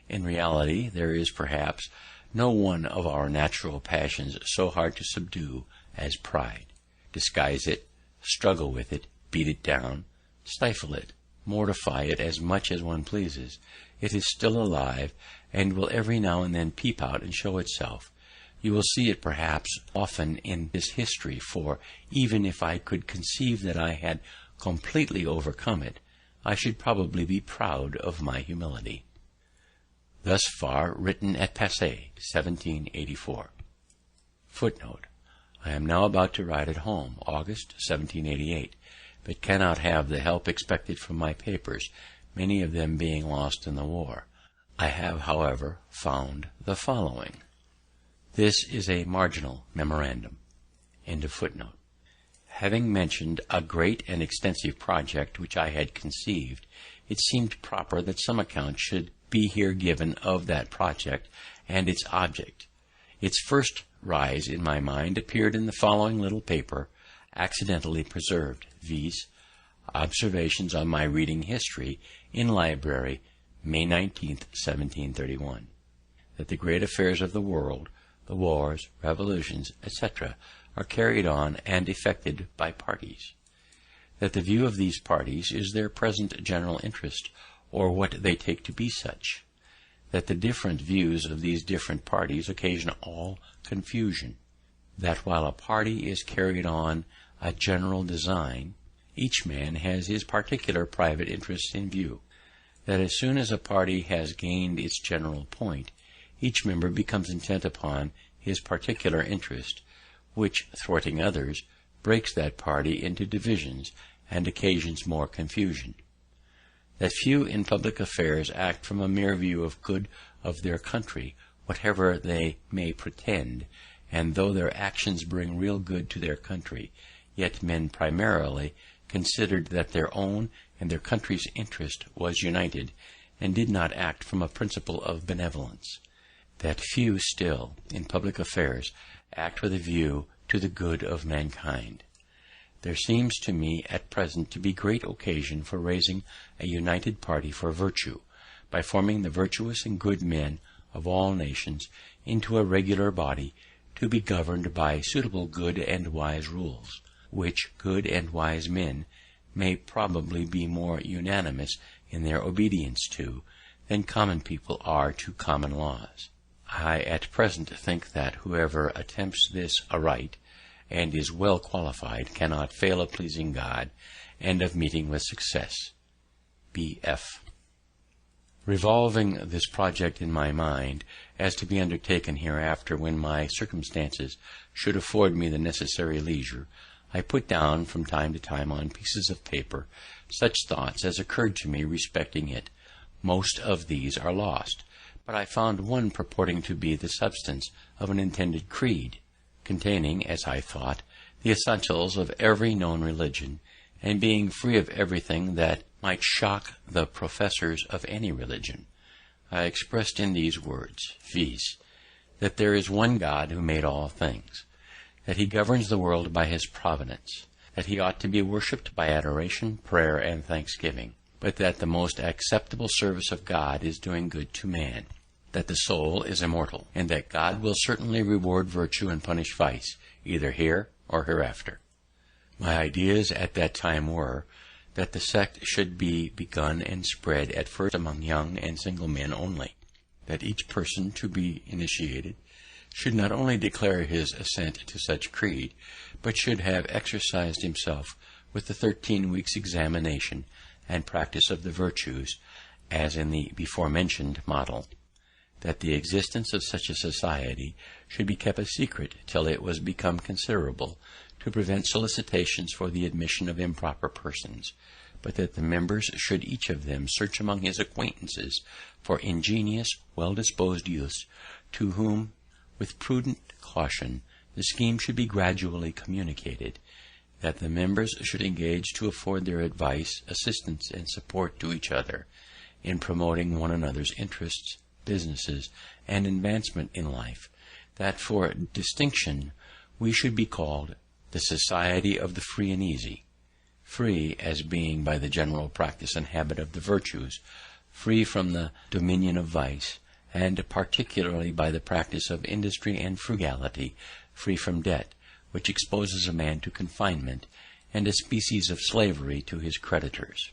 In reality, there is perhaps no one of our natural passions so hard to subdue as pride. Disguise it, struggle with it, beat it down, stifle it, mortify it as much as one pleases, it is still alive, and will every now and then peep out and show itself. You will see it perhaps often in this history, for even if I could conceive that I had completely overcome it, I should probably be proud of my humility. Thus far written at Passy, 1784. Footnote: I am now about to write at home, August 1788, but cannot have the help expected from my papers, many of them being lost in the war. I have, however, found the following. This is a marginal memorandum. End of footnote. Having mentioned a great and extensive project which I had conceived, it seemed proper that some account should be here given of that project and its object. Its first rise in my mind appeared in the following little paper, accidentally preserved, viz., Observations on my reading history in library, May 19th, 1731. That the great affairs of the world, the wars, revolutions, etc., are carried on and effected by parties. That the view of these parties is their present general interest, or what they take to be such. That the different views of these different parties occasion all confusion. That while a party is carried on a general design, each man has his particular private interests in view. That as soon as a party has gained its general point, each member becomes intent upon his particular interest, which, thwarting others, breaks that party into divisions and occasions more confusion. That few in public affairs act from a mere view of good of their country, whatever they may pretend, and though their actions bring real good to their country, yet men primarily considered that their own and their country's interest was united, and did not act from a principle of benevolence. That few still, in public affairs, act with a view to the good of mankind. There seems to me at present to be great occasion for raising a united party for virtue, by forming the virtuous and good men of all nations into a regular body, to be governed by suitable good and wise rules, which good and wise men may probably be more unanimous in their obedience to than common people are to common laws. I at present think that whoever attempts this aright, and is well qualified, cannot fail of pleasing God, and of meeting with success. B.F. Revolving this project in my mind, as to be undertaken hereafter when my circumstances should afford me the necessary leisure, I put down from time to time on pieces of paper such thoughts as occurred to me respecting it. Most of these are lost, but I found one purporting to be the substance of an intended creed, containing, as I thought, the essentials of every known religion, and being free of everything that might shock the professors of any religion. I expressed in these words, viz., that there is one God who made all things, that he governs the world by his providence, that he ought to be worshipped by adoration, prayer, and thanksgiving, but that the most acceptable service of God is doing good to man, that the soul is immortal, and that God will certainly reward virtue and punish vice, either here or hereafter. My ideas at that time were, that the sect should be begun and spread at first among young and single men only, that each person to be initiated should not only declare his assent to such creed, but should have exercised himself with the 13 weeks' examination and practice of the virtues, as in the before-mentioned model, that the existence of such a society should be kept a secret till it was become considerable, to prevent solicitations for the admission of improper persons, but that the members should each of them search among his acquaintances for ingenious, well-disposed youths, to whom, with prudent caution, the scheme should be gradually communicated, that the members should engage to afford their advice, assistance, and support to each other, in promoting one another's interests, businesses, and advancement in life, that for distinction we should be called the Society of the Free and Easy, free as being by the general practice and habit of the virtues, free from the dominion of vice, and particularly by the practice of industry and frugality, free from debt, which exposes a man to confinement, and a species of slavery to his creditors.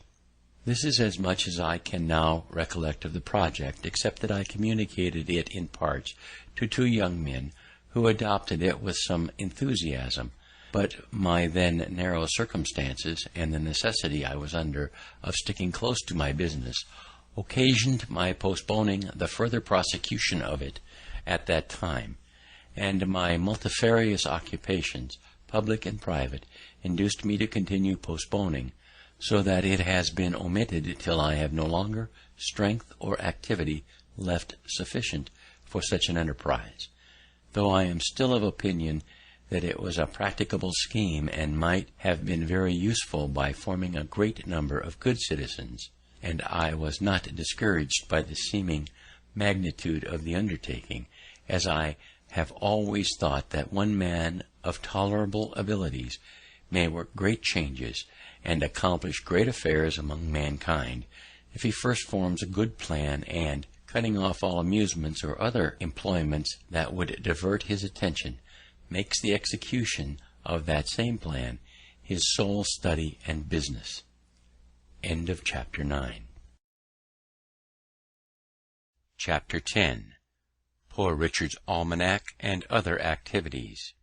This is as much as I can now recollect of the project, except that I communicated it in parts to 2 young men, who adopted it with some enthusiasm, but my then narrow circumstances, and the necessity I was under of sticking close to my business, occasioned my postponing the further prosecution of it at that time, and my multifarious occupations, public and private, induced me to continue postponing, so that it has been omitted till I have no longer strength or activity left sufficient for such an enterprise, though I am still of opinion that it was a practicable scheme and might have been very useful by forming a great number of good citizens, and I was not discouraged by the seeming magnitude of the undertaking, as I have always thought that one man of tolerable abilities may work great changes and accomplish great affairs among mankind, if he first forms a good plan, and, cutting off all amusements or other employments that would divert his attention, makes the execution of that same plan his sole study and business. End of Chapter 9. Chapter 10. Poor Richard's Almanac and Other Activities.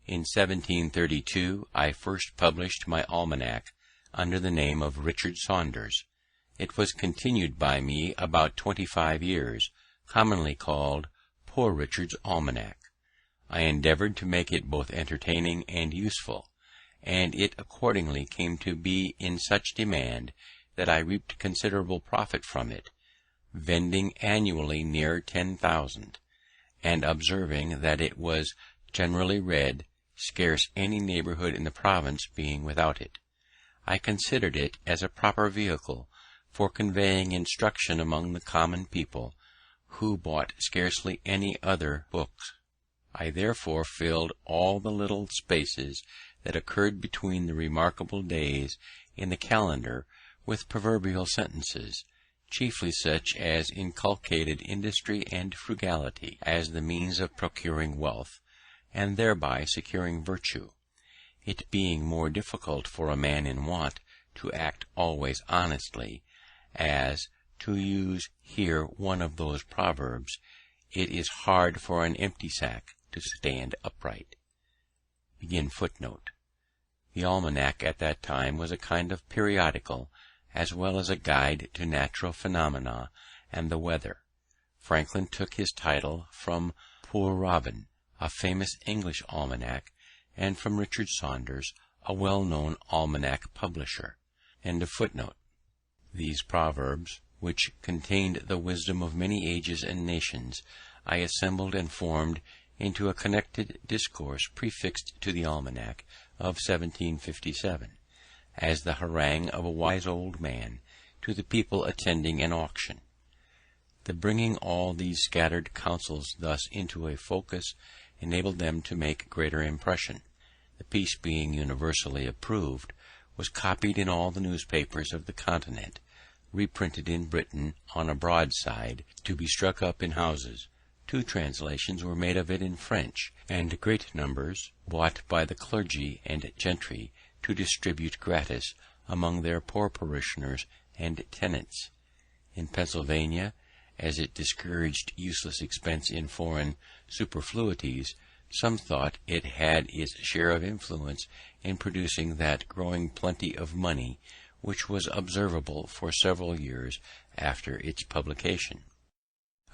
In 1732 I first published my almanac under the name of Richard Saunders. It was continued by me about 25 years, commonly called Poor Richard's Almanac. I endeavoured to make it both entertaining and useful, and it accordingly came to be in such demand that I reaped considerable profit from it, vending annually near 10,000, and observing that it was generally read, scarce any neighbourhood in the province being without it. I considered it as a proper vehicle for conveying instruction among the common people, who bought scarcely any other books. I therefore filled all the little spaces that occurred between the remarkable days in the calendar with proverbial sentences, chiefly such as inculcated industry and frugality as the means of procuring wealth, and thereby securing virtue, it being more difficult for a man in want to act always honestly, as, to use here one of those proverbs, it is hard for an empty sack to stand upright. The almanac at that time was a kind of periodical, as well as a guide to natural phenomena and the weather. Franklin took his title from Poor Robin, a famous English almanac, and from Richard Saunders, a well-known almanac publisher. These proverbs, which contained the wisdom of many ages and nations, I assembled and formed into a connected discourse prefixed to the almanac of 1757, as the harangue of a wise old man to the people attending an auction. The bringing all these scattered counsels thus into a focus enabled them to make greater impression. The piece, being universally approved, was copied in all the newspapers of the continent, reprinted in Britain on a broadside, to be struck up in houses. 2 translations were made of it in French, and great numbers bought by the clergy and gentry to distribute gratis among their poor parishioners and tenants. In Pennsylvania, as it discouraged useless expense in foreign superfluities, some thought it had its share of influence in producing that growing plenty of money which was observable for several years after its publication.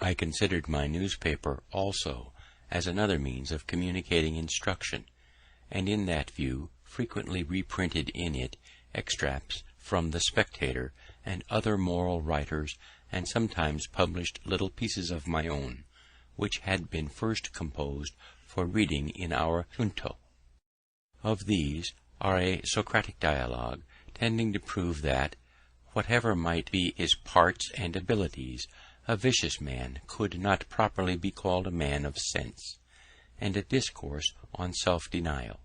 I considered my newspaper also as another means of communicating instruction, and in that view frequently reprinted in it extracts from the Spectator and other moral writers, and sometimes published little pieces of my own, which had been first composed for reading in our junto. Of these are a Socratic dialogue, tending to prove that, whatever might be his parts and abilities, a vicious man could not properly be called a man of sense, and a discourse on self-denial,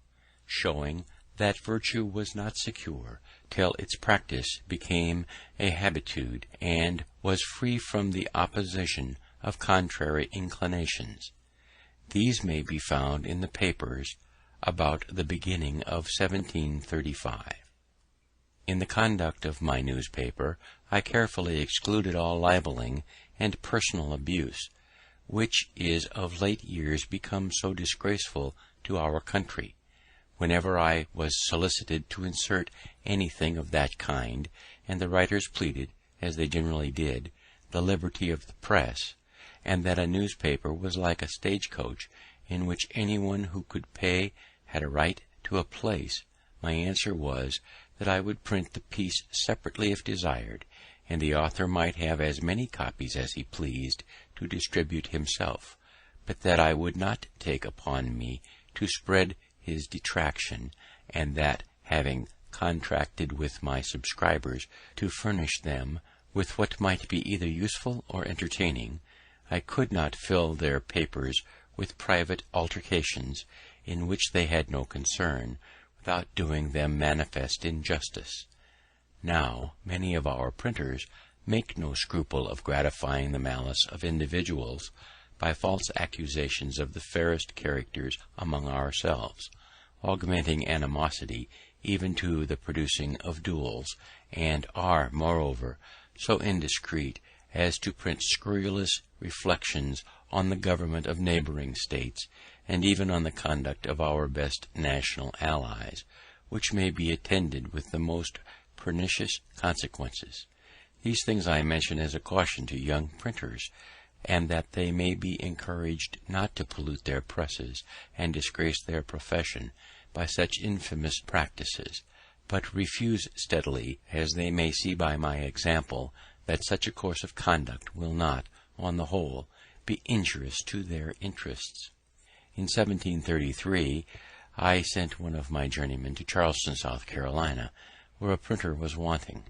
showing that virtue was not secure till its practice became a habitude, and was free from the opposition of contrary inclinations. These may be found in the papers about the beginning of 1735. In the conduct of my newspaper I carefully excluded all libelling and personal abuse, which is of late years become so disgraceful to our country. Whenever I was solicited to insert anything of that kind, and the writers pleaded, as they generally did, the liberty of the press, and that a newspaper was like a stage-coach in which anyone who could pay had a right to a place, my answer was that I would print the piece separately if desired, and the author might have as many copies as he pleased to distribute himself, but that I would not take upon me to spread his detraction, and that, having contracted with my subscribers to furnish them with what might be either useful or entertaining, I could not fill their papers with private altercations in which they had no concern, without doing them manifest injustice. Now many of our printers make no scruple of gratifying the malice of individuals by false accusations of the fairest characters among ourselves, augmenting animosity even to the producing of duels, and are, moreover, so indiscreet as to print scurrilous reflections on the government of neighbouring states, and even on the conduct of our best national allies, which may be attended with the most pernicious consequences. These things I mention as a caution to young printers, and that they may be encouraged not to pollute their presses and disgrace their profession by such infamous practices, but refuse steadily, as they may see by my example that such a course of conduct will not, on the whole, be injurious to their interests. In 1733 I sent one of my journeymen to Charleston, South Carolina, where a printer was wanting.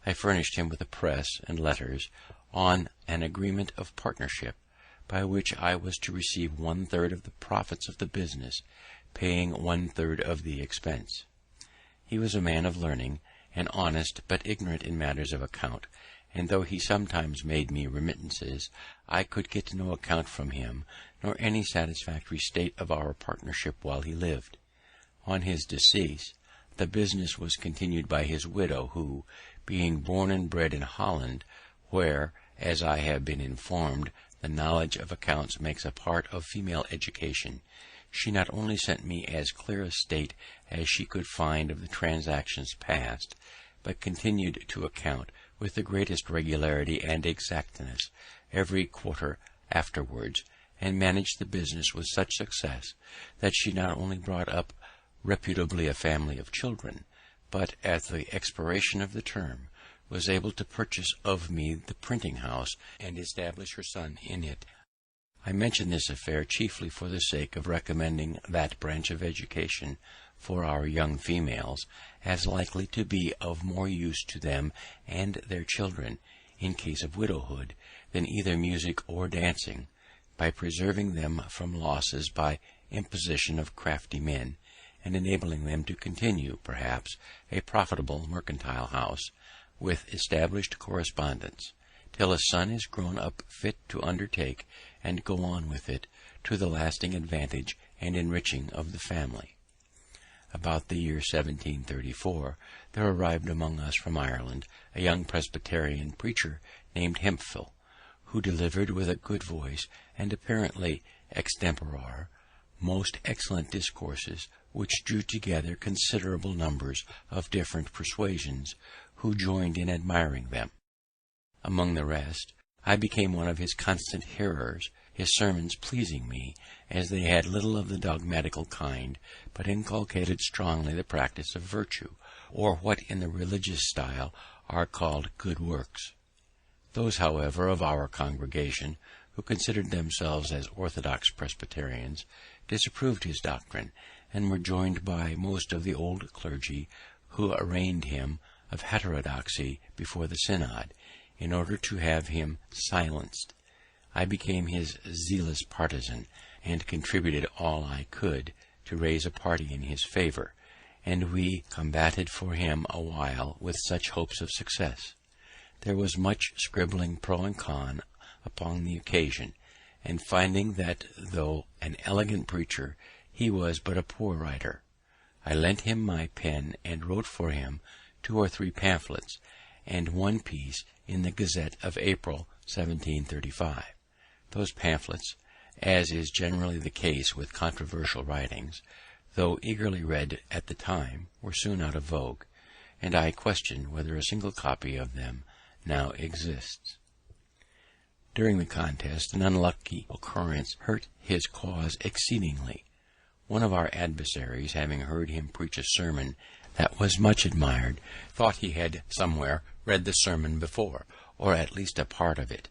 I furnished him with a press and letters on an agreement of partnership, by which I was to receive 1/3 of the profits of the business, paying 1/3 of the expense. He was a man of learning, and honest, but ignorant in matters of account, and though he sometimes made me remittances, I could get no account from him, nor any satisfactory state of our partnership while he lived. On his decease, the business was continued by his widow, who, being born and bred in Holland, where, as I have been informed, the knowledge of accounts makes a part of female education, she not only sent me as clear a state as she could find of the transactions past, but continued to account with the greatest regularity and exactness every quarter afterwards, and managed the business with such success that she not only brought up reputably a family of children, but at the expiration of the term was able to purchase of me the printing house and establish her son in it. I mention this affair chiefly for the sake of recommending that branch of education for our young females as likely to be of more use to them and their children in case of widowhood than either music or dancing, by preserving them from losses by imposition of crafty men, and enabling them to continue, perhaps, a profitable mercantile house, with established correspondence, till a son is grown up fit to undertake and go on with it, to the lasting advantage and enriching of the family. About the year 1734 there arrived among us from Ireland a young Presbyterian preacher named Hemphill, who delivered with a good voice and apparently extempore most excellent discourses, which drew together considerable numbers of different persuasions, who joined in admiring them. Among the rest, I became one of his constant hearers, his sermons pleasing me, as they had little of the dogmatical kind, but inculcated strongly the practice of virtue, or what in the religious style are called good works. Those, however, of our congregation who considered themselves as orthodox Presbyterians disapproved his doctrine, and were joined by most of the old clergy, who arraigned him of heterodoxy before the synod, in order to have him silenced. I became his zealous partisan, and contributed all I could to raise a party in his favour, and we combated for him a while with such hopes of success. There was much scribbling pro and con upon the occasion, and finding that, though an elegant preacher, he was but a poor writer, I lent him my pen and wrote for him 2 or 3 pamphlets, and one piece in the Gazette of April 1735. Those pamphlets, as is generally the case with controversial writings, though eagerly read at the time, were soon out of vogue, and I question whether a single copy of them now exists. During the contest, an unlucky occurrence hurt his cause exceedingly. One of our adversaries, having heard him preach a sermon that was much admired, thought he had somewhere read the sermon before, or at least a part of it.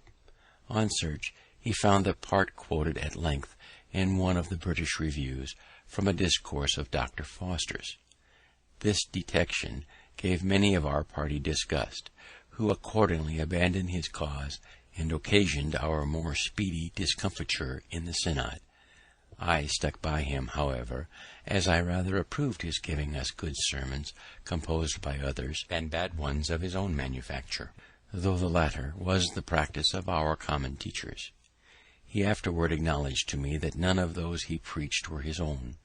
On search, he found the part quoted at length in one of the British reviews from a discourse of Dr. Foster's. This detection gave many of our party disgust, who accordingly abandoned his cause, and occasioned our more speedy discomfiture in the synod. I stuck by him, however, as I rather approved his giving us good sermons composed by others than bad ones of his own manufacture, though the latter was the practice of our common teachers. He afterward acknowledged to me that none of those he preached were his own,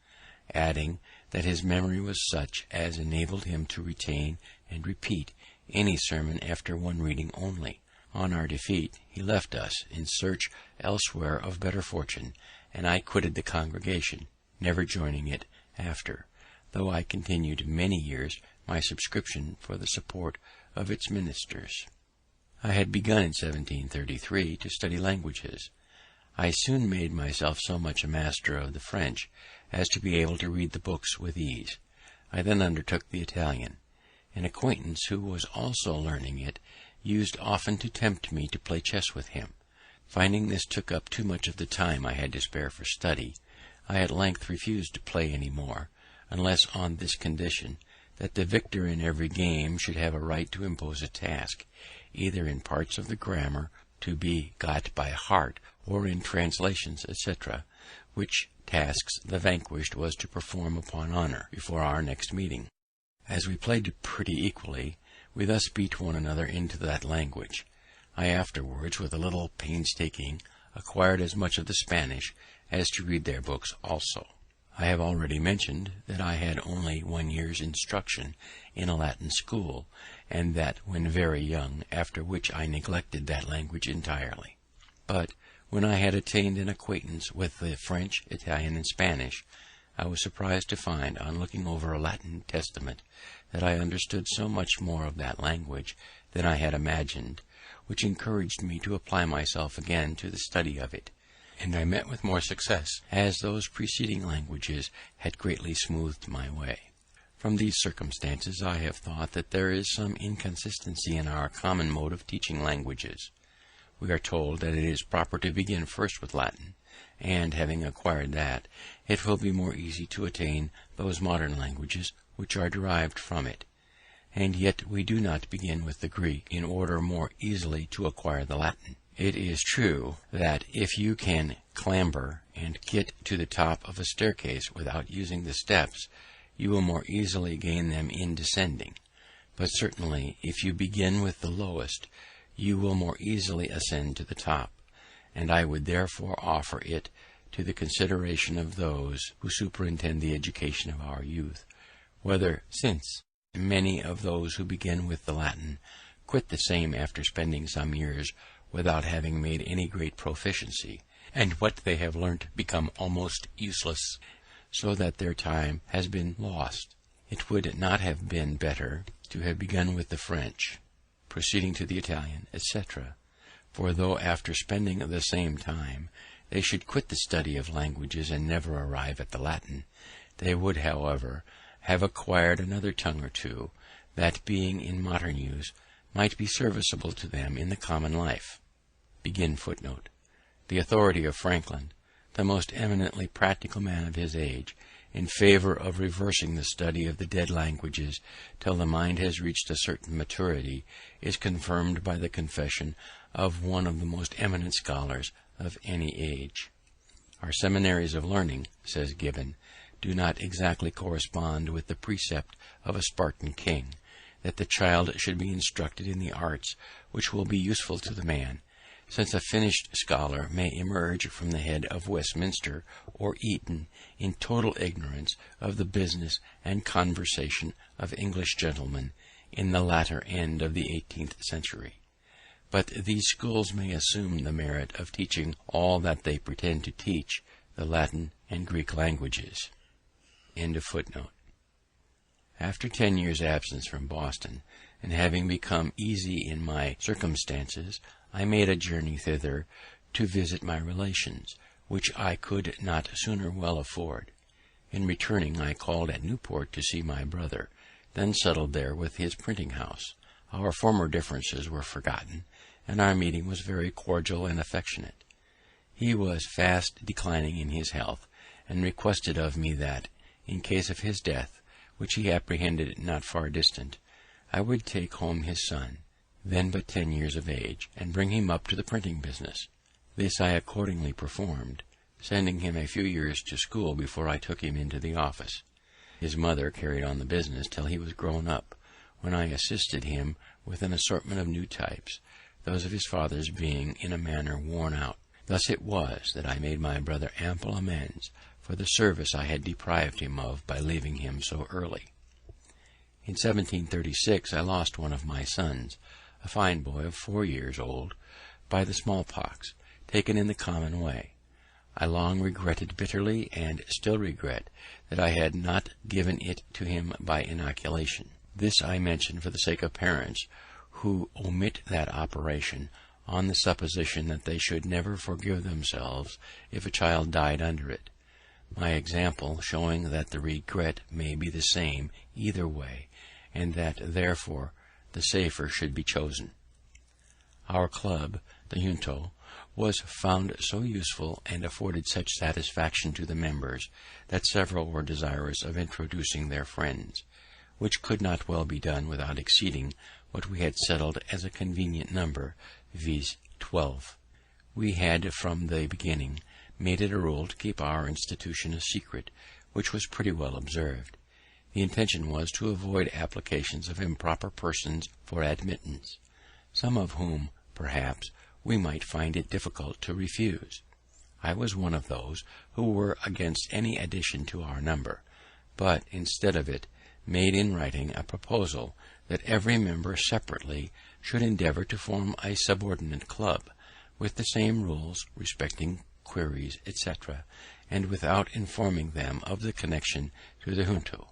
adding that his memory was such as enabled him to retain and repeat any sermon after one reading only. On our defeat, he left us in search elsewhere of better fortune, and I quitted the congregation, never joining it after, though I continued many years my subscription for the support of its ministers. I had begun in 1733 to study languages. I soon made myself so much a master of the French as to be able to read the books with ease. I then undertook the Italian. An acquaintance who was also learning it used often to tempt me to play chess with him. Finding this took up too much of the time I had to spare for study, I at length refused to play any more, unless on this condition, that the victor in every game should have a right to impose a task, either in parts of the grammar to be got by heart, or in translations, etc., which tasks the vanquished was to perform upon honour before our next meeting. As we played pretty equally, we thus beat one another into that language. I afterwards, with a little painstaking, acquired as much of the Spanish as to read their books also. I have already mentioned that I had only 1 year's instruction in a Latin school, and that when very young, after which I neglected that language entirely. But when I had attained an acquaintance with the French, Italian, and Spanish, I was surprised to find, on looking over a Latin Testament, that I understood so much more of that language than I had imagined, which encouraged me to apply myself again to the study of it, and I met with more success, as those preceding languages had greatly smoothed my way. From these circumstances I have thought that there is some inconsistency in our common mode of teaching languages. We are told that it is proper to begin first with Latin, and, having acquired that, it will be more easy to attain those modern languages which are derived from it. And yet we do not begin with the Greek in order more easily to acquire the Latin. It is true that if you can clamber and get to the top of a staircase without using the steps, you will more easily gain them in descending; but certainly if you begin with the lowest, you will more easily ascend to the top, and I would therefore offer it to the consideration of those who superintend the education of our youth, whether, since many of those who begin with the Latin quit the same after spending some years without having made any great proficiency, and what they have learnt become almost useless, so that their time has been lost. It would not have been better to have begun with the French, proceeding to the Italian, etc., for though after spending the same time they should quit the study of languages and never arrive at the Latin, they would, however, have acquired another tongue or two, that, being in modern use, might be serviceable to them in the common life. The authority of Franklin, the most eminently practical man of his age, in favour of reversing the study of the dead languages till the mind has reached a certain maturity, is confirmed by the confession of one of the most eminent scholars of any age. Our seminaries of learning, says Gibbon, do not exactly correspond with the precept of a Spartan king, that the child should be instructed in the arts which will be useful to the man, since a finished scholar may emerge from the head of Westminster or Eton in total ignorance of the business and conversation of English gentlemen in the latter end of the 18th century. But these schools may assume the merit of teaching all that they pretend to teach, the Latin and Greek languages. After 10 years' absence from Boston, and having become easy in my circumstances, I made a journey thither to visit my relations, which I could not sooner well afford. In returning, I called at Newport to see my brother, then settled there with his printing house. Our former differences were forgotten, and our meeting was very cordial and affectionate. He was fast declining in his health, and requested of me that, in case of his death, which he apprehended not far distant, I would take home his son, then but 10 years of age, and bring him up to the printing business. This I accordingly performed, sending him a few years to school before I took him into the office. His mother carried on the business till he was grown up, when I assisted him with an assortment of new types, those of his father's being in a manner worn out. Thus it was that I made my brother ample amends for the service I had deprived him of by leaving him so early. In 1736 I lost one of my sons, a fine boy of 4 years old, by the smallpox, taken in the common way. I long regretted bitterly, and still regret, that I had not given it to him by inoculation. This I mention for the sake of parents who omit that operation, on the supposition that they should never forgive themselves if a child died under it. My example showing that the regret may be the same either way, and that therefore the safer should be chosen. Our club, the Junto, was found so useful and afforded such satisfaction to the members that several were desirous of introducing their friends, which could not well be done without exceeding what we had settled as a convenient number, viz. 12. We had from the beginning made it a rule to keep our institution a secret, which was pretty well observed. The intention was to avoid applications of improper persons for admittance, some of whom, perhaps, we might find it difficult to refuse. I was one of those who were against any addition to our number, but, instead of it, made in writing a proposal that every member separately should endeavour to form a subordinate club, with the same rules respecting queries, etc., and without informing them of the connection to the Junto.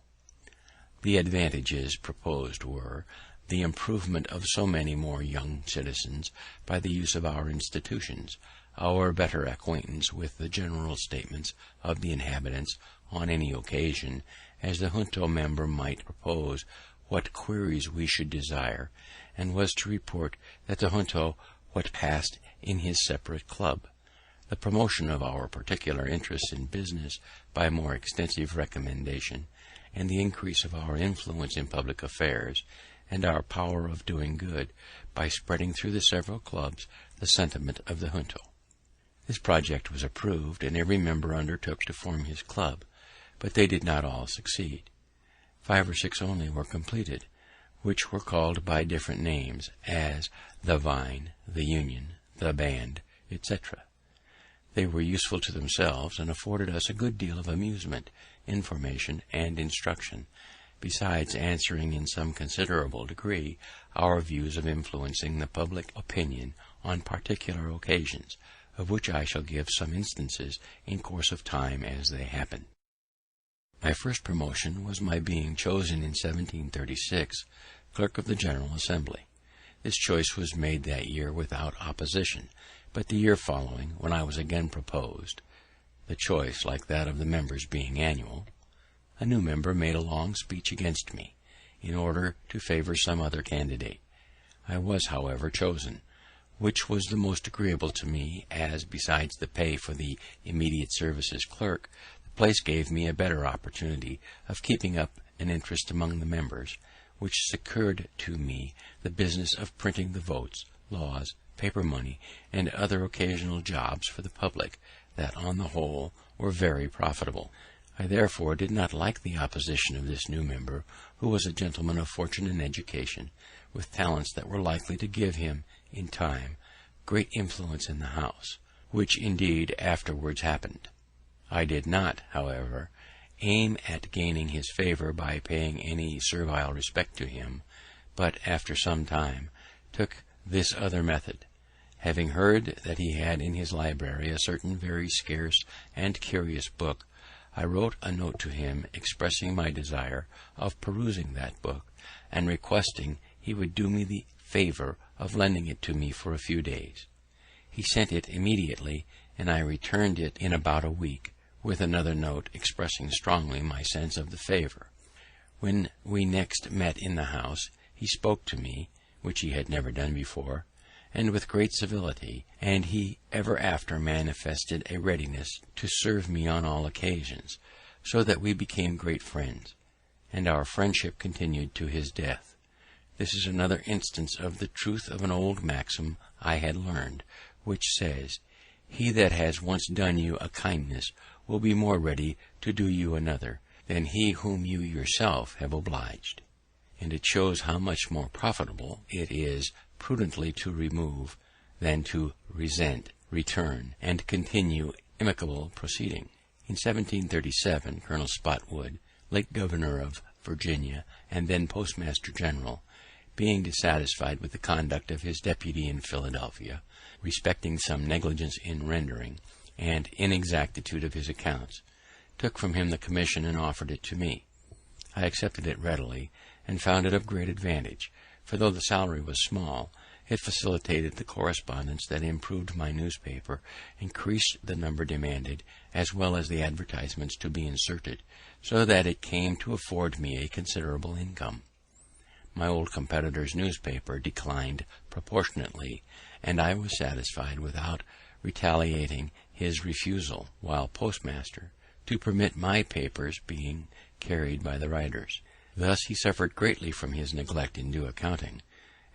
The advantages proposed were the improvement of so many more young citizens by the use of our institutions, our better acquaintance with the general statements of the inhabitants on any occasion, as the Junto member might propose what queries we should desire, and was to report at the Junto what passed in his separate club, the promotion of our particular interests in business by more extensive recommendation, and the increase of our influence in public affairs, and our power of doing good by spreading through the several clubs the sentiment of the Junto. This project was approved, and every member undertook to form his club, but they did not all succeed. 5 or 6 only were completed, which were called by different names, as the Vine, the Union, the Band, etc. They were useful to themselves, and afforded us a good deal of amusement, information, and instruction, besides answering in some considerable degree our views of influencing the public opinion on particular occasions, of which I shall give some instances in course of time as they happened. My first promotion was my being chosen in 1736 clerk of the General Assembly. This choice was made that year without opposition, but the year following, when I was again proposed, the choice, like that of the members, being annual, a new member made a long speech against me, in order to favour some other candidate. I was, however, chosen, which was the most agreeable to me, as, besides the pay for the immediate service as clerk, the place gave me a better opportunity of keeping up an interest among the members, which secured to me the business of printing the votes, laws, paper money, and other occasional jobs for the public, that, on the whole, were very profitable. I therefore did not like the opposition of this new member, who was a gentleman of fortune and education, with talents that were likely to give him, in time, great influence in the House, which indeed afterwards happened. I did not, however, aim at gaining his favour by paying any servile respect to him, but, after some time, took this other method. Having heard that he had in his library a certain very scarce and curious book, I wrote a note to him expressing my desire of perusing that book, and requesting he would do me the favour of lending it to me for a few days. He sent it immediately, and I returned it in about a week, with another note expressing strongly my sense of the favour. When we next met in the house, he spoke to me, which he had never done before, and with great civility, and he ever after manifested a readiness to serve me on all occasions, so that we became great friends, and our friendship continued to his death. This is another instance of the truth of an old maxim I had learned, which says, "He that has once done you a kindness will be more ready to do you another than he whom you yourself have obliged." And it shows how much more profitable it is prudently to remove than to resent, return, and continue amicable proceeding. In 1737, Colonel Spotswood, late governor of Virginia and then postmaster general, being dissatisfied with the conduct of his deputy in Philadelphia, respecting some negligence in rendering, and inexactitude of his accounts, took from him the commission and offered it to me. I accepted it readily, and found it of great advantage, for though the salary was small, it facilitated the correspondence that improved my newspaper, increased the number demanded, as well as the advertisements to be inserted, so that it came to afford me a considerable income. My old competitor's newspaper declined proportionately, and I was satisfied, without retaliating his refusal, while postmaster, to permit my papers being carried by the writers. Thus he suffered greatly from his neglect in due accounting,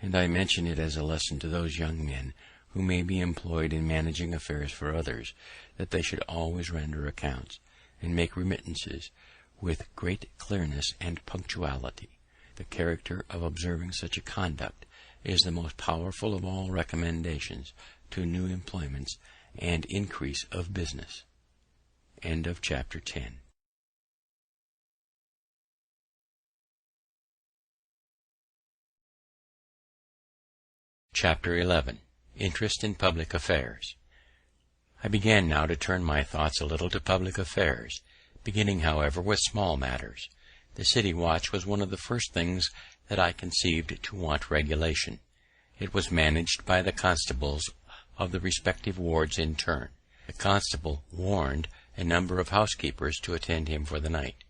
and I mention it as a lesson to those young men who may be employed in managing affairs for others, that they should always render accounts, and make remittances, with great clearness and punctuality. The character of observing such a conduct is the most powerful of all recommendations to new employments and increase of business. End of chapter 10. Chapter 11. Interest in Public Affairs. I began now to turn my thoughts a little to public affairs, beginning, however, with small matters. The city watch was one of the first things that I conceived to want regulation. It was managed by the constables of the respective wards in turn. The constable warned a number of housekeepers to attend him for the night.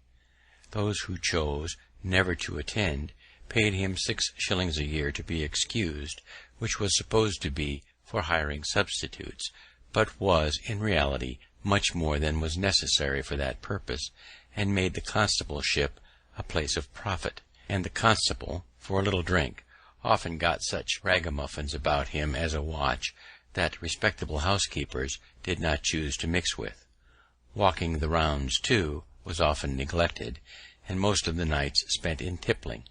Those who chose never to attend paid him 6 shillings a year to be excused, which was supposed to be for hiring substitutes, but was in reality much more than was necessary for that purpose, and made the constableship a place of profit. And the constable, for a little drink, often got such ragamuffins about him as a watch that respectable housekeepers did not choose to mix with. Walking the rounds, too, was often neglected, and most of the nights spent in tippling.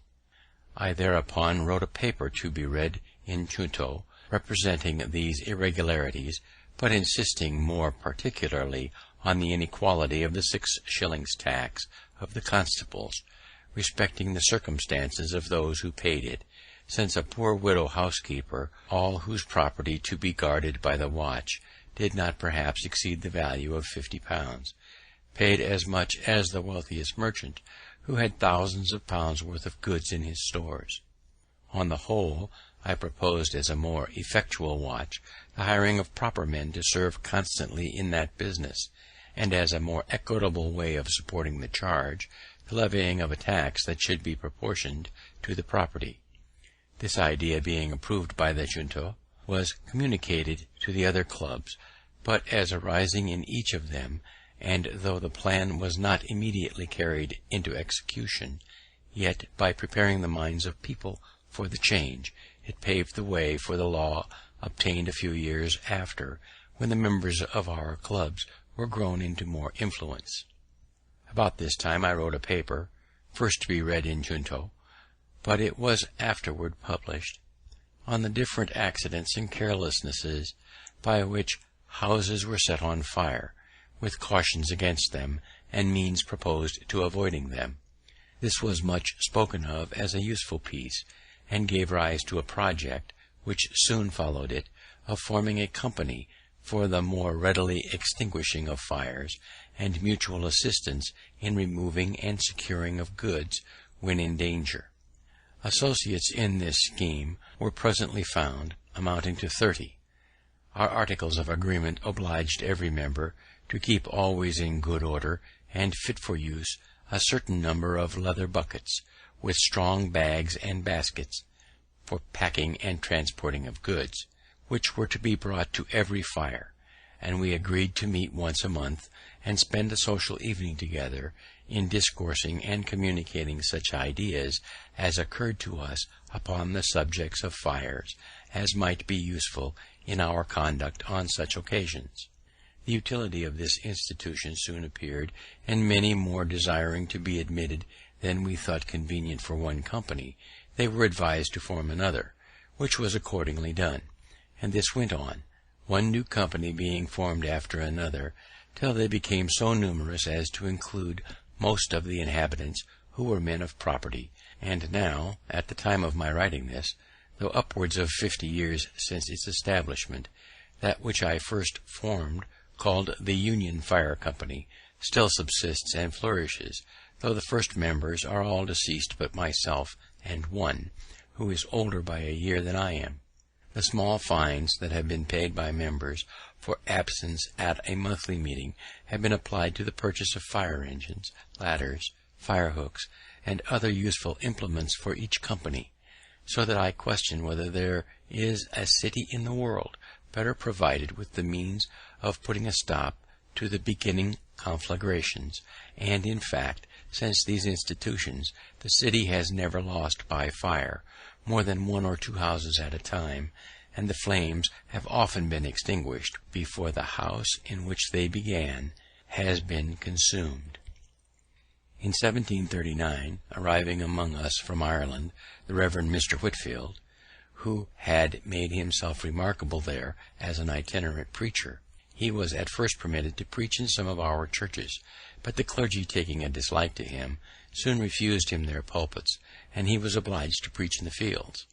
I thereupon wrote a paper to be read in junto, representing these irregularities, but insisting more particularly on the inequality of the 6 shillings tax of the constables, respecting the circumstances of those who paid it, since a poor widow housekeeper, all whose property to be guarded by the watch did not perhaps exceed the value of £50, paid as much as the wealthiest merchant, who had thousands of pounds worth of goods in his stores. On the whole, I proposed as a more effectual watch the hiring of proper men to serve constantly in that business, and as a more equitable way of supporting the charge, the levying of a tax that should be proportioned to the property. This idea being approved by the junto, was communicated to the other clubs, but as arising in each of them, and though the plan was not immediately carried into execution, yet by preparing the minds of people for the change, it paved the way for the law obtained a few years after, when the members of our clubs were grown into more influence. About this time I wrote a paper, first to be read in junto, but it was afterward published, on the different accidents and carelessnesses by which houses were set on fire, with cautions against them, and means proposed to avoiding them. This was much spoken of as a useful piece, and gave rise to a project, which soon followed it, of forming a company for the more readily extinguishing of fires, and mutual assistance in removing and securing of goods when in danger. Associates in this scheme were presently found, amounting to 30. Our articles of agreement obliged every member to keep always in good order and fit for use a certain number of leather buckets, with strong bags and baskets, for packing and transporting of goods, which were to be brought to every fire; and we agreed to meet once a month, and spend a social evening together, in discoursing and communicating such ideas as occurred to us upon the subjects of fires as might be useful in our conduct on such occasions. The utility of this institution soon appeared, and many more desiring to be admitted than we thought convenient for one company, they were advised to form another, which was accordingly done, and this went on, one new company being formed after another, till they became so numerous as to include most of the inhabitants, who were men of property; and now, at the time of my writing this, though upwards of 50 years since its establishment, that which I first formed, called the Union Fire Company, still subsists and flourishes, though the first members are all deceased but myself and one, who is older by a year than I am. The small fines that have been paid by members for absence at a monthly meeting have been applied to the purchase of fire engines, ladders, fire hooks, and other useful implements for each company, so that I question whether there is a city in the world better provided with the means of putting a stop to the beginning conflagrations; and, in fact, since these institutions, the city has never lost by fire more than 1 or 2 houses at a time, and the flames have often been extinguished before the house in which they began has been consumed. In 1739, arriving among us from Ireland, the Reverend Mr. Whitefield, who had made himself remarkable there as an itinerant preacher, he was at first permitted to preach in some of our churches, but the clergy, taking a dislike to him, soon refused him their pulpits, and he was obliged to preach in the fields.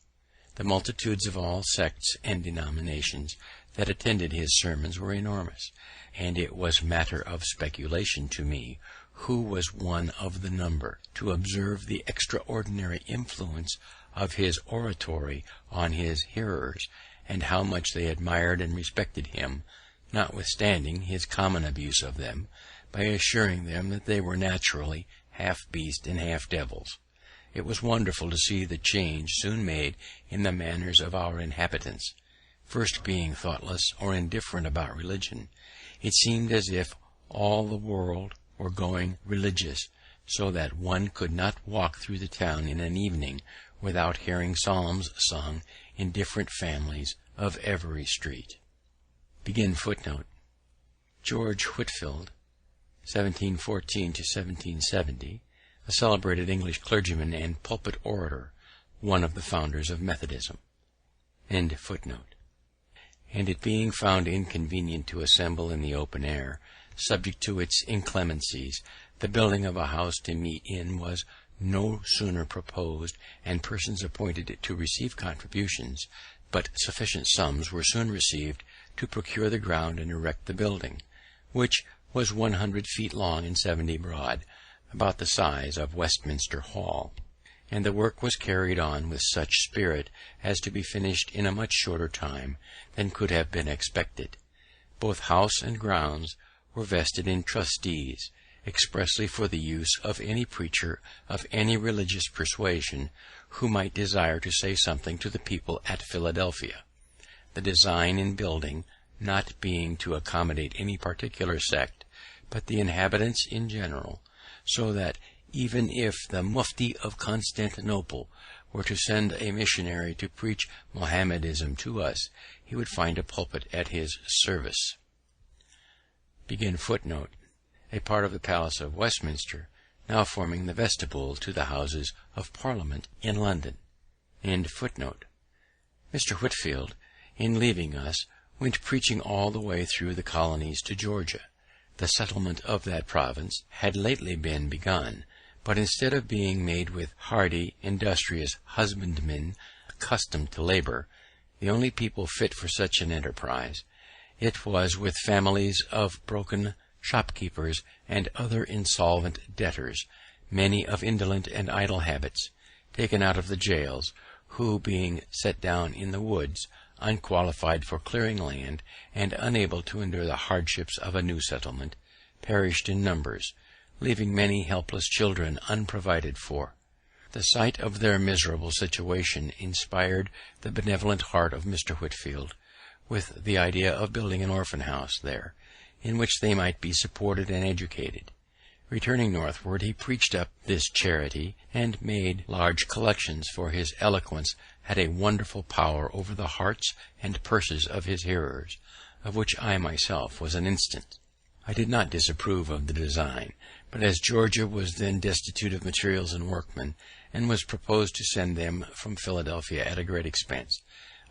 The multitudes of all sects and denominations that attended his sermons were enormous, and it was matter of speculation to me, who was one of the number, to observe the extraordinary influence of his oratory on his hearers, and how much they admired and respected him, notwithstanding his common abuse of them, by assuring them that they were naturally half beast and half devils. It was wonderful to see the change soon made in the manners of our inhabitants. First being thoughtless or indifferent about religion, it seemed as if all the world were going religious, so that one could not walk through the town in an evening without hearing psalms sung in different families of every street. George Whitefield, 1714 to 1770, a celebrated English clergyman and pulpit orator, one of the founders of Methodism. And it being found inconvenient to assemble in the open air, subject to its inclemencies, the building of a house to meet in was no sooner proposed, and persons appointed to receive contributions, but sufficient sums were soon received to procure the ground and erect the building, which was 100 feet long and 70 broad, about the size of Westminster Hall, and the work was carried on with such spirit as to be finished in a much shorter time than could have been expected. Both house and grounds were vested in trustees, expressly for the use of any preacher of any religious persuasion who might desire to say something to the people at Philadelphia, the design in building not being to accommodate any particular sect, but the inhabitants in general, so that even if the Mufti of Constantinople were to send a missionary to preach Mohammedanism to us, he would find a pulpit at his service. A part of the Palace of Westminster, now forming the vestibule to the Houses of Parliament in London. Mr. Whitefield, in leaving us, went preaching all the way through the colonies to Georgia. The settlement of that province had lately been begun, but instead of being made with hardy, industrious husbandmen accustomed to labour, the only people fit for such an enterprise, it was with families of broken shopkeepers and other insolvent debtors, many of indolent and idle habits, taken out of the jails, who, being set down in the woods, unqualified for clearing land, and unable to endure the hardships of a new settlement, perished in numbers, leaving many helpless children unprovided for. The sight of their miserable situation inspired the benevolent heart of Mr. Whitefield with the idea of building an orphan house there, in which they might be supported and educated. Returning northward, he preached up this charity, and made large collections, for his eloquence had a wonderful power over the hearts and purses of his hearers, of which I myself was an instance. I did not disapprove of the design, but as Georgia was then destitute of materials and workmen, and was proposed to send them from Philadelphia at a great expense,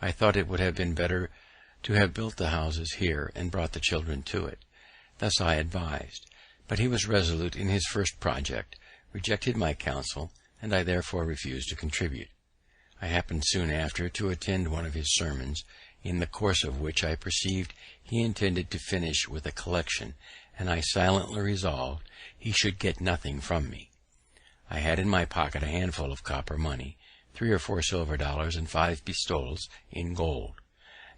I thought it would have been better to have built the houses here and brought the children to it. Thus I advised, but he was resolute in his first project, rejected my counsel, and I therefore refused to contribute. I happened soon after to attend one of his sermons, in the course of which I perceived he intended to finish with a collection, and I silently resolved he should get nothing from me. I had in my pocket a handful of copper money, 3 or 4 silver dollars, and 5 pistoles in gold.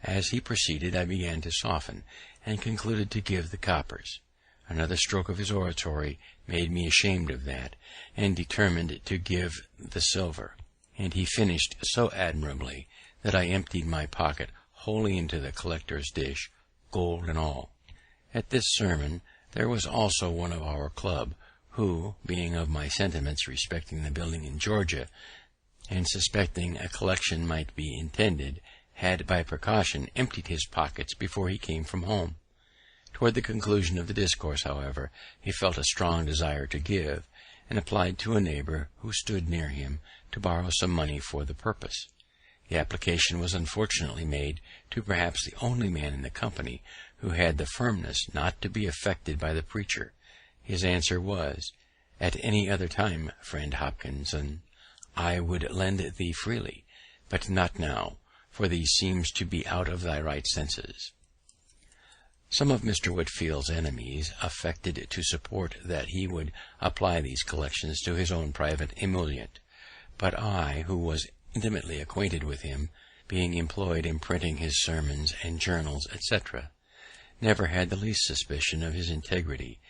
As he proceeded, I began to soften, and concluded to give the coppers. Another stroke of his oratory made me ashamed of that, and determined to give the silver, and he finished so admirably that I emptied my pocket wholly into the collector's dish, gold and all. At this sermon there was also one of our club, who, being of my sentiments respecting the building in Georgia, and suspecting a collection might be intended, had by precaution emptied his pockets before he came from home. Toward the conclusion of the discourse, however, he felt a strong desire to give, and applied to a neighbor who stood near him to borrow some money for the purpose. The application was unfortunately made to perhaps the only man in the company who had the firmness not to be affected by the preacher. His answer was, "At any other time, friend Hopkinson, I would lend thee freely, but not now, for thee seems to be out of thy right senses." Some of Mr. Whitefield's enemies affected to support that he would apply these collections to his own private emolument; but I, who was intimately acquainted with him, being employed in printing his sermons and journals, etc., never had the least suspicion of his integrity,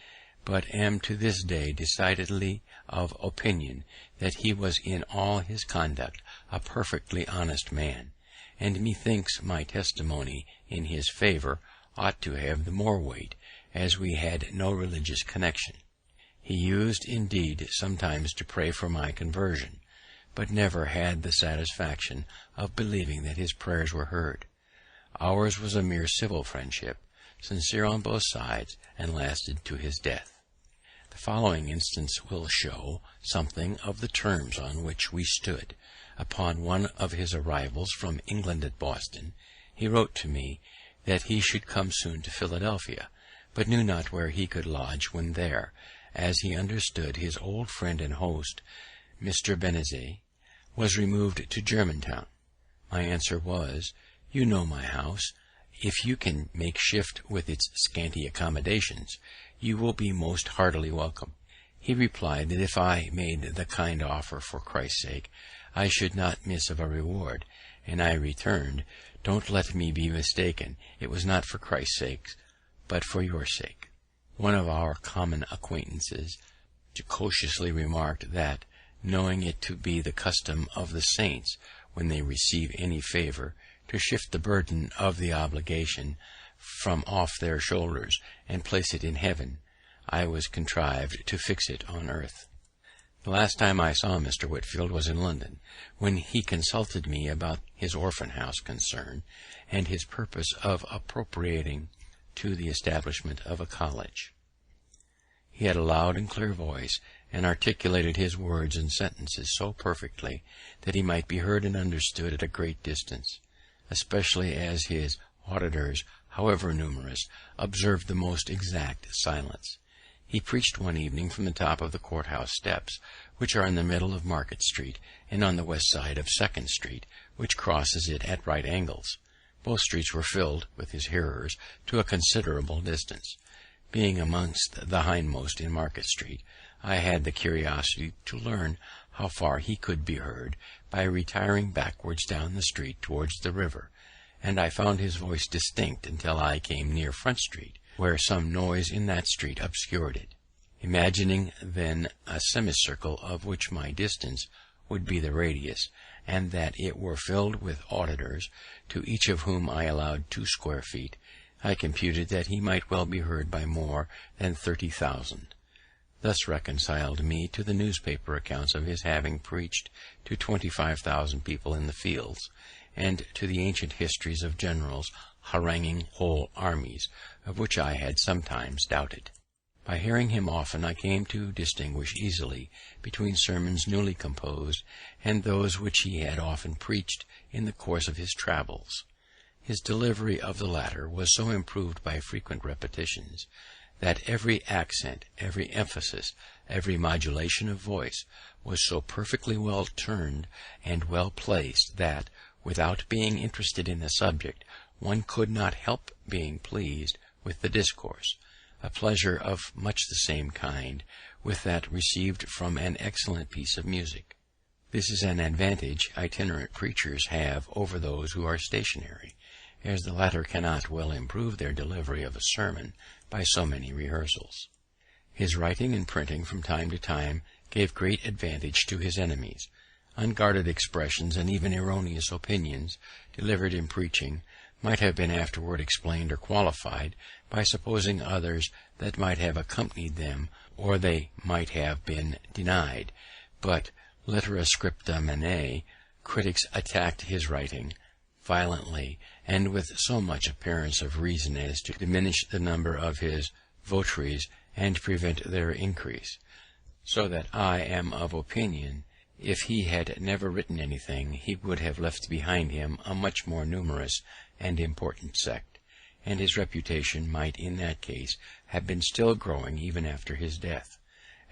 but am to this day decidedly of opinion that he was in all his conduct a perfectly honest man, and methinks my testimony in his favour ought to have the more weight, as we had no religious connection. He used, indeed, sometimes to pray for my conversion, but never had the satisfaction of believing that his prayers were heard. Ours was a mere civil friendship, sincere on both sides, and lasted to his death. The following instance will show something of the terms on which we stood. Upon one of his arrivals from England at Boston, he wrote to me that he should come soon to Philadelphia, but knew not where he could lodge when there, as he understood his old friend and host, Mr. Benezet, was removed to Germantown. My answer was, "You know my house. If you can make shift with its scanty accommodations, you will be most heartily welcome." He replied that if I made the kind offer for Christ's sake, I should not miss of a reward, and I returned, "Don't let me be mistaken. It was not for Christ's sake, but for your sake." One of our common acquaintances jocosely remarked that, knowing it to be the custom of the saints, when they receive any favour, to shift the burden of the obligation from off their shoulders and place it in heaven, I was contrived to fix it on earth. The last time I saw Mr. Whitefield was in London, when he consulted me about his orphan house concern, and his purpose of appropriating to the establishment of a college. He had a loud and clear voice, and articulated his words and sentences so perfectly that he might be heard and understood at a great distance, especially as his auditors, however numerous, observed the most exact silence. He preached one evening from the top of the courthouse steps, which are in the middle of Market Street, and on the west side of Second Street, which crosses it at right angles. Both streets were filled with his hearers to a considerable distance. Being amongst the hindmost in Market Street, I had the curiosity to learn how far he could be heard by retiring backwards down the street towards the river, and I found his voice distinct until I came near Front Street, where some noise in that street obscured it. Imagining then a semicircle of which my distance would be the radius, and that it were filled with auditors, to each of whom I allowed 2 square feet, I computed that he might well be heard by more than 30,000. Thus reconciled me to the newspaper accounts of his having preached to 25,000 people in the fields, and to the ancient histories of generals haranguing whole armies, of which I had sometimes doubted. By hearing him often, I came to distinguish easily between sermons newly composed and those which he had often preached in the course of his travels. His delivery of the latter was so improved by frequent repetitions, that every accent, every emphasis, every modulation of voice was so perfectly well turned and well placed, that, without being interested in the subject, one could not help being pleased with the discourse, a pleasure of much the same kind with that received from an excellent piece of music. This is an advantage itinerant preachers have over those who are stationary, as the latter cannot well improve their delivery of a sermon by so many rehearsals. His writing and printing from time to time gave great advantage to his enemies. Unguarded expressions and even erroneous opinions delivered in preaching might have been afterward explained or qualified by supposing others that might have accompanied them, or they might have been denied, but litera scripta manet, critics attacked his writing violently, and with so much appearance of reason as to diminish the number of his votaries and prevent their increase, so that I am of opinion, if he had never written anything, he would have left behind him a much more numerous and important sect, and his reputation might in that case have been still growing even after his death,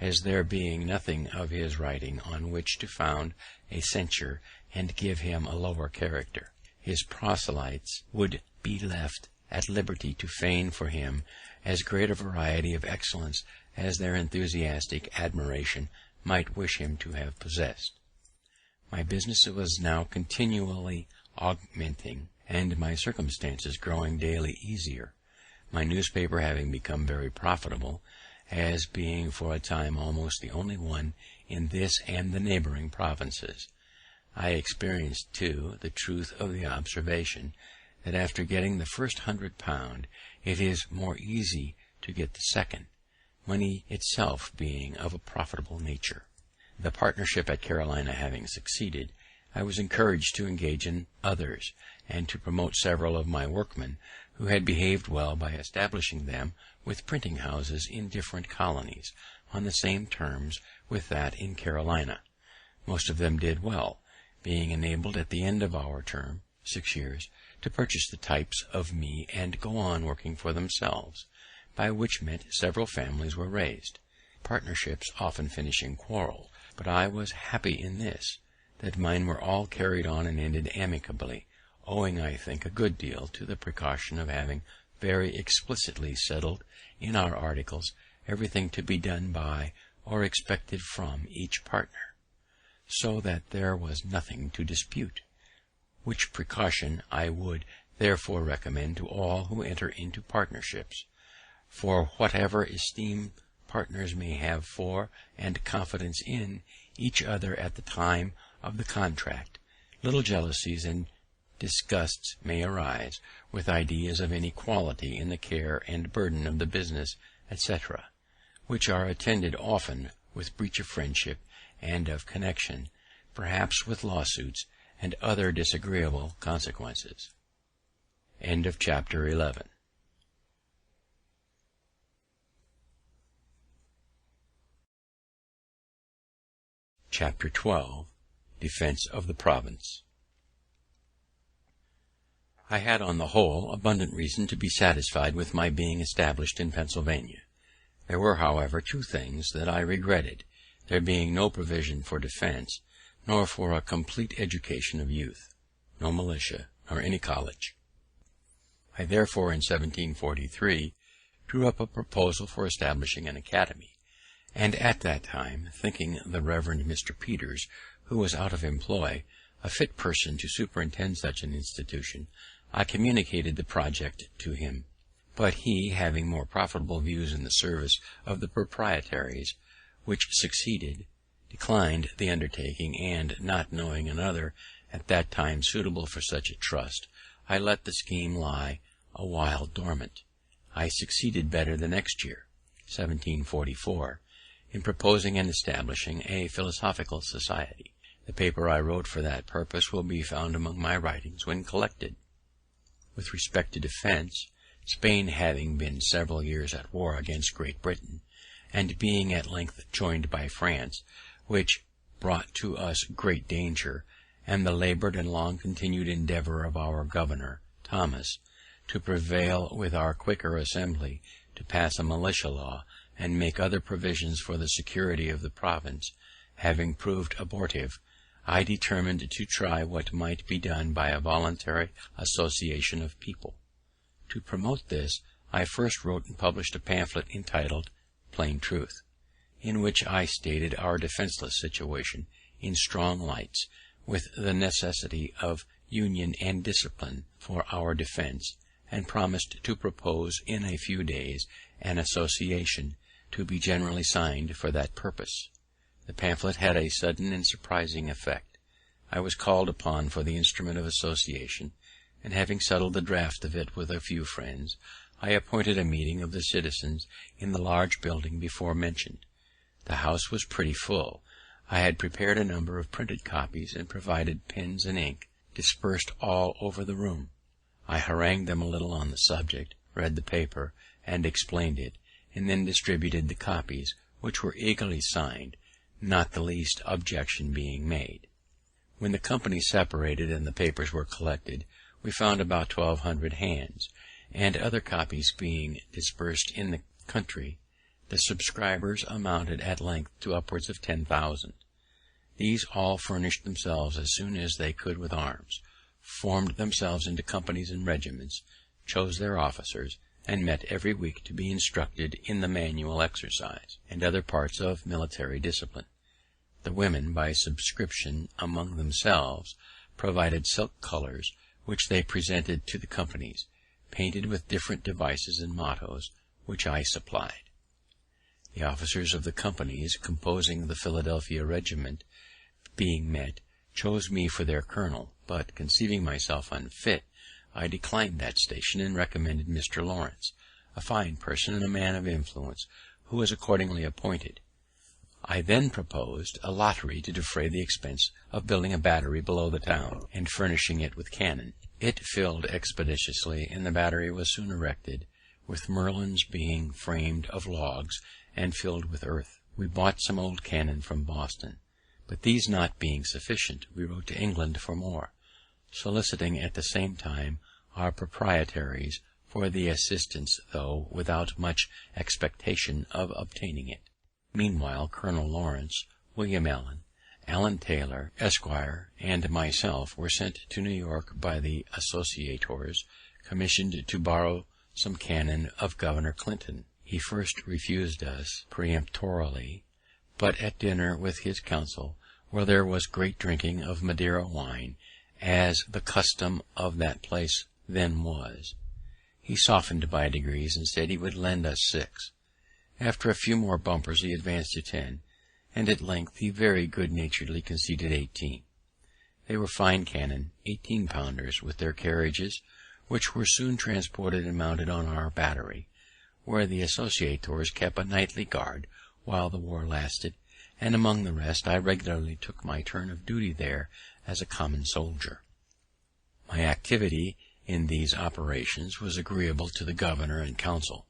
as there being nothing of his writing on which to found a censure and give him a lower character, his proselytes would be left at liberty to feign for him as great a variety of excellence as their enthusiastic admiration might wish him to have possessed. My business was now continually augmenting, and my circumstances growing daily easier, my newspaper having become very profitable, as being for a time almost the only one in this and the neighbouring provinces. I experienced, too, the truth of the observation that after getting the first £100, it is more easy to get the second, money itself being of a profitable nature. The partnership at Carolina having succeeded, I was encouraged to engage in others, and to promote several of my workmen who had behaved well by establishing them with printing houses in different colonies, on the same terms with that in Carolina. Most of them did well, being enabled at the end of our term, 6 years, to purchase the types of me and go on working for themselves, by which meant several families were raised, partnerships often finishing quarrels. But I was happy in this, that mine were all carried on and ended amicably, owing, I think, a good deal to the precaution of having very explicitly settled in our articles everything to be done by or expected from each partner, so that there was nothing to dispute, which precaution I would therefore recommend to all who enter into partnerships, for whatever esteem partners may have for and confidence in each other at the time of the contract, little jealousies and disgusts may arise, with ideas of inequality in the care and burden of the business, etc., which are attended often with breach of friendship and of connection, perhaps with lawsuits and other disagreeable consequences. End of chapter 11. Chapter 12. Defense of the Province. I had on the whole abundant reason to be satisfied with my being established in Pennsylvania. There were, however, 2 things that I regretted, there being no provision for defense, nor for a complete education of youth, no militia, nor any college. I therefore in 1743 drew up a proposal for establishing an academy, and at that time, thinking the Reverend Mr. Peters, who was out of employ, a fit person to superintend such an institution, I communicated the project to him; but he, having more profitable views in the service of the proprietaries, which succeeded, declined the undertaking, and, not knowing another at that time suitable for such a trust, I let the scheme lie a while dormant. I succeeded better the next year, 1744, in proposing and establishing a philosophical society. The paper I wrote for that purpose will be found among my writings when collected. With respect to defense, Spain having been several years at war against Great Britain, and being at length joined by France, which brought to us great danger, and the laboured and long continued endeavour of our governor, Thomas, to prevail with our Quaker Assembly to pass a militia law and make other provisions for the security of the province, having proved abortive, I determined to try what might be done by a voluntary association of people. To promote this, I first wrote and published a pamphlet entitled Plain Truth, in which I stated our defenceless situation in strong lights, with the necessity of union and discipline for our defense, and promised to propose in a few days an association to be generally signed for that purpose. The pamphlet had a sudden and surprising effect. I was called upon for the instrument of association, and having settled the draft of it with a few friends, I appointed a meeting of the citizens in the large building before mentioned. The house was pretty full. I had prepared a number of printed copies, and provided pens and ink dispersed all over the room. I harangued them a little on the subject, read the paper, and explained it, and then distributed the copies, which were eagerly signed, not the least objection being made. When the company separated and the papers were collected, we found about 1,200 hands, and other copies being dispersed in the country, the subscribers amounted at length to upwards of 10,000. These all furnished themselves as soon as they could with arms, formed themselves into companies and regiments, chose their officers, and met every week to be instructed in the manual exercise, and other parts of military discipline. The women, by subscription among themselves, provided silk colours, which they presented to the companies, painted with different devices and mottos, which I supplied. The officers of the companies composing the Philadelphia regiment, being met, chose me for their colonel, but, conceiving myself unfit, I declined that station, and recommended Mr. Lawrence, a fine person and a man of influence, who was accordingly appointed. I then proposed a lottery to defray the expense of building a battery below the town, and furnishing it with cannon. It filled expeditiously, and the battery was soon erected, with merlons being framed of logs and filled with earth. We bought some old cannon from Boston, but these not being sufficient, we wrote to England for more, soliciting at the same time our proprietaries for the assistance, though without much expectation of obtaining it. Meanwhile, Colonel Lawrence, William Allen Taylor, Esquire, and myself were sent to New York by the associators, commissioned to borrow some cannon of Governor Clinton. He first refused us peremptorily, but at dinner with his council, where there was great drinking of Madeira wine, as the custom of that place then was, he softened by degrees, and said he would lend us 6. After a few more bumpers he advanced to 10, and at length he very good-naturedly conceded 18. They were fine cannon, 18-pounders, with their carriages, which were soon transported and mounted on our battery, where the associators kept a nightly guard while the war lasted, and among the rest I regularly took my turn of duty there as a common soldier. My activity in these operations was agreeable to the governor and council.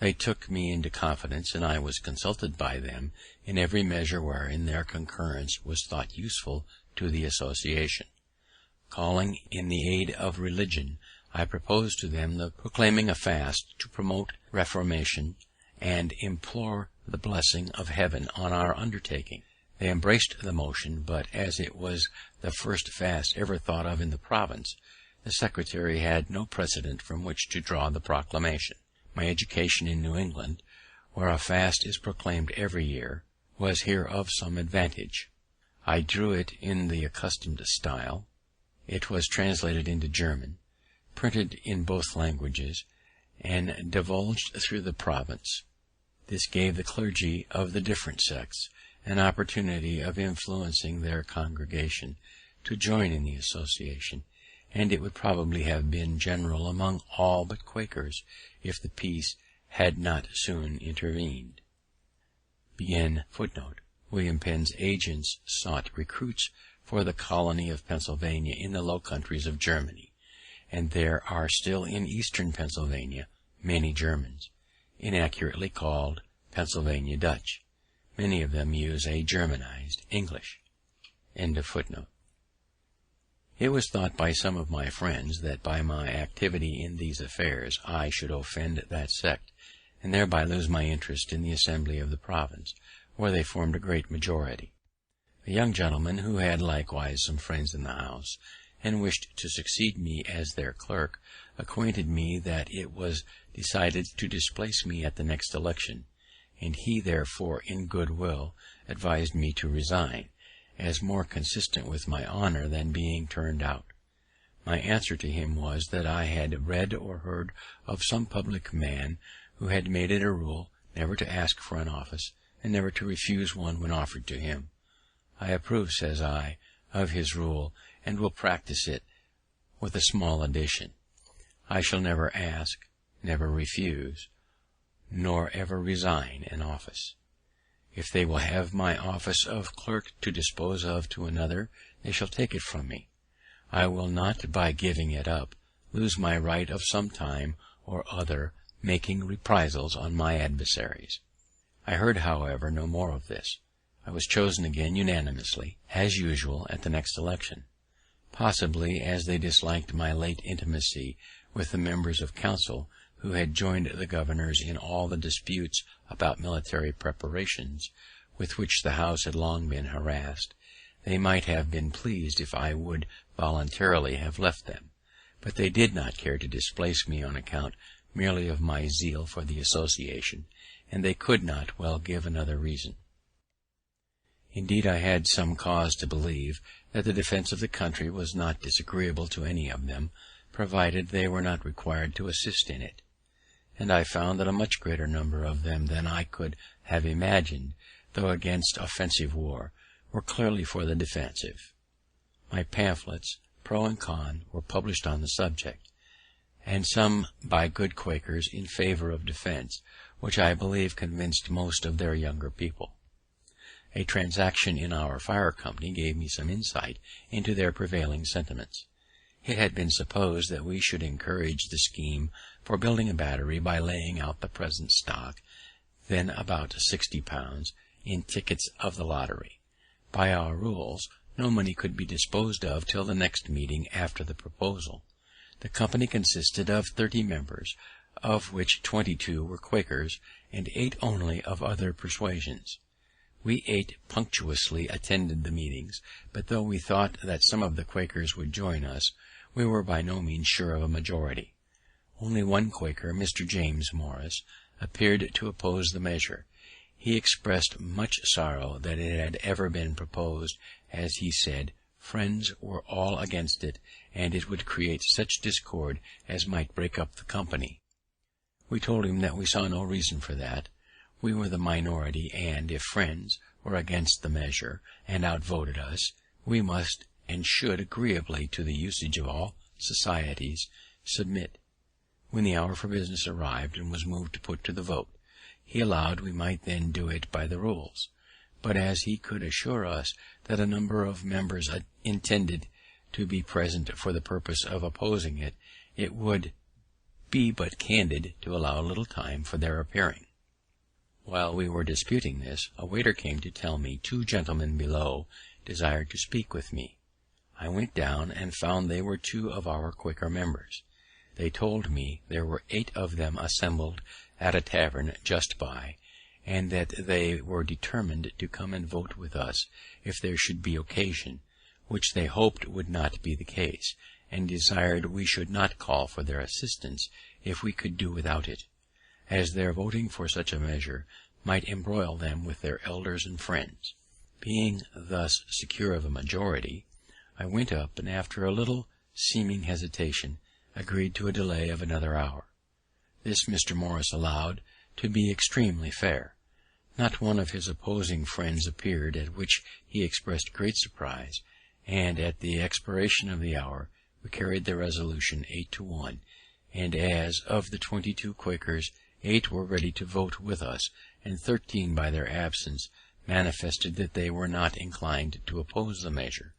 They took me into confidence, and I was consulted by them in every measure wherein their concurrence was thought useful to the association. Calling in the aid of religion, I proposed to them the proclaiming a fast to promote reformation, and implore the blessing of heaven on our undertaking. They embraced the motion, but as it was the first fast ever thought of in the province, the secretary had no precedent from which to draw the proclamation. My education in New England where a fast is proclaimed every year, was here of some advantage. I drew it in the accustomed style. It was translated into German, printed in both languages, and divulged through the province. This gave the clergy of the different sects an opportunity of influencing their congregation to join in the association, and it would probably have been general among all but Quakers if the peace had not soon intervened. William Penn's agents sought recruits for the colony of Pennsylvania in the Low Countries of Germany, and there are still in eastern Pennsylvania many Germans, inaccurately called Pennsylvania Dutch. Many of them use a Germanized English. It was thought by some of my friends that by my activity in these affairs I should offend that sect, and thereby lose my interest in the assembly of the province, where they formed a great majority. A young gentleman, who had likewise some friends in the House, and wished to succeed me as their clerk, acquainted me that it was decided to displace me at the next election, and he therefore in good will advised me to resign, as more consistent with my honour than being turned out. My answer to him was that I had read or heard of some public man who had made it a rule never to ask for an office, and never to refuse one when offered to him. I approve, says I, of his rule, and will practice it, with a small addition. I shall never ask, never refuse, nor ever resign an office. If they will have my office of clerk to dispose of to another, they shall take it from me. I will not, by giving it up, lose my right of some time or other making reprisals on my adversaries. I heard, however, no more of this. I was chosen again unanimously, as usual, at the next election. Possibly as they disliked my late intimacy with the members of council, who had joined the governors in all the disputes about military preparations with which the House had long been harassed, they might have been pleased if I would voluntarily have left them, but they did not care to displace me on account merely of my zeal for the association, and they could not well give another reason. Indeed, I had some cause to believe that the defence of the country was not disagreeable to any of them, provided they were not required to assist in it, and I found that a much greater number of them than I could have imagined, though against offensive war, were clearly for the defensive. My pamphlets, pro and con, were published on the subject, and some by good Quakers in favour of defence, which I believe convinced most of their younger people. A transaction in our fire company gave me some insight into their prevailing sentiments. It had been supposed that we should encourage the scheme for building a battery by laying out the present stock, then about £60, in tickets of the lottery. By our rules, no money could be disposed of till the next meeting after the proposal. The company consisted of 30 members, of which 22 were Quakers, and 8 only of other persuasions. We 8 punctuously attended the meetings, but though we thought that some of the Quakers would join us, we were by no means sure of a majority. Only one Quaker, Mr. James Morris, appeared to oppose the measure. He expressed much sorrow that it had ever been proposed, as he said, friends were all against it, and it would create such discord as might break up the company. We told him that we saw no reason for that. We were the minority, and if friends were against the measure and outvoted us, we must and should, agreeably to the usage of all societies, submit. When the hour for business arrived and was moved to put to the vote, he allowed we might then do it by the rules, but as he could assure us that a number of members intended to be present for the purpose of opposing it, it would be but candid to allow a little time for their appearing. While we were disputing this, a waiter came to tell me 2 gentlemen below desired to speak with me. I went down and found they were 2 of our Quaker members. They told me there were 8 of them assembled at a tavern just by, and that they were determined to come and vote with us if there should be occasion, which they hoped would not be the case, and desired we should not call for their assistance if we could do without it. as their voting for such a measure might embroil them with their elders and friends. Being thus secure of a majority, I went up, and after a little seeming hesitation, agreed to a delay of another hour. This Mr. Morris allowed to be extremely fair. Not one of his opposing friends appeared, at which he expressed great surprise, and at the expiration of the hour we carried the resolution 8-1, and as of the 22 Quakers 8 were ready to vote with us, and 13 by their absence manifested that they were not inclined to oppose the measure,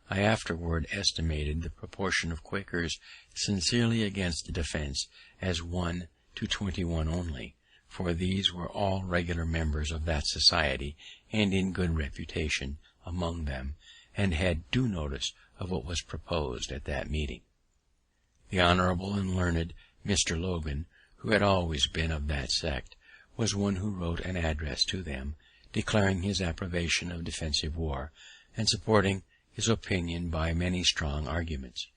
I afterward estimated the proportion of Quakers sincerely against the defense as 1 to 21 only, for these were all regular members of that society and in good reputation among them, and had due notice of what was proposed at that meeting. The honourable and learned Mr. Logan, who had always been of that sect, was one who wrote an address to them, declaring his approbation of defensive war, and supporting his opinion by many strong arguments.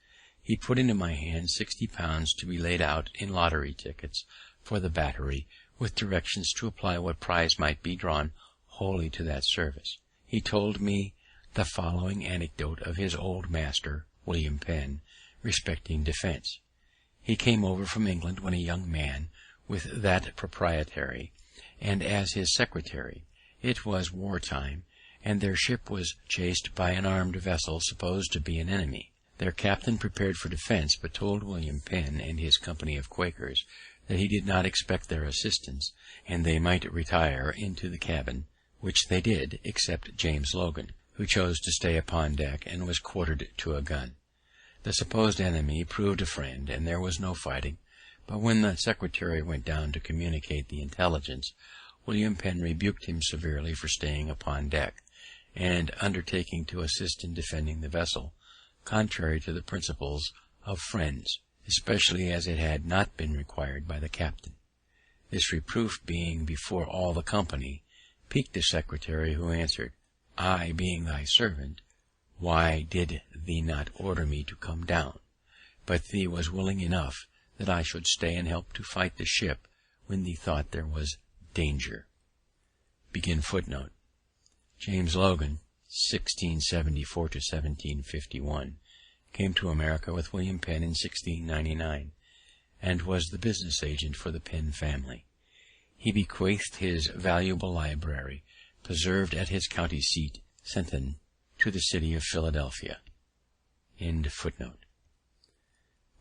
He put into my hands £60 to be laid out in lottery tickets for the battery, with directions to apply what prize might be drawn wholly to that service. He told me the following anecdote of his old master, William Penn, respecting defence. He came over from England when a young man, with that proprietary, and as his secretary. It was war time, and their ship was chased by an armed vessel supposed to be an enemy. Their captain prepared for defence, but told William Penn and his company of Quakers that he did not expect their assistance, and they might retire into the cabin, which they did, except James Logan, who chose to stay upon deck and was quartered to a gun. The supposed enemy proved a friend, and there was no fighting, but when the secretary went down to communicate the intelligence, William Penn rebuked him severely for staying upon deck, and undertaking to assist in defending the vessel, contrary to the principles of friends, especially as it had not been required by the captain. This reproof being before all the company, piqued the secretary, who answered, "I being thy servant, why did thee not order me to come down? But thee was willing enough that I should stay and help to fight the ship when thee thought there was danger." James Logan, 1674 to 1751, came to America with William Penn in 1699, and was the business agent for the Penn family. He bequeathed his valuable library, preserved at his county seat, Centon, to the city of Philadelphia.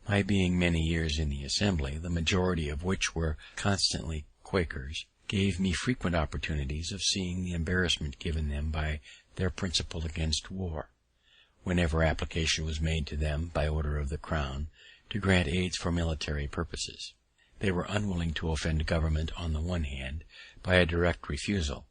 My being many years in the Assembly, the majority of which were constantly Quakers, gave me frequent opportunities of seeing the embarrassment given them by their principle against war. Whenever application was made to them, by order of the Crown, to grant aids for military purposes, they were unwilling to offend government on the one hand by a direct refusal,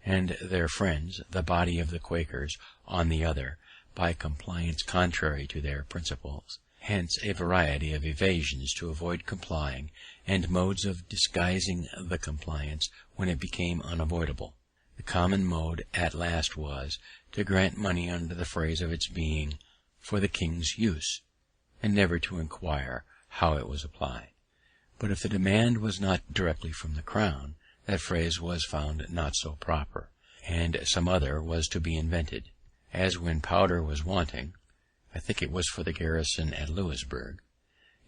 and their friends, the body of the Quakers, on the other, by compliance contrary to their principles. Hence a variety of evasions to avoid complying, and modes of disguising the compliance when it became unavoidable. The common mode at last was, to grant money under the phrase of its being for the king's use, and never to inquire how it was applied. But if the demand was not directly from the Crown, that phrase was found not so proper, and some other was to be invented, as when powder was wanting, I think it was for the garrison at Louisburg,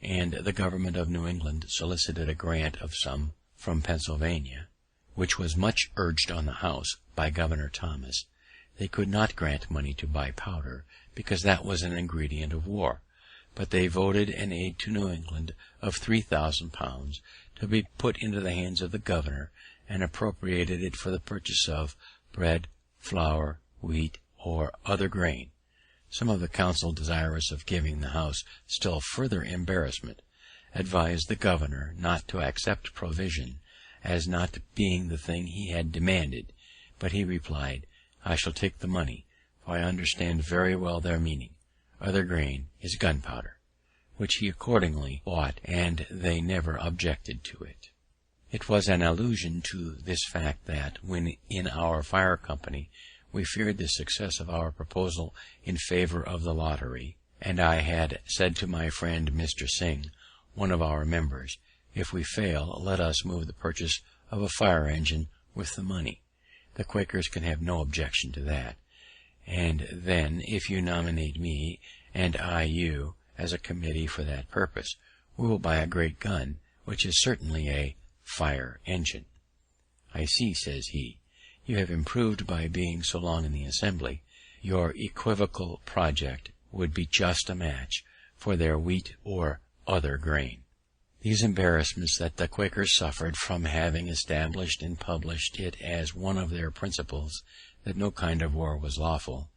and the government of New England solicited a grant of some from Pennsylvania, which was much urged on the House by Governor Thomas. They could not grant money to buy powder, because that was an ingredient of war, but they voted an aid to New England of £3,000 to be put into the hands of the governor, and appropriated it for the purchase of bread, flour, wheat, or other grain. Some of the council, desirous of giving the House still further embarrassment, advised the governor not to accept provision, as not being the thing he had demanded, but he replied, "I shall take the money, for I understand very well their meaning. Other grain is gunpowder," which he accordingly bought, and they never objected to it. It was an allusion to this fact that, when in our fire company, we feared the success of our proposal in favour of the lottery, and I had said to my friend Mr. Singh, one of our members, If we fail, let us move the purchase of a fire engine with the money. The Quakers can have no objection to that. And then, if you nominate me, and I you, as a committee for that purpose, we will buy a great gun, which is certainly a fire engine. I see, says he, you have improved by being so long in the Assembly. Your equivocal project would be just a match for their wheat or other grain. These embarrassments that the Quakers suffered from having established and published it as one of their principles that no kind of war was lawful,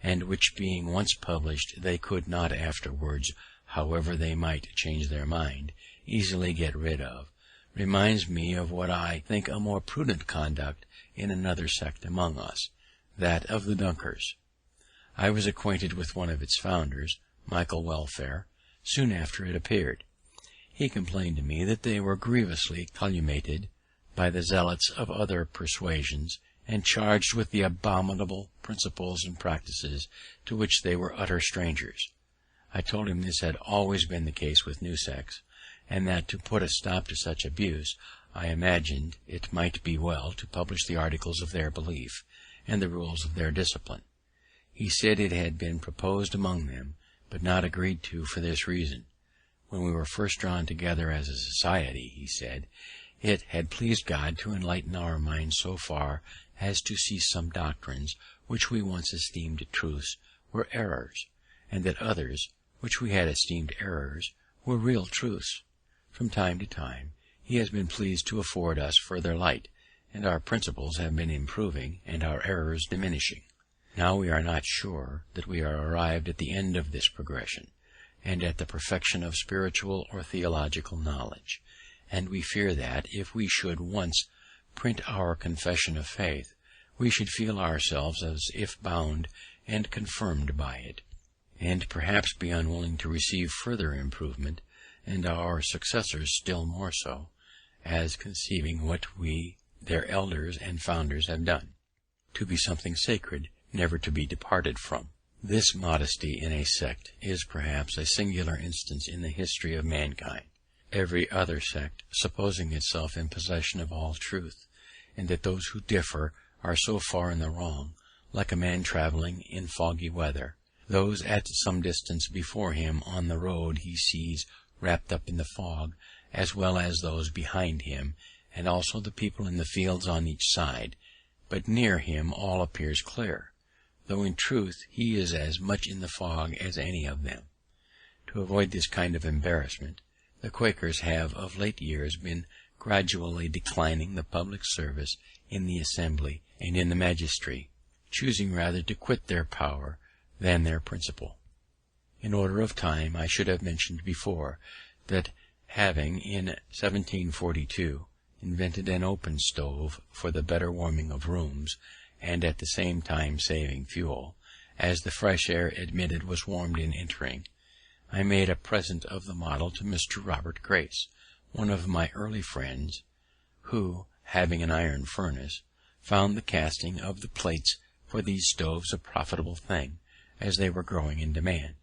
and which being once published they could not afterwards, however they might change their mind, easily get rid of, reminds me of what I think a more prudent conduct in another sect among us, that of the Dunkers. I was acquainted with one of its founders, Michael Welfare, soon after it appeared. He complained to me that they were grievously calumniated by the zealots of other persuasions, and charged with the abominable principles and practices to which they were utter strangers. I told him this had always been the case with new sects, and that to put a stop to such abuse, I imagined it might be well to publish the articles of their belief, and the rules of their discipline. He said it had been proposed among them, but not agreed to for this reason. When we were first drawn together as a society, he said, it had pleased God to enlighten our minds so far as to see some doctrines which we once esteemed truths were errors, and that others, which we had esteemed errors, were real truths. From time to time he has been pleased to afford us further light, and our principles have been improving and our errors diminishing. Now we are not sure that we are arrived at the end of this progression, and at the perfection of spiritual or theological knowledge, and we fear that, if we should once print our confession of faith, we should feel ourselves as if bound and confirmed by it, and perhaps be unwilling to receive further improvement, and our successors still more so, as conceiving what we, their elders and founders, have done, to be something sacred, never to be departed from. This modesty in a sect is perhaps a singular instance in the history of mankind. Every other sect, supposing itself in possession of all truth, and that those who differ are so far in the wrong, like a man travelling in foggy weather, those at some distance before him on the road he sees wrapped up in the fog, as well as those behind him, and also the people in the fields on each side, but near him all appears clear, though in truth he is as much in the fog as any of them. To avoid this kind of embarrassment, the Quakers have of late years been gradually declining the public service in the Assembly and in the magistracy, choosing rather to quit their power than their principle. In order of time, I should have mentioned before that, having in 1742 invented an open stove for the better warming of rooms, and at the same time saving fuel, as the fresh air admitted was warmed in entering, I made a present of the model to Mr. Robert Grace, one of my early friends, who, having an iron furnace, found the casting of the plates for these stoves a profitable thing, as they were growing in demand.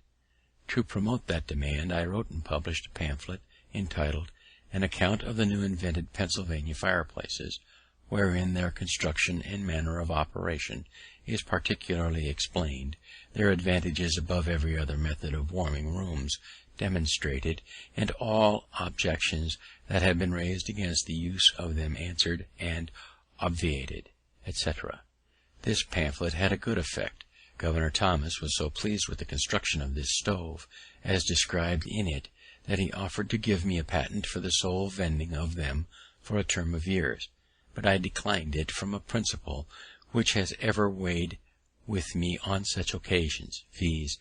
To promote that demand, I wrote and published a pamphlet entitled An Account of the New Invented Pennsylvania Fireplaces, wherein their construction and manner of operation is particularly explained, their advantages above every other method of warming rooms demonstrated, and all objections that have been raised against the use of them answered and obviated, etc. This pamphlet had a good effect. Governor Thomas was so pleased with the construction of this stove, as described in it, that he offered to give me a patent for the sole vending of them for a term of years, but I declined it from a principle which has ever weighed with me on such occasions, viz.,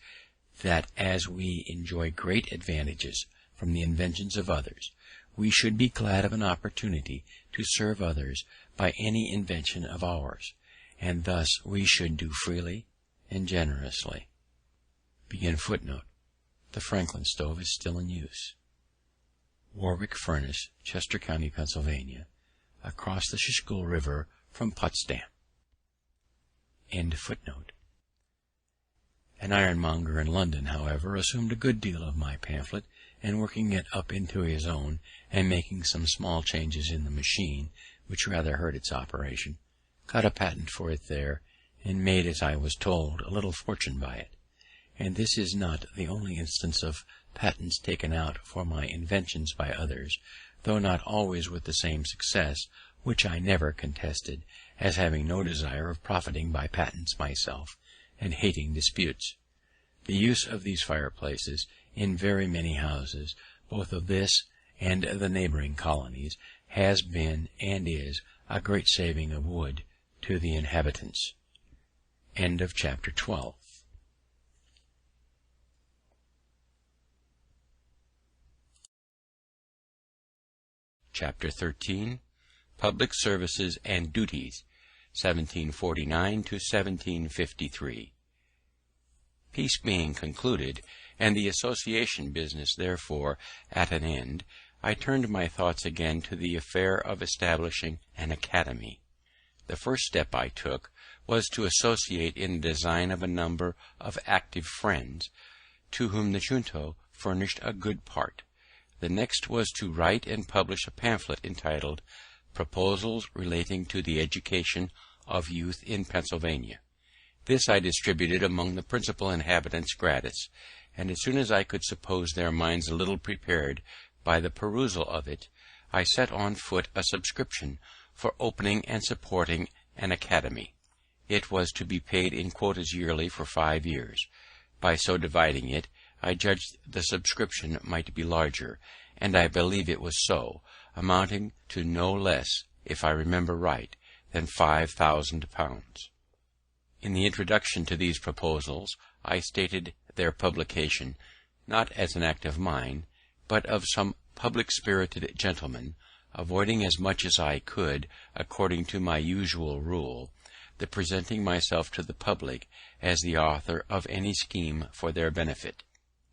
that as we enjoy great advantages from the inventions of others, we should be glad of an opportunity to serve others by any invention of ours, and thus we should do freely and generously. The Franklin stove is still in use. Warwick Furnace, Chester County, Pennsylvania, across the Schuylkill River from Potsdam. An ironmonger in London, however, assumed a good deal of my pamphlet, and working it up into his own, and making some small changes in the machine, which rather hurt its operation, got a patent for it there, and made, as I was told, a little fortune by it. And this is not the only instance of patents taken out for my inventions by others, though not always with the same success, which I never contested, as having no desire of profiting by patents myself, and hating disputes. The use of these fireplaces in very many houses, both of this and the neighbouring colonies, has been and is a great saving of wood to the inhabitants. End of chapter 12. Chapter 13. Public Services and Duties, 1749 to 1753. Peace being concluded, and the association business therefore at an end, I turned my thoughts again to the affair of establishing an academy. The first step I took was to associate in the design of a number of active friends, to whom the junto furnished a good part. The next was to write and publish a pamphlet entitled Proposals relating to the Education of Youth in Pennsylvania. This I distributed among the principal inhabitants gratis, and as soon as I could suppose their minds a little prepared by the perusal of it, I set on foot a subscription for opening and supporting an academy. It was to be paid in quotas yearly for 5 years. By so dividing it, I judged the subscription might be larger, and I believe it was so, amounting to no less, if I remember right, than £5,000. In the introduction to these proposals, I stated their publication, not as an act of mine, but of some public-spirited gentleman, avoiding as much as I could, according to my usual rule, the presenting myself to the public as the author of any scheme for their benefit.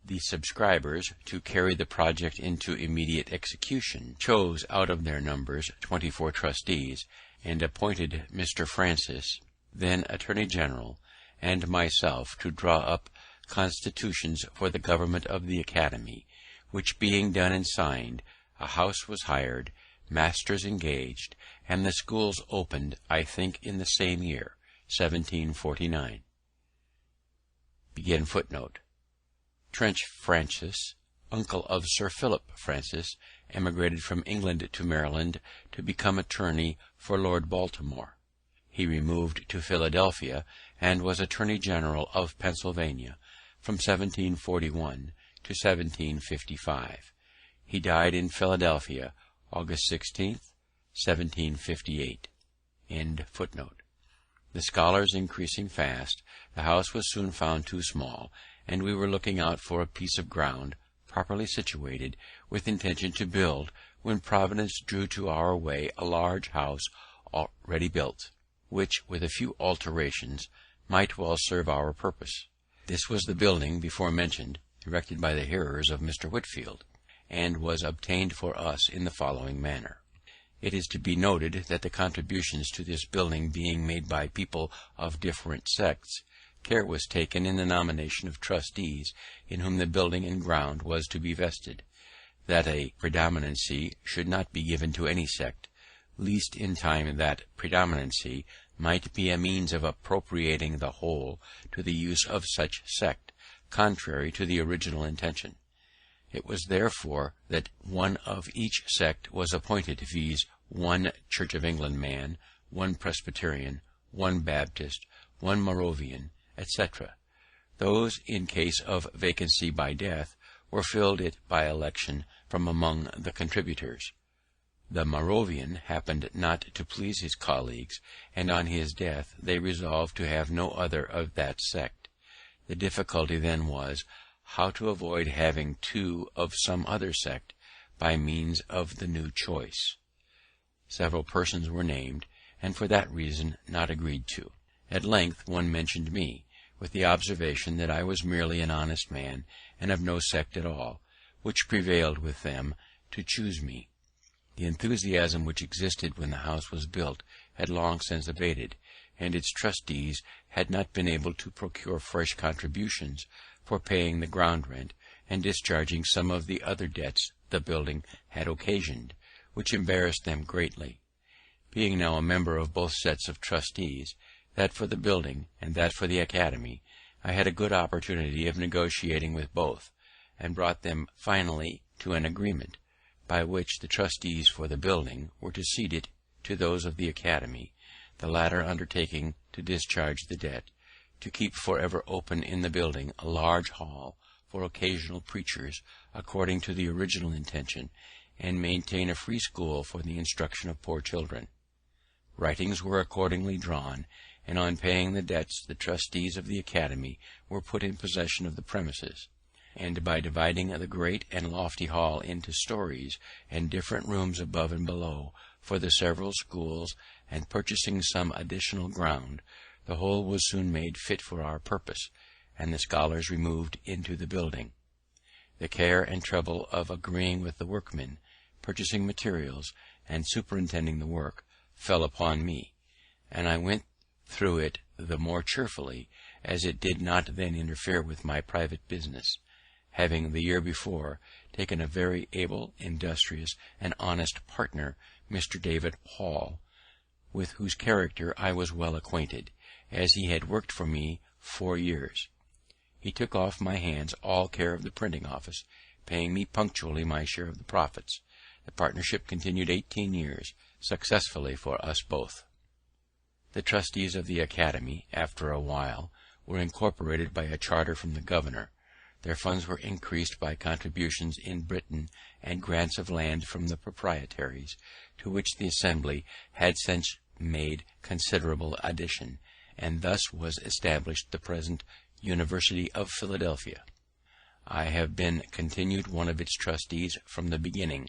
The subscribers, to carry the project into immediate execution, chose out of their numbers 24 trustees, and appointed Mr. Francis, then Attorney General, and myself to draw up constitutions for the government of the academy, which being done and signed, a house was hired, masters engaged, and the schools opened, I think, in the same year, 1749. Trench Francis, uncle of Sir Philip Francis, emigrated from England to Maryland to become attorney for Lord Baltimore. He removed to Philadelphia, and was Attorney General of Pennsylvania from 1741 to 1755. He died in Philadelphia, August 16th, 1758. The scholars increasing fast, the house was soon found too small, and we were looking out for a piece of ground, properly situated, with intention to build, when Providence drew to our way a large house already built, which, with a few alterations, might well serve our purpose. This was the building before mentioned, erected by the hearers of Mr. Whitefield, and was obtained for us in the following manner. It is to be noted that the contributions to this building being made by people of different sects, care was taken in the nomination of trustees in whom the building and ground was to be vested, that a predominancy should not be given to any sect, lest in time that predominancy might be a means of appropriating the whole to the use of such sect, contrary to the original intention. It was therefore that one of each sect was appointed, viz., 1 Church of England man, 1 Presbyterian, 1 Baptist, 1 Moravian, etc. Those, in case of vacancy by death, were filled it by election from among the contributors. The Moravian happened not to please his colleagues, and on his death they resolved to have no other of that sect. The difficulty then was, how to avoid having 2 of some other sect by means of the new choice. Several persons were named, and for that reason not agreed to. At length one mentioned me, with the observation that I was merely an honest man, and of no sect at all, which prevailed with them to choose me. The enthusiasm which existed when the house was built had long since abated, and its trustees had not been able to procure fresh contributions for paying the ground rent, and discharging some of the other debts the building had occasioned, which embarrassed them greatly. Being now a member of both sets of trustees, that for the building and that for the academy, I had a good opportunity of negotiating with both, and brought them finally to an agreement, by which the trustees for the building were to cede it to those of the academy, the latter undertaking to discharge the debt, to keep for ever open in the building a large hall for occasional preachers according to the original intention, and maintain a free school for the instruction of poor children. Writings were accordingly drawn, and on paying the debts the trustees of the academy were put in possession of the premises, and by dividing the great and lofty hall into stories and different rooms above and below for the several schools, and purchasing some additional ground, the whole was soon made fit for our purpose, and the scholars removed into the building. The care and trouble of agreeing with the workmen, purchasing materials, and superintending the work fell upon me, and I went through it the more cheerfully, as it did not then interfere with my private business, having the year before taken a very able, industrious, and honest partner, Mr. David Hall, with whose character I was well acquainted, as he had worked for me 4 years. He took off my hands all care of the printing office, paying me punctually my share of the profits. The partnership continued 18 years, successfully for us both. The trustees of the academy, after a while, were incorporated by a charter from the governor. Their funds were increased by contributions in Britain and grants of land from the proprietaries, to which the assembly had since made considerable addition, and thus was established the present University of Philadelphia. I have been continued one of its trustees from the beginning,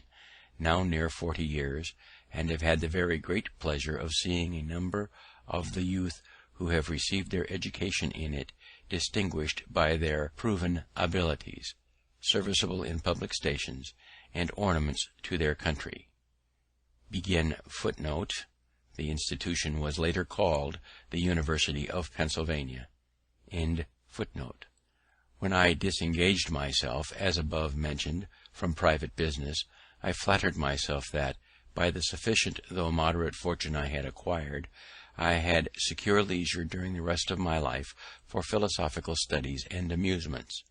now near 40 years, and have had the very great pleasure of seeing a number of the youth who have received their education in it distinguished by their proven abilities, serviceable in public stations, and ornaments to their country. The institution was later called the University of Pennsylvania. When I disengaged myself, as above mentioned, from private business, I flattered myself that, by the sufficient though moderate fortune I had acquired, I had secure leisure during the rest of my life for philosophical studies and amusements.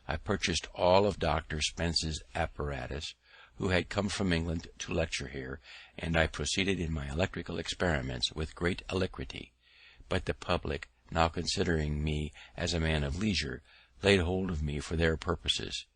I purchased all of Dr. Spence's apparatus, who had come from England to lecture here, and I proceeded in my electrical experiments with great alacrity; but the public, now considering me as a man of leisure, laid hold of me for their purposes,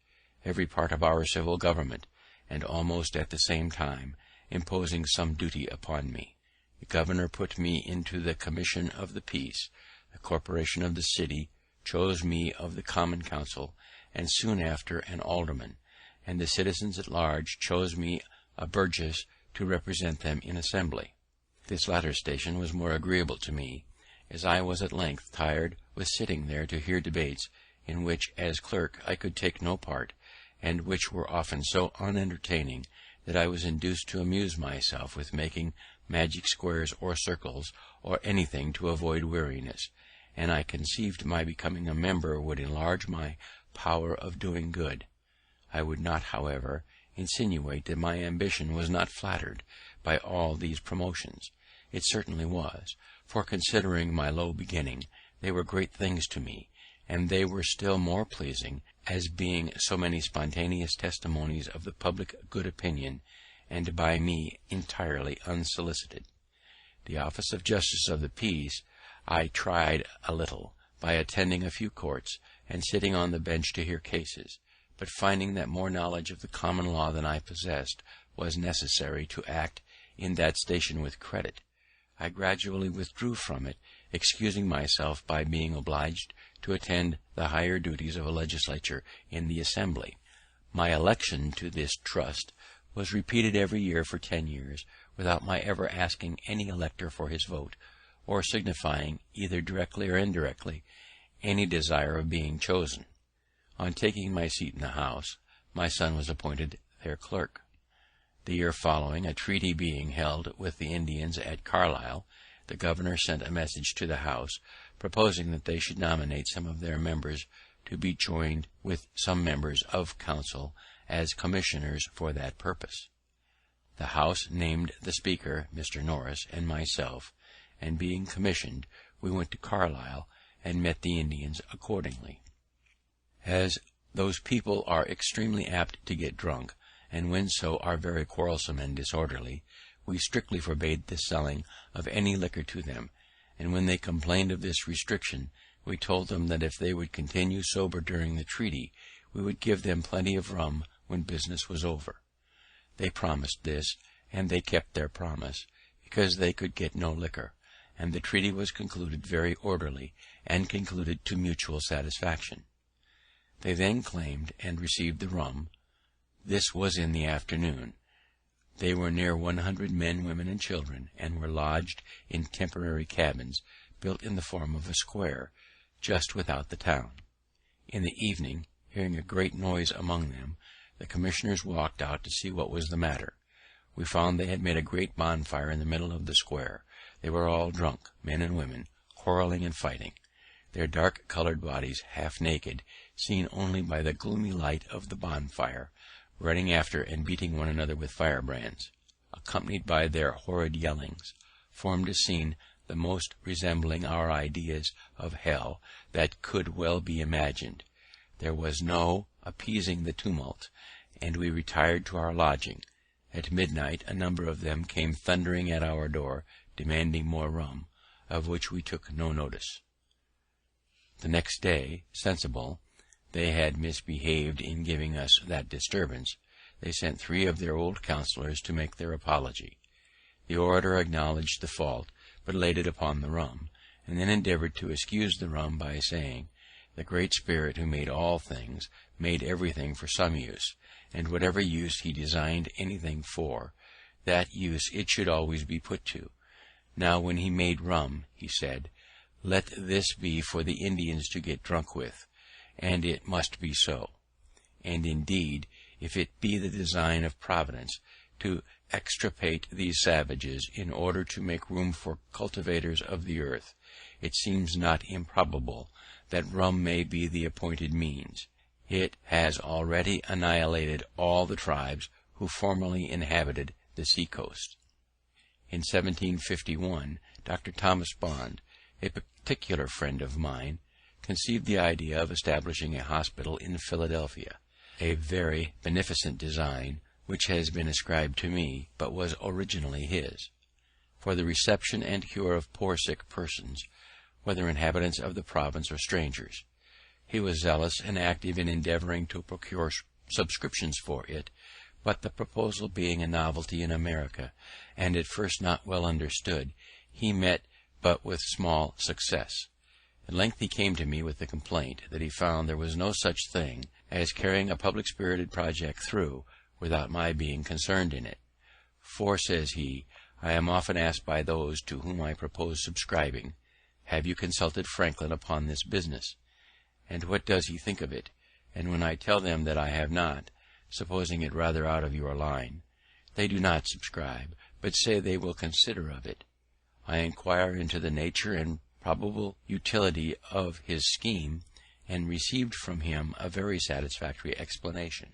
every part of our civil government, and almost at the same time imposing some duty upon me. The governor put me into the commission of the peace, the corporation of the city chose me of the common council, and soon after an alderman, and the citizens at large chose me a burgess to represent them in assembly. This latter station was more agreeable to me, as I was at length tired with sitting there to hear debates in which, as clerk, I could take no part, and which were often so unentertaining that I was induced to amuse myself with making magic squares or circles, or anything to avoid weariness, and I conceived my becoming a member would enlarge my power of doing good. I would not, however, insinuate that my ambition was not flattered by all these promotions. It certainly was, for, considering my low beginning, they were great things to me, and they were still more pleasing, as being so many spontaneous testimonies of the public good opinion, and by me entirely unsolicited. The office of Justice of the Peace I tried a little, by attending a few courts, and sitting on the bench to hear cases, but finding that more knowledge of the common law than I possessed was necessary to act in that station with credit, I gradually withdrew from it, excusing myself by being obliged to attend the higher duties of a legislature in the assembly. My election to this trust was repeated every year for 10 years, without my ever asking any elector for his vote, or signifying, either directly or indirectly, any desire of being chosen. On taking my seat in the House, my son was appointed their clerk. The year following, a treaty being held with the Indians at Carlisle, the governor sent a message to the House, proposing that they should nominate some of their members to be joined with some members of council as commissioners for that purpose. The House named the Speaker, Mr. Norris, and myself, and being commissioned, we went to Carlisle and met the Indians accordingly. As those people are extremely apt to get drunk, and when so are very quarrelsome and disorderly, we strictly forbade the selling of any liquor to them, and when they complained of this restriction, we told them that if they would continue sober during the treaty, we would give them plenty of rum when business was over. They promised this, and they kept their promise, because they could get no liquor, and the treaty was concluded very orderly, and concluded to mutual satisfaction. They then claimed and received the rum. This was in the afternoon. They were near 100 men, women, and children, and were lodged in temporary cabins, built in the form of a square, just without the town. In the evening, hearing a great noise among them, the commissioners walked out to see what was the matter. We found they had made a great bonfire in the middle of the square. They were all drunk, men and women, quarrelling and fighting, their dark-colored bodies half naked, seen only by the gloomy light of the bonfire, running after and beating one another with firebrands, accompanied by their horrid yellings, formed a scene the most resembling our ideas of hell that could well be imagined. There was no appeasing the tumult, and we retired to our lodging. At midnight a number of them came thundering at our door, demanding more rum, of which we took no notice. The next day, sensible they had misbehaved in giving us that disturbance, they sent 3 of their old councillors to make their apology. The orator acknowledged the fault, but laid it upon the rum, and then endeavoured to excuse the rum by saying, the Great Spirit who made all things made everything for some use, and whatever use he designed anything for, that use it should always be put to. Now when he made rum, he said, let this be for the Indians to get drunk with, and it must be so. And indeed, if it be the design of Providence to extirpate these savages in order to make room for cultivators of the earth, it seems not improbable that rum may be the appointed means. It has already annihilated all the tribes who formerly inhabited the sea coast. In 1751, Dr. Thomas Bond, a particular friend of mine, conceived the idea of establishing a hospital in Philadelphia, a very beneficent design, which has been ascribed to me, but was originally his, for the reception and cure of poor sick persons, whether inhabitants of the province or strangers. He was zealous and active in endeavouring to procure subscriptions for it, but the proposal being a novelty in America, and at first not well understood, he met but with small success. At length he came to me with the complaint that he found there was no such thing as carrying a public-spirited project through without my being concerned in it. For, says he, I am often asked by those to whom I propose subscribing, have you consulted Franklin upon this business? And what does he think of it? And when I tell them that I have not, supposing it rather out of your line, they do not subscribe, but say they will consider of it. I inquire into the nature and probable utility of his scheme, and received from him a very satisfactory explanation.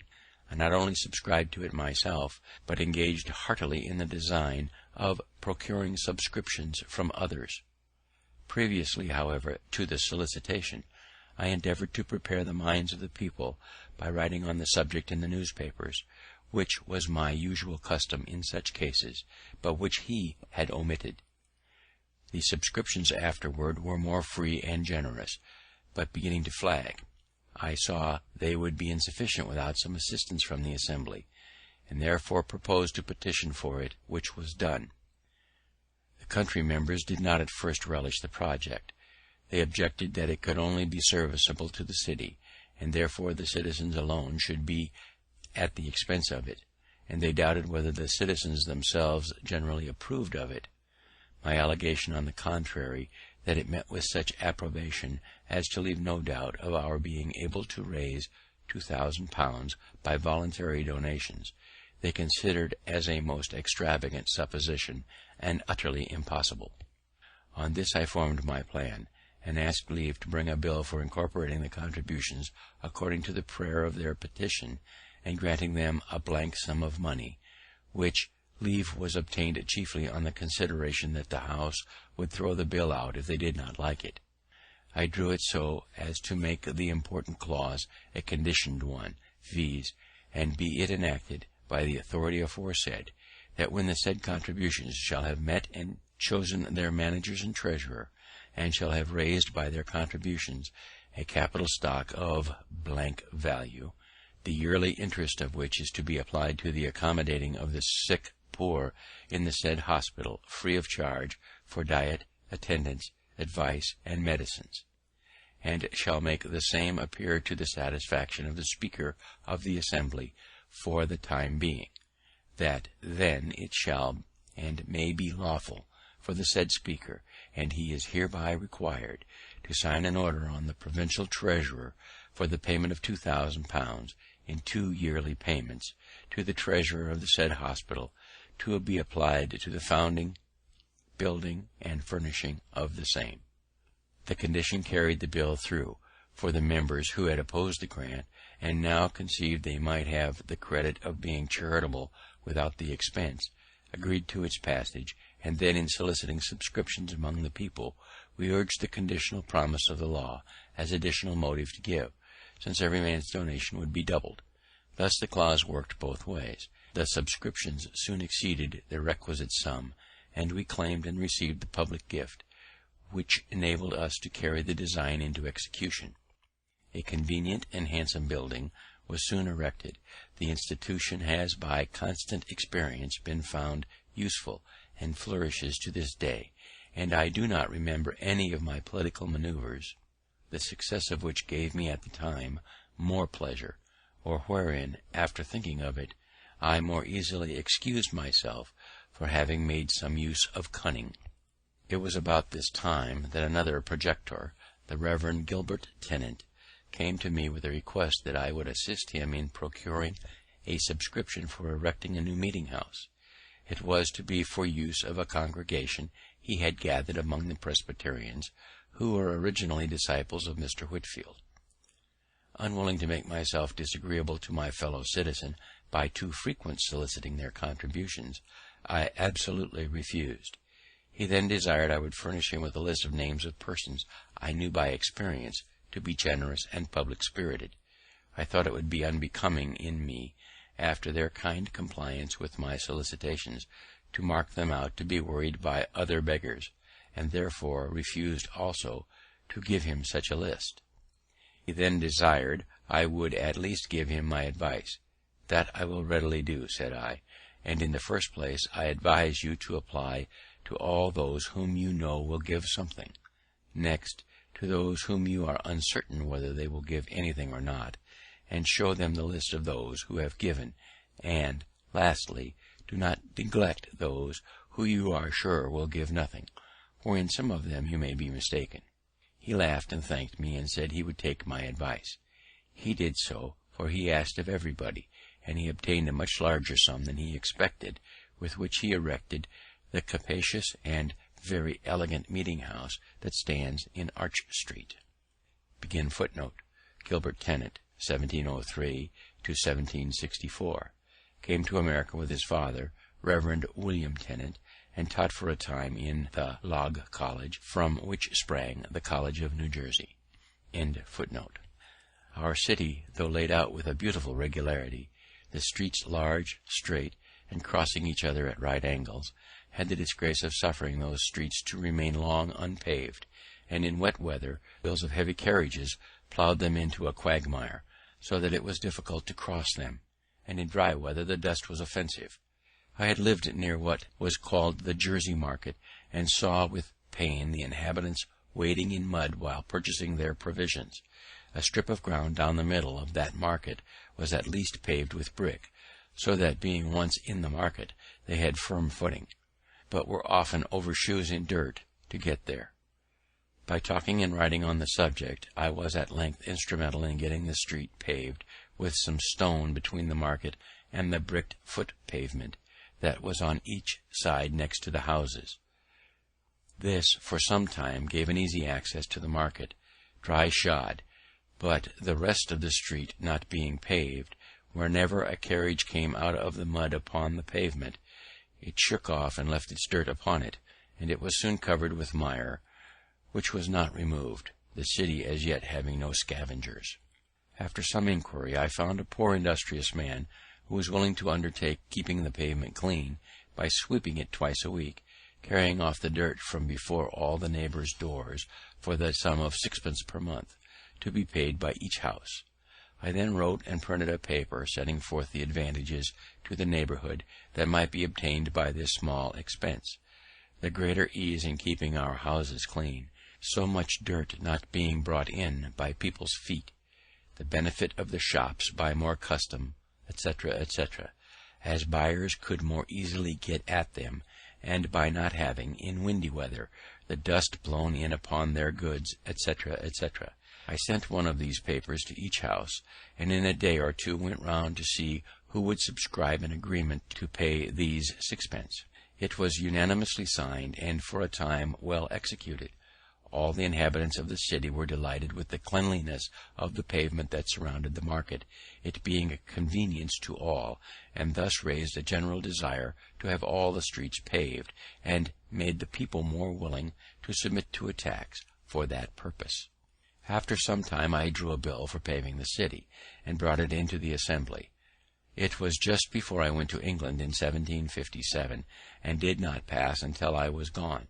I not only subscribed to it myself, but engaged heartily in the design of procuring subscriptions from others. Previously, however, to the solicitation, I endeavoured to prepare the minds of the people by writing on the subject in the newspapers, which was my usual custom in such cases, but which he had omitted. The subscriptions afterward were more free and generous, but beginning to flag. I saw they would be insufficient without some assistance from the Assembly, and therefore proposed to petition for it, which was done. The country members did not at first relish the project. They objected that it could only be serviceable to the city, and therefore the citizens alone should be at the expense of it, and they doubted whether the citizens themselves generally approved of it. My allegation, on the contrary, that it met with such approbation as to leave no doubt of our being able to raise £2,000 by voluntary donations, they considered as a most extravagant supposition, and utterly impossible. On this I formed my plan, and asked leave to bring a bill for incorporating the contributions according to the prayer of their petition, and granting them a blank sum of money, which leave was obtained chiefly on the consideration that the House would throw the bill out if they did not like it. I drew it so as to make the important clause a conditioned one, viz., and be it enacted by the authority aforesaid, that when the said contributions shall have met and chosen their managers and treasurer, and shall have raised by their contributions a capital stock of blank value, the yearly interest of which is to be applied to the accommodating of the sick poor in the said hospital, free of charge, for diet, attendance, advice, and medicines, and shall make the same appear to the satisfaction of the Speaker of the Assembly for the time being, that then it shall and may be lawful for the said Speaker, and he is hereby required, to sign an order on the provincial treasurer for the payment of £2,000 in 2 yearly payments to the treasurer of the said hospital, to be applied to the founding, building, and furnishing of the same. The condition carried the bill through, for the members who had opposed the grant, and now conceived they might have the credit of being charitable without the expense, agreed to its passage, and then, in soliciting subscriptions among the people, we urged the conditional promise of the law as additional motive to give, since every man's donation would be doubled. Thus the clause worked both ways. The subscriptions soon exceeded the requisite sum, and we claimed and received the public gift, which enabled us to carry the design into execution. A convenient and handsome building was soon erected. The institution has by constant experience been found useful, and flourishes to this day, and I do not remember any of my political manoeuvres, the success of which gave me at the time more pleasure, or wherein, after thinking of it, I more easily excused myself for having made some use of cunning. It was about this time that another projector, the Reverend Gilbert Tennant, came to me with a request that I would assist him in procuring a subscription for erecting a new meeting house. It was to be for use of a congregation he had gathered among the Presbyterians, who were originally disciples of Mr. Whitefield. Unwilling to make myself disagreeable to my fellow citizen by too frequent soliciting their contributions, I absolutely refused. He then desired I would furnish him with a list of names of persons I knew by experience to be generous and public-spirited. I thought it would be unbecoming in me, after their kind compliance with my solicitations, to mark them out to be worried by other beggars, and therefore refused also to give him such a list. He then desired I would at least give him my advice. That I will readily do, said I, and in the first place I advise you to apply to all those whom you know will give something. Next, to those whom you are uncertain whether they will give anything or not, and show them the list of those who have given, and, lastly, do not neglect those who you are sure will give nothing, for in some of them you may be mistaken. He laughed and thanked me, and said he would take my advice. He did so, for he asked of everybody, and he obtained a much larger sum than he expected, with which he erected the capacious and very elegant meeting house that stands in Arch Street. Gilbert Tennant, 1703 to 1764, came to America with his father, Reverend William Tennant, and taught for a time in the Log College, from which sprang the College of New Jersey. Our city, though laid out with a beautiful regularity, the streets large, straight, and crossing each other at right angles, had the disgrace of suffering those streets to remain long unpaved, and in wet weather wheels of heavy carriages ploughed them into a quagmire, so that it was difficult to cross them, and in dry weather the dust was offensive. I had lived near what was called the Jersey Market, and saw with pain the inhabitants wading in mud while purchasing their provisions. A strip of ground down the middle of that market was at least paved with brick, so that, being once in the market, they had firm footing, but were often over shoes in dirt to get there. By talking and writing on the subject, I was at length instrumental in getting the street paved with some stone between the market and the bricked foot pavement that was on each side next to the houses. This for some time gave an easy access to the market, dry shod, but the rest of the street not being paved, whenever a carriage came out of the mud upon the pavement, it shook off and left its dirt upon it, and it was soon covered with mire, which was not removed, the city as yet having no scavengers. After some inquiry, I found a poor industrious man who was willing to undertake keeping the pavement clean by sweeping it twice a week, carrying off the dirt from before all the neighbours' doors for the sum of 6d. per month, to be paid by each house. I then wrote and printed a paper setting forth the advantages to the neighbourhood that might be obtained by this small expense, the greater ease in keeping our houses clean, so much dirt not being brought in by people's feet, the benefit of the shops by more custom, etc., etc., as buyers could more easily get at them, and by not having, in windy weather, the dust blown in upon their goods, etc., etc. I sent one of these papers to each house, and in a day or two went round to see who would subscribe an agreement to pay these 6d. It was unanimously signed, and for a time well executed. All the inhabitants of the city were delighted with the cleanliness of the pavement that surrounded the market, it being a convenience to all, and thus raised a general desire to have all the streets paved, and made the people more willing to submit to a tax for that purpose. After some time I drew a bill for paving the city, and brought it into the Assembly. It was just before I went to England in 1757, and did not pass until I was gone,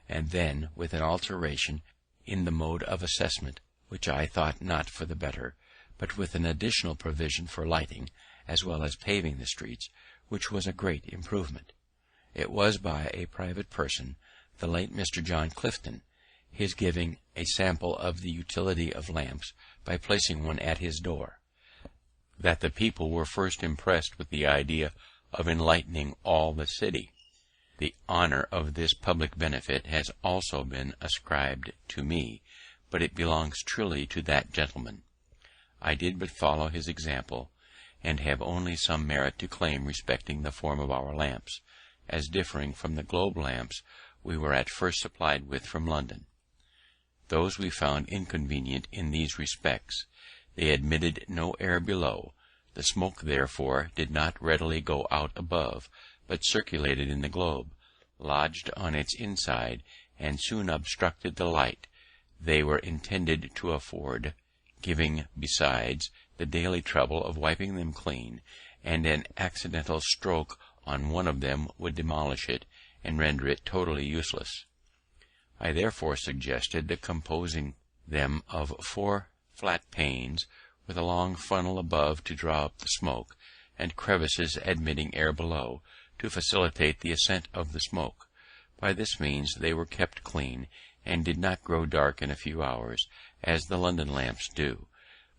and then with an alteration in the mode of assessment, which I thought not for the better, but with an additional provision for lighting, as well as paving the streets, which was a great improvement. It was by a private person, the late Mr. John Clifton, his giving a sample of the utility of lamps by placing one at his door, that the people were first impressed with the idea of enlightening all the city. The honour of this public benefit has also been ascribed to me, but it belongs truly to that gentleman. I did but follow his example, and have only some merit to claim respecting the form of our lamps, as differing from the globe lamps we were at first supplied with from London. Those we found inconvenient in these respects. They admitted no air below. The smoke therefore did not readily go out above, but circulated in the globe, lodged on its inside, and soon obstructed the light they were intended to afford, giving, besides, the daily trouble of wiping them clean, and an accidental stroke on one of them would demolish it, and render it totally useless. I therefore suggested the composing them of 4 flat panes, with a long funnel above to draw up the smoke, and crevices admitting air below, to facilitate the ascent of the smoke. By this means they were kept clean, and did not grow dark in a few hours, as the London lamps do,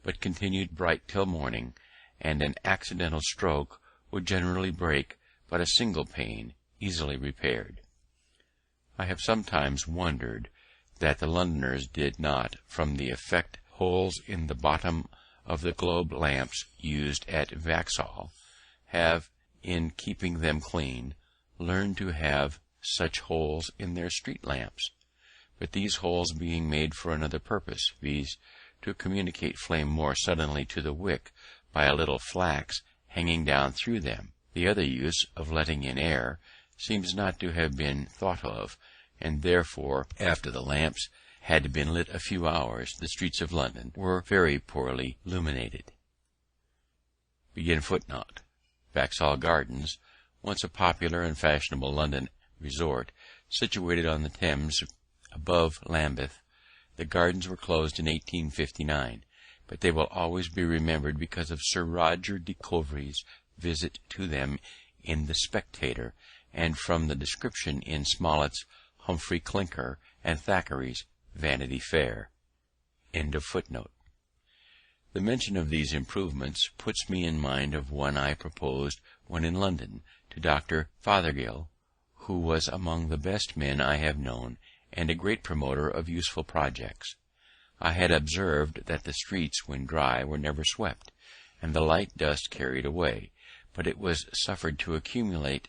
but continued bright till morning, and an accidental stroke would generally break but a single pane, easily repaired. I have sometimes wondered that the Londoners did not, from the effect holes in the bottom of the globe lamps used at Vauxhall, have, in keeping them clean, learned to have such holes in their street lamps, but these holes being made for another purpose, viz., to communicate flame more suddenly to the wick by a little flax hanging down through them. The other use of letting in air seems not to have been thought of, and therefore, after the lamps had been lit a few hours, the streets of London were very poorly illuminated. Vauxhall Gardens, once a popular and fashionable London resort, situated on the Thames above Lambeth. The gardens were closed in 1859, but they will always be remembered because of Sir Roger de Coverley's visit to them in the Spectator, and from the description in Smollett's Humphrey Clinker and Thackeray's Vanity Fair. The mention of these improvements puts me in mind of one I proposed when in London to Dr. Fothergill, who was among the best men I have known, and a great promoter of useful projects. I had observed that the streets, when dry, were never swept, and the light dust carried away, but it was suffered to accumulate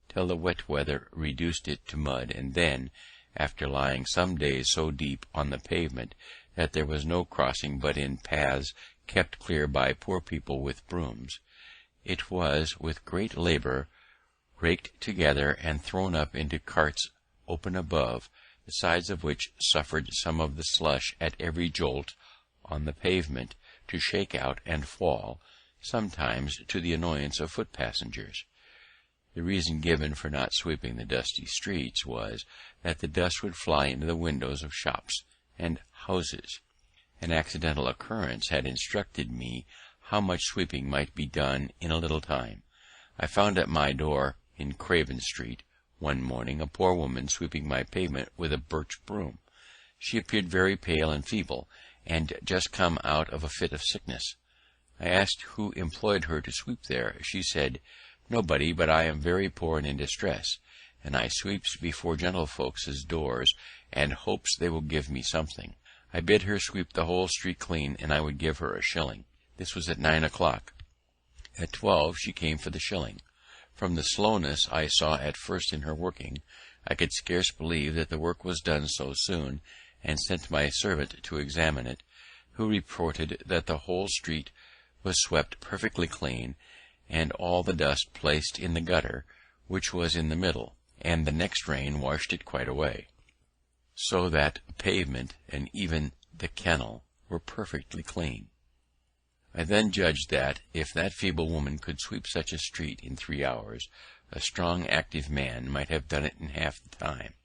till the wet weather reduced it to mud, and then, after lying some days so deep on the pavement that there was no crossing but in paths kept clear by poor people with brooms. It was with great labour raked together and thrown up into carts open above, the sides of which suffered some of the slush at every jolt on the pavement to shake out and fall, sometimes to the annoyance of foot passengers. The reason given for not sweeping the dusty streets was, that the dust would fly into the windows of shops and houses. An accidental occurrence had instructed me how much sweeping might be done in a little time. I found at my door in Craven Street one morning a poor woman sweeping my pavement with a birch broom. She appeared very pale and feeble, and just come out of a fit of sickness. I asked who employed her to sweep there. She said, "Nobody, but I am very poor and in distress, and I sweeps before gentlefolks' doors, and hopes they will give me something." I bid her sweep the whole street clean, and I would give her a shilling. This was at 9 o'clock. At 12 she came for the shilling. From the slowness I saw at first in her working, I could scarce believe that the work was done so soon, and sent my servant to examine it, who reported that the whole street was swept perfectly clean, and all the dust placed in the gutter, which was in the middle, and the next rain washed it quite away, so that the pavement and even the kennel were perfectly clean. I then judged that, if that feeble woman could sweep such a street in 3 hours, a strong active man might have done it in half the time.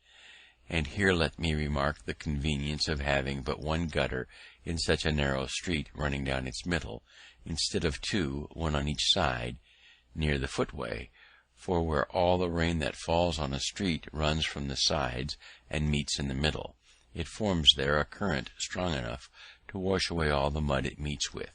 And here let me remark the convenience of having but one gutter in such a narrow street running down its middle, instead of two, one on each side, near the footway, for where all the rain that falls on a street runs from the sides and meets in the middle, it forms there a current strong enough to wash away all the mud it meets with.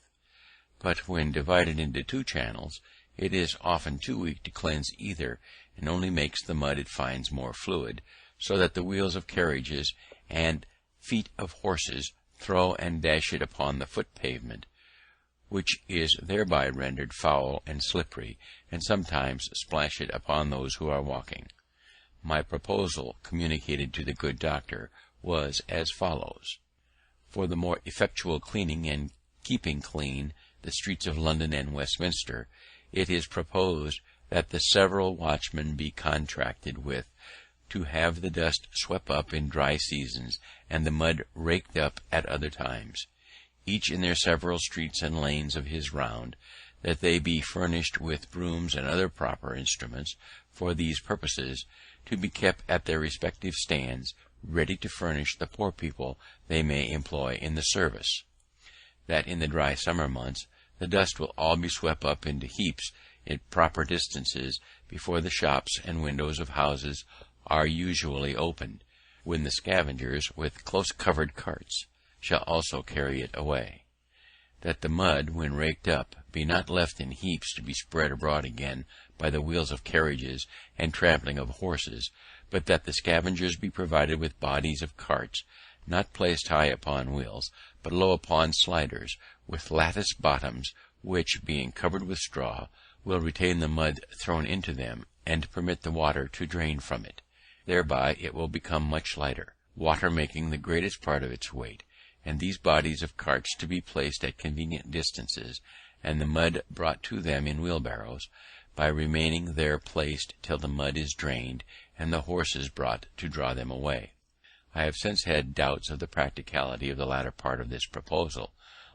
But when divided into two channels, it is often too weak to cleanse either, and only makes the mud it finds more fluid, so that the wheels of carriages and feet of horses throw and dash it upon the foot pavement, which is thereby rendered foul and slippery, and sometimes splash it upon those who are walking. My proposal, communicated to the good doctor, was as follows: for the more effectual cleaning and keeping clean the streets of London and Westminster, it is proposed that the several watchmen be contracted with to have the dust swept up in dry seasons, and the mud raked up at other times, each in their several streets and lanes of his round, that they be furnished with brooms and other proper instruments for these purposes, to be kept at their respective stands, ready to furnish the poor people they may employ in the service; that in the dry summer months the dust will all be swept up into heaps at proper distances before the shops and windows of houses are usually opened, when the scavengers with close covered carts shall also carry it away; that the mud, when raked up, be not left in heaps to be spread abroad again by the wheels of carriages and trampling of horses, but that the scavengers be provided with bodies of carts, not placed high upon wheels, but low upon sliders, with lattice bottoms, which, being covered with straw, will retain the mud thrown into them, and permit the water to drain from it. Thereby it will become much lighter, water making the greatest part of its weight, and these bodies of carts to be placed at convenient distances, and the mud brought to them in wheelbarrows, by remaining there placed till the mud is drained, and the horses brought to draw them away. I have since had doubts of the practicability of the latter part of this proposal,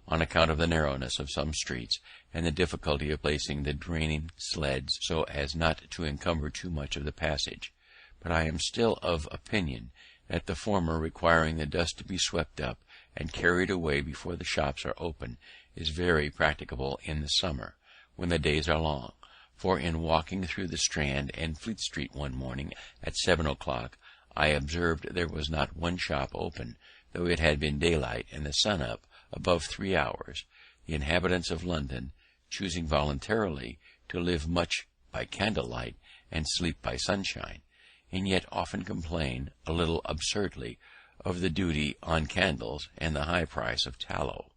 on account of the narrowness of some streets, and the difficulty of placing the draining sleds so as not to encumber too much of the passage; but I am still of opinion that the former, requiring the dust to be swept up and carried away before the shops are open, is very practicable in the summer, when the days are long; for in walking through the Strand and Fleet Street one morning at 7 o'clock, I observed there was not one shop open, though it had been daylight and the sun up above 3 hours, the inhabitants of London choosing voluntarily to live much by candlelight and sleep by sunshine, and yet often complain, a little absurdly, of the duty on candles and the high price of tallow.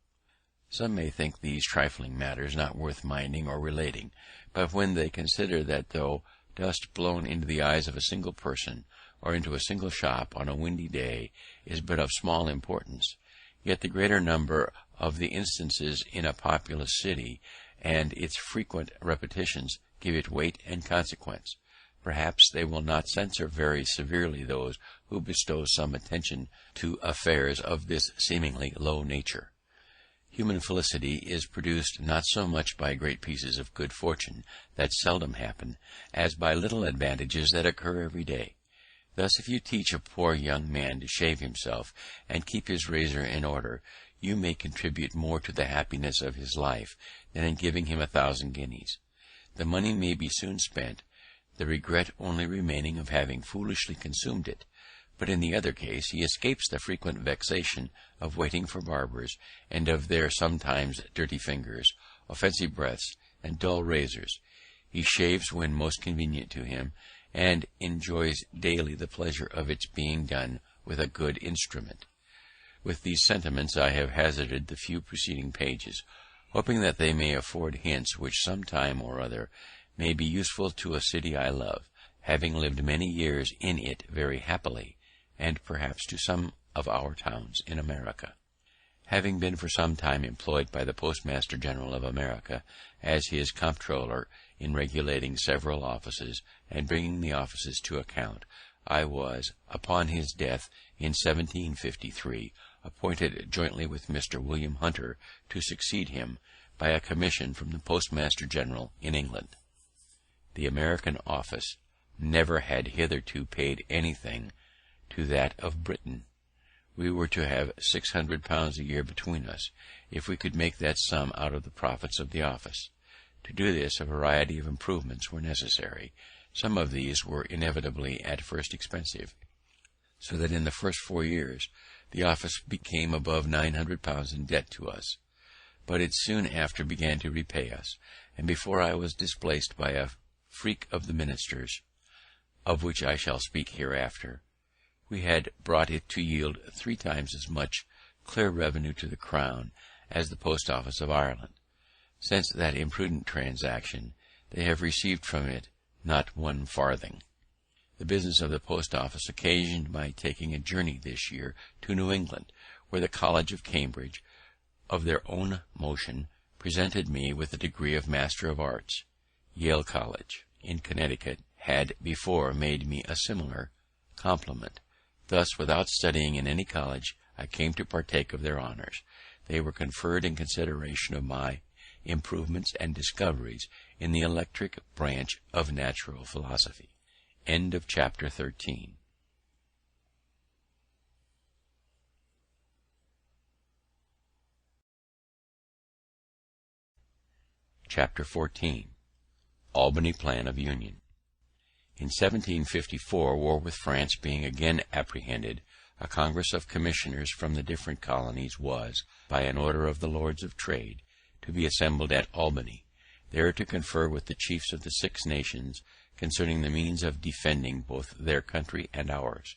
Some may think these trifling matters not worth minding or relating, but when they consider that though dust blown into the eyes of a single person or into a single shop on a windy day is but of small importance, yet the greater number of the instances in a populous city, and its frequent repetitions, give it weight and consequence. Perhaps they will not censure very severely those who bestow some attention to affairs of this seemingly low nature. Human felicity is produced not so much by great pieces of good fortune that seldom happen, as by little advantages that occur every day. Thus, if you teach a poor young man to shave himself and keep his razor in order, you may contribute more to the happiness of his life than in giving him 1,000 guineas. The money may be soon spent, the regret only remaining of having foolishly consumed it, but in the other case he escapes the frequent vexation of waiting for barbers, and of their sometimes dirty fingers, offensive breaths, and dull razors. He shaves when most convenient to him, and enjoys daily the pleasure of its being done with a good instrument. With these sentiments I have hazarded the few preceding pages, hoping that they may afford hints which some time or other may be useful to a city I love, having lived many years in it very happily, and perhaps to some of our towns in America. Having been for some time employed by the Postmaster General of America as his comptroller in regulating several offices and bringing the offices to account, I was, upon his death in 1753, appointed jointly with Mr. William Hunter to succeed him by a commission from the Postmaster General in England. The American office never had hitherto paid anything to that of Britain. We were to have £600 a year between us, if we could make that sum out of the profits of the office. To do this, a variety of improvements were necessary. Some of these were inevitably at first expensive, so that in the first 4 years the office became above £900 in debt to us. But it soon after began to repay us, and before I was displaced by a freak of the ministers, of which I shall speak hereafter, we had brought it to yield 3 times as much clear revenue to the crown as the post office of Ireland. Since that imprudent transaction, they have received from it not 1 farthing. The business of the post office occasioned my taking a journey this year to New England, where the College of Cambridge, of their own motion, presented me with the degree of Master of Arts. Yale College, in Connecticut, had before made me a similar compliment. Thus, without studying in any college, I came to partake of their honours. They were conferred in consideration of my improvements and discoveries in the electric branch of natural philosophy. End of chapter 13. Chapter 14. Albany Plan of Union. In 1754, war with France being again apprehended, a Congress of Commissioners from the different colonies was, by an order of the Lords of Trade, to be assembled at Albany, there to confer with the chiefs of the 6 nations concerning the means of defending both their country and ours.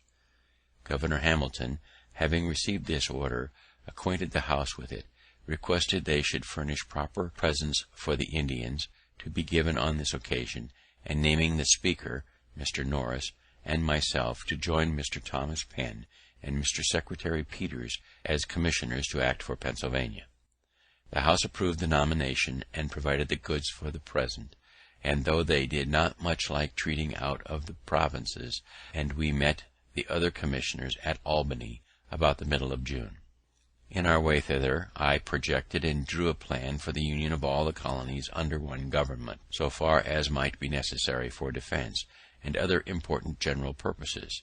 Governor Hamilton, having received this order, acquainted the House with it, requested they should furnish proper presents for the Indians to be given on this occasion, and naming the Speaker, Mr. Norris, and myself to join Mr. Thomas Penn and Mr. Secretary Peters as commissioners to act for Pennsylvania. The House approved the nomination and provided the goods for the present, and though they did not much like treating out of the provinces, and we met the other commissioners at Albany about the middle of June. In our way thither, I projected and drew a plan for the union of all the colonies under one government, so far as might be necessary for defense and other important general purposes.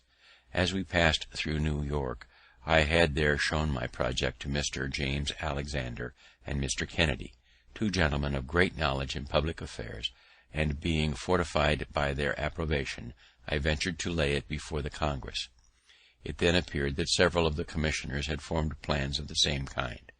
As we passed through New York, I had there shown my project to Mr. James Alexander and Mr. Kennedy, 2 gentlemen of great knowledge in public affairs, and being fortified by their approbation, I ventured to lay it before the Congress. It then appeared that several of the commissioners had formed plans of the same kind.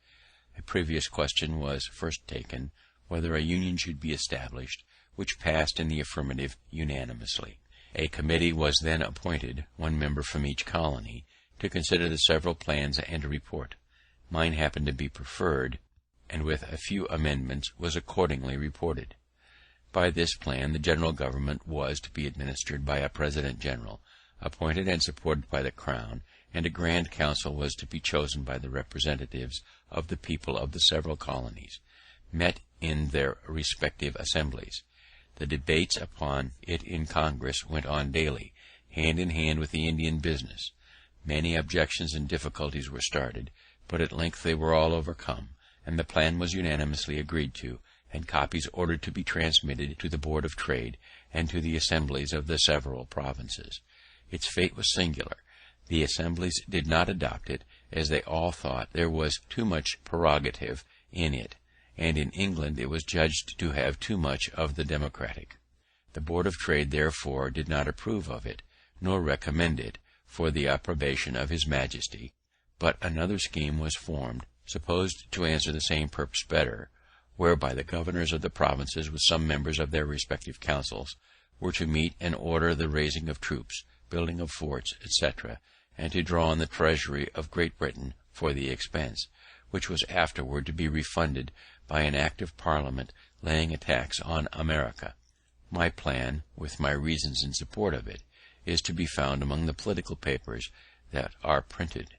A previous question was first taken, whether a union should be established, which passed in the affirmative unanimously. A committee was then appointed, 1 member from each colony, to consider the several plans and report. Mine happened to be preferred, and with a few amendments was accordingly reported. By this plan the general government was to be administered by a president general, appointed and supported by the crown, and a grand council was to be chosen by the representatives of the people of the several colonies, met in their respective assemblies. The debates upon it in Congress went on daily, hand in hand with the Indian business. Many objections and difficulties were started, but at length they were all overcome, and the plan was unanimously agreed to, and copies ordered to be transmitted to the Board of Trade and to the assemblies of the several provinces. Its fate was singular. The assemblies did not adopt it, as they all thought there was too much prerogative in it, and in England it was judged to have too much of the democratic. The Board of Trade therefore did not approve of it, nor recommend it for the approbation of his Majesty, but another scheme was formed, supposed to answer the same purpose better, whereby the governors of the provinces, with some members of their respective councils, were to meet and order the raising of troops, building of forts, etc., and to draw on the treasury of Great Britain for the expense, which was afterward to be refunded by an act of Parliament laying a tax on America. My plan, with my reasons in support of it, is to be found among the political papers that are printed.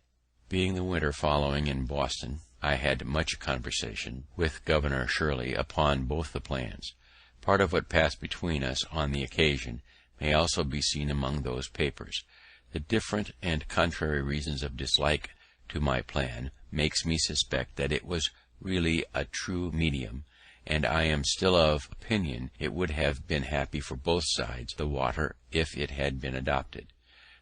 Being the winter following in Boston, I had much conversation with Governor Shirley upon both the plans. Part of what passed between us on the occasion may also be seen among those papers. The different and contrary reasons of dislike to my plan makes me suspect that it was really a true medium, and I am still of opinion it would have been happy for both sides the water if it had been adopted.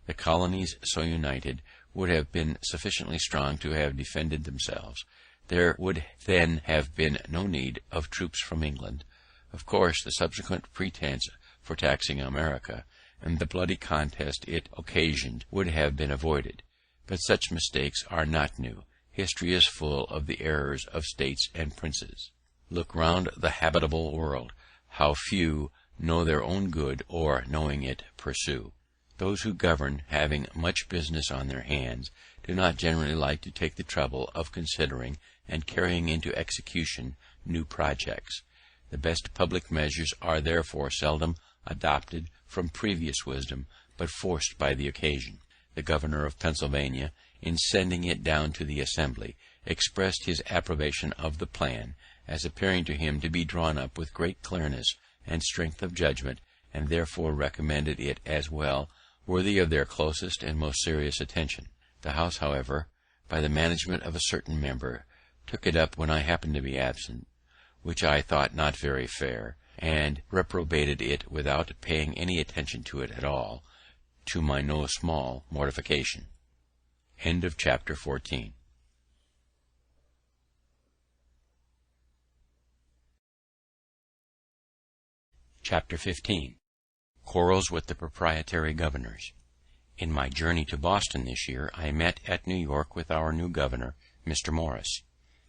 The colonies so united would have been sufficiently strong to have defended themselves. There would then have been no need of troops from England. Of course, the subsequent pretence for taxing America, and the bloody contest it occasioned, would have been avoided. But such mistakes are not new. History is full of the errors of states and princes. Look round the habitable world, how few know their own good, or, knowing it, pursue. Those who govern, having much business on their hands, do not generally like to take the trouble of considering and carrying into execution new projects. The best public measures are therefore seldom adopted from previous wisdom, but forced by the occasion. The governor of Pennsylvania, in sending it down to the Assembly, expressed his approbation of the plan, as appearing to him to be drawn up with great clearness and strength of judgment, and therefore recommended it as well worthy of their closest and most serious attention. The House, however, by the management of a certain member, took it up when I happened to be absent, which I thought not very fair, and reprobated it without paying any attention to it at all, to my no small mortification. End of chapter 14. Chapter 15. Quarrels with the proprietary governors. In my journey to Boston this year, I met at New York with our new governor, Mr. Morris,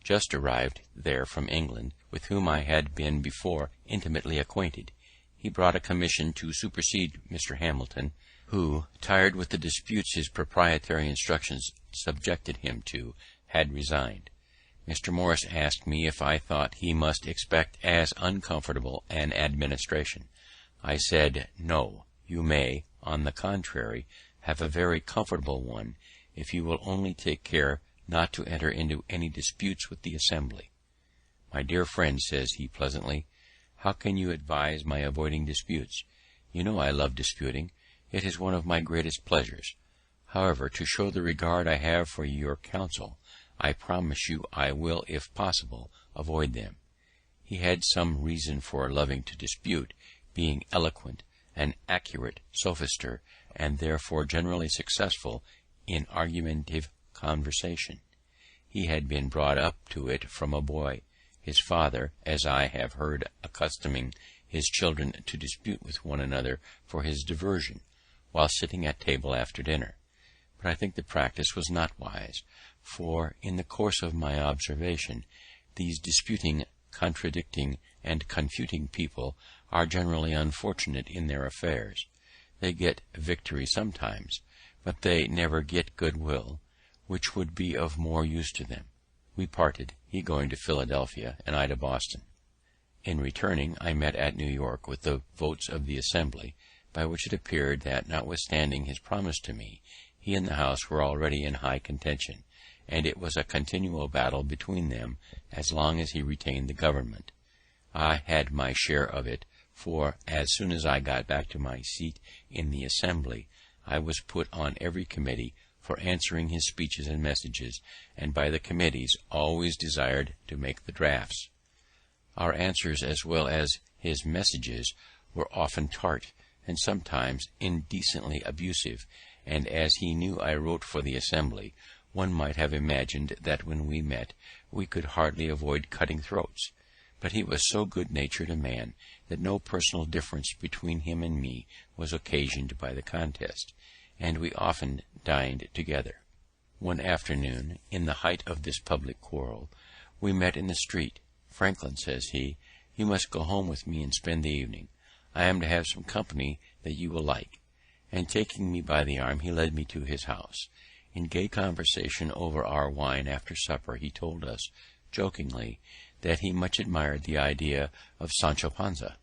just arrived there from England, with whom I had been before intimately acquainted. He brought a commission to supersede Mr. Hamilton, who, tired with the disputes his proprietary instructions subjected him to, had resigned. Mr. Morris asked me if I thought he must expect as uncomfortable an administration. I said, no, you may, on the contrary, have a very comfortable one, if you will only take care not to enter into any disputes with the Assembly. My dear friend, says he pleasantly, how can you advise my avoiding disputes? You know I love disputing. It is one of my greatest pleasures. However, to show the regard I have for your counsel, I promise you I will, if possible, avoid them. He had some reason for loving to dispute, being eloquent, an accurate sophister, and therefore generally successful in argumentative conversation. He had been brought up to it from a boy, his father, as I have heard, accustoming his children to dispute with one another for his diversion, while sitting at table after dinner. But I think the practice was not wise, for in the course of my observation, these disputing, contradicting, and confuting people are generally unfortunate in their affairs. They get victory sometimes, but they never get goodwill, which would be of more use to them. We parted, he going to Philadelphia, and I to Boston. In returning, I met at New York with the votes of the Assembly, by which it appeared that, notwithstanding his promise to me, he and the House were already in high contention, and it was a continual battle between them as long as he retained the government. I had my share of it, for as soon as I got back to my seat in the Assembly, I was put on every committee for answering his speeches and messages, and by the committees always desired to make the drafts. Our answers, as well as his messages, were often tart, and sometimes indecently abusive, and as he knew I wrote for the Assembly, one might have imagined that when we met we could hardly avoid cutting throats. But he was so good-natured a man that no personal difference between him and me was occasioned by the contest, and we often dined together. One afternoon, in the height of this public quarrel, we met in the street. "Franklin," says he, "you must go home with me and spend the evening. I am to have some company that you will like." And taking me by the arm, he led me to his house. In gay conversation over our wine after supper, he told us, jokingly, that he much admired the idea of Sancho Panza,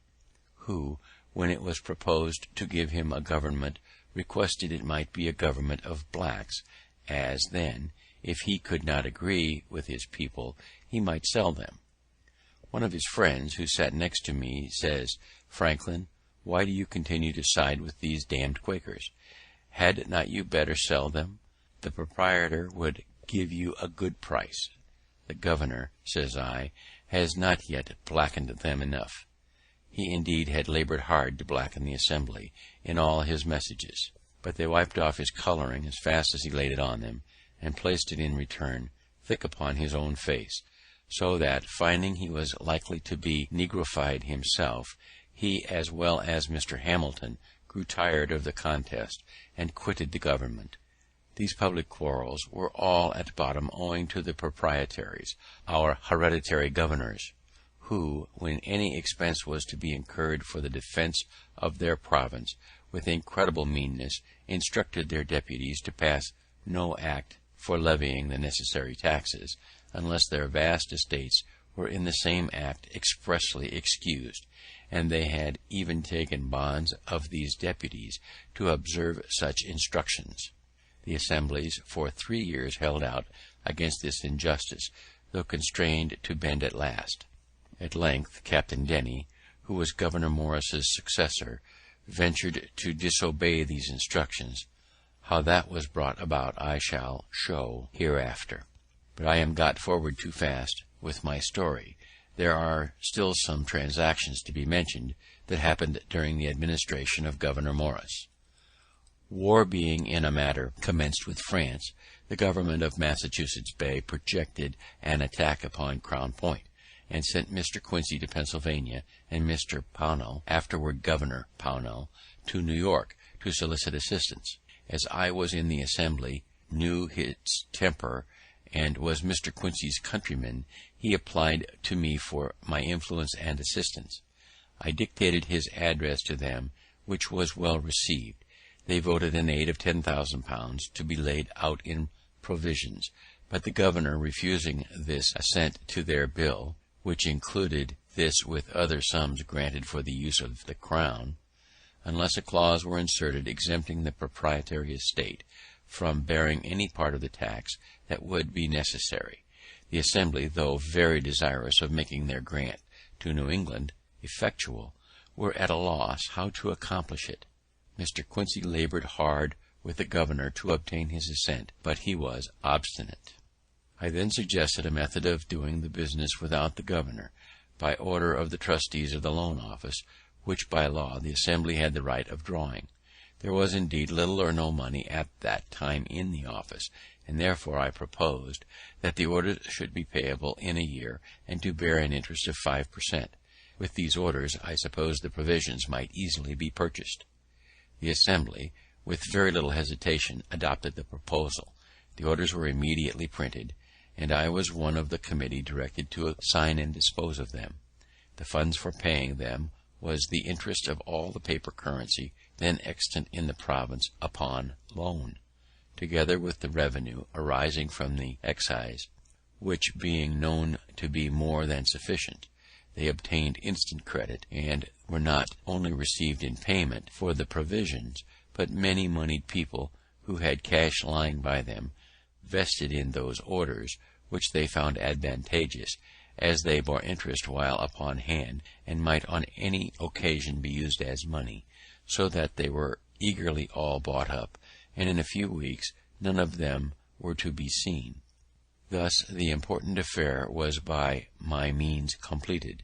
who, when it was proposed to give him a government, requested it might be a government of blacks, as then, if he could not agree with his people, he might sell them. One of his friends, who sat next to me, says, "Franklin, why do you continue to side with these damned Quakers? Had not you better sell them? The proprietor would give you a good price." "The governor," says I, "has not yet blackened them enough." He indeed had laboured hard to blacken the Assembly in all his messages, but they wiped off his colouring as fast as he laid it on them, and placed it in return thick upon his own face, so that, finding he was likely to be negrofied himself, he, as well as Mr. Hamilton, grew tired of the contest, and quitted the government. These public quarrels were all at bottom owing to the proprietaries, our hereditary governors, who, when any expense was to be incurred for the defence of their province, with incredible meanness instructed their deputies to pass no act for levying the necessary taxes, unless their vast estates were in the same act expressly excused, and they had even taken bonds of these deputies to observe such instructions. The Assemblies for 3 years held out against this injustice, though constrained to bend at last. At length Captain Denny, who was Governor Morris's successor, ventured to disobey these instructions. How that was brought about I shall show hereafter. But I am got forward too fast with my story. There are still some transactions to be mentioned that happened during the administration of Governor Morris. War being in a manner commenced with France, the government of Massachusetts Bay projected an attack upon Crown Point, and sent Mr. Quincy to Pennsylvania, and Mr. Pownall, afterward Governor Pownall, to New York to solicit assistance. As I was in the Assembly, knew its temper, and was Mr. Quincy's countryman, he applied to me for my influence and assistance. I dictated his address to them, which was well received. They voted an aid of £10,000 to be laid out in provisions, but the governor refusing this assent to their bill, which included this with other sums granted for the use of the crown, unless a clause were inserted exempting the proprietary estate from bearing any part of the tax that would be necessary. The Assembly, though very desirous of making their grant to New England effectual, were at a loss how to accomplish it. Mr. Quincy laboured hard with the governor to obtain his assent, but he was obstinate. I then suggested a method of doing the business without the governor, by order of the trustees of the loan office, which by law the Assembly had the right of drawing. There was indeed little or no money at that time in the office, and therefore I proposed that the orders should be payable in a year, and to bear an interest of 5%. With these orders I supposed the provisions might easily be purchased. The Assembly, with very little hesitation, adopted the proposal. The orders were immediately printed, and I was one of the committee directed to sign and dispose of them. The funds for paying them was the interest of all the paper currency then extant in the province upon loan, together with the revenue arising from the excise, which being known to be more than sufficient, they obtained instant credit, and were not only received in payment for the provisions, but many moneyed people who had cash lying by them vested in those orders, which they found advantageous, as they bore interest while upon hand, and might on any occasion be used as money, so that they were eagerly all bought up, and in a few weeks none of them were to be seen. Thus the important affair was by my means completed.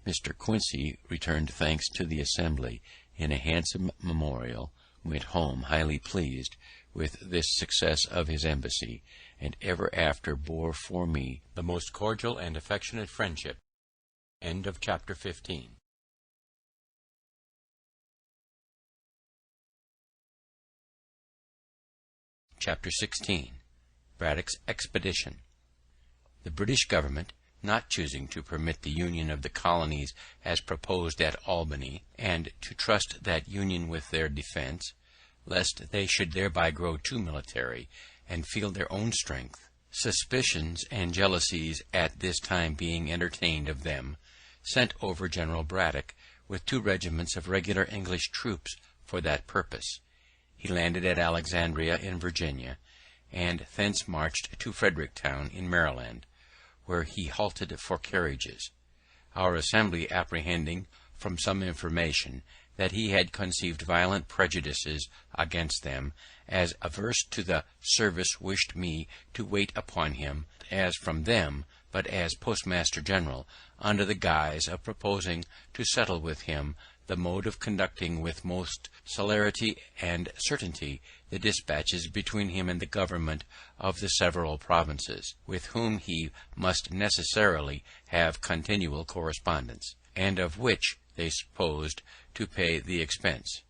Mr. Quincy returned thanks to the Assembly in a handsome memorial, went home highly pleased with this success of his embassy, and ever after bore for me the most cordial and affectionate friendship. End of chapter 15. Chapter 16. Braddock's Expedition. The British government, not choosing to permit the union of the colonies as proposed at Albany, and to trust that union with their defence, lest they should thereby grow too military and feel their own strength, suspicions and jealousies at this time being entertained of them, sent over General Braddock with 2 regiments of regular English troops for that purpose. He landed at Alexandria in Virginia, and thence marched to Fredericktown in Maryland, where he halted for carriages. Our Assembly, apprehending from some information that he had conceived violent prejudices against them, as averse to the service, wished me to wait upon him as from them, but as Postmaster General, under the guise of proposing to settle with him the mode of conducting with most celerity and certainty the dispatches between him and the government of the several provinces, with whom he must necessarily have continual correspondence, and of which they supposed to pay the expense.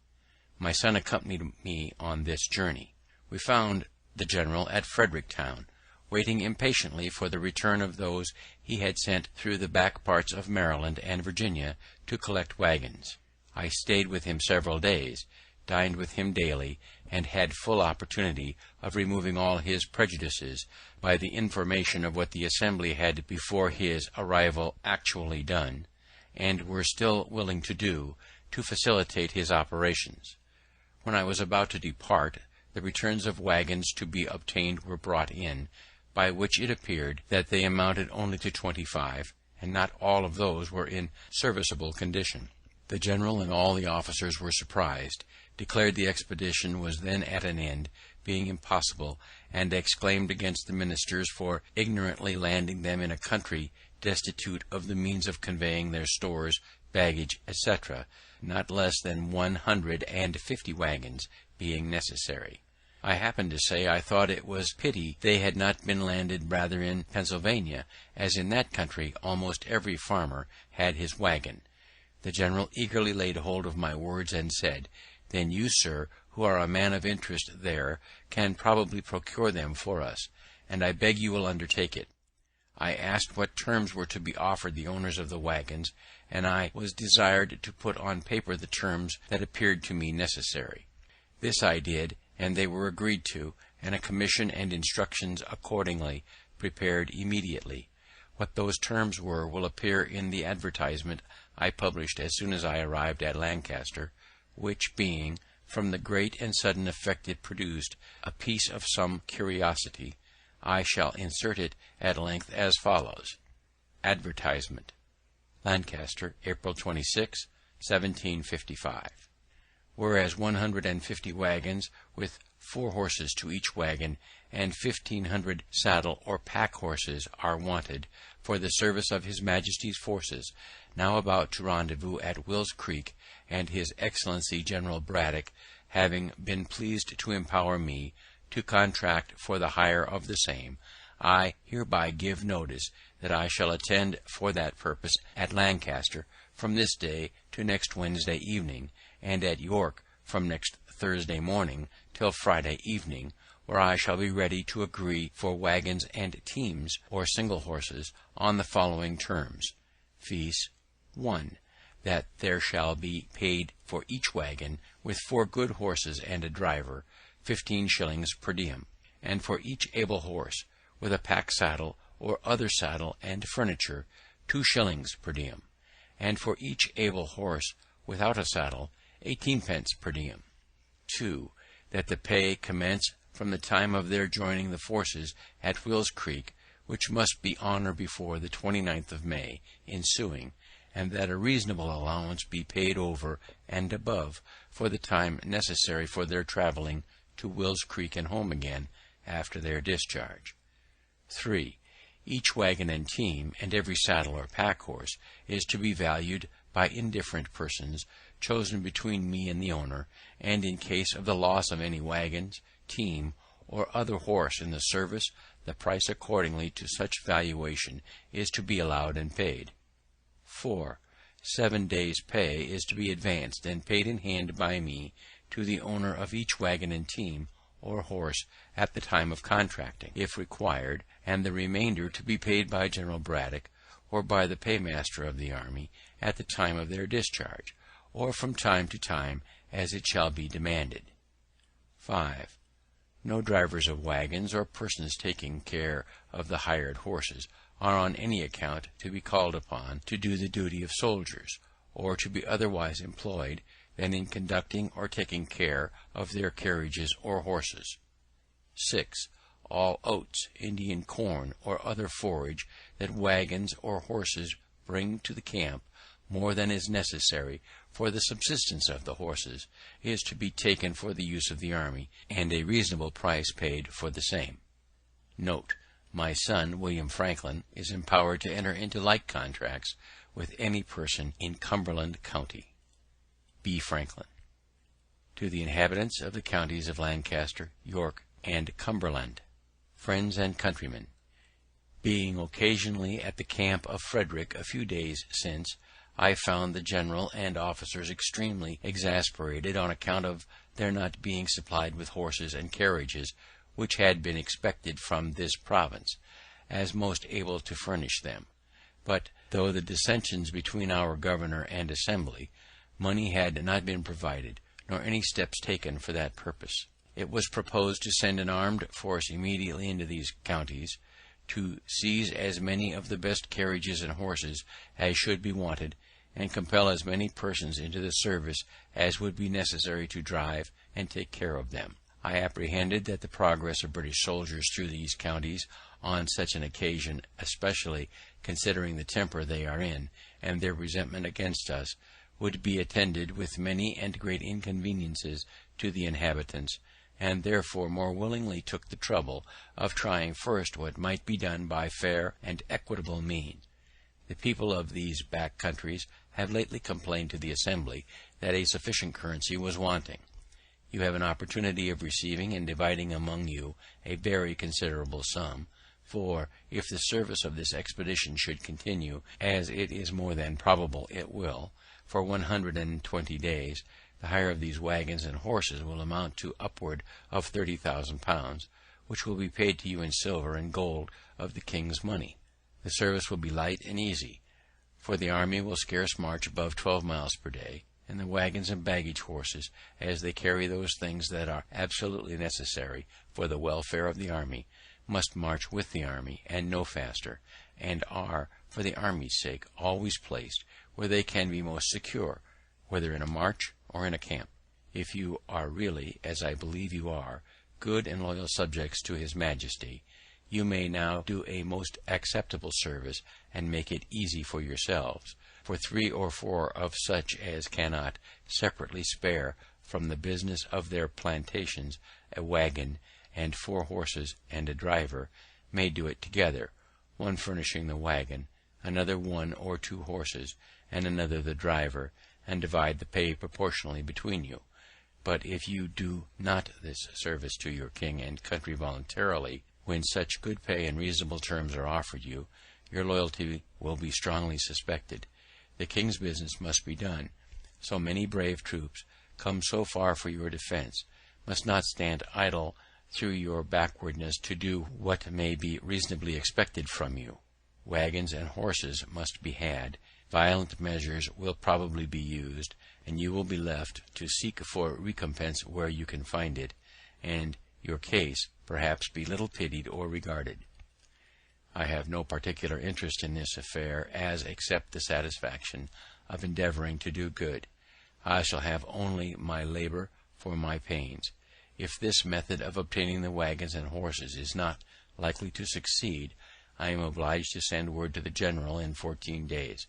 My son accompanied me on this journey. We found the general at Fredericktown, waiting impatiently for the return of those he had sent through the back parts of Maryland and Virginia to collect wagons. I stayed with him several days, dined with him daily, and had full opportunity of removing all his prejudices by the information of what the Assembly had before his arrival actually done, and were still willing to do, to facilitate his operations. When I was about to depart, the returns of wagons to be obtained were brought in, by which it appeared that they amounted only to 25, and not all of those were in serviceable condition. The general and all the officers were surprised, declared the expedition was then at an end, being impossible, and exclaimed against the ministers for ignorantly landing them in a country destitute of the means of conveying their stores, baggage, etc., not less than 150 wagons being necessary. I happened to say I thought it was pity they had not been landed rather in Pennsylvania, as in that country almost every farmer had his wagon. The general eagerly laid hold of my words, and said, "Then you, sir, who are a man of interest there, can probably procure them for us, and I beg you will undertake it." I asked what terms were to be offered the owners of the wagons, and I was desired to put on paper the terms that appeared to me necessary. This I did, and they were agreed to, and a commission and instructions accordingly prepared immediately. What those terms were will appear in the advertisement I published as soon as I arrived at Lancaster, which being, from the great and sudden effect it produced, a piece of some curiosity, I shall insert it at length as follows. Advertisement. Lancaster, April 26, 1755. Whereas 150 wagons, with 4 horses to each wagon, and 1500 saddle or pack horses are wanted for the service of His Majesty's forces, now about to rendezvous at Will's Creek, and His Excellency General Braddock having been pleased to empower me to contract for the hire of the same, I hereby give notice that I shall attend for that purpose at Lancaster from this day to next Wednesday evening, and at York from next Thursday morning till Friday evening, where I shall be ready to agree for wagons and teams, or single horses, on the following terms, viz. 1. That there shall be paid for each wagon, with 4 good horses and a driver, 15 shillings per diem, and for each able horse, with a pack saddle or other saddle and furniture, 2 shillings per diem. and for each able horse without a saddle, 18d. per diem. 2. That the pay commence from the time of their joining the forces at Will's Creek, which must be on or before the 29th of May ensuing, and that a reasonable allowance be paid over and above for the time necessary for their travelling to Will's Creek and home again after their discharge. 3. Each wagon and team, and every saddle or pack horse, is to be valued by indifferent persons, chosen between me and the owner, and in case of the loss of any wagons, team, or other horse in the service, the price accordingly to such valuation is to be allowed and paid. 4. 7 days' pay is to be advanced and paid in hand by me to the owner of each wagon and team or horse at the time of contracting, if required, and the remainder to be paid by General Braddock or by the paymaster of the army at the time of their discharge, or from time to time as it shall be demanded. 5. No drivers of wagons or persons taking care of the hired horses are on any account to be called upon to do the duty of soldiers, or to be otherwise employed than in conducting or taking care of their carriages or horses. 6. All oats, Indian corn, or other forage that wagons or horses bring to the camp, more than is necessary for the subsistence of the horses, is to be taken for the use of the army, and a reasonable price paid for the same. Note: my son, William Franklin, is empowered to enter into like contracts with any person in Cumberland County. B. Franklin. To the inhabitants of the counties of Lancaster, York, and Cumberland, friends and countrymen, being occasionally at the camp of Frederick a few days since, I found the general and officers extremely exasperated on account of their not being supplied with horses and carriages, which had been expected from this province, as most able to furnish them. But, though the dissensions between our governor and assembly, money had not been provided, nor any steps taken for that purpose. It was proposed to send an armed force immediately into these counties, to seize as many of the best carriages and horses as should be wanted, and compel as many persons into the service as would be necessary to drive and take care of them. I apprehended that the progress of British soldiers through these counties on such an occasion, especially considering the temper they are in, and their resentment against us, would be attended with many and great inconveniences to the inhabitants, and therefore more willingly took the trouble of trying first what might be done by fair and equitable means. The people of these back countries have lately complained to the Assembly that a sufficient currency was wanting. You have an opportunity of receiving and dividing among you a very considerable sum, for if the service of this expedition should continue, as it is more than probable it will, for 120 days, the hire of these wagons and horses will amount to upward of 30,000 pounds, which will be paid to you in silver and gold of the king's money. The service will be light and easy, for the army will scarce march above 12 miles per day, and the wagons and baggage horses, as they carry those things that are absolutely necessary for the welfare of the army, must march with the army, and no faster, and are, for the army's sake, always placed where they can be most secure, whether in a march or in a camp. If you are really, as I believe you are, good and loyal subjects to his Majesty, you may now do a most acceptable service, and make it easy for yourselves, for 3 or 4 of such as cannot separately spare from the business of their plantations a wagon and 4 horses and a driver, may do it together, one furnishing the wagon, another 1 or 2 horses, and another the driver, and divide the pay proportionally between you. But if you do not this service to your king and country voluntarily, when such good pay and reasonable terms are offered you, your loyalty will be strongly suspected. The king's business must be done. So many brave troops, come so far for your defense, must not stand idle through your backwardness to do what may be reasonably expected from you. Wagons and horses must be had. Violent measures will probably be used, and you will be left to seek for recompense where you can find it, and your case perhaps be little pitied or regarded. I have no particular interest in this affair, as except the satisfaction of endeavouring to do good, I shall have only my labour for my pains. If this method of obtaining the waggons and horses is not likely to succeed, I am obliged to send word to the general in 14 days,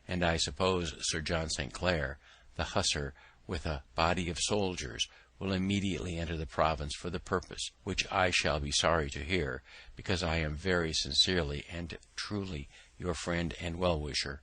and I suppose Sir John St. Clair, the hussar, with a body of soldiers, will immediately enter the province for the purpose, which I shall be sorry to hear, because I am very sincerely and truly your friend and well-wisher,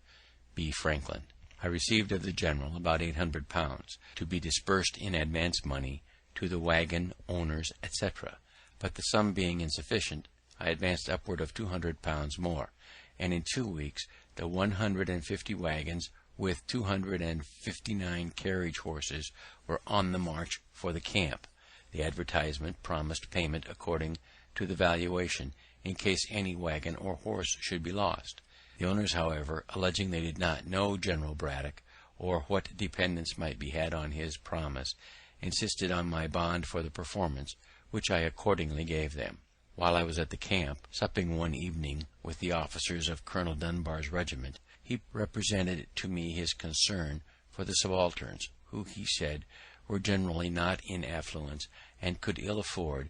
B. Franklin. I received of the general about £800, to be disbursed in advance money to the waggon owners, etc., but the sum being insufficient, I advanced upward of £200 more, and in 2 weeks the 150 waggons with 259 carriage horses were on the march for the camp. The advertisement promised payment according to the valuation, in case any waggon or horse should be lost. The owners, however, alleging they did not know General Braddock, or what dependence might be had on his promise, insisted on my bond for the performance, which I accordingly gave them. While I was at the camp, supping one evening with the officers of Colonel Dunbar's regiment, he represented to me his concern for the subalterns, who, he said, were generally not in affluence, and could ill afford,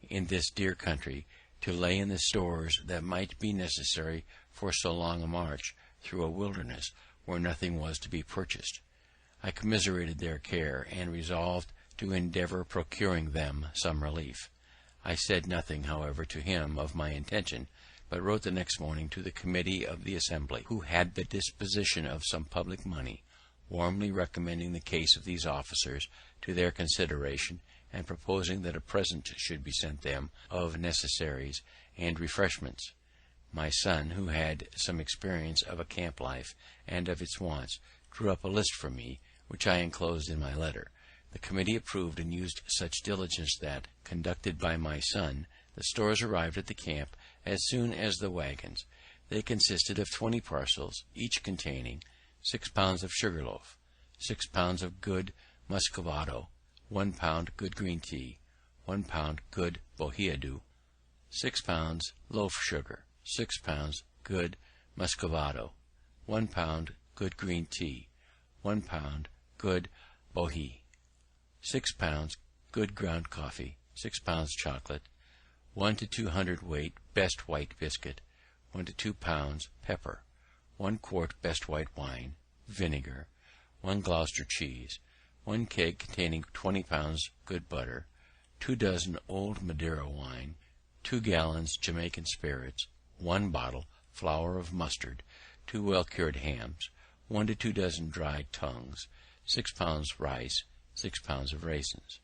in this dear country, to lay in the stores that might be necessary for so long a march through a wilderness where nothing was to be purchased. I commiserated their care, and resolved to endeavour procuring them some relief. I said nothing, however, to him of my intention, but wrote the next morning to the committee of the Assembly, who had the disposition of some public money, warmly recommending the case of these officers to their consideration, and proposing that a present should be sent them of necessaries and refreshments. My son, who had some experience of a camp life and of its wants, drew up a list for me, which I enclosed in my letter. The committee approved, and used such diligence that, conducted by my son, the stores arrived at the camp as soon as the waggons. They consisted of 20 parcels, each containing 6 pounds of sugar loaf, 6 pounds of good muscovado, 1 pound good green tea, 1 pound good bohiadu, 6 pounds loaf sugar, 6 pounds good muscovado, 1 pound good green tea, 1 pound good bohea, 6 pounds good ground coffee, 6 pounds chocolate, 1 to 2 weight best white biscuit, 1 to 2 pounds pepper, 1 quart best white wine, vinegar, 1 Gloucester cheese, 1 keg containing 20 pounds good butter, 2 dozen old Madeira wine, 2 gallons Jamaican spirits, 1 bottle flour of mustard, 2 well-cured hams, 1 to 2 dozen dried tongues, 6 pounds rice, 6 pounds of raisins.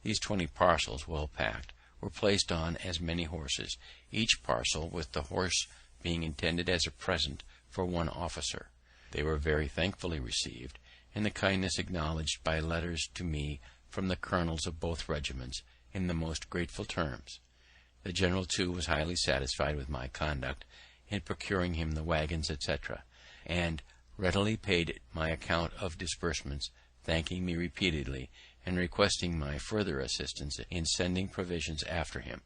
These 20 parcels, well packed, were placed on as many horses, each parcel with the horse being intended as a present for one officer. They were very thankfully received, and the kindness acknowledged by letters to me from the colonels of both regiments in the most grateful terms. The general, too, was highly satisfied with my conduct in procuring him the waggons, etc., and readily paid my account of disbursements, thanking me repeatedly, and requesting my further assistance in sending provisions after him.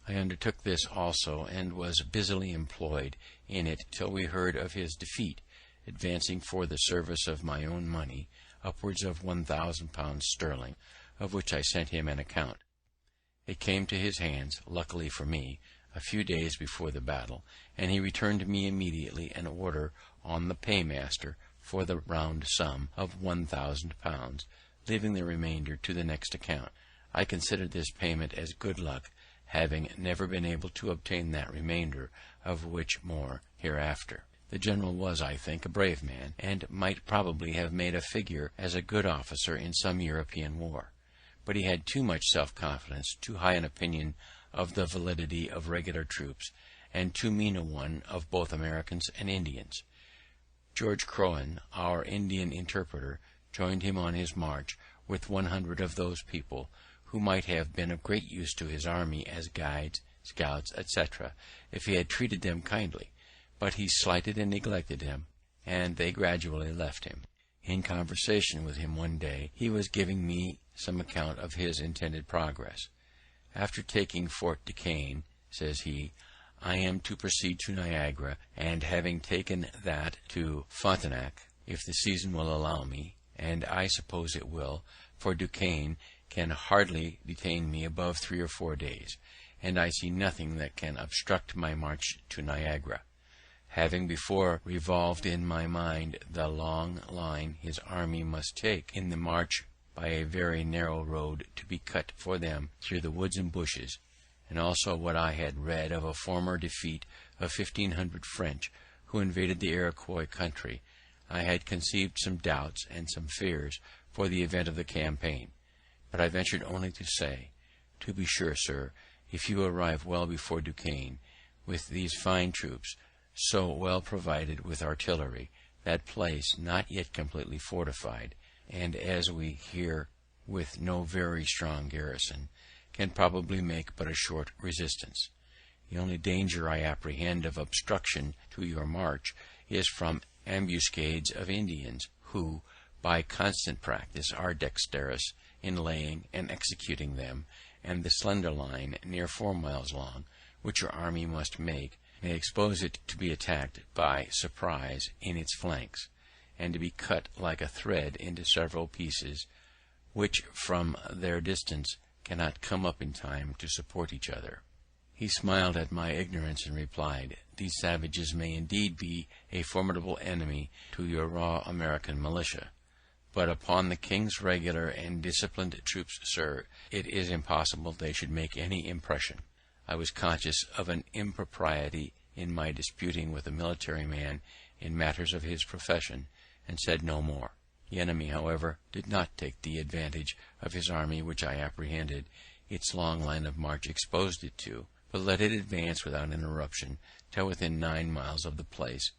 I undertook this also, and was busily employed in it till we heard of his defeat, advancing for the service of my own money upwards of £1,000 sterling, of which I sent him an account. It came to his hands, luckily for me, a few days before the battle, and he returned me immediately an order on the paymaster for the round sum of £1,000, leaving the remainder to the next account. I considered this payment as good luck, having never been able to obtain that remainder, of which more hereafter. The general was, I think, a brave man, and might probably have made a figure as a good officer in some European war, but he had too much self-confidence, too high an opinion of the validity of regular troops, and too mean a one of both Americans and Indians. George Crowan, our Indian interpreter, joined him on his march with 100 of those people, who might have been of great use to his army as guides, scouts, etc., if he had treated them kindly, but he slighted and neglected them, and they gradually left him. In conversation with him one day, he was giving me some account of his intended progress. After taking Fort Duquesne, says he, I am to proceed to Niagara, and having taken that to Frontenac, if the season will allow me, and I suppose it will, for Duquesne can hardly detain me above 3 or 4 days, and I see nothing that can obstruct my march to Niagara. Having before revolved in my mind the long line his army must take in the march by a very narrow road to be cut for them through the woods and bushes, and also what I had read of a former defeat of 1,500 French who invaded the Iroquois country, I had conceived some doubts and some fears for the event of the campaign. But I ventured only to say, "To be sure, sir, if you arrive well before Duquesne, with these fine troops, so well provided with artillery, that place not yet completely fortified, and, as we hear, with no very strong garrison, can probably make but a short resistance. The only danger I apprehend of obstruction to your march is from ambuscades of Indians, who, by constant practice, are dexterous in laying and executing them, and the slender line, near 4 miles long, which your army must make, may expose it to be attacked by surprise in its flanks, and to be cut like a thread into several pieces, which from their distance cannot come up in time to support each other." He smiled at my ignorance and replied, "These savages may indeed be a formidable enemy to your raw American militia, but upon the King's regular and disciplined troops, sir, it is impossible they should make any impression." I was conscious of an impropriety in my disputing with a military man in matters of his profession, and said no more. The enemy, however, did not take the advantage of his army which I apprehended its long line of march exposed it to, but let it advance without interruption till within 9 miles of the place,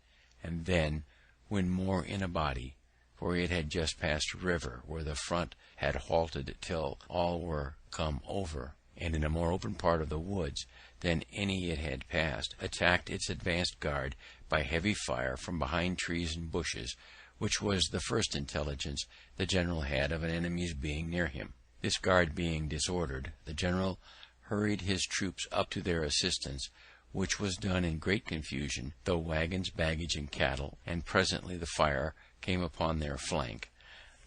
and then, when more in a body, for it had just passed a river where the front had halted till all were come over, and in a more open part of the woods than any it had passed, attacked its advanced guard by heavy fire from behind trees and bushes, which was the first intelligence the general had of an enemy's being near him. This guard being disordered, the general hurried his troops up to their assistance, which was done in great confusion, though wagons, baggage, and cattle, and presently the fire came upon their flank.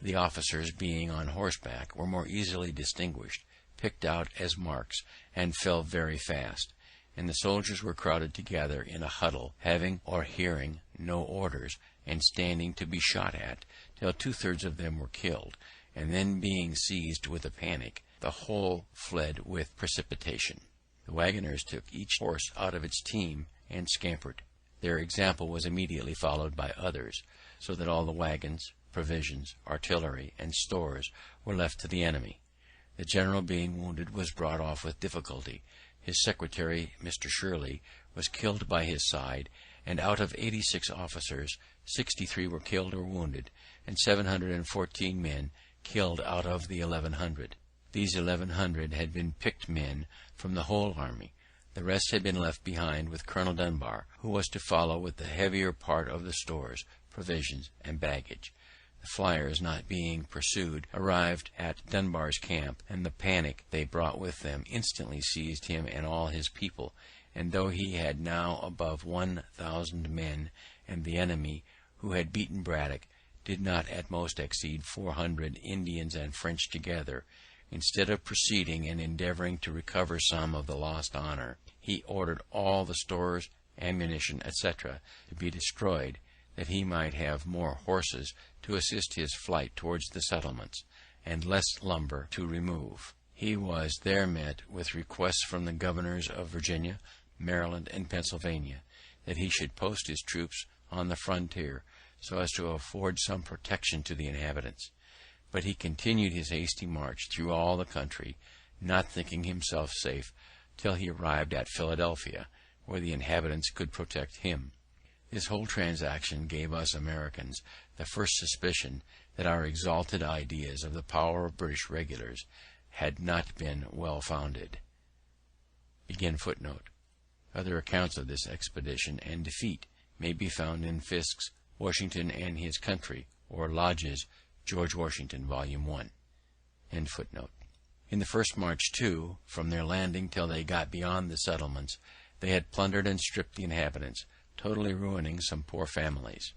The officers, being on horseback, were more easily distinguished, picked out as marks, and fell very fast, and the soldiers were crowded together in a huddle, having or hearing no orders, and standing to be shot at, till 2/3 of them were killed, and then being seized with a panic, the whole fled with precipitation. The wagoners took each horse out of its team and scampered. Their example was immediately followed by others, so that all the wagons, provisions, artillery, and stores were left to the enemy. The general, being wounded, was brought off with difficulty. His secretary, Mr. Shirley, was killed by his side, and out of 86 officers, 63 were killed or wounded, and 714 men killed out of the 1,100. These 1,100 had been picked men from the whole army. The rest had been left behind with Colonel Dunbar, who was to follow with the heavier part of the stores, provisions, and baggage. The flyers, not being pursued, arrived at Dunbar's camp, and the panic they brought with them instantly seized him and all his people, and though he had now above 1,000 men, and the enemy, who had beaten Braddock, did not at most exceed 400 Indians and French together, instead of proceeding and endeavouring to recover some of the lost honour, he ordered all the stores, ammunition, etc., to be destroyed, that he might have more horses to assist his flight towards the settlements, and less lumber to remove. He was there met with requests from the governors of Virginia, Maryland, and Pennsylvania, that he should post his troops on the frontier, so as to afford some protection to the inhabitants. But he continued his hasty march through all the country, not thinking himself safe till he arrived at Philadelphia, where the inhabitants could protect him. This whole transaction gave us Americans the first suspicion that our exalted ideas of the power of British regulars had not been well founded. Other accounts of this expedition and defeat may be found in Fiske's Washington and His Country, or Lodge's George Washington, Volume 1. In the first march, too, from their landing till they got beyond the settlements, They had plundered and stripped the inhabitants, totally ruining some poor families.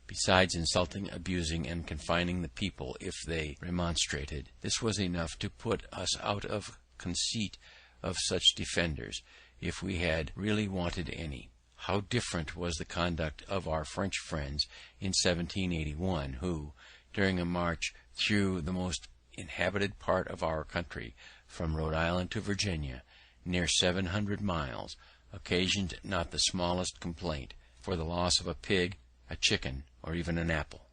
Besides insulting, abusing, and confining the people if they remonstrated, this was enough to put us out of conceit of such defenders, if we had really wanted any. How different was the conduct of our French friends in 1781, who, during a march through the most inhabited part of our country, from Rhode Island to Virginia, near 700 miles, occasioned not the smallest complaint for the loss of a pig, a chicken, or even an apple.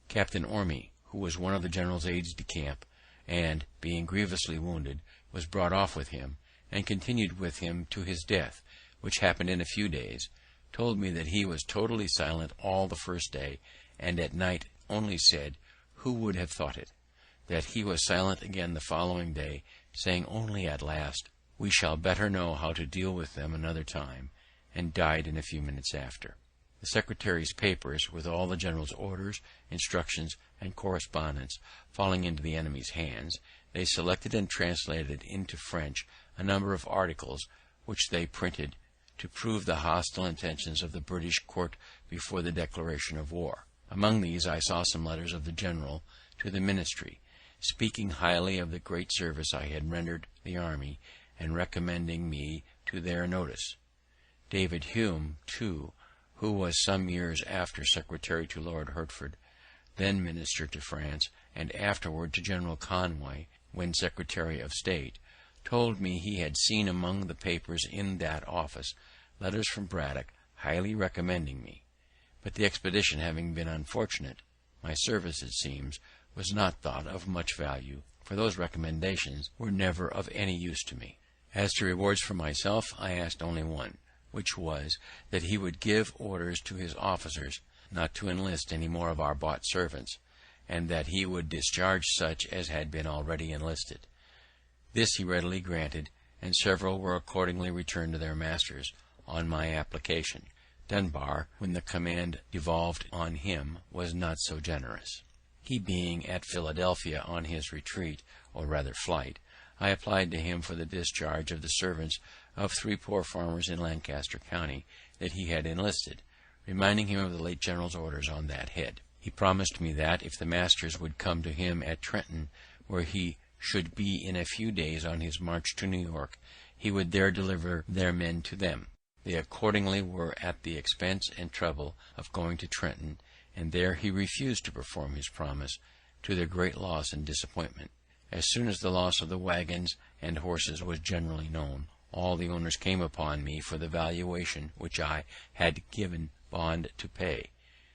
Captain Orme, who was one of the general's aides-de-camp, and, being grievously wounded, was brought off with him, and continued with him to his death, which happened in a few days, told me that he was totally silent all the first day, and at night only said, "Who would have thought it?" that he was silent again the following day, saying only at last, "We shall better know how to deal with them another time," and died in a few minutes after. The Secretary's papers, with all the general's orders, instructions, and correspondence, falling into the enemy's hands, they selected and translated into French a number of articles, which they printed to prove the hostile intentions of the British court before the declaration of war. Among these I saw some letters of the general to the ministry, speaking highly of the great service I had rendered the army, and recommending me to their notice. David Hume, too, who was some years after secretary to Lord Hertford, then minister to France, and afterward to General Conway, when Secretary of State, told me he had seen among the papers in that office letters from Braddock highly recommending me. But the expedition having been unfortunate, my service, it seems, was not thought of much value, for those recommendations were never of any use to me. As to rewards for myself, I asked only one, which was, that he would give orders to his officers not to enlist any more of our bought servants, and that he would discharge such as had been already enlisted. This he readily granted, and several were accordingly returned to their masters on my application. Dunbar, when the command devolved on him, was not so generous. He being at Philadelphia on his retreat, or rather flight, I applied to him for the discharge of the servants of 3 poor farmers in Lancaster county that he had enlisted, reminding him of the late general's orders on that head. He promised me that, if the masters would come to him at Trenton, where he should be in a few days on his march to New York, he would there deliver their men to them. They accordingly were at the expense and trouble of going to Trenton, and there he refused to perform his promise, to their great loss and disappointment. As soon as the loss of the wagons and horses was generally known, all the owners came upon me for the valuation which I had given bond to pay.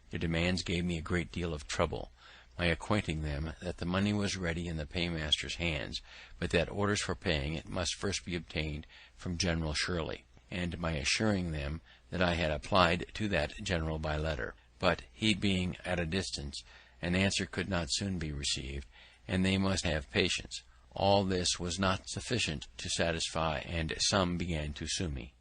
Their demands gave me a great deal of trouble, my acquainting them that the money was ready in the paymaster's hands, but that orders for paying it must first be obtained from General Shirley, and my assuring them that I had applied to that general by letter, but he being at a distance, an answer could not soon be received, and they must have patience. All this was not sufficient to satisfy, and some began to sue me.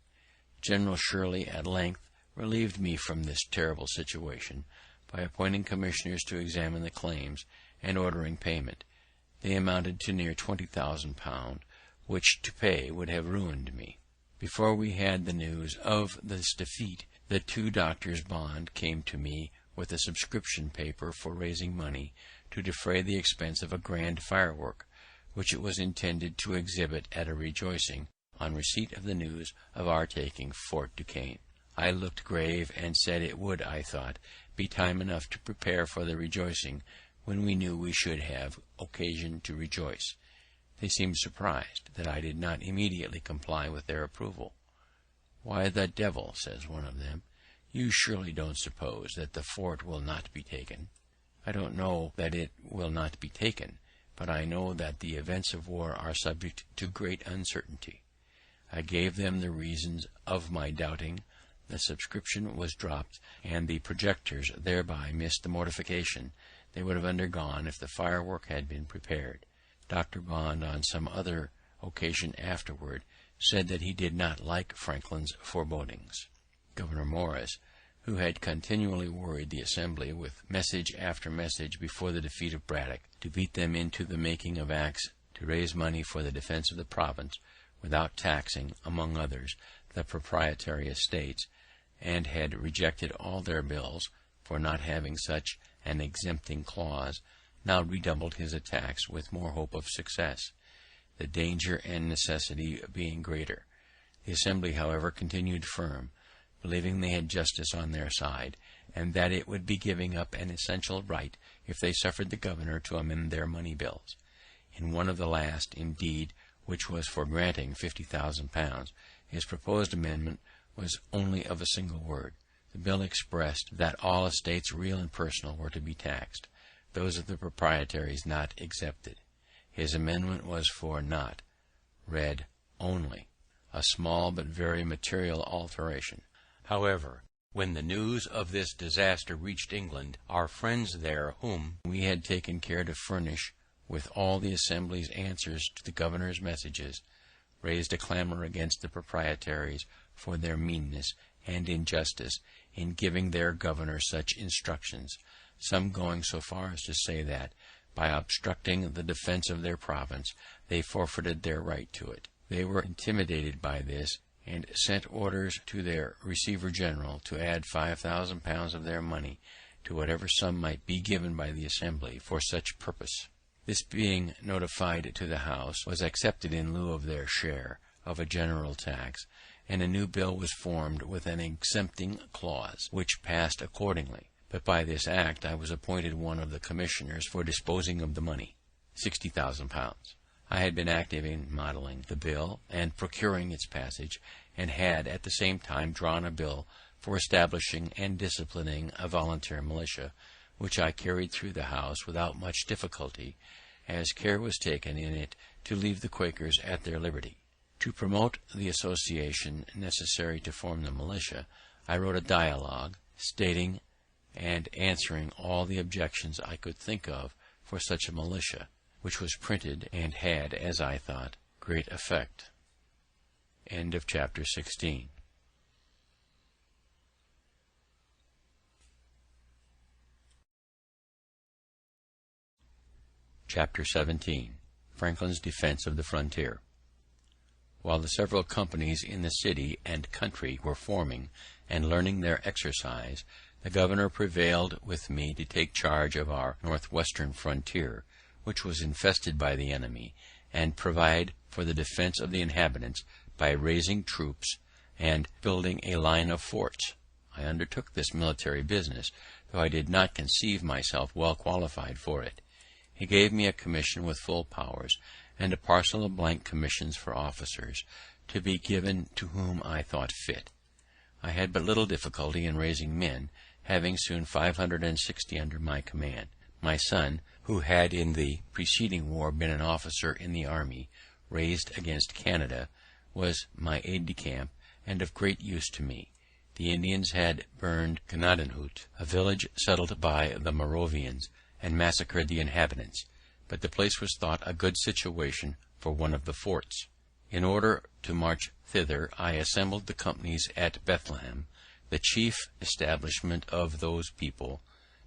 General Shirley at length relieved me from this terrible situation by appointing commissioners to examine the claims and ordering payment. They amounted to near £20,000, which to pay would have ruined me. Before we had the news of this defeat, the 2 doctors' bond came to me with a subscription paper for raising money to defray the expense of a grand firework, which it was intended to exhibit at a rejoicing on receipt of the news of our taking Fort Duquesne. I looked grave, and said it would, I thought, be time enough to prepare for the rejoicing when we knew we should have occasion to rejoice. They seemed surprised that I did not immediately comply with their approval. "Why the devil," says one of them, "you surely don't suppose that the fort will not be taken?" "I don't know that it will not be taken, but I know that the events of war are subject to great uncertainty." I gave them the reasons of my doubting. The subscription was dropped, and the projectors thereby missed the mortification they would have undergone if the firework had been prepared. Dr. Bond, on some other occasion afterward, said that he did not like Franklin's forebodings. Governor Morris, who had continually worried the Assembly with message after message before the defeat of Braddock, to beat them into the making of acts to raise money for the defense of the province, without taxing, among others, the proprietary estates, and had rejected all their bills for not having such an exempting clause, now redoubled his attacks with more hope of success, the danger and necessity being greater. The Assembly, however, continued firm, believing they had justice on their side, and that it would be giving up an essential right if they suffered the governor to amend their money bills. In one of the last, indeed, which was for granting £50,000, his proposed amendment was only of a single word. The bill expressed that all estates, real and personal, were to be taxed, those of the proprietaries not excepted. His amendment was for not, read only, a small but very material alteration. However, when the news of this disaster reached England, our friends there, whom we had taken care to furnish with all the Assembly's answers to the governor's messages, raised a clamour against the proprietaries for their meanness and injustice in giving their governor such instructions, some going so far as to say that, by obstructing the defence of their province, they forfeited their right to it. They were intimidated by this, and sent orders to their Receiver General to add £5,000 of their money to whatever sum might be given by the Assembly for such purpose. This being notified to the House, was accepted in lieu of their share of a general tax, and a new bill was formed with an exempting clause, which passed accordingly. But by this act I was appointed one of the commissioners for disposing of the money, £60,000. I had been active in modelling the bill and procuring its passage, and had at the same time drawn a bill for establishing and disciplining a volunteer militia, which I carried through the House without much difficulty, as care was taken in it to leave the Quakers at their liberty. To promote the association necessary to form the militia, I wrote a dialogue, stating and answering all the objections I could think of for such a militia, which was printed, and had, as I thought, great effect. End of chapter 16. Chapter 17. Franklin's defense of the frontier. While the several companies in the city and country were forming and learning their exercise, the governor prevailed with me to take charge of our northwestern frontier, which was infested by the enemy, and provide for the defence of the inhabitants by raising troops and building a line of forts. I undertook this military business, though I did not conceive myself well qualified for it. He gave me a commission with full powers, and a parcel of blank commissions for officers, to be given to whom I thought fit. I had but little difficulty in raising men, having soon 560 under my command. My son, who had in the preceding war been an officer in the army raised against Canada, was my aide-de-camp, and of great use to me. The Indians had burned Gnadenhut, a village settled by the Moravians, and massacred the inhabitants, but the place was thought a good situation for one of the forts. In order to march thither, I assembled the companies at Bethlehem, the chief establishment of those people.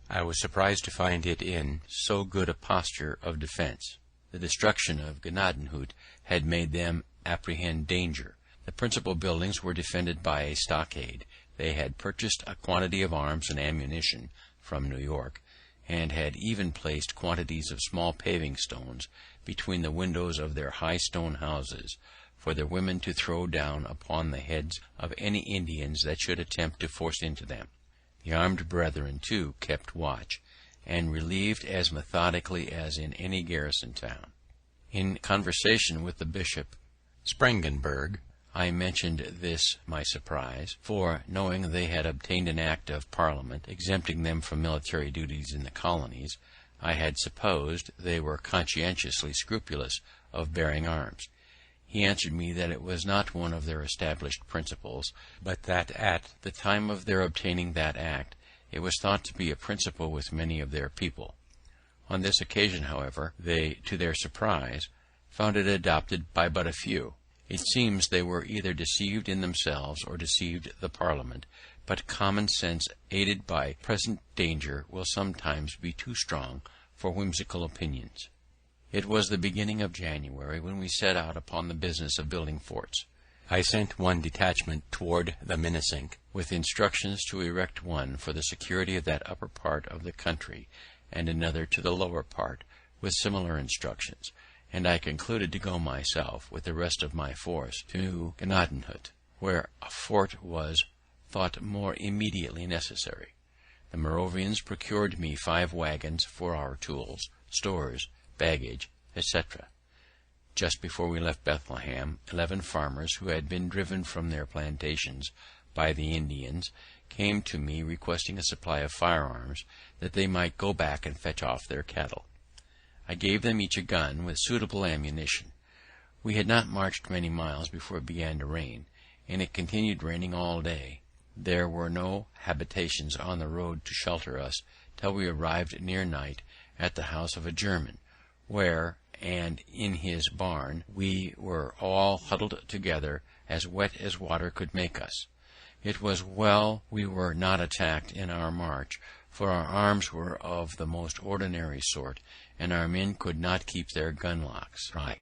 I was surprised to find it in so good a posture of defence. The destruction of Gnadenhut had made them apprehend danger. The principal buildings were defended by a stockade. They had purchased a quantity of arms and ammunition from New York, and had even placed quantities of small paving stones between the windows of their high stone houses, for their women to throw down upon the heads of any Indians that should attempt to force into them. The armed brethren, too, kept watch, and relieved as methodically as in any garrison town. In conversation with the Bishop Sprengenberg, I mentioned this my surprise, for, knowing they had obtained an act of Parliament exempting them from military duties in the colonies, I had supposed they were conscientiously scrupulous of bearing arms. He answered me that it was not one of their established principles, but that at the time of their obtaining that act it was thought to be a principle with many of their people. On this occasion, however, they, to their surprise, found it adopted by but a few. It seems they were either deceived in themselves or deceived the Parliament, but common sense, aided by present danger, will sometimes be too strong for whimsical opinions. It was the beginning of January when we set out upon the business of building forts. I sent one detachment toward the Minisink, with instructions to erect one for the security of that upper part of the country, and another to the lower part, with similar instructions, and I concluded to go myself, with the rest of my force, to Gnadenhut, where a fort was thought more immediately necessary. The Moravians procured me 5 wagons for our tools, stores, baggage, etc. Just before we left Bethlehem, 11 farmers, who had been driven from their plantations by the Indians, came to me requesting a supply of firearms, that they might go back and fetch off their cattle. I gave them each a gun with suitable ammunition. We had not marched many miles before it began to rain, and it continued raining all day. There were no habitations on the road to shelter us till we arrived near night at the house of a German, where, and in his barn, we were all huddled together, as wet as water could make us. It was well we were not attacked in our march, for our arms were of the most ordinary sort, and our men could not keep their gun locks right.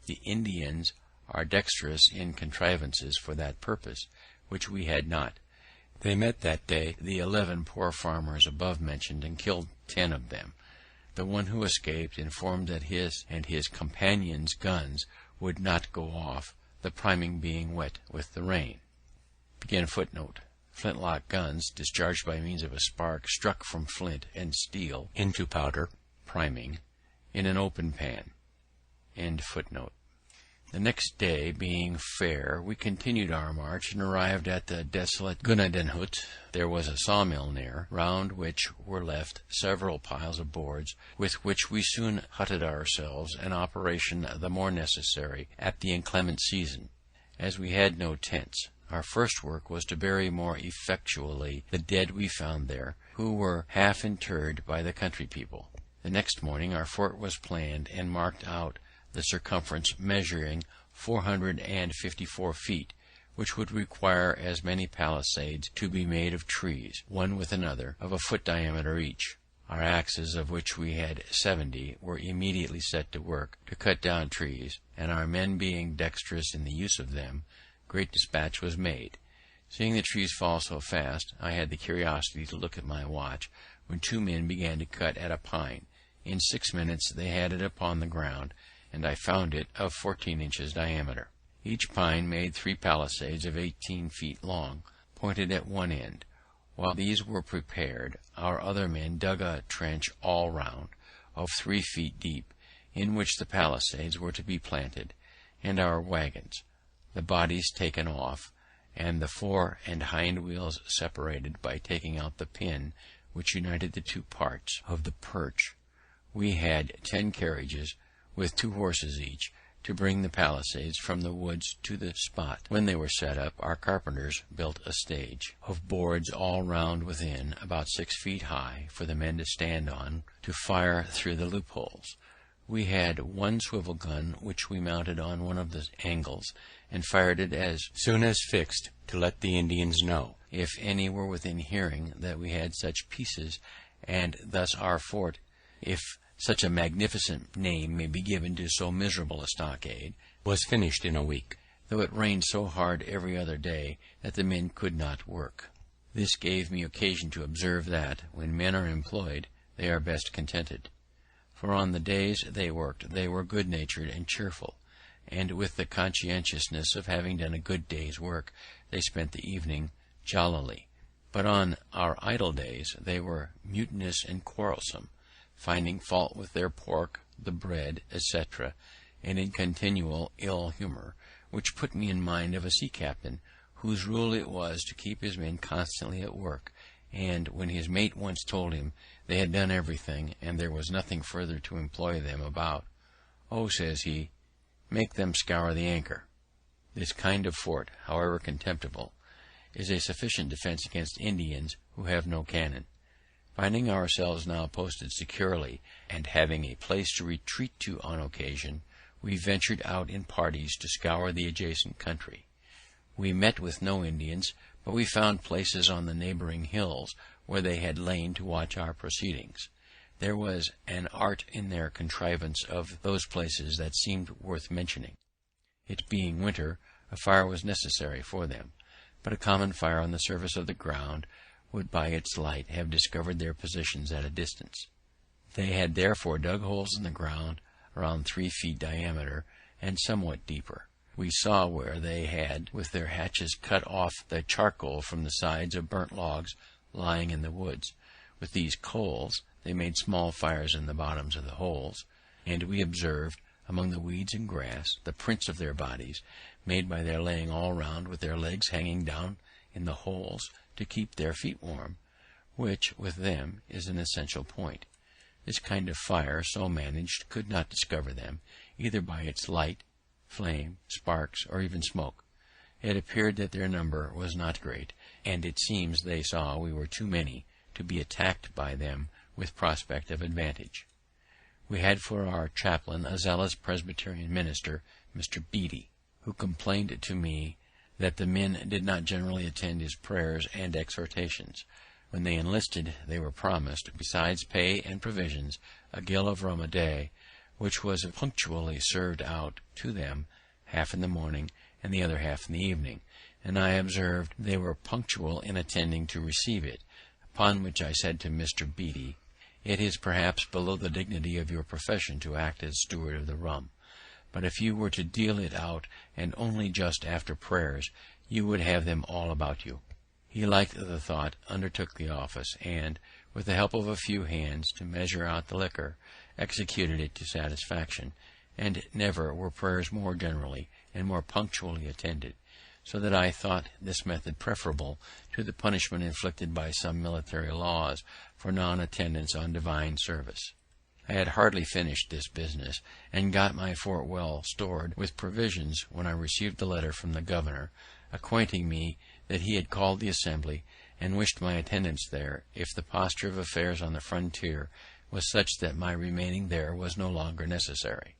The Indians are dexterous in contrivances for that purpose, which we had not. They met that day the 11 poor farmers above mentioned, and killed 10 of them. The one who escaped informed that his and his companions' guns would not go off, the priming being wet with the rain. Flintlock guns, discharged by means of a spark struck from flint and steel into powder, priming, in an open pan. The next day being fair, we continued our march, and arrived at the desolate Gnadenhut. There was a sawmill near, round which were left several piles of boards, with which we soon hutted ourselves, an operation the more necessary at the inclement season, as we had no tents. Our first work was to bury more effectually the dead we found there, who were half interred by the country people. The next morning our fort was planned, and marked out, the circumference measuring 454 feet, which would require as many palisades to be made of trees, one with another, of a foot diameter each. Our axes, of which we had 70, were immediately set to work to cut down trees, and our men being dexterous in the use of them, great dispatch was made. Seeing the trees fall so fast, I had the curiosity to look at my watch, when 2 men began to cut at a pine. In 6 minutes they had it upon the ground, and I found it of 14 inches diameter. Each pine made 3 palisades of 18 feet long, pointed at one end. While these were prepared, our other men dug a trench all round, of 3 feet deep, in which the palisades were to be planted, and our wagons, the bodies taken off, and the fore and hind wheels separated by taking out the pin which united the 2 parts of the perch. We had 10 carriages, with 2 horses each, to bring the palisades from the woods to the spot. When they were set up, our carpenters built a stage of boards all round within, about 6 feet high, for the men to stand on, to fire through the loopholes. We had 1 swivel gun, which we mounted on one of the angles, and fired it as soon as fixed, to let the Indians know, if any were within hearing, that we had such pieces, and thus our fort, if such a magnificent name may be given to so miserable a stockade, was finished in a week, though it rained so hard every other day that the men could not work. This gave me occasion to observe that, when men are employed, they are best contented; for on the days they worked they were good-natured and cheerful, and with the conscientiousness of having done a good day's work they spent the evening jollily. But on our idle days they were mutinous and quarrelsome, finding fault with their pork, the bread, etc., and in continual ill humour, which put me in mind of a sea captain, whose rule it was to keep his men constantly at work, and when his mate once told him they had done everything, and there was nothing further to employ them about, "Oh," says he, "make them scour the anchor." This kind of fort, however contemptible, is a sufficient defence against Indians who have no cannon. Finding ourselves now posted securely, and having a place to retreat to on occasion, we ventured out in parties to scour the adjacent country. We met with no Indians, but we found places on the neighbouring hills where they had lain to watch our proceedings. There was an art in their contrivance of those places that seemed worth mentioning. It being winter, A fire was necessary for them, but a common fire on the surface of the ground would by its light have discovered their positions at a distance. They had therefore dug holes in the ground around 3 feet diameter and somewhat deeper. We saw where they had with their hatchets cut off the charcoal from the sides of burnt logs lying in the woods. With these coals they made small fires in the bottoms of the holes, and we observed among the weeds and grass the prints of their bodies, made by their laying all round with their legs hanging down in the holes to keep their feet warm, which with them is an essential point. This kind of fire, so managed, could not discover them, either by its light, flame, sparks, or even smoke. It appeared that their number was not great, and it seems they saw we were too many to be attacked by them with prospect of advantage. We had for our chaplain a zealous Presbyterian minister, Mr. Beatty, who complained to me that the men did not generally attend his prayers and exhortations. When they enlisted, they were promised, besides pay and provisions, a gill of rum a day, which was punctually served out to them, half in the morning and the other half in the evening, and I observed they were punctual in attending to receive it, upon which I said to Mr. Beatty, "It is perhaps below the dignity of your profession to act as steward of the rum, but if you were to deal it out and only just after prayers, you would have them all about you." He liked the thought, undertook the office, and, with the help of a few hands to measure out the liquor, executed it to satisfaction, and never were prayers more generally and more punctually attended, so that I thought this method preferable to the punishment inflicted by some military laws for non-attendance on divine service. I had hardly finished this business, and got my fort well stored with provisions, when I received a letter from the governor, acquainting me that he had called the assembly, and wished my attendance there, if the posture of affairs on the frontier was such that my remaining there was no longer necessary.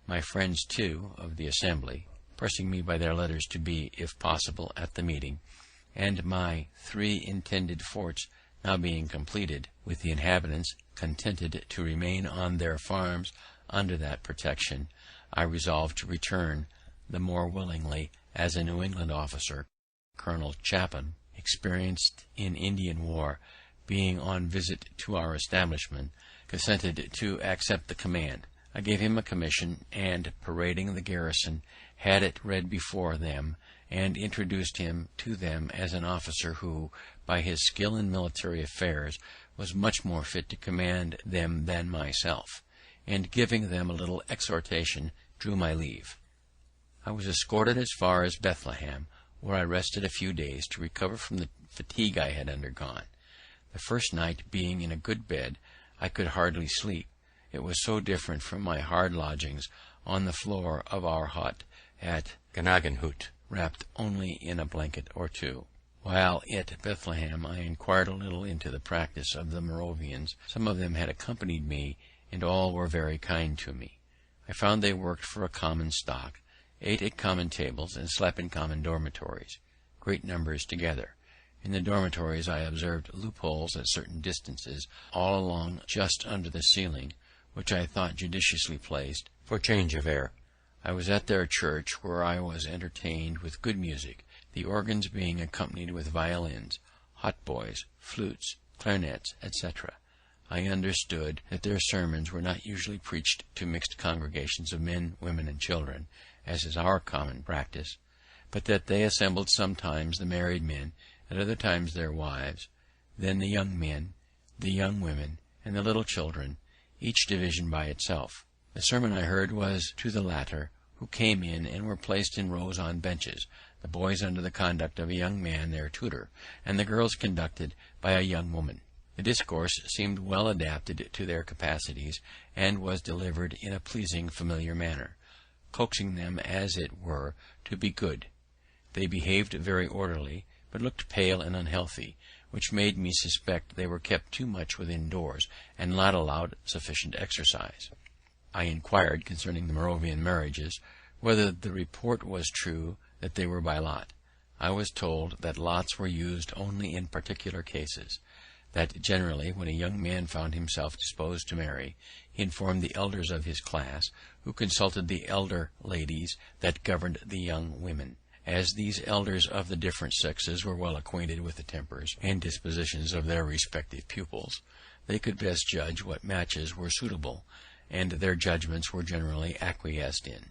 My friends, too, of the assembly, pressing me by their letters to be, if possible, at the meeting, and my 3 intended forts now being completed, with the inhabitants contented to remain on their farms under that protection, I resolved to return the more willingly, as a New England officer, Colonel Chapin, experienced in Indian war, being on visit to our establishment, consented to accept the command. I gave him a commission, and, parading the garrison, had it read before them, and introduced him to them as an officer who, by his skill in military affairs, was much more fit to command them than myself, and, giving them a little exhortation, drew my leave. I was escorted as far as Bethlehem, where I rested a few days to recover from the fatigue I had undergone. The first night, being in a good bed, I could hardly sleep. It was so different from my hard lodgings on the floor of our hut at Gnadenhut, wrapped only in a blanket or two. While at Bethlehem, I inquired a little into the practice of the Moravians. Some of them had accompanied me, and all were very kind to me. I found they worked for a common stock, ate at common tables, and slept in common dormitories, great numbers together. In the dormitories I observed loopholes at certain distances all along just under the ceiling, which I thought judiciously placed for change of air. I was at their church, where I was entertained with good music, the organs being accompanied with violins, hautboys, flutes, clarinets, etc. I understood that their sermons were not usually preached to mixed congregations of men, women, and children, as is our common practice, but that they assembled sometimes the married men, at other times their wives, then the young men, the young women, and the little children, each division by itself. The sermon I heard was to the latter, who came in and were placed in rows on benches, the boys under the conduct of a young man, their tutor, and the girls conducted by a young woman. The discourse seemed well adapted to their capacities, and was delivered in a pleasing, familiar manner, coaxing them, as it were, to be good. They behaved very orderly, but looked pale and unhealthy, which made me suspect they were kept too much within doors, and not allowed sufficient exercise. I inquired concerning the Moravian marriages, whether the report was true that they were by lot. I was told that lots were used only in particular cases. that generally, when a young man found himself disposed to marry, he informed the elders of his class, who consulted the elder ladies that governed the young women. As these elders of the different sexes were well acquainted with the tempers and dispositions of their respective pupils, they could best judge what matches were suitable, and their judgments were generally acquiesced in.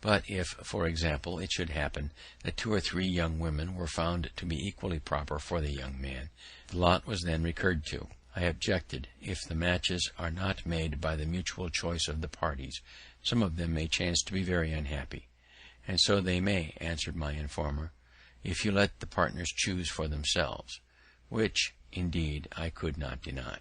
But if, for example, it should happen that 2 or 3 young women were found to be equally proper for the young man, the lot was then recurred to. I objected, if the matches are not made by the mutual choice of the parties, some of them may chance to be very unhappy. And so they may, answered my informer, if you let the partners choose for themselves, which, indeed, I could not deny.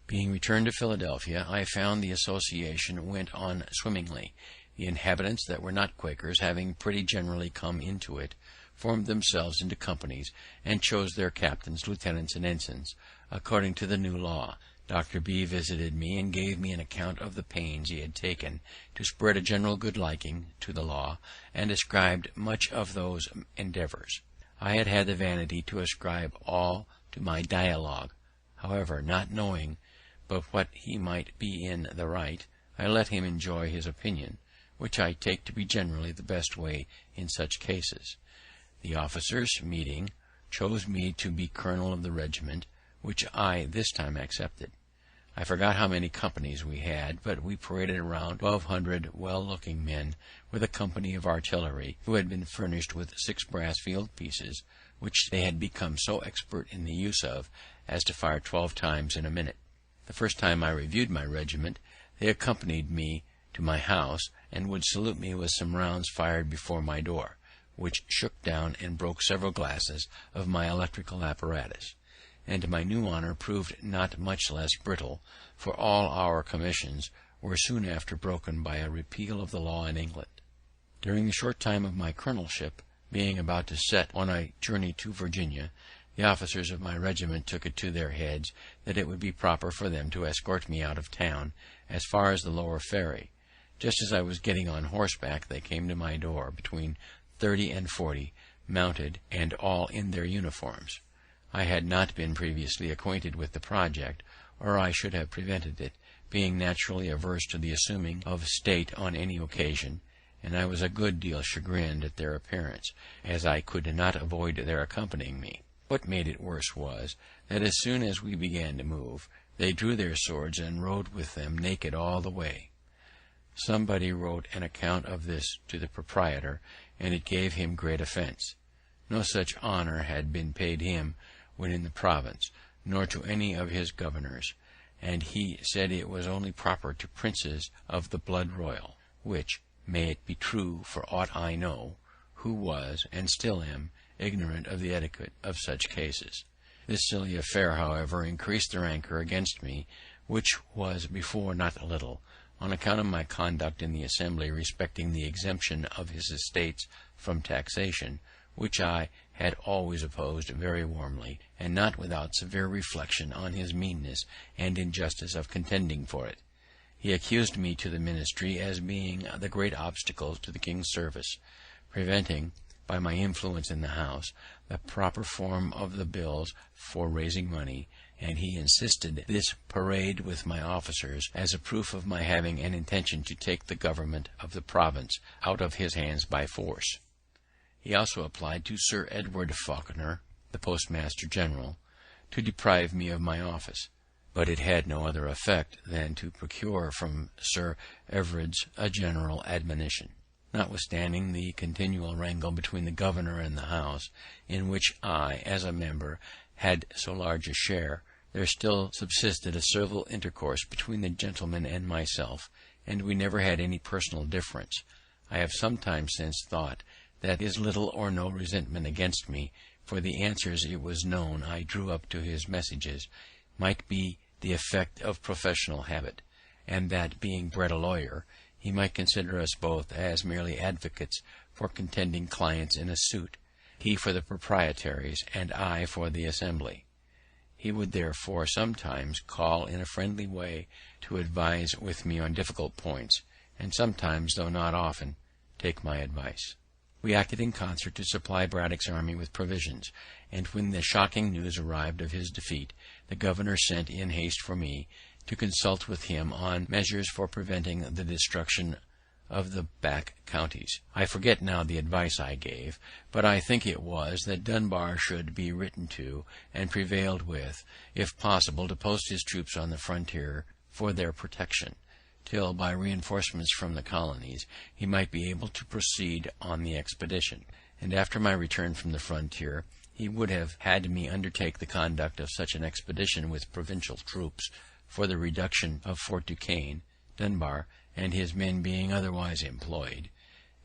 Being returned to Philadelphia, I found the association went on swimmingly. The inhabitants that were not Quakers, having pretty generally come into it, formed themselves into companies, and chose their captains, lieutenants, and ensigns, according to the new law. Dr. B visited me, and gave me an account of the pains he had taken to spread a general good liking to the law, and ascribed much of those endeavours. I had had the vanity to ascribe all to my dialogue. However, not knowing but what he might be in the right, I let him enjoy his opinion, which I take to be generally the best way in such cases. The officers, meeting, chose me to be colonel of the regiment, which I this time accepted. I forgot how many companies we had, but we paraded around 1,200 well-looking men, with a company of artillery, who had been furnished with 6 brass field pieces, which they had become so expert in the use of as to fire 12 times in a minute. The first time I reviewed my regiment, they accompanied me to my house, and would salute me with some rounds fired before my door, which shook down and broke several glasses of my electrical apparatus. And my new honour proved not much less brittle, for all our commissions were soon after broken by a repeal of the law in England. During the short time of my colonelship, being about to set on a journey to Virginia, the officers of my regiment took it to their heads that it would be proper for them to escort me out of town as far as the lower ferry. Just as I was getting on horseback, they came to my door, between 30 and 40, mounted, and all in their uniforms. I had not been previously acquainted with the project, or I should have prevented it, being naturally averse to the assuming of state on any occasion, and I was a good deal chagrined at their appearance, as I could not avoid their accompanying me. What made it worse was, that as soon as we began to move, they drew their swords and rode with them naked all the way. Somebody wrote an account of this to the proprietor, and it gave him great offence. No such honour had been paid him when in the province, nor to any of his governors, and he said it was only proper to princes of the blood royal, which, may it be true for aught I know, who was, and still am, ignorant of the etiquette of such cases. This silly affair, however, increased their rancour against me, which was before not a little, on account of my conduct in the Assembly respecting the exemption of his estates from taxation, which I had always opposed very warmly, and not without severe reflection on his meanness and injustice of contending for it. He accused me to the ministry as being the great obstacle to the king's service, preventing, by my influence in the House, the proper form of the bills for raising money, and he insisted this parade with my officers as a proof of my having an intention to take the government of the province out of his hands by force. He also applied to Sir Edward Falconer, the Postmaster General, to deprive me of my office, but it had no other effect than to procure from Sir Everard's a general admonition. Notwithstanding the continual wrangle between the governor and the House, in which I, as a member, had so large a share, there still subsisted a civil intercourse between the gentlemen and myself, and we never had any personal difference. I have sometimes since thought that is little or no resentment against me, for the answers it was known I drew up to his messages might be the effect of professional habit, and that, being bred a lawyer, he might consider us both as merely advocates for contending clients in a suit, he for the proprietaries, and I for the Assembly. He would therefore sometimes call in a friendly way to advise with me on difficult points, and sometimes, though not often, take my advice. We acted in concert to supply Braddock's army with provisions, and when the shocking news arrived of his defeat, the governor sent in haste for me to consult with him on measures for preventing the destruction of the back counties. I forget now the advice I gave, but I think it was that Dunbar should be written to and prevailed with, if possible, to post his troops on the frontier for their protection, till, by reinforcements from the colonies, he might be able to proceed on the expedition; and after my return from the frontier, he would have had me undertake the conduct of such an expedition with provincial troops for the reduction of Fort Duquesne, Dunbar and his men being otherwise employed,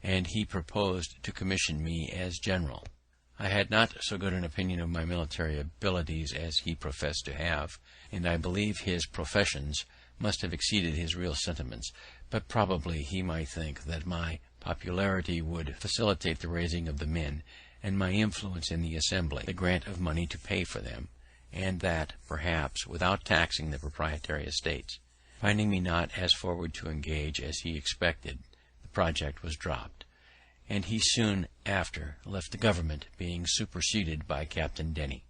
and he proposed to commission me as general. I had not so good an opinion of my military abilities as he professed to have, and I believe his professions must have exceeded his real sentiments, but probably he might think that my popularity would facilitate the raising of the men, and my influence in the Assembly the grant of money to pay for them, and that, perhaps, without taxing the proprietary estates. Finding me not as forward to engage as he expected, the project was dropped, and he soon after left the government, being superseded by Captain Denny.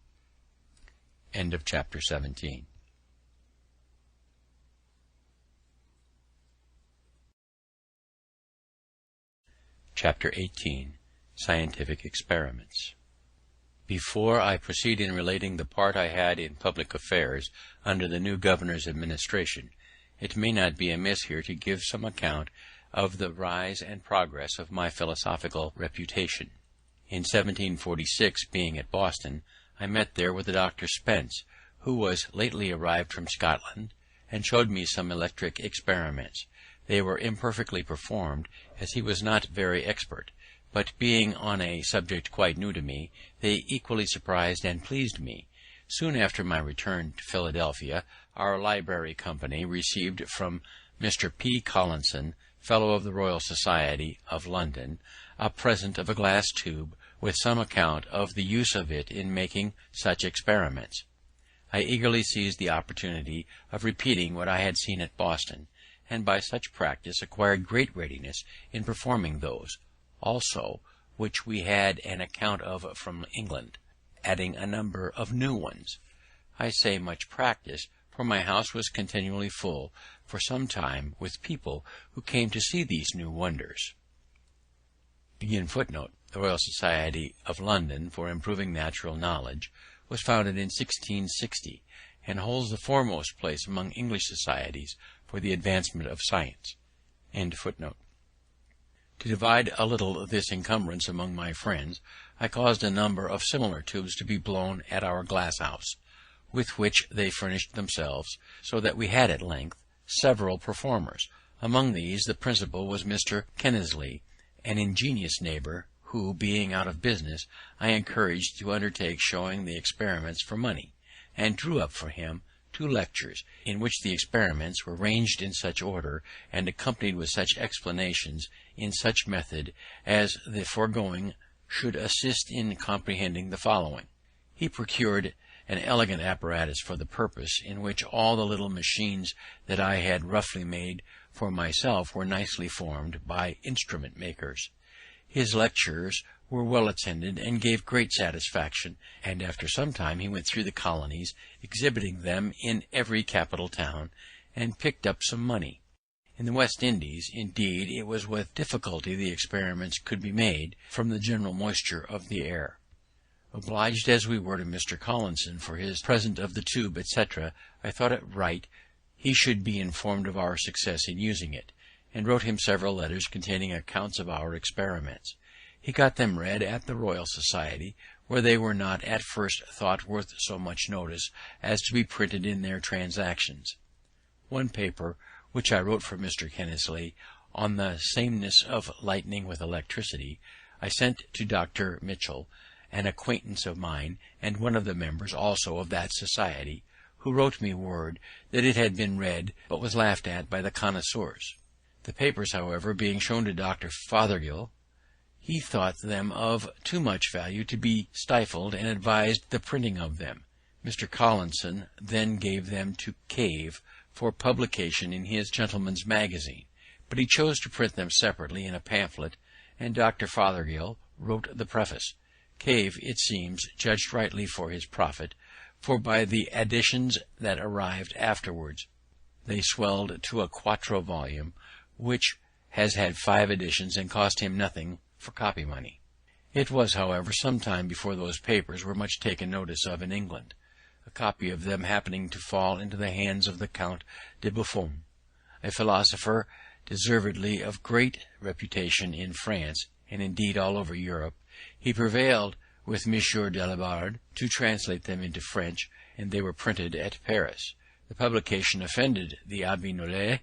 Chapter 17. Chapter 18. Scientific Experiments. Before I proceed in relating the part I had in public affairs under the new governor's administration, it may not be amiss here to give some account of the rise and progress of my philosophical reputation. In 1746, being at Boston, I met there with Dr. Spence, who was lately arrived from Scotland, and showed me some electric experiments. They were imperfectly performed, as he was not very expert, but being on a subject quite new to me, they equally surprised and pleased me. Soon after my return to Philadelphia, our library company received from Mr. P. Collinson, Fellow of the Royal Society of London, a present of a glass tube, with some account of the use of it in making such experiments. I eagerly seized the opportunity of repeating what I had seen at Boston, and by such practice acquired great readiness in performing those also which we had an account of from England, adding a number of new ones. I say much practice, for my house was continually full for some time with people who came to see these new wonders. The Royal Society of London for Improving Natural Knowledge was founded in 1660, and holds the foremost place among English societies for the advancement of science. To divide a little this encumbrance among my friends, I caused a number of similar tubes to be blown at our glass house, with which they furnished themselves, so that we had at length several performers. Among these the principal was Mr. Kinnersley, an ingenious neighbour, who, being out of business, I encouraged to undertake showing the experiments for money, and drew up for him 2 lectures, in which the experiments were ranged in such order, and accompanied with such explanations in such method, as the foregoing should assist in comprehending the following. He procured an elegant apparatus for the purpose, in which all the little machines that I had roughly made for myself were nicely formed by instrument makers. His lectures were well attended and gave great satisfaction, and after some time he went through the colonies, exhibiting them in every capital town, and picked up some money. In the West Indies, indeed, it was with difficulty the experiments could be made, from the general moisture of the air. Obliged as we were to Mr. Collinson for his present of the tube, etc., I thought it right he should be informed of our success in using it, and wrote him several letters containing accounts of our experiments. He got them read at the Royal Society, where they were not at first thought worth so much notice as to be printed in their Transactions. One paper, which I wrote for Mr. Kinnersley, on the sameness of lightning with electricity, I sent to Dr. Mitchell, an acquaintance of mine, and one of the members also of that society, who wrote me word that it had been read, but was laughed at by the connoisseurs. The papers, however, being shown to Dr. Fothergill, he thought them of too much value to be stifled, and advised the printing of them. Mr. Collinson then gave them to Cave for publication in his Gentleman's Magazine, but he chose to print them separately in a pamphlet, and Dr. Fothergill wrote the preface. Cave, it seems, judged rightly for his profit, for by the additions that arrived afterwards they swelled to a 4vo volume, which has had 5 editions and cost him nothing for copy money. It was, however, some time before those papers were much taken notice of in England, a copy of them happening to fall into the hands of the Count de Buffon, a philosopher deservedly of great reputation in France, and indeed all over Europe. He prevailed with M. Delabard to translate them into French, and they were printed at Paris. The publication offended the Abbé Nollet,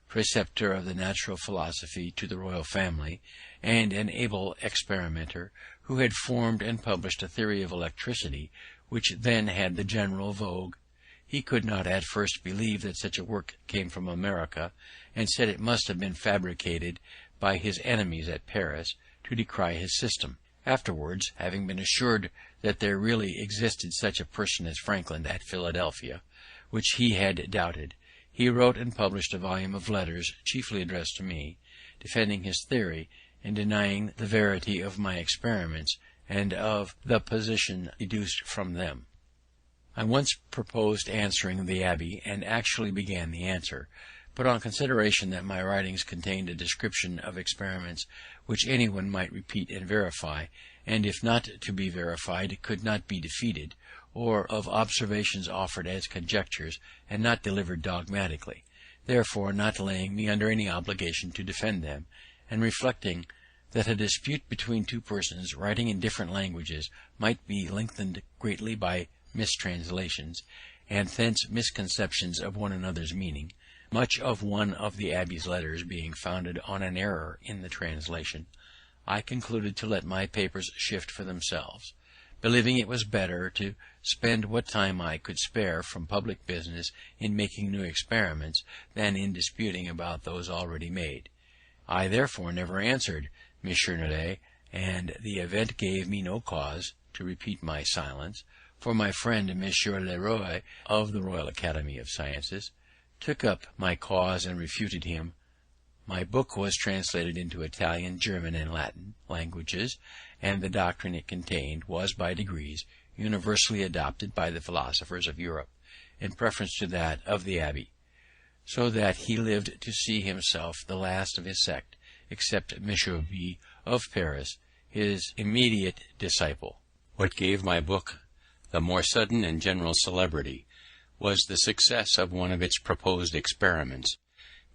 preceptor of the natural philosophy to the royal family, and an able experimenter, who had formed and published a theory of electricity, which then had the general vogue. He could not at first believe that such a work came from America, and said it must have been fabricated by his enemies at Paris to decry his system. Afterwards, having been assured that there really existed such a person as Franklin at Philadelphia, which he had doubted, he wrote and published a volume of letters, chiefly addressed to me, defending his theory and denying the verity of my experiments and of the position deduced from them. I once proposed answering the abbé, and actually began the answer, but on consideration that my writings contained a description of experiments which any one might repeat and verify, and if not to be verified could not be defeated, or of observations offered as conjectures and not delivered dogmatically, therefore not laying me under any obligation to defend them, and reflecting that a dispute between two persons writing in different languages might be lengthened greatly by mistranslations, and thence misconceptions of one another's meaning, much of one of the abbé's letters being founded on an error in the translation, I concluded to let my papers shift for themselves, believing it was better to spend what time I could spare from public business in making new experiments than in disputing about those already made. I therefore never answered M. Nollet, and the event gave me no cause to repeat my silence, for my friend M. Leroy, of the Royal Academy of Sciences, took up my cause and refuted him. My book was translated into Italian, German, and Latin languages, and the doctrine it contained was by degrees universally adopted by the philosophers of Europe, in preference to that of the abbé, so that he lived to see himself the last of his sect, except M. B. of Paris, his immediate disciple. What gave my book the more sudden and general celebrity was the success of one of its proposed experiments,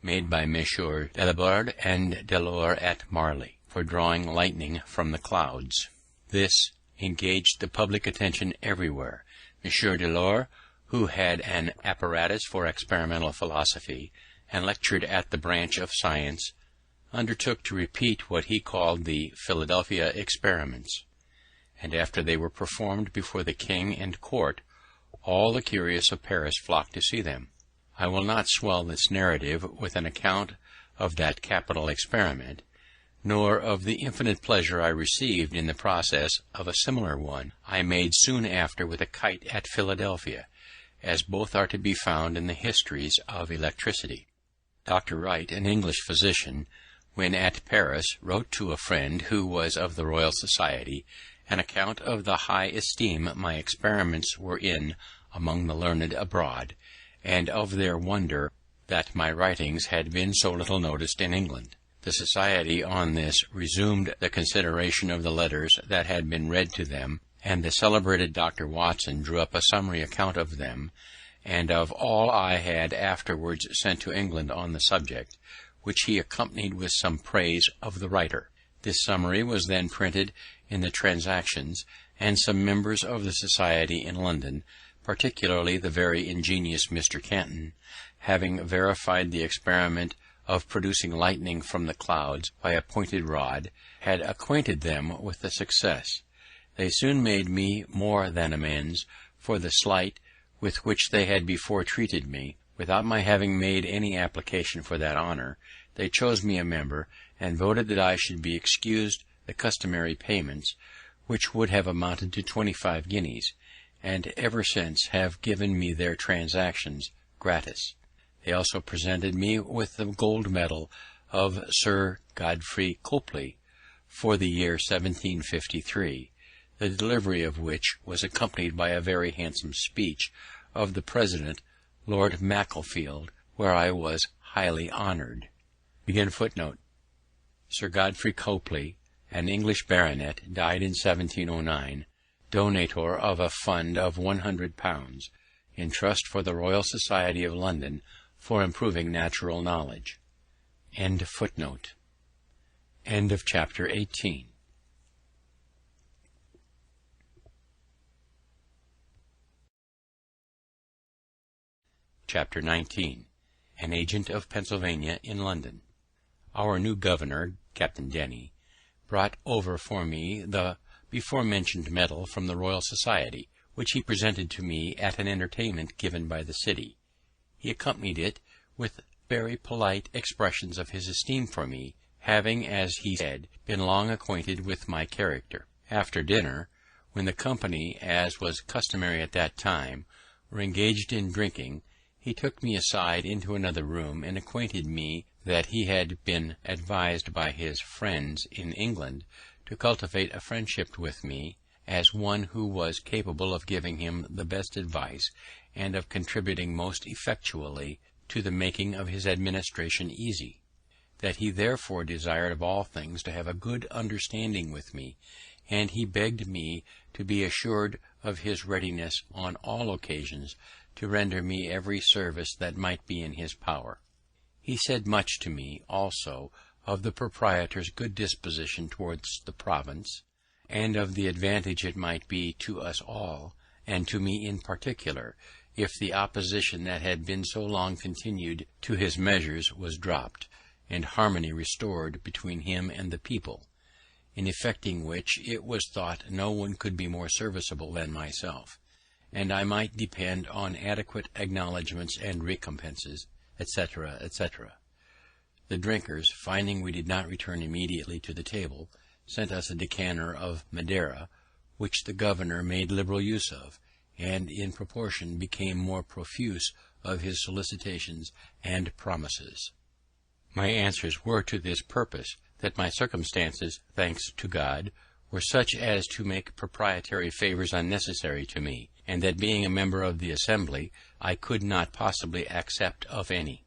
made by Messrs. Delabard and Delort at Marly, for drawing lightning from the clouds. This engaged the public attention everywhere. M. Delort, who had an apparatus for experimental philosophy, and lectured at the branch of science, undertook to repeat what he called the Philadelphia experiments, and after they were performed before the king and court, all the curious of Paris flocked to see them. I will not swell this narrative with an account of that capital experiment, nor of the infinite pleasure I received in the process of a similar one I made soon after with a kite at Philadelphia, as both are to be found in the histories of electricity. Dr. Wright, an English physician, when at Paris, wrote to a friend who was of the Royal Society an account of the high esteem my experiments were in among the learned abroad, and of their wonder that my writings had been so little noticed in England. The Society on this resumed the consideration of the letters that had been read to them, and the celebrated Dr. Watson drew up a summary account of them, and of all I had afterwards sent to England on the subject, which he accompanied with some praise of the writer. This summary was then printed in the Transactions, and some members of the Society in London, particularly the very ingenious Mr. Canton, having verified the experiment of producing lightning from the clouds by a pointed rod, had acquainted them with the success. They soon made me more than amends for the slight with which they had before treated me. Without my having made any application for that honour, they chose me a member, and voted that I should be excused the customary payments, which would have amounted to 25 guineas, and ever since have given me their Transactions gratis. They also presented me with the gold medal of Sir Godfrey Copley for the year 1753, the delivery of which was accompanied by a very handsome speech of the President, Lord Macclesfield, where I was highly honoured. Sir Godfrey Copley, an English baronet, died in 1709, donator of a fund of £100 in trust for the Royal Society of London for improving natural knowledge. End of chapter 18. Chapter 19. An Agent of Pennsylvania in London. Our new governor, Captain Denny, brought over for me the before-mentioned medal from the Royal Society, which he presented to me at an entertainment given by the city. He accompanied it with very polite expressions of his esteem for me, having, as he said, been long acquainted with my character. After dinner, when the company, as was customary at that time, were engaged in drinking, he took me aside into another room, and acquainted me that he had been advised by his friends in England to cultivate a friendship with me, as one who was capable of giving him the best advice, and of contributing most effectually to the making of his administration easy; that he therefore desired of all things to have a good understanding with me, and he begged me to be assured of his readiness on all occasions to render me every service that might be in his power. He said much to me also of the proprietor's good disposition towards the province, and of the advantage it might be to us all, and to me in particular, if the opposition that had been so long continued to his measures was dropped, and harmony restored between him and the people, in effecting which it was thought no one could be more serviceable than myself, and I might depend on adequate acknowledgments and recompenses, etc., etc. The drinkers, finding we did not return immediately to the table, sent us a decanter of Madeira, which the governor made liberal use of, and in proportion became more profuse of his solicitations and promises. My answers were to this purpose, that my circumstances, thanks to God, were such as to make proprietary favours unnecessary to me, and that being a member of the Assembly, I could not possibly accept of any;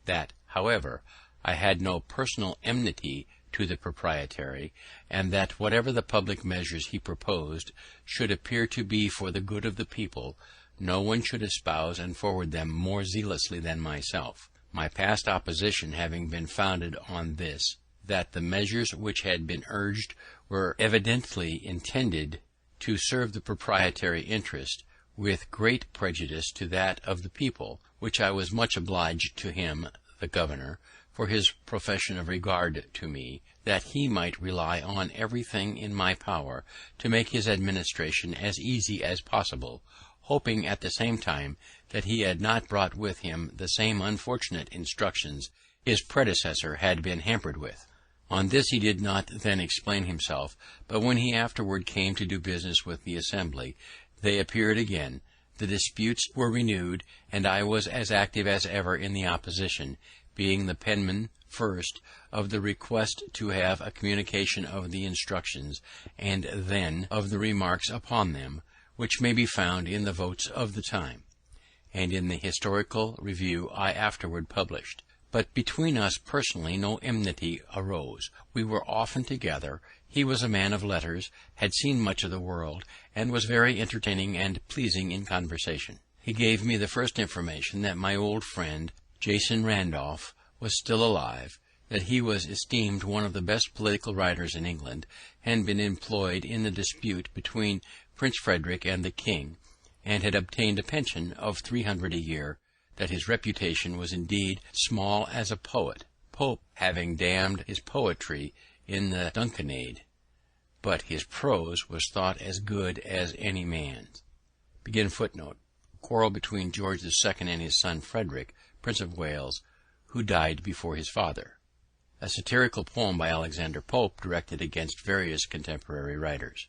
that, however, I had no personal enmity to the proprietary, and that whatever the public measures he proposed should appear to be for the good of the people, no one should espouse and forward them more zealously than myself; my past opposition having been founded on this, that the measures which had been urged were evidently intended to serve the proprietary interest, with great prejudice to that of the people, which I was much obliged to him, the governor, for his profession of regard to me, that he might rely on everything in my power to make his administration as easy as possible, hoping at the same time that he had not brought with him the same unfortunate instructions his predecessor had been hampered with. On this he did not then explain himself, but when he afterward came to do business with the Assembly, they appeared again, the disputes were renewed, and I was as active as ever in the opposition, being the penman first of the request to have a communication of the instructions, and then of the remarks upon them, which may be found in the votes of the time, and in the historical review I afterward published. But between us personally no enmity arose. We were often together. He was a man of letters, had seen much of the world, and was very entertaining and pleasing in conversation. He gave me the first information that my old friend Jason Randolph was still alive, that he was esteemed one of the best political writers in England, and been employed in the dispute between Prince Frederick and the King, and had obtained a pension of 300 a year, that his reputation was indeed small as a poet, Pope having damned his poetry in the Dunciad, but his prose was thought as good as any man's. Quarrel between George II and his son Frederick, Prince of Wales, who died before his father. A satirical poem by Alexander Pope directed against various contemporary writers.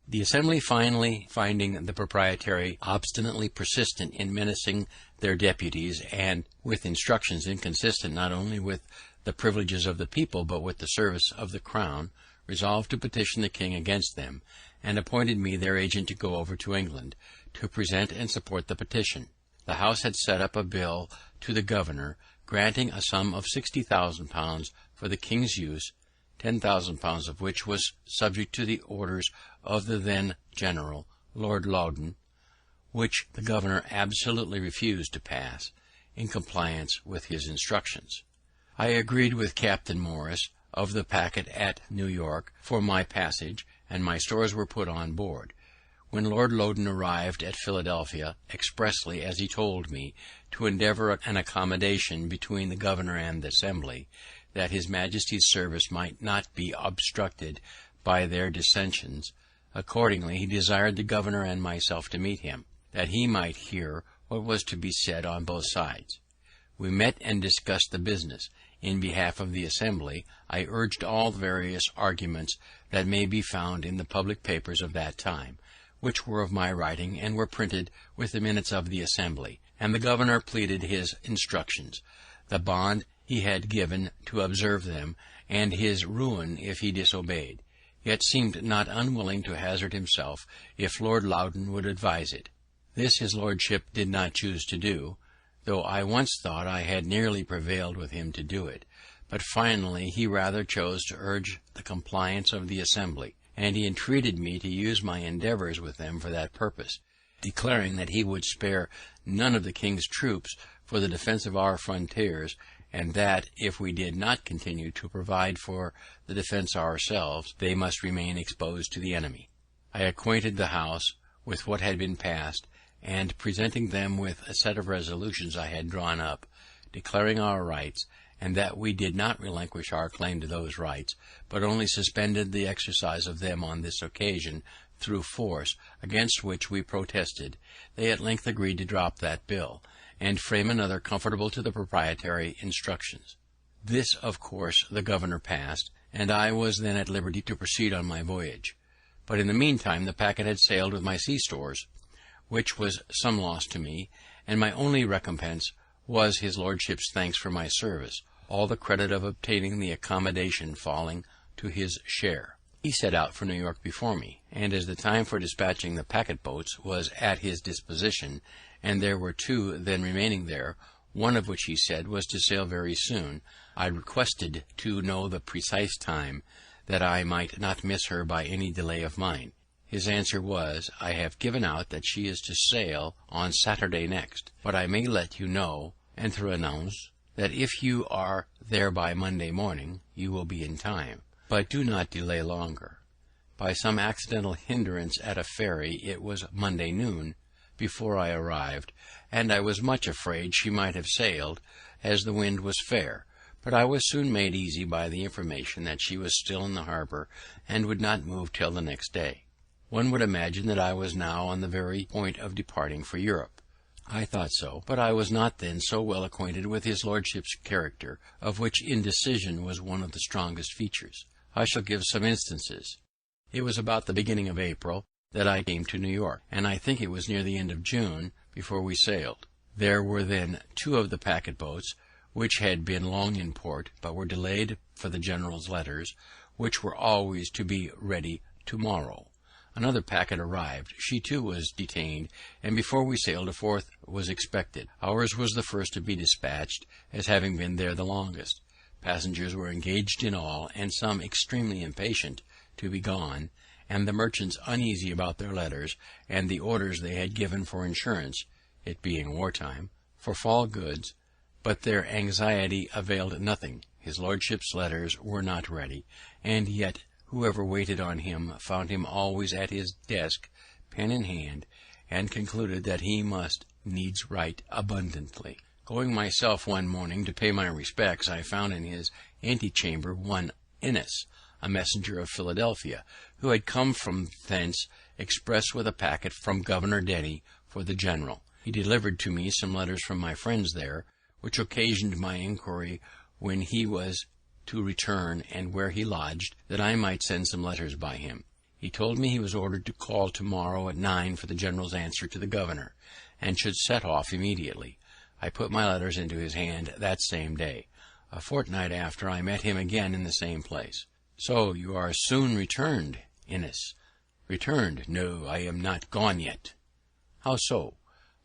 The Assembly finally finding the proprietary obstinately persistent in menacing their deputies, and with instructions inconsistent not only with the privileges of the people, but with the service of the crown, resolved to petition the king against them, and appointed me their agent to go over to England, to present and support the petition. The House had set up a bill to the governor, granting a sum of £60,000 for the king's use, £10,000 of which was subject to the orders of the then general, Lord Loudon, which the governor absolutely refused to pass, in compliance with his instructions. I agreed with Captain Morris of the packet at New York for my passage, and my stores were put on board. When Lord Loudon arrived at Philadelphia, expressly, as he told me, to endeavour an accommodation between the governor and the Assembly, that his Majesty's service might not be obstructed by their dissensions, accordingly he desired the governor and myself to meet him, that he might hear what was to be said on both sides. We met and discussed the business. In behalf of the Assembly, I urged all the various arguments that may be found in the public papers of that time, which were of my writing, and were printed with the minutes of the Assembly, and the governor pleaded his instructions, the bond he had given to observe them, and his ruin if he disobeyed, yet seemed not unwilling to hazard himself if Lord Loudon would advise it. This his lordship did not choose to do, though I once thought I had nearly prevailed with him to do it, but finally he rather chose to urge the compliance of the Assembly, and he entreated me to use my endeavours with them for that purpose, declaring that he would spare none of the king's troops for the defence of our frontiers, and that, if we did not continue to provide for the defence ourselves, they must remain exposed to the enemy. I acquainted the House with what had been passed, and presenting them with a set of resolutions I had drawn up, declaring our rights, and that we did not relinquish our claim to those rights, but only suspended the exercise of them on this occasion through force, against which we protested, they at length agreed to drop that bill, and frame another conformable to the proprietary instructions. This, of course, the governor passed, and I was then at liberty to proceed on my voyage. But in the meantime the packet had sailed with my sea stores, which was some loss to me, and my only recompense was his lordship's thanks for my service, all the credit of obtaining the accommodation falling to his share. He set out for New York before me, and as the time for dispatching the packet boats was at his disposition, and there were two then remaining there, one of which he said was to sail very soon, I requested to know the precise time, that I might not miss her by any delay of mine. His answer was, I have given out that she is to sail on Saturday next, but I may let you know, entre nous, that if you are there by Monday morning, you will be in time, but do not delay longer. By some accidental hindrance at a ferry, it was Monday noon before I arrived, and I was much afraid she might have sailed, as the wind was fair, but I was soon made easy by the information that she was still in the harbour, and would not move till the next day. One would imagine that I was now on the very point of departing for Europe. I thought so, but I was not then so well acquainted with his lordship's character, of which indecision was one of the strongest features. I shall give some instances. It was about the beginning of April that I came to New York, and I think it was near the end of June before we sailed. There were then two of the packet boats, which had been long in port, but were delayed for the general's letters, which were always to be ready to-morrow. Another packet arrived. She too was detained, and before we sailed a fourth was expected. Ours was the first to be dispatched, as having been there the longest. Passengers were engaged in all, and some extremely impatient to be gone, and the merchants uneasy about their letters, and the orders they had given for insurance, it being war time, for fall goods, but their anxiety availed nothing. His lordship's letters were not ready, and yet whoever waited on him found him always at his desk, pen in hand, and concluded that he must needs write abundantly. Going myself one morning to pay my respects, I found in his antechamber one Innes, a messenger of Philadelphia, who had come from thence express with a packet from Governor Denny for the general. He delivered to me some letters from my friends there, which occasioned my inquiry when he was to return, and where he lodged, that I might send some letters by him. He told me he was ordered to call to-morrow at 9 for the general's answer to the governor, and should set off immediately. I put my letters into his hand that same day. A fortnight after, I met him again in the same place. "So you are soon returned, Innes?" "Returned? No, I am not gone yet." "How so?"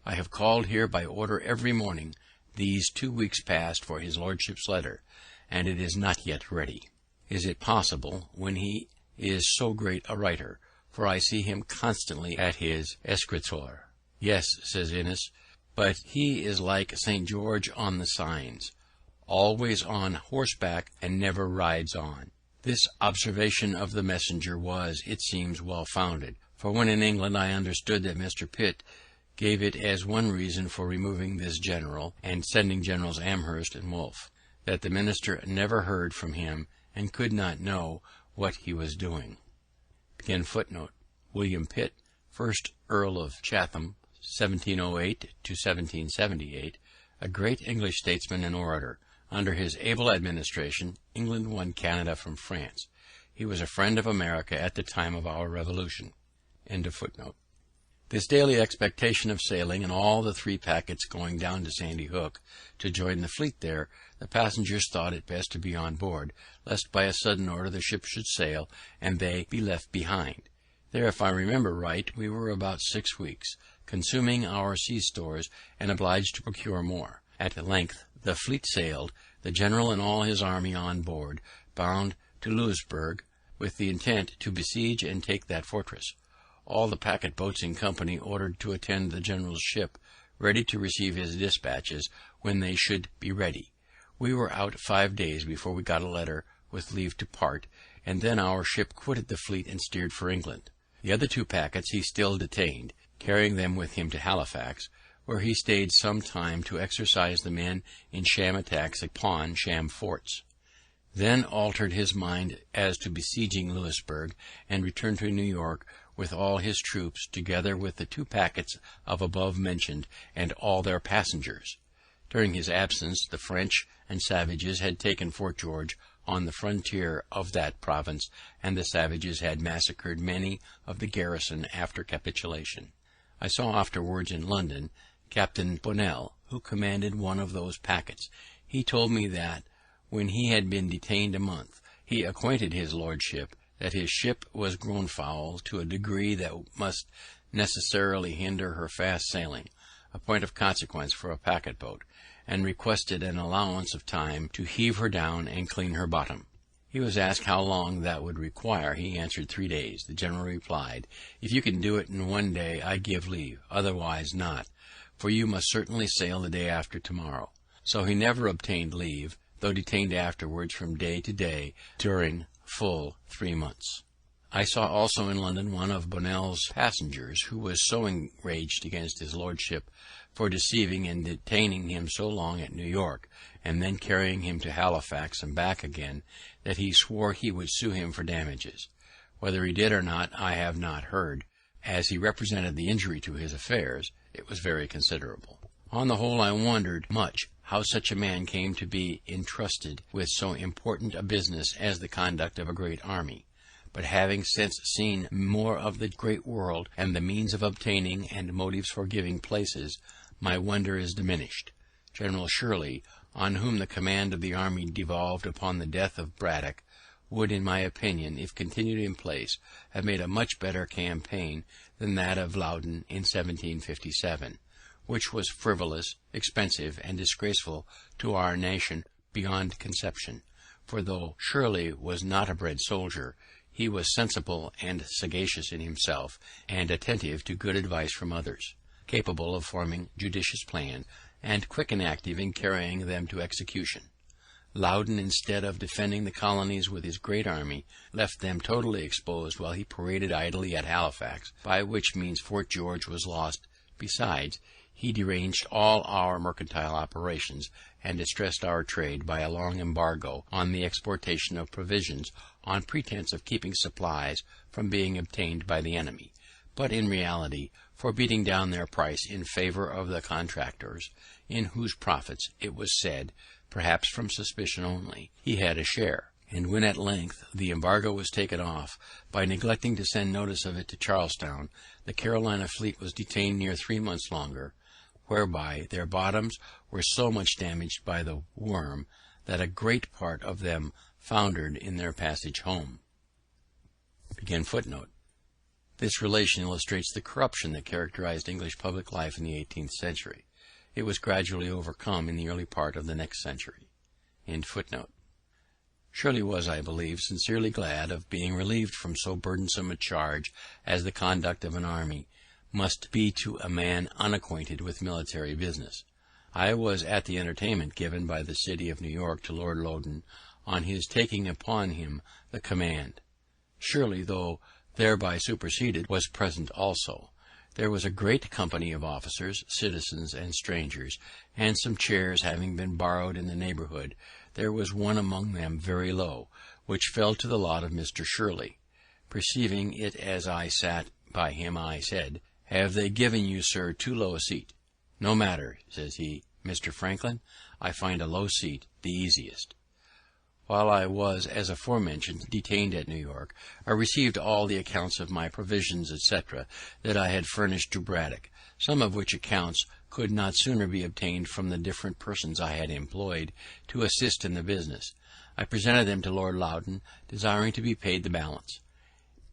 "I have called here by order every morning these 2 weeks past for his lordship's letter, and it is not yet ready." "Is it possible, when he is so great a writer, for I see him constantly at his escritoire?" "Yes," says Innes, "but he is like St. George on the signs, always on horseback and never rides on." This observation of the messenger was, it seems, well founded, for when in England I understood that Mr. Pitt gave it as one reason for removing this general, and sending Generals Amherst and Wolfe, that the minister never heard from him and could not know what he was doing. William Pitt, 1st Earl of Chatham, 1708 to 1778, a great English statesman and orator. Under his able administration, England won Canada from France. He was a friend of America at the time of our Revolution. This daily expectation of sailing, and all the 3 packets going down to Sandy Hook to join the fleet there, the passengers thought it best to be on board, lest by a sudden order the ship should sail, and they be left behind. There, if I remember right, we were about 6 weeks, consuming our sea stores, and obliged to procure more. At length the fleet sailed, the general and all his army on board, bound to Louisburg, with the intent to besiege and take that fortress. All the packet boats in company ordered to attend the general's ship, ready to receive his dispatches when they should be ready. We were out 5 days before we got a letter with leave to part, and then our ship quitted the fleet and steered for England. The other 2 packets he still detained, carrying them with him to Halifax, where he stayed some time to exercise the men in sham attacks upon sham forts. Then altered his mind as to besieging Louisburg, and returned to New York with all his troops, together with the 2 packets of above mentioned and all their passengers. During his absence, the French and savages had taken Fort George on the frontier of that province, and the savages had massacred many of the garrison after capitulation. I saw afterwards in London Captain Bonnell, who commanded one of those packets. He told me that, when he had been detained a month, he acquainted his lordship that his ship was grown foul to a degree that must necessarily hinder her fast sailing, a point of consequence for a packet boat, and requested an allowance of time to heave her down and clean her bottom. He was asked how long that would require. He answered 3 days. The general replied, "If you can do it in 1 day, I give leave; otherwise not, for you must certainly sail the day after tomorrow." So he never obtained leave, though detained afterwards from day to day during full 3 months. I saw also in London one of Bonnell's passengers, who was so enraged against his lordship for deceiving and detaining him so long at New York, and then carrying him to Halifax and back again, that he swore he would sue him for damages. Whether he did or not, I have not heard. As he represented the injury to his affairs, it was very considerable. On the whole, I wondered much how such a man came to be entrusted with so important a business as the conduct of a great army; but having since seen more of the great world, and the means of obtaining and motives for giving places, my wonder is diminished. General Shirley, on whom the command of the army devolved upon the death of Braddock, would, in my opinion, if continued in place, have made a much better campaign than that of Loudon in 1757, which was frivolous, expensive, and disgraceful to our nation beyond conception. For though Shirley was not a bred soldier, he was sensible and sagacious in himself, and attentive to good advice from others, capable of forming judicious plans, and quick and active in carrying them to execution. Loudon, instead of defending the colonies with his great army, left them totally exposed while he paraded idly at Halifax, by which means Fort George was lost. Besides, he deranged all our mercantile operations, and distressed our trade by a long embargo on the exportation of provisions, on pretence of keeping supplies from being obtained by the enemy, but in reality for beating down their price in favour of the contractors, in whose profits, it was said, perhaps from suspicion only, he had a share. And when at length the embargo was taken off, by neglecting to send notice of it to Charlestown, the Carolina fleet was detained near 3 months longer, whereby their bottoms were so much damaged by the worm that a great part of them foundered in their passage home. This relation illustrates the corruption that characterized English public life in the 18th century. It was gradually overcome in the early part of the next century. Shirley was, I believe, sincerely glad of being relieved from so burdensome a charge as the conduct of an army must be to a man unacquainted with military business. I was at the entertainment given by the city of New York to Lord Loudoun on his taking upon him the command. Shirley, though thereby superseded, was present also. There was a great company of officers, citizens, and strangers, and some chairs having been borrowed in the neighbourhood, there was one among them very low, which fell to the lot of Mr. Shirley. Perceiving it as I sat by him, I said, "Have they given you, sir, too low a seat?" "No matter," says he, "Mr. Franklin, I find a low seat the easiest." While I was, as aforementioned, detained at New York, I received all the accounts of my provisions, etc., that I had furnished to Braddock, some of which accounts could not sooner be obtained from the different persons I had employed to assist in the business. I presented them to Lord Loudoun, desiring to be paid the balance.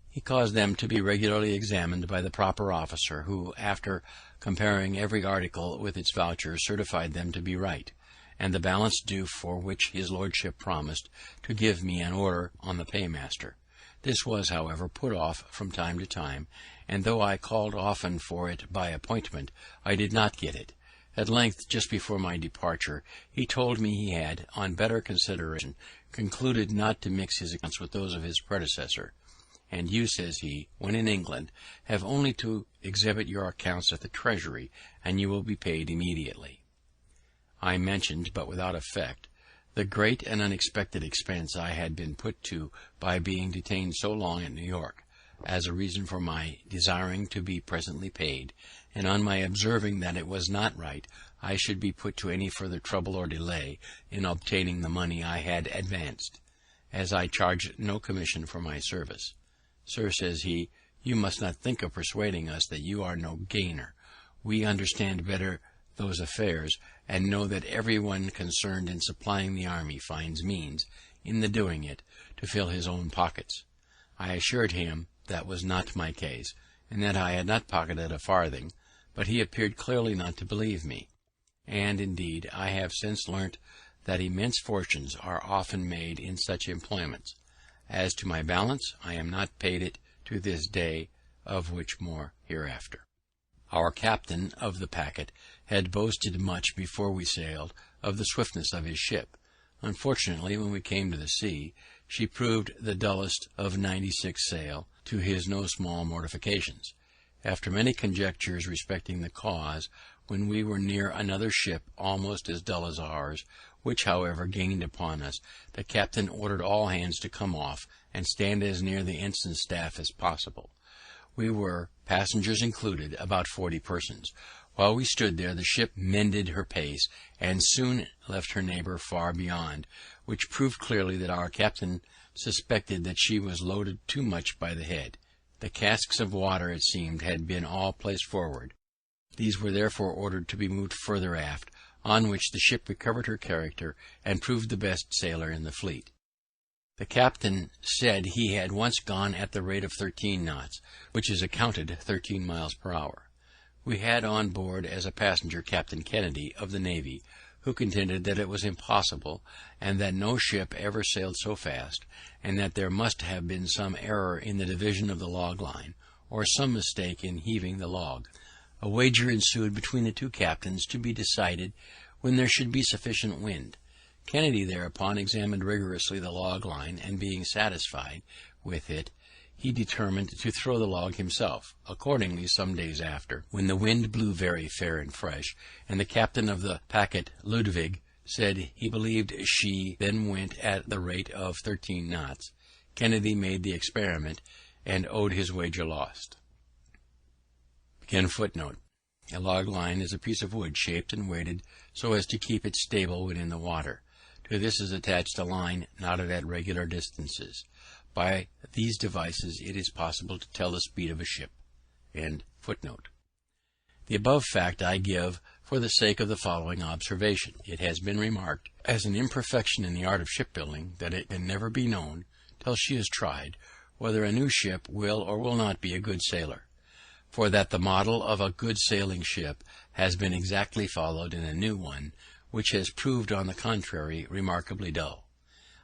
He caused them to be regularly examined by the proper officer, who, after comparing every article with its voucher, certified them to be right, and the balance due, for which his lordship promised to give me an order on the paymaster. This was, however, put off from time to time, and though I called often for it by appointment, I did not get it. At length, just before my departure, he told me he had, on better consideration, concluded not to mix his accounts with those of his predecessor. "And you," says he, "when in England, have only to exhibit your accounts at the Treasury, and you will be paid immediately." I mentioned, but without effect, the great and unexpected expense I had been put to by being detained so long at New York, as a reason for my desiring to be presently paid, and on my observing that it was not right I should be put to any further trouble or delay in obtaining the money I had advanced, as I charged no commission for my service. "Sir," says he, "you must not think of persuading us that you are no gainer. We understand better those affairs, and know that every one concerned in supplying the army finds means, in the doing it, to fill his own pockets." I assured him that was not my case, and that I had not pocketed a farthing, but he appeared clearly not to believe me. And, indeed, I have since learnt that immense fortunes are often made in such employments. As to my balance, I am not paid it to this day, of which more hereafter. Our captain of the packet had boasted much before we sailed of the swiftness of his ship. Unfortunately, when we came to the sea, she proved the dullest of 96 sail, to his no small mortifications. After many conjectures respecting the cause, when we were near another ship almost as dull as ours, which, however, gained upon us, the captain ordered all hands to come off and stand as near the ensign's staff as possible. We were, passengers included, about 40 persons. While we stood there, the ship mended her pace, and soon left her neighbour far beyond, which proved clearly that our captain suspected that she was loaded too much by the head. The casks of water, it seemed, had been all placed forward. These were therefore ordered to be moved further aft, on which the ship recovered her character, and proved the best sailor in the fleet. The captain said he had once gone at the rate of 13 knots, which is accounted 13 miles per hour. We had on board as a passenger Captain Kennedy of the Navy, who contended that it was impossible, and that no ship ever sailed so fast, and that there must have been some error in the division of the log line, or some mistake in heaving the log. A wager ensued between the two captains to be decided when there should be sufficient wind. Kennedy thereupon examined rigorously the log line, and being satisfied with it, he determined to throw the log himself. Accordingly, some days after, when the wind blew very fair and fresh, and the captain of the packet Ludwig said he believed she then went at the rate of 13 knots, Kennedy made the experiment, and owned his wager lost. A log line is a piece of wood shaped and weighted so as to keep it stable when in the water. To this is attached a line knotted at regular distances. By these devices it is possible to tell the speed of a ship. The above fact I give for for the sake of the following observation. It has been remarked as an imperfection in the art of shipbuilding that it can never be known, till she is tried, whether a new ship will or will not be a good sailor; for that the model of a good sailing ship has been exactly followed in a new one, which has proved on the contrary remarkably dull.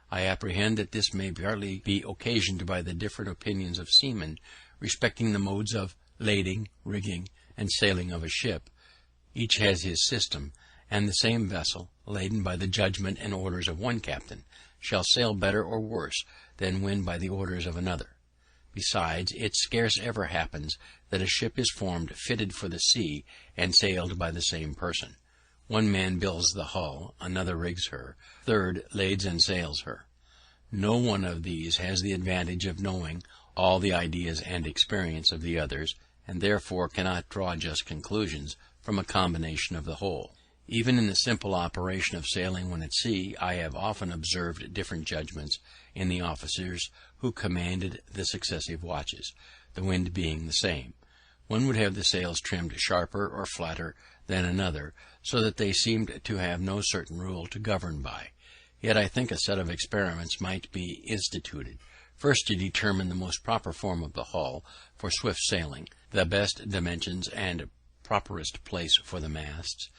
I apprehend that this may partly be occasioned by the different opinions of seamen respecting the modes of lading, rigging, and sailing of a ship. Each has his system, and the same vessel, laden by the judgment and orders of one captain, shall sail better or worse than when by the orders of another. Besides, it scarce ever happens that a ship is formed fitted for the sea and sailed by the same person. One man builds the hull, another rigs her, third lades and sails her. No one of these has the advantage of knowing all the ideas and experience of the others, and therefore cannot draw just conclusions from a combination of the whole. Even in the simple operation of sailing when at sea, I have often observed different judgments in the officers who commanded the successive watches, the wind being the same. One would have the sails trimmed sharper or flatter than another, so that they seemed to have no certain rule to govern by. Yet I think a set of experiments might be instituted, first to determine the most proper form of the hull for swift sailing, the best dimensions and properest place for the masts,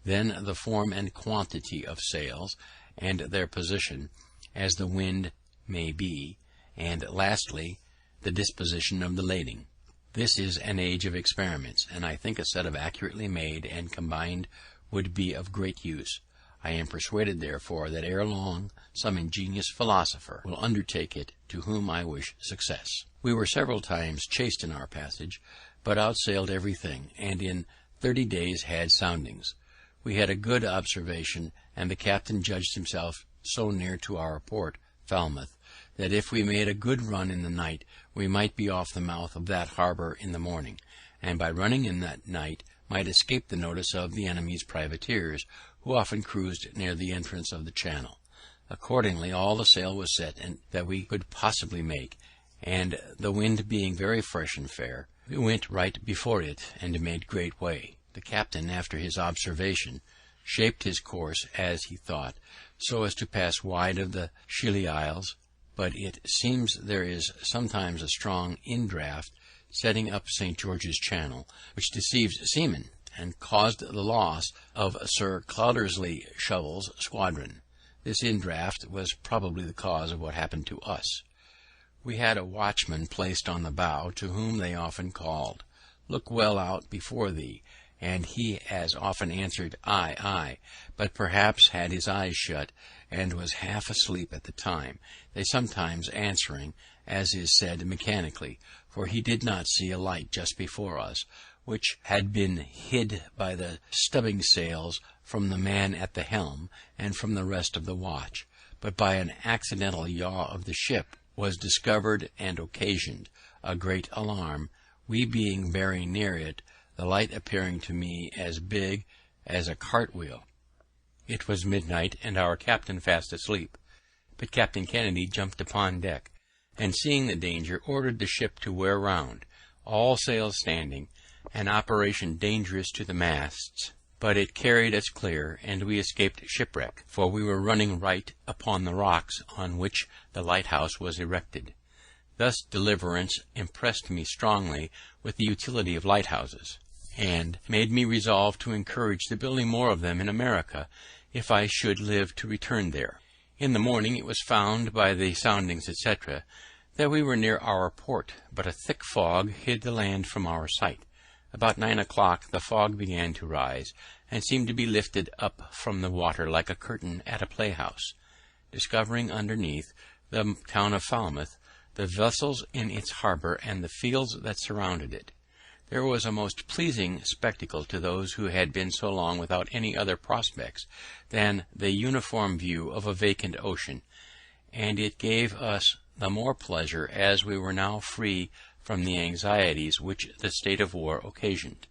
then the form and quantity of sails, and their position, as the wind may be, and lastly, the disposition of the lading. This is an age of experiments, and I think a set of accurately made and combined would be of great use. I am persuaded, therefore, that ere long some ingenious philosopher will undertake it, to whom I wish success. We were several times chased in our passage, but outsailed everything, and in 30 days had soundings. We had a good observation, and the captain judged himself so near to our port, Falmouth, that if we made a good run in the night, we might be off the mouth of that harbour in the morning, and by running in that night might escape the notice of the enemy's privateers, who often cruised near the entrance of the channel. Accordingly, all the sail was set that we could possibly make, and the wind being very fresh and fair, we went right before it, and made great way. The captain, after his observation, shaped his course, as he thought, so as to pass wide of the Scilly Isles, but it seems there is sometimes a strong indraft setting up St. George's Channel, which deceives seamen, and caused the loss of Sir Cloudesley Shovel's squadron. This indraft was probably the cause of what happened to us. We had a watchman placed on the bow, to whom they often called, "Look well out before thee," and he as often answered, "Aye, aye," but perhaps had his eyes shut, and was half asleep at the time, they sometimes answering, as is said, mechanically, for he did not see a light just before us, which had been hid by the stubbing sails from the man at the helm and from the rest of the watch, but by an accidental yaw of the ship was discovered, and occasioned a great alarm, we being very near it, the light appearing to me as big as a cart-wheel. It was midnight, and our captain fast asleep, but Captain Kennedy jumped upon deck, and seeing the danger, ordered the ship to wear round, all sails standing, an operation dangerous to the masts, but it carried us clear, and we escaped shipwreck, for we were running right upon the rocks on which the lighthouse was erected. Thus deliverance impressed me strongly with the utility of lighthouses, and made me resolve to encourage the building more of them in America, if I should live to return there. In the morning it was found by the soundings, etc., that we were near our port, but a thick fog hid the land from our sight. About 9 o'clock the fog began to rise, and seemed to be lifted up from the water like a curtain at a playhouse, discovering underneath the town of Falmouth, the vessels in its harbour, and the fields that surrounded it. There was a most pleasing spectacle to those who had been so long without any other prospects than the uniform view of a vacant ocean, and it gave us the more pleasure as we were now free from the anxieties which the state of war occasioned.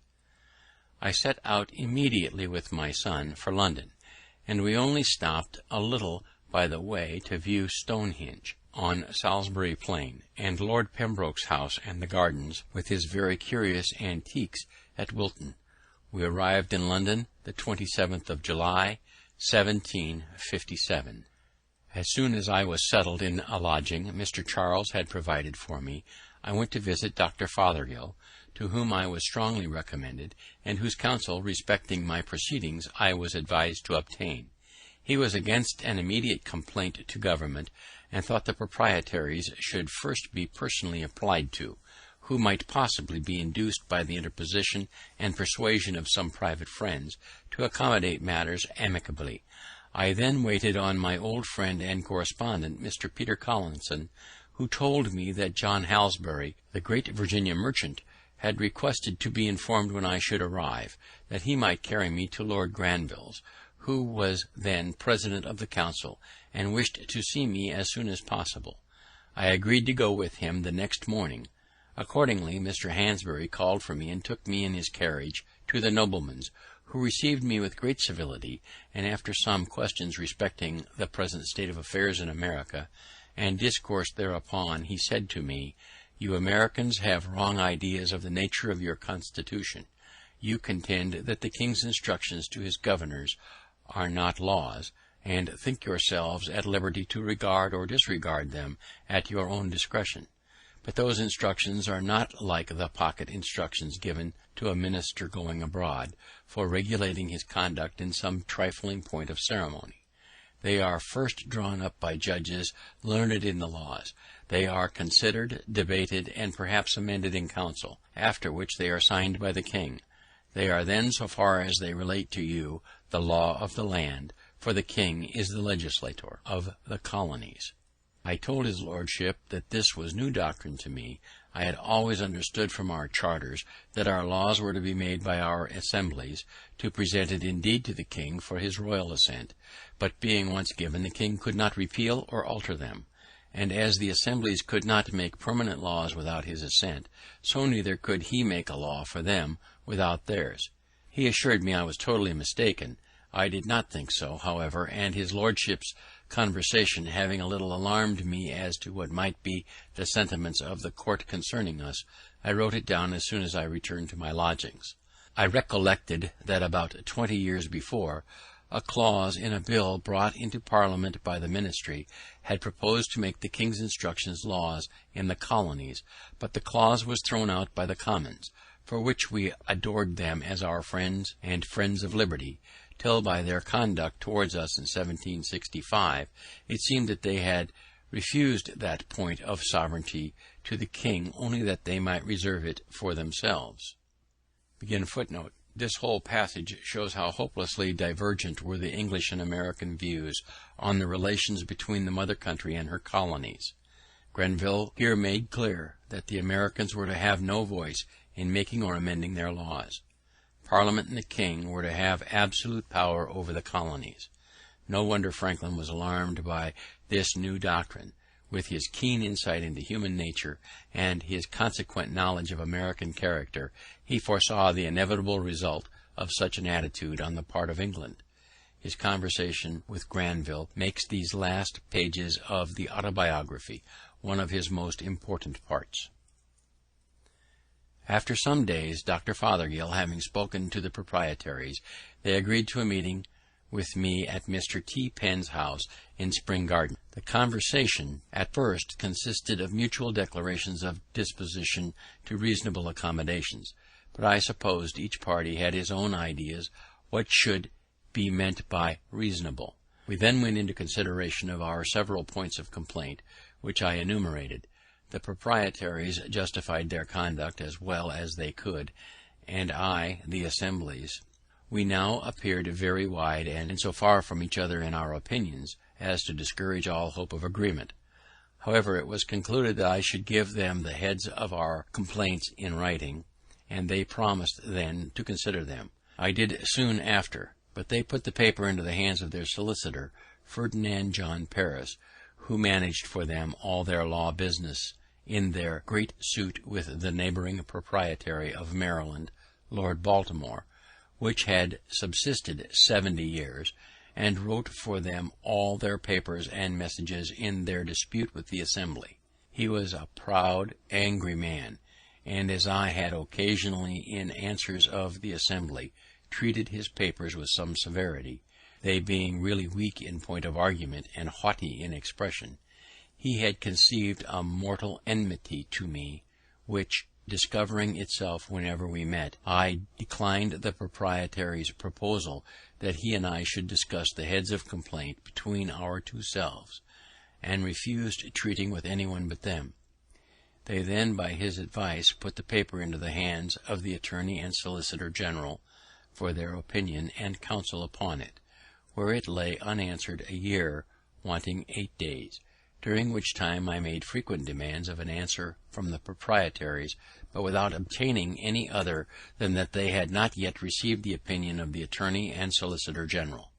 I set out immediately with my son for London, and we only stopped a little by the way to view Stonehenge on Salisbury Plain, and Lord Pembroke's house and the gardens, with his very curious antiques, at Wilton. We arrived in London the 27th of July, 1757. As soon as I was settled in a lodging Mr. Charles had provided for me, I went to visit Dr. Fothergill, to whom I was strongly recommended, and whose counsel respecting my proceedings I was advised to obtain. He was against an immediate complaint to government, and thought the proprietaries should first be personally applied to, who might possibly be induced by the interposition and persuasion of some private friends to accommodate matters amicably. I then waited on my old friend and correspondent, Mr. Peter Collinson, who told me that John Halsbury, the great Virginia merchant, had requested to be informed when I should arrive, that he might carry me to Lord Granville's, who was then president of the council, and wished to see me as soon as possible. I agreed to go with him the next morning. Accordingly, Mr. Halsbury called for me and took me in his carriage to the nobleman's, who received me with great civility, and after some questions respecting the present state of affairs in America, and discoursed thereupon, he said to me, "You Americans have wrong ideas of the nature of your Constitution. You contend that the King's instructions to his governors are not laws, and think yourselves at liberty to regard or disregard them at your own discretion. But those instructions are not like the pocket instructions given to a minister going abroad, for regulating his conduct in some trifling point of ceremony. They are first drawn up by judges learned in the laws. They are considered, debated, and perhaps amended in council, after which they are signed by the king. They are then, so far as they relate to you, the law of the land, for the king is the legislator of the colonies." I told his lordship that this was new doctrine to me. I had always understood from our charters that our laws were to be made by our assemblies, to present it indeed to the king for his royal assent, but being once given, the king could not repeal or alter them. And as the assemblies could not make permanent laws without his assent, so neither could he make a law for them without theirs. He assured me I was totally mistaken. I did not think so, however, and his lordship's conversation having a little alarmed me as to what might be the sentiments of the court concerning us, I wrote it down as soon as I returned to my lodgings. I recollected that about 20 years before, a clause in a bill brought into Parliament by the ministry had proposed to make the King's instructions laws in the colonies, but the clause was thrown out by the Commons, for which we adored them as our friends and friends of liberty, till by their conduct towards us in 1765 it seemed that they had refused that point of sovereignty to the king only that they might reserve it for themselves. This whole passage shows how hopelessly divergent were the English and American views on the relations between the mother country and her colonies. Grenville here made clear that the Americans were to have no voice in making or amending their laws. Parliament and the king were to have absolute power over the colonies. No wonder Franklin was alarmed by this new doctrine. With his keen insight into human nature and his consequent knowledge of American character, he foresaw the inevitable result of such an attitude on the part of England. His conversation with Granville makes these last pages of the Autobiography one of his most important parts. After some days, Dr. Fothergill having spoken to the proprietaries, they agreed to a meeting with me at Mr. T. Penn's house in Spring Garden. The conversation at first consisted of mutual declarations of disposition to reasonable accommodations, but I supposed each party had his own ideas what should be meant by reasonable. We then went into consideration of our several points of complaint, which I enumerated. The proprietaries justified their conduct as well as they could, and I the assemblies. We now appeared very wide and so far from each other in our opinions as to discourage all hope of agreement. However, it was concluded that I should give them the heads of our complaints in writing, and they promised then to consider them. I did soon after, but they put the paper into the hands of their solicitor, Ferdinand John Paris, who managed for them all their law business in their great suit with the neighbouring proprietary of Maryland, Lord Baltimore, which had subsisted 70 years, and wrote for them all their papers and messages in their dispute with the Assembly. He was a proud, angry man, and as I had occasionally in answers of the Assembly treated his papers with some severity, they being really weak in point of argument and haughty in expression, he had conceived a mortal enmity to me, which, discovering itself whenever we met, I declined the proprietary's proposal that he and I should discuss the heads of complaint between our two selves, and refused treating with anyone but them. They then, by his advice, put the paper into the hands of the Attorney and Solicitor General for their opinion and counsel upon it, where it lay unanswered a year, wanting 8 days, during which time I made frequent demands of an answer from the proprietaries, but without obtaining any other than that they had not yet received the opinion of the Attorney and Solicitor General.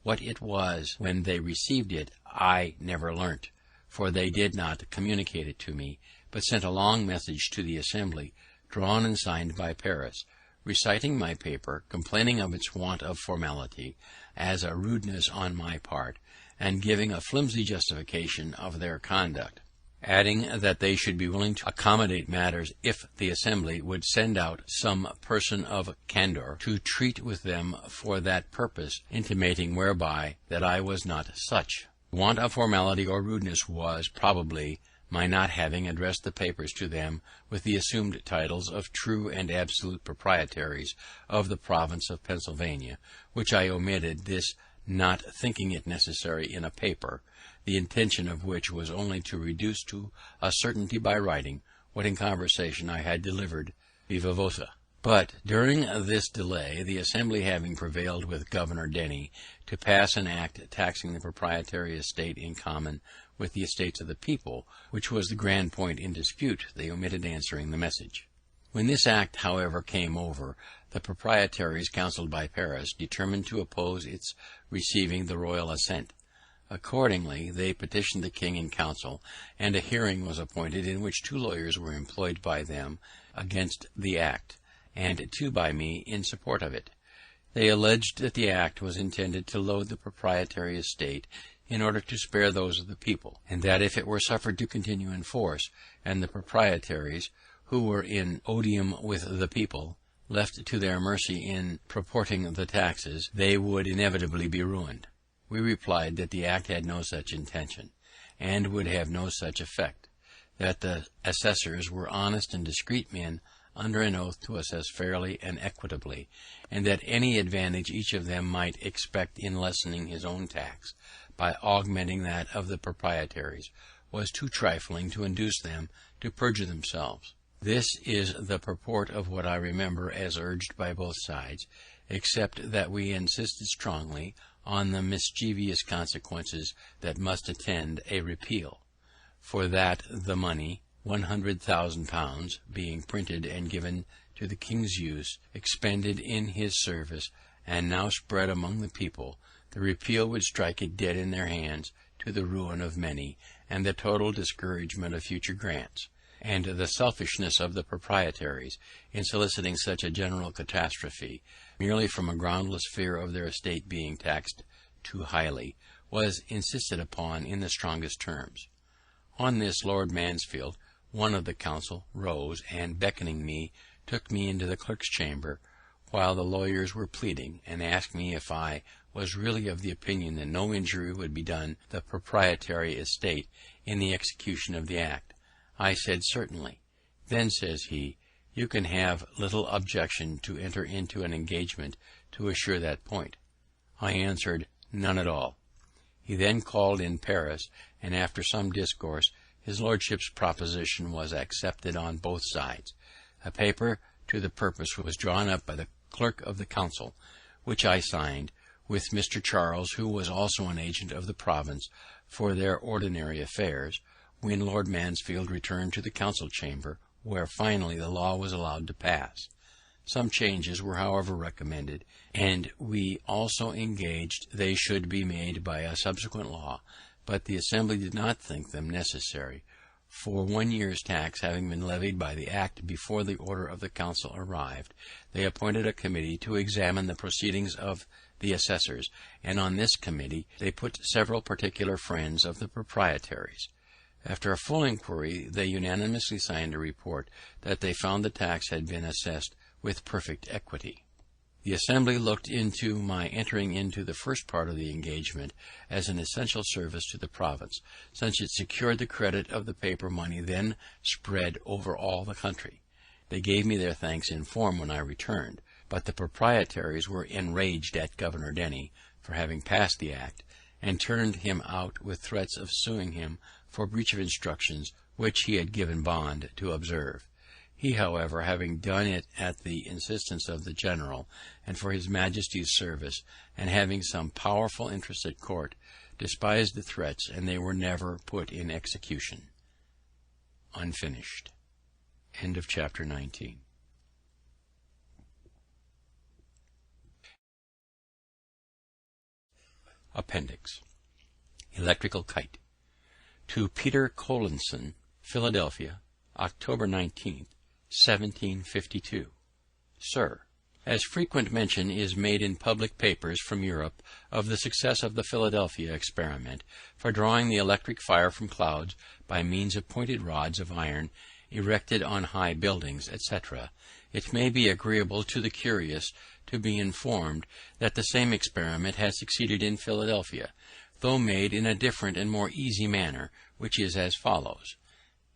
What it was when they received it I never learnt, for they did not communicate it to me, but sent a long message to the Assembly, drawn and signed by Paris, reciting my paper, complaining of its want of formality, as a rudeness on my part, and giving a flimsy justification of their conduct, adding that they should be willing to accommodate matters if the Assembly would send out some person of candour to treat with them for that purpose, intimating whereby that I was not such. Want of formality or rudeness was, probably, my not having addressed the papers to them with the assumed titles of true and absolute proprietaries of the province of Pennsylvania, which I omitted, this not thinking it necessary in a paper, the intention of which was only to reduce to a certainty by writing what in conversation I had delivered viva voce. But during this delay, the Assembly having prevailed with Governor Denny to pass an act taxing the proprietary estate in common with the estates of the people, which was the grand point in dispute, they omitted answering the message. When this act, however, came over, the proprietaries, counselled by Paris, determined to oppose its receiving the royal assent. Accordingly, they petitioned the king in council, and a hearing was appointed in which 2 lawyers were employed by them against the act, and 2 by me in support of it. They alleged that the act was intended to load the proprietary estate in order to spare those of the people, and that if it were suffered to continue in force, and the proprietaries, who were in odium with the people, left to their mercy in proporting the taxes, they would inevitably be ruined. We replied that the act had no such intention, and would have no such effect; that the assessors were honest and discreet men, under an oath to assess fairly and equitably, and that any advantage each of them might expect in lessening his own tax by augmenting that of the proprietaries was too trifling to induce them to perjure themselves. This is the purport of what I remember as urged by both sides, except that we insisted strongly on the mischievous consequences that must attend a repeal, for that the money, £100,000, being printed and given to the king's use, expended in his service, and now spread among the people, the repeal would strike it dead in their hands, to the ruin of many, and the total discouragement of future grants, and the selfishness of the proprietaries in soliciting such a general catastrophe, merely from a groundless fear of their estate being taxed too highly, was insisted upon in the strongest terms. On this, Lord Mansfield, one of the council, rose, and beckoning me, took me into the clerk's chamber, while the lawyers were pleading, and asked me if I was really of the opinion that no injury would be done the proprietary estate in the execution of the act. I said certainly. Then, says he, you can have little objection to enter into an engagement to assure that point. I answered, none at all. He then called in Paris, and after some discourse, his lordship's proposition was accepted on both sides. A paper to the purpose was drawn up by the clerk of the council, which I signed, with Mr. Charles, who was also an agent of the province for their ordinary affairs, when Lord Mansfield returned to the council chamber, where finally the law was allowed to pass. Some changes were however recommended, and we also engaged they should be made by a subsequent law, but the Assembly did not think them necessary, for 1 year's tax having been levied by the act before the order of the council arrived, they appointed a committee to examine the proceedings of the assessors, and on this committee they put several particular friends of the proprietaries. After a full inquiry, they unanimously signed a report that they found the tax had been assessed with perfect equity. The Assembly looked into my entering into the first part of the engagement as an essential service to the province, since it secured the credit of the paper money then spread over all the country. They gave me their thanks in form when I returned, but the proprietaries were enraged at Governor Denny for having passed the act, and turned him out with threats of suing him for breach of instructions which he had given bond to observe. He, however, having done it at the instance of the general, and for his Majesty's service, and having some powerful interest at court, despised the threats, and they were never put in execution. Unfinished. End of chapter 19. Appendix. Electrical Kite. To Peter Collinson, Philadelphia, October 19th, 1752. Sir, as frequent mention is made in public papers from Europe of the success of the Philadelphia experiment for drawing the electric fire from clouds by means of pointed rods of iron erected on high buildings, etc., it may be agreeable to the curious to be informed that the same experiment has succeeded in Philadelphia, though made in a different and more easy manner, which is as follows.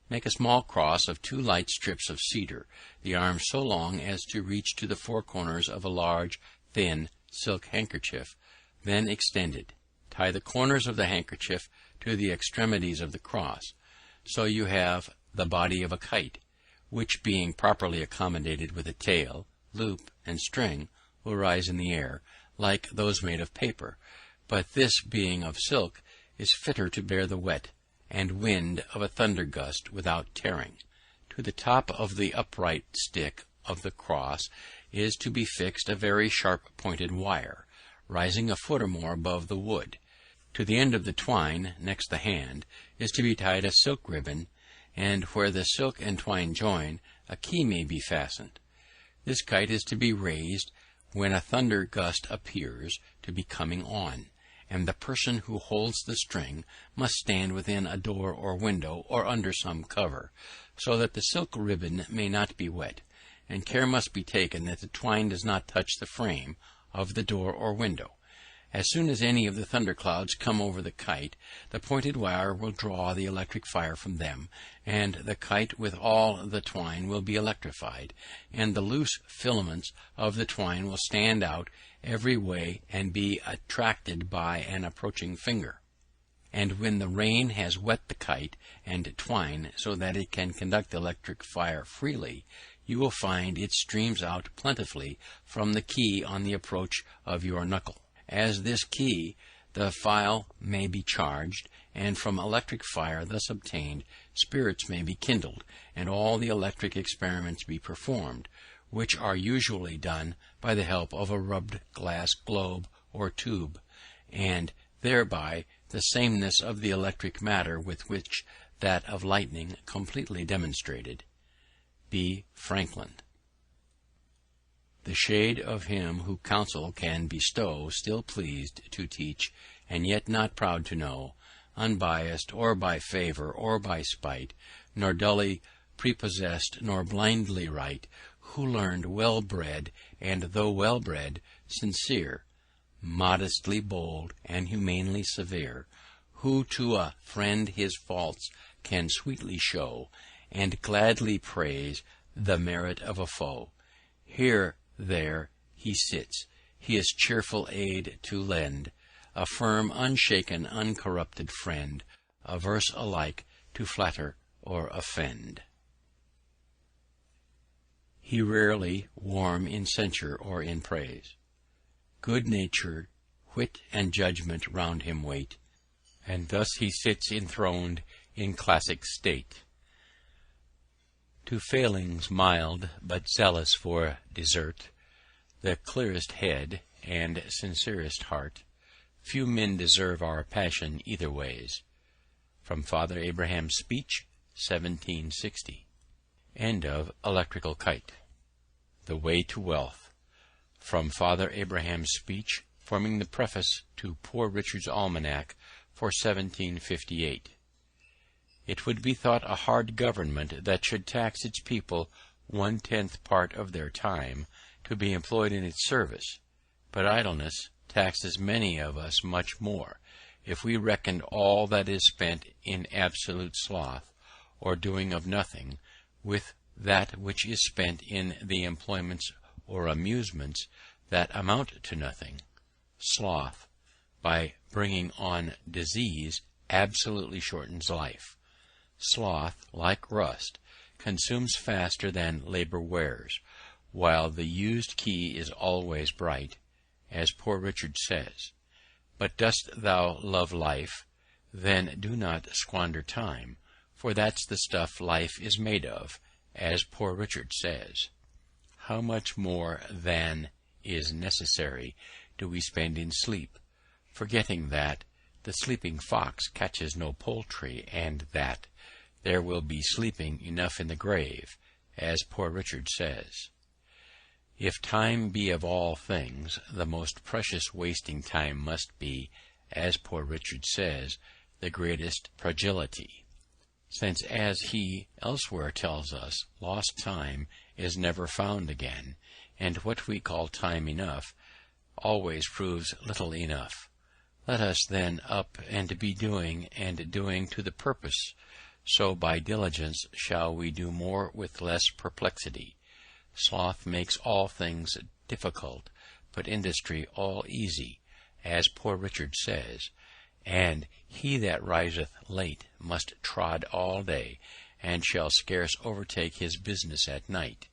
Make a small cross of 2 light strips of cedar, the arms so long as to reach to the 4 corners of a large, thin silk handkerchief, then extended. Tie the corners of the handkerchief to the extremities of the cross, so you have the body of a kite, which, being properly accommodated with a tail, loop, and string, will rise in the air, like those made of paper, but this, being of silk, is fitter to bear the wet and wind of a thunder gust without tearing. To the top of the upright stick of the cross is to be fixed a very sharp pointed wire, rising a foot or more above the wood. To the end of the twine, next the hand, is to be tied a silk ribbon, and where the silk and twine join, a key may be fastened. This kite is to be raised when a thunder gust appears to be coming on, and the person who holds the string must stand within a door or window or under some cover, so that the silk ribbon may not be wet, and care must be taken that the twine does not touch the frame of the door or window. As soon as any of the thunderclouds come over the kite, the pointed wire will draw the electric fire from them, and the kite with all the twine will be electrified, and the loose filaments of the twine will stand out every way and be attracted by an approaching finger. And when the rain has wet the kite and twine so that it can conduct the electric fire freely, you will find it streams out plentifully from the key on the approach of your knuckle. As this key, the file may be charged, and from electric fire thus obtained, spirits may be kindled, and all the electric experiments be performed, which are usually done by the help of a rubbed glass globe or tube, and thereby the sameness of the electric matter with which that of lightning completely demonstrated. B. Franklin. The shade of him who counsel can bestow, still pleased to teach, and yet not proud to know, unbiased, or by favour, or by spite, nor dully prepossessed, nor blindly right, who learned, well bred, and though well bred, sincere, modestly bold, and humanely severe, who to a friend his faults can sweetly show, and gladly praise the merit of a foe. Here, there he sits, his cheerful aid to lend, a firm, unshaken, uncorrupted friend, averse alike to flatter or offend. He rarely warm in censure or in praise. Good nature, wit, and judgment round him wait, and thus he sits enthroned in classic state. To failings mild, but zealous for desert, the clearest head and sincerest heart, few men deserve our passion either ways. From Father Abraham's Speech, 1760. End of Electrical Kite. The Way to Wealth. From Father Abraham's Speech, forming the preface to Poor Richard's Almanac for 1758. It would be thought a hard government that should tax its people 1/10 part of their time, to be employed in its service. But idleness taxes many of us much more. If we reckoned all that is spent in absolute sloth, or doing of nothing, with that which is spent in the employments or amusements that amount to nothing, sloth, by bringing on disease, absolutely shortens life. Sloth, like rust, consumes faster than labour wears, while the used key is always bright, as Poor Richard says. But dost thou love life? Then do not squander time, for that's the stuff life is made of, as Poor Richard says. How much more than is necessary do we spend in sleep, forgetting that the sleeping fox catches no poultry, and that there will be sleeping enough in the grave, as Poor Richard says. If time be of all things the most precious, wasting time must be, as Poor Richard says, the greatest prodigality, since, as he elsewhere tells us, lost time is never found again, and what we call time enough always proves little enough. Let us then up and be doing, and doing to the purpose, so by diligence shall we do more with less perplexity. Sloth makes all things difficult, but industry all easy, as Poor Richard says, and he that riseth late must trod all day, and shall scarce overtake his business at night,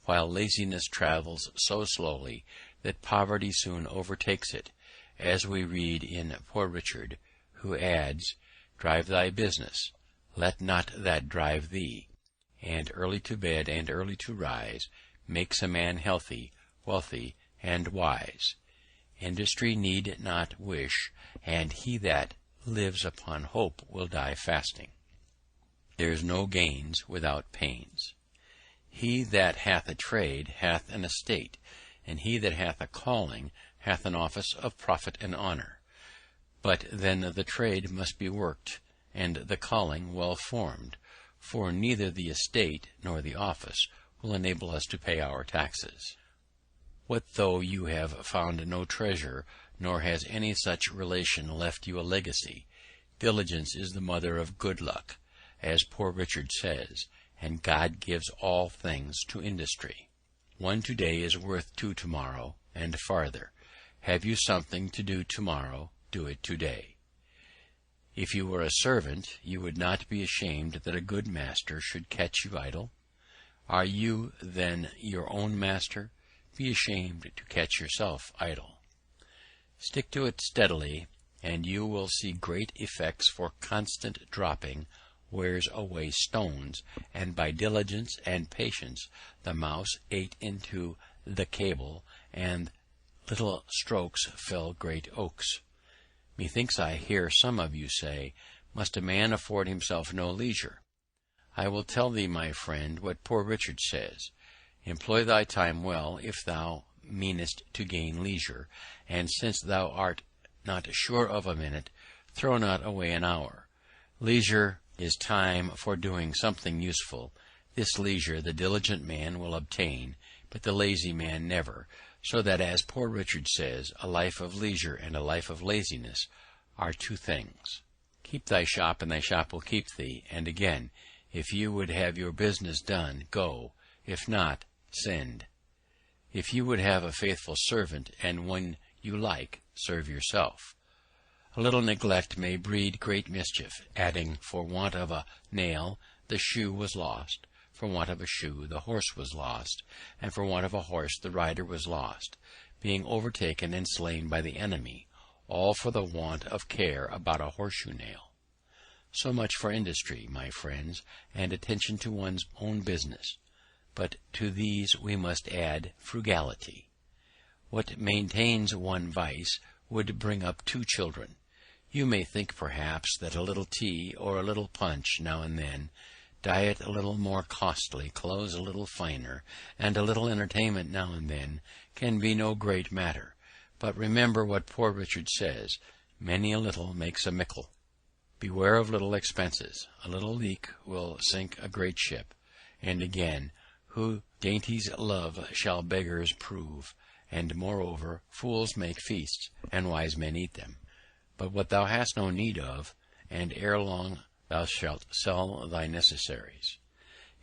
while laziness travels so slowly that poverty soon overtakes it, as we read in Poor Richard, who adds, "Drive thy business, let not that drive thee," and early to bed and early to rise makes a man healthy, wealthy, and wise. Industry need not wish, and he that lives upon hope will die fasting. There's no gains without pains. He that hath a trade hath an estate, and he that hath a calling hath an office of profit and honour. But then the trade must be worked, and the calling well formed, for neither the estate nor the office will enable us to pay our taxes. What though you have found no treasure, nor has any such relation left you a legacy? Diligence is the mother of good luck, as Poor Richard says, and God gives all things to industry. One today is worth two tomorrow, and farther. Have you something to do tomorrow, do it today. If you were a servant, you would not be ashamed that a good master should catch you idle. Are you then your own master? Be ashamed to catch yourself idle. Stick to it steadily, and you will see great effects, for constant dropping wears away stones, and by diligence and patience the mouse ate into the cable, and little strokes fell great oaks. Methinks I hear some of you say, must a man afford himself no leisure? I will tell thee, my friend, what Poor Richard says. Employ thy time well, if thou meanest to gain leisure, and since thou art not sure of a minute, throw not away an hour. Leisure is time for doing something useful. This leisure the diligent man will obtain, but the lazy man never, so that, as Poor Richard says, a life of leisure and a life of laziness are two things. Keep thy shop, and thy shop will keep thee. And again, if you would have your business done, go; if not, send. If you would have a faithful servant, and when you like, serve yourself. A little neglect may breed great mischief, adding, for want of a nail the shoe was lost, for want of a shoe the horse was lost, and for want of a horse the rider was lost, being overtaken and slain by the enemy, all for the want of care about a horseshoe nail. So much for industry, my friends, and attention to one's own business. But to these we must add frugality. What maintains one vice would bring up two children. You may think, perhaps, that a little tea or a little punch now and then, diet a little more costly, clothes a little finer, and a little entertainment now and then, can be no great matter. But remember what Poor Richard says, many a little makes a mickle. Beware of little expenses. A little leak will sink a great ship. And again, who dainties love shall beggars prove, and moreover fools make feasts, and wise men eat them. But what thou hast no need of, and ere long thou shalt sell thy necessaries.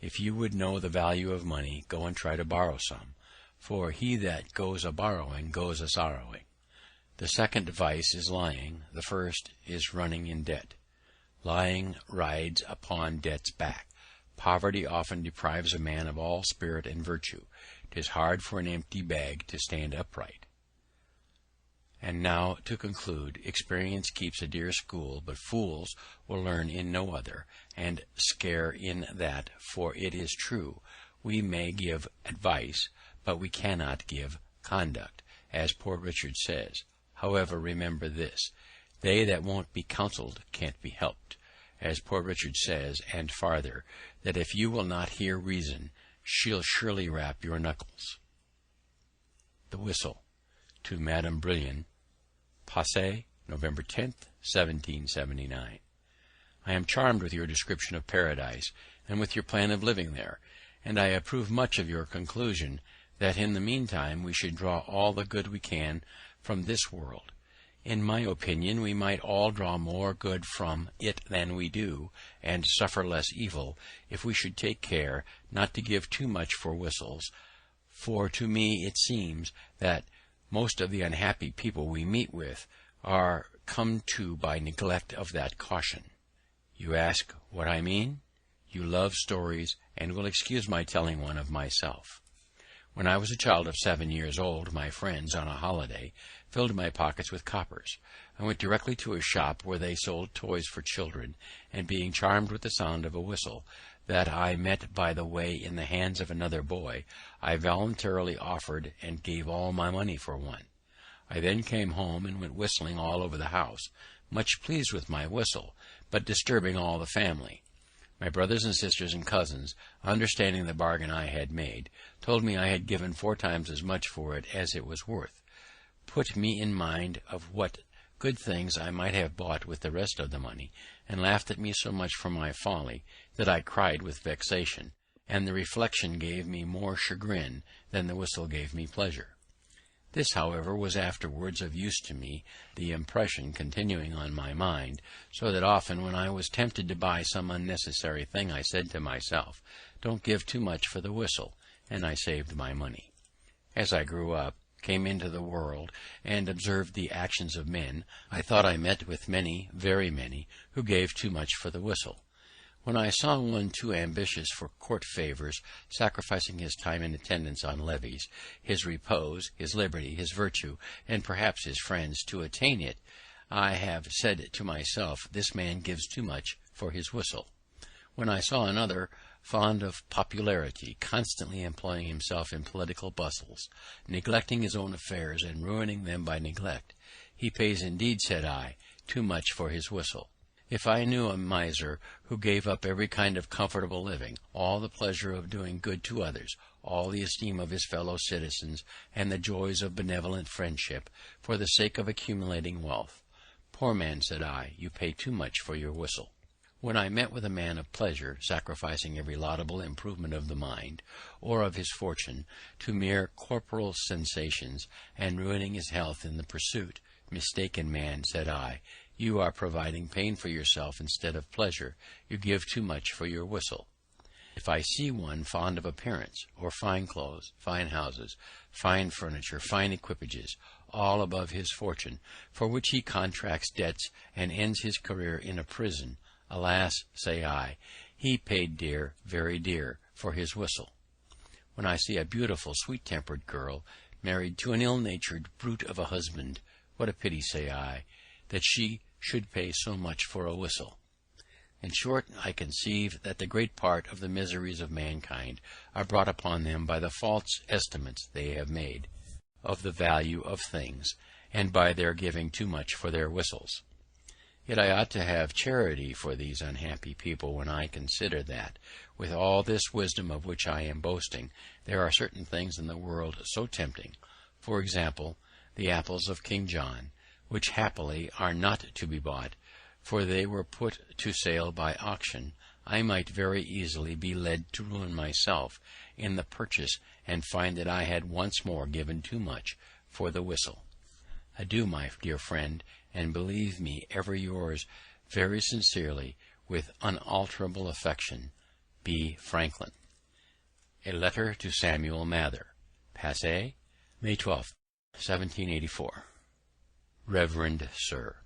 If you would know the value of money, go and try to borrow some, for he that goes a-borrowing goes a-sorrowing. The second vice is lying, the first is running in debt. Lying rides upon debt's back. Poverty often deprives a man of all spirit and virtue. 'Tis hard for an empty bag to stand upright. And now, to conclude, experience keeps a dear school, but fools will learn in no other, and scare in that, for it is true, we may give advice, but we cannot give conduct, as Poor Richard says. However, remember this, they that won't be counselled can't be helped, as Poor Richard says, and farther, that if you will not hear reason, she'll surely rap your knuckles. The Whistle. To Madame Brillon. Passy, November 10th, 1779. I am charmed with your description of paradise, and with your plan of living there, and I approve much of your conclusion that in the meantime we should draw all the good we can from this world. In my opinion, we might all draw more good from it than we do, and suffer less evil, if we should take care not to give too much for whistles, for to me it seems that most of the unhappy people we meet with are come to by neglect of that caution. You ask what I mean? You love stories, and will excuse my telling one of myself. When I was a child of 7 years old, my friends, on a holiday, filled my pockets with coppers. I went directly to a shop where they sold toys for children, and being charmed with the sound of a whistle that I met by the way in the hands of another boy, I voluntarily offered and gave all my money for one. I then came home and went whistling all over the house, much pleased with my whistle, but disturbing all the family. My brothers and sisters and cousins, understanding the bargain I had made, told me I had given 4 times as much for it as it was worth, put me in mind of what good things I might have bought with the rest of the money, and laughed at me so much for my folly that I cried with vexation, and the reflection gave me more chagrin than the whistle gave me pleasure. This, however, was afterwards of use to me, the impression continuing on my mind, so that often when I was tempted to buy some unnecessary thing I said to myself, "Don't give too much for the whistle," and I saved my money. As I grew up, came into the world, and observed the actions of men, I thought I met with many, very many, who gave too much for the whistle. When I saw one too ambitious for court favours, sacrificing his time and attendance on levees, his repose, his liberty, his virtue, and perhaps his friends, to attain it, I have said to myself, this man gives too much for his whistle. When I saw another, fond of popularity, constantly employing himself in political bustles, neglecting his own affairs and ruining them by neglect, he pays indeed, said I, too much for his whistle. If I knew a miser who gave up every kind of comfortable living, all the pleasure of doing good to others, all the esteem of his fellow citizens, and the joys of benevolent friendship, for the sake of accumulating wealth, poor man, said I, you pay too much for your whistle. When I met with a man of pleasure, sacrificing every laudable improvement of the mind, or of his fortune, to mere corporal sensations, and ruining his health in the pursuit, mistaken man, said I, you are providing pain for yourself instead of pleasure. You give too much for your whistle. If I see one fond of appearance, or fine clothes, fine houses, fine furniture, fine equipages, all above his fortune, for which he contracts debts and ends his career in a prison, alas, say I, he paid dear, very dear, for his whistle. When I see a beautiful, sweet-tempered girl married to an ill-natured brute of a husband, what a pity, say I, that she should pay so much for a whistle. In short, I conceive that the great part of the miseries of mankind are brought upon them by the false estimates they have made of the value of things, and by their giving too much for their whistles. Yet I ought to have charity for these unhappy people when I consider that, with all this wisdom of which I am boasting, there are certain things in the world so tempting, for example, the apples of King John, which happily are not to be bought, for they were put to sale by auction, I might very easily be led to ruin myself in the purchase, and find that I had once more given too much for the whistle. Adieu, my dear friend, and believe me ever yours very sincerely, with unalterable affection, B. Franklin. A letter to Samuel Mather. Passy, May 12, 1784. Reverend Sir,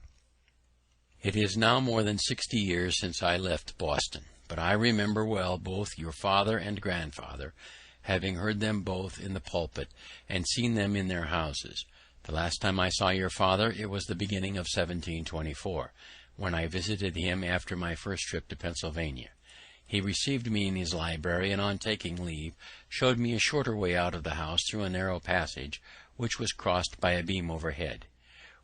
it is now more than 60 years since I left Boston, but I remember well both your father and grandfather, having heard them both in the pulpit and seen them in their houses. The last time I saw your father, it was the beginning of 1724, when I visited him after my first trip to Pennsylvania. He received me in his library, and on taking leave showed me a shorter way out of the house through a narrow passage, which was crossed by a beam overhead.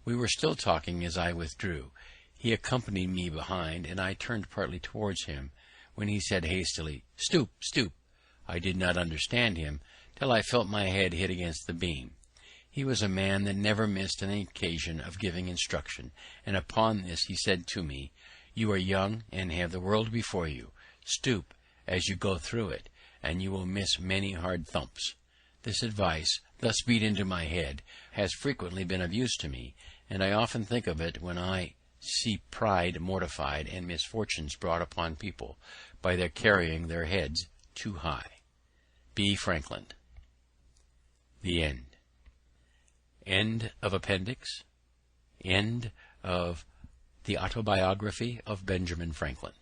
We were still talking as I withdrew. He accompanied me behind, and I turned partly towards him, when he said hastily, "Stoop, stoop." I did not understand him till I felt my head hit against the beam. He was a man that never missed an occasion of giving instruction, and upon this he said to me, "You are young and have the world before you. Stoop as you go through it, and you will miss many hard thumps." This advice, thus beat into my head, has frequently been of use to me, and I often think of it when I see pride mortified and misfortunes brought upon people by their carrying their heads too high. B. Franklin. The End. End of Appendix. End of the Autobiography of Benjamin Franklin.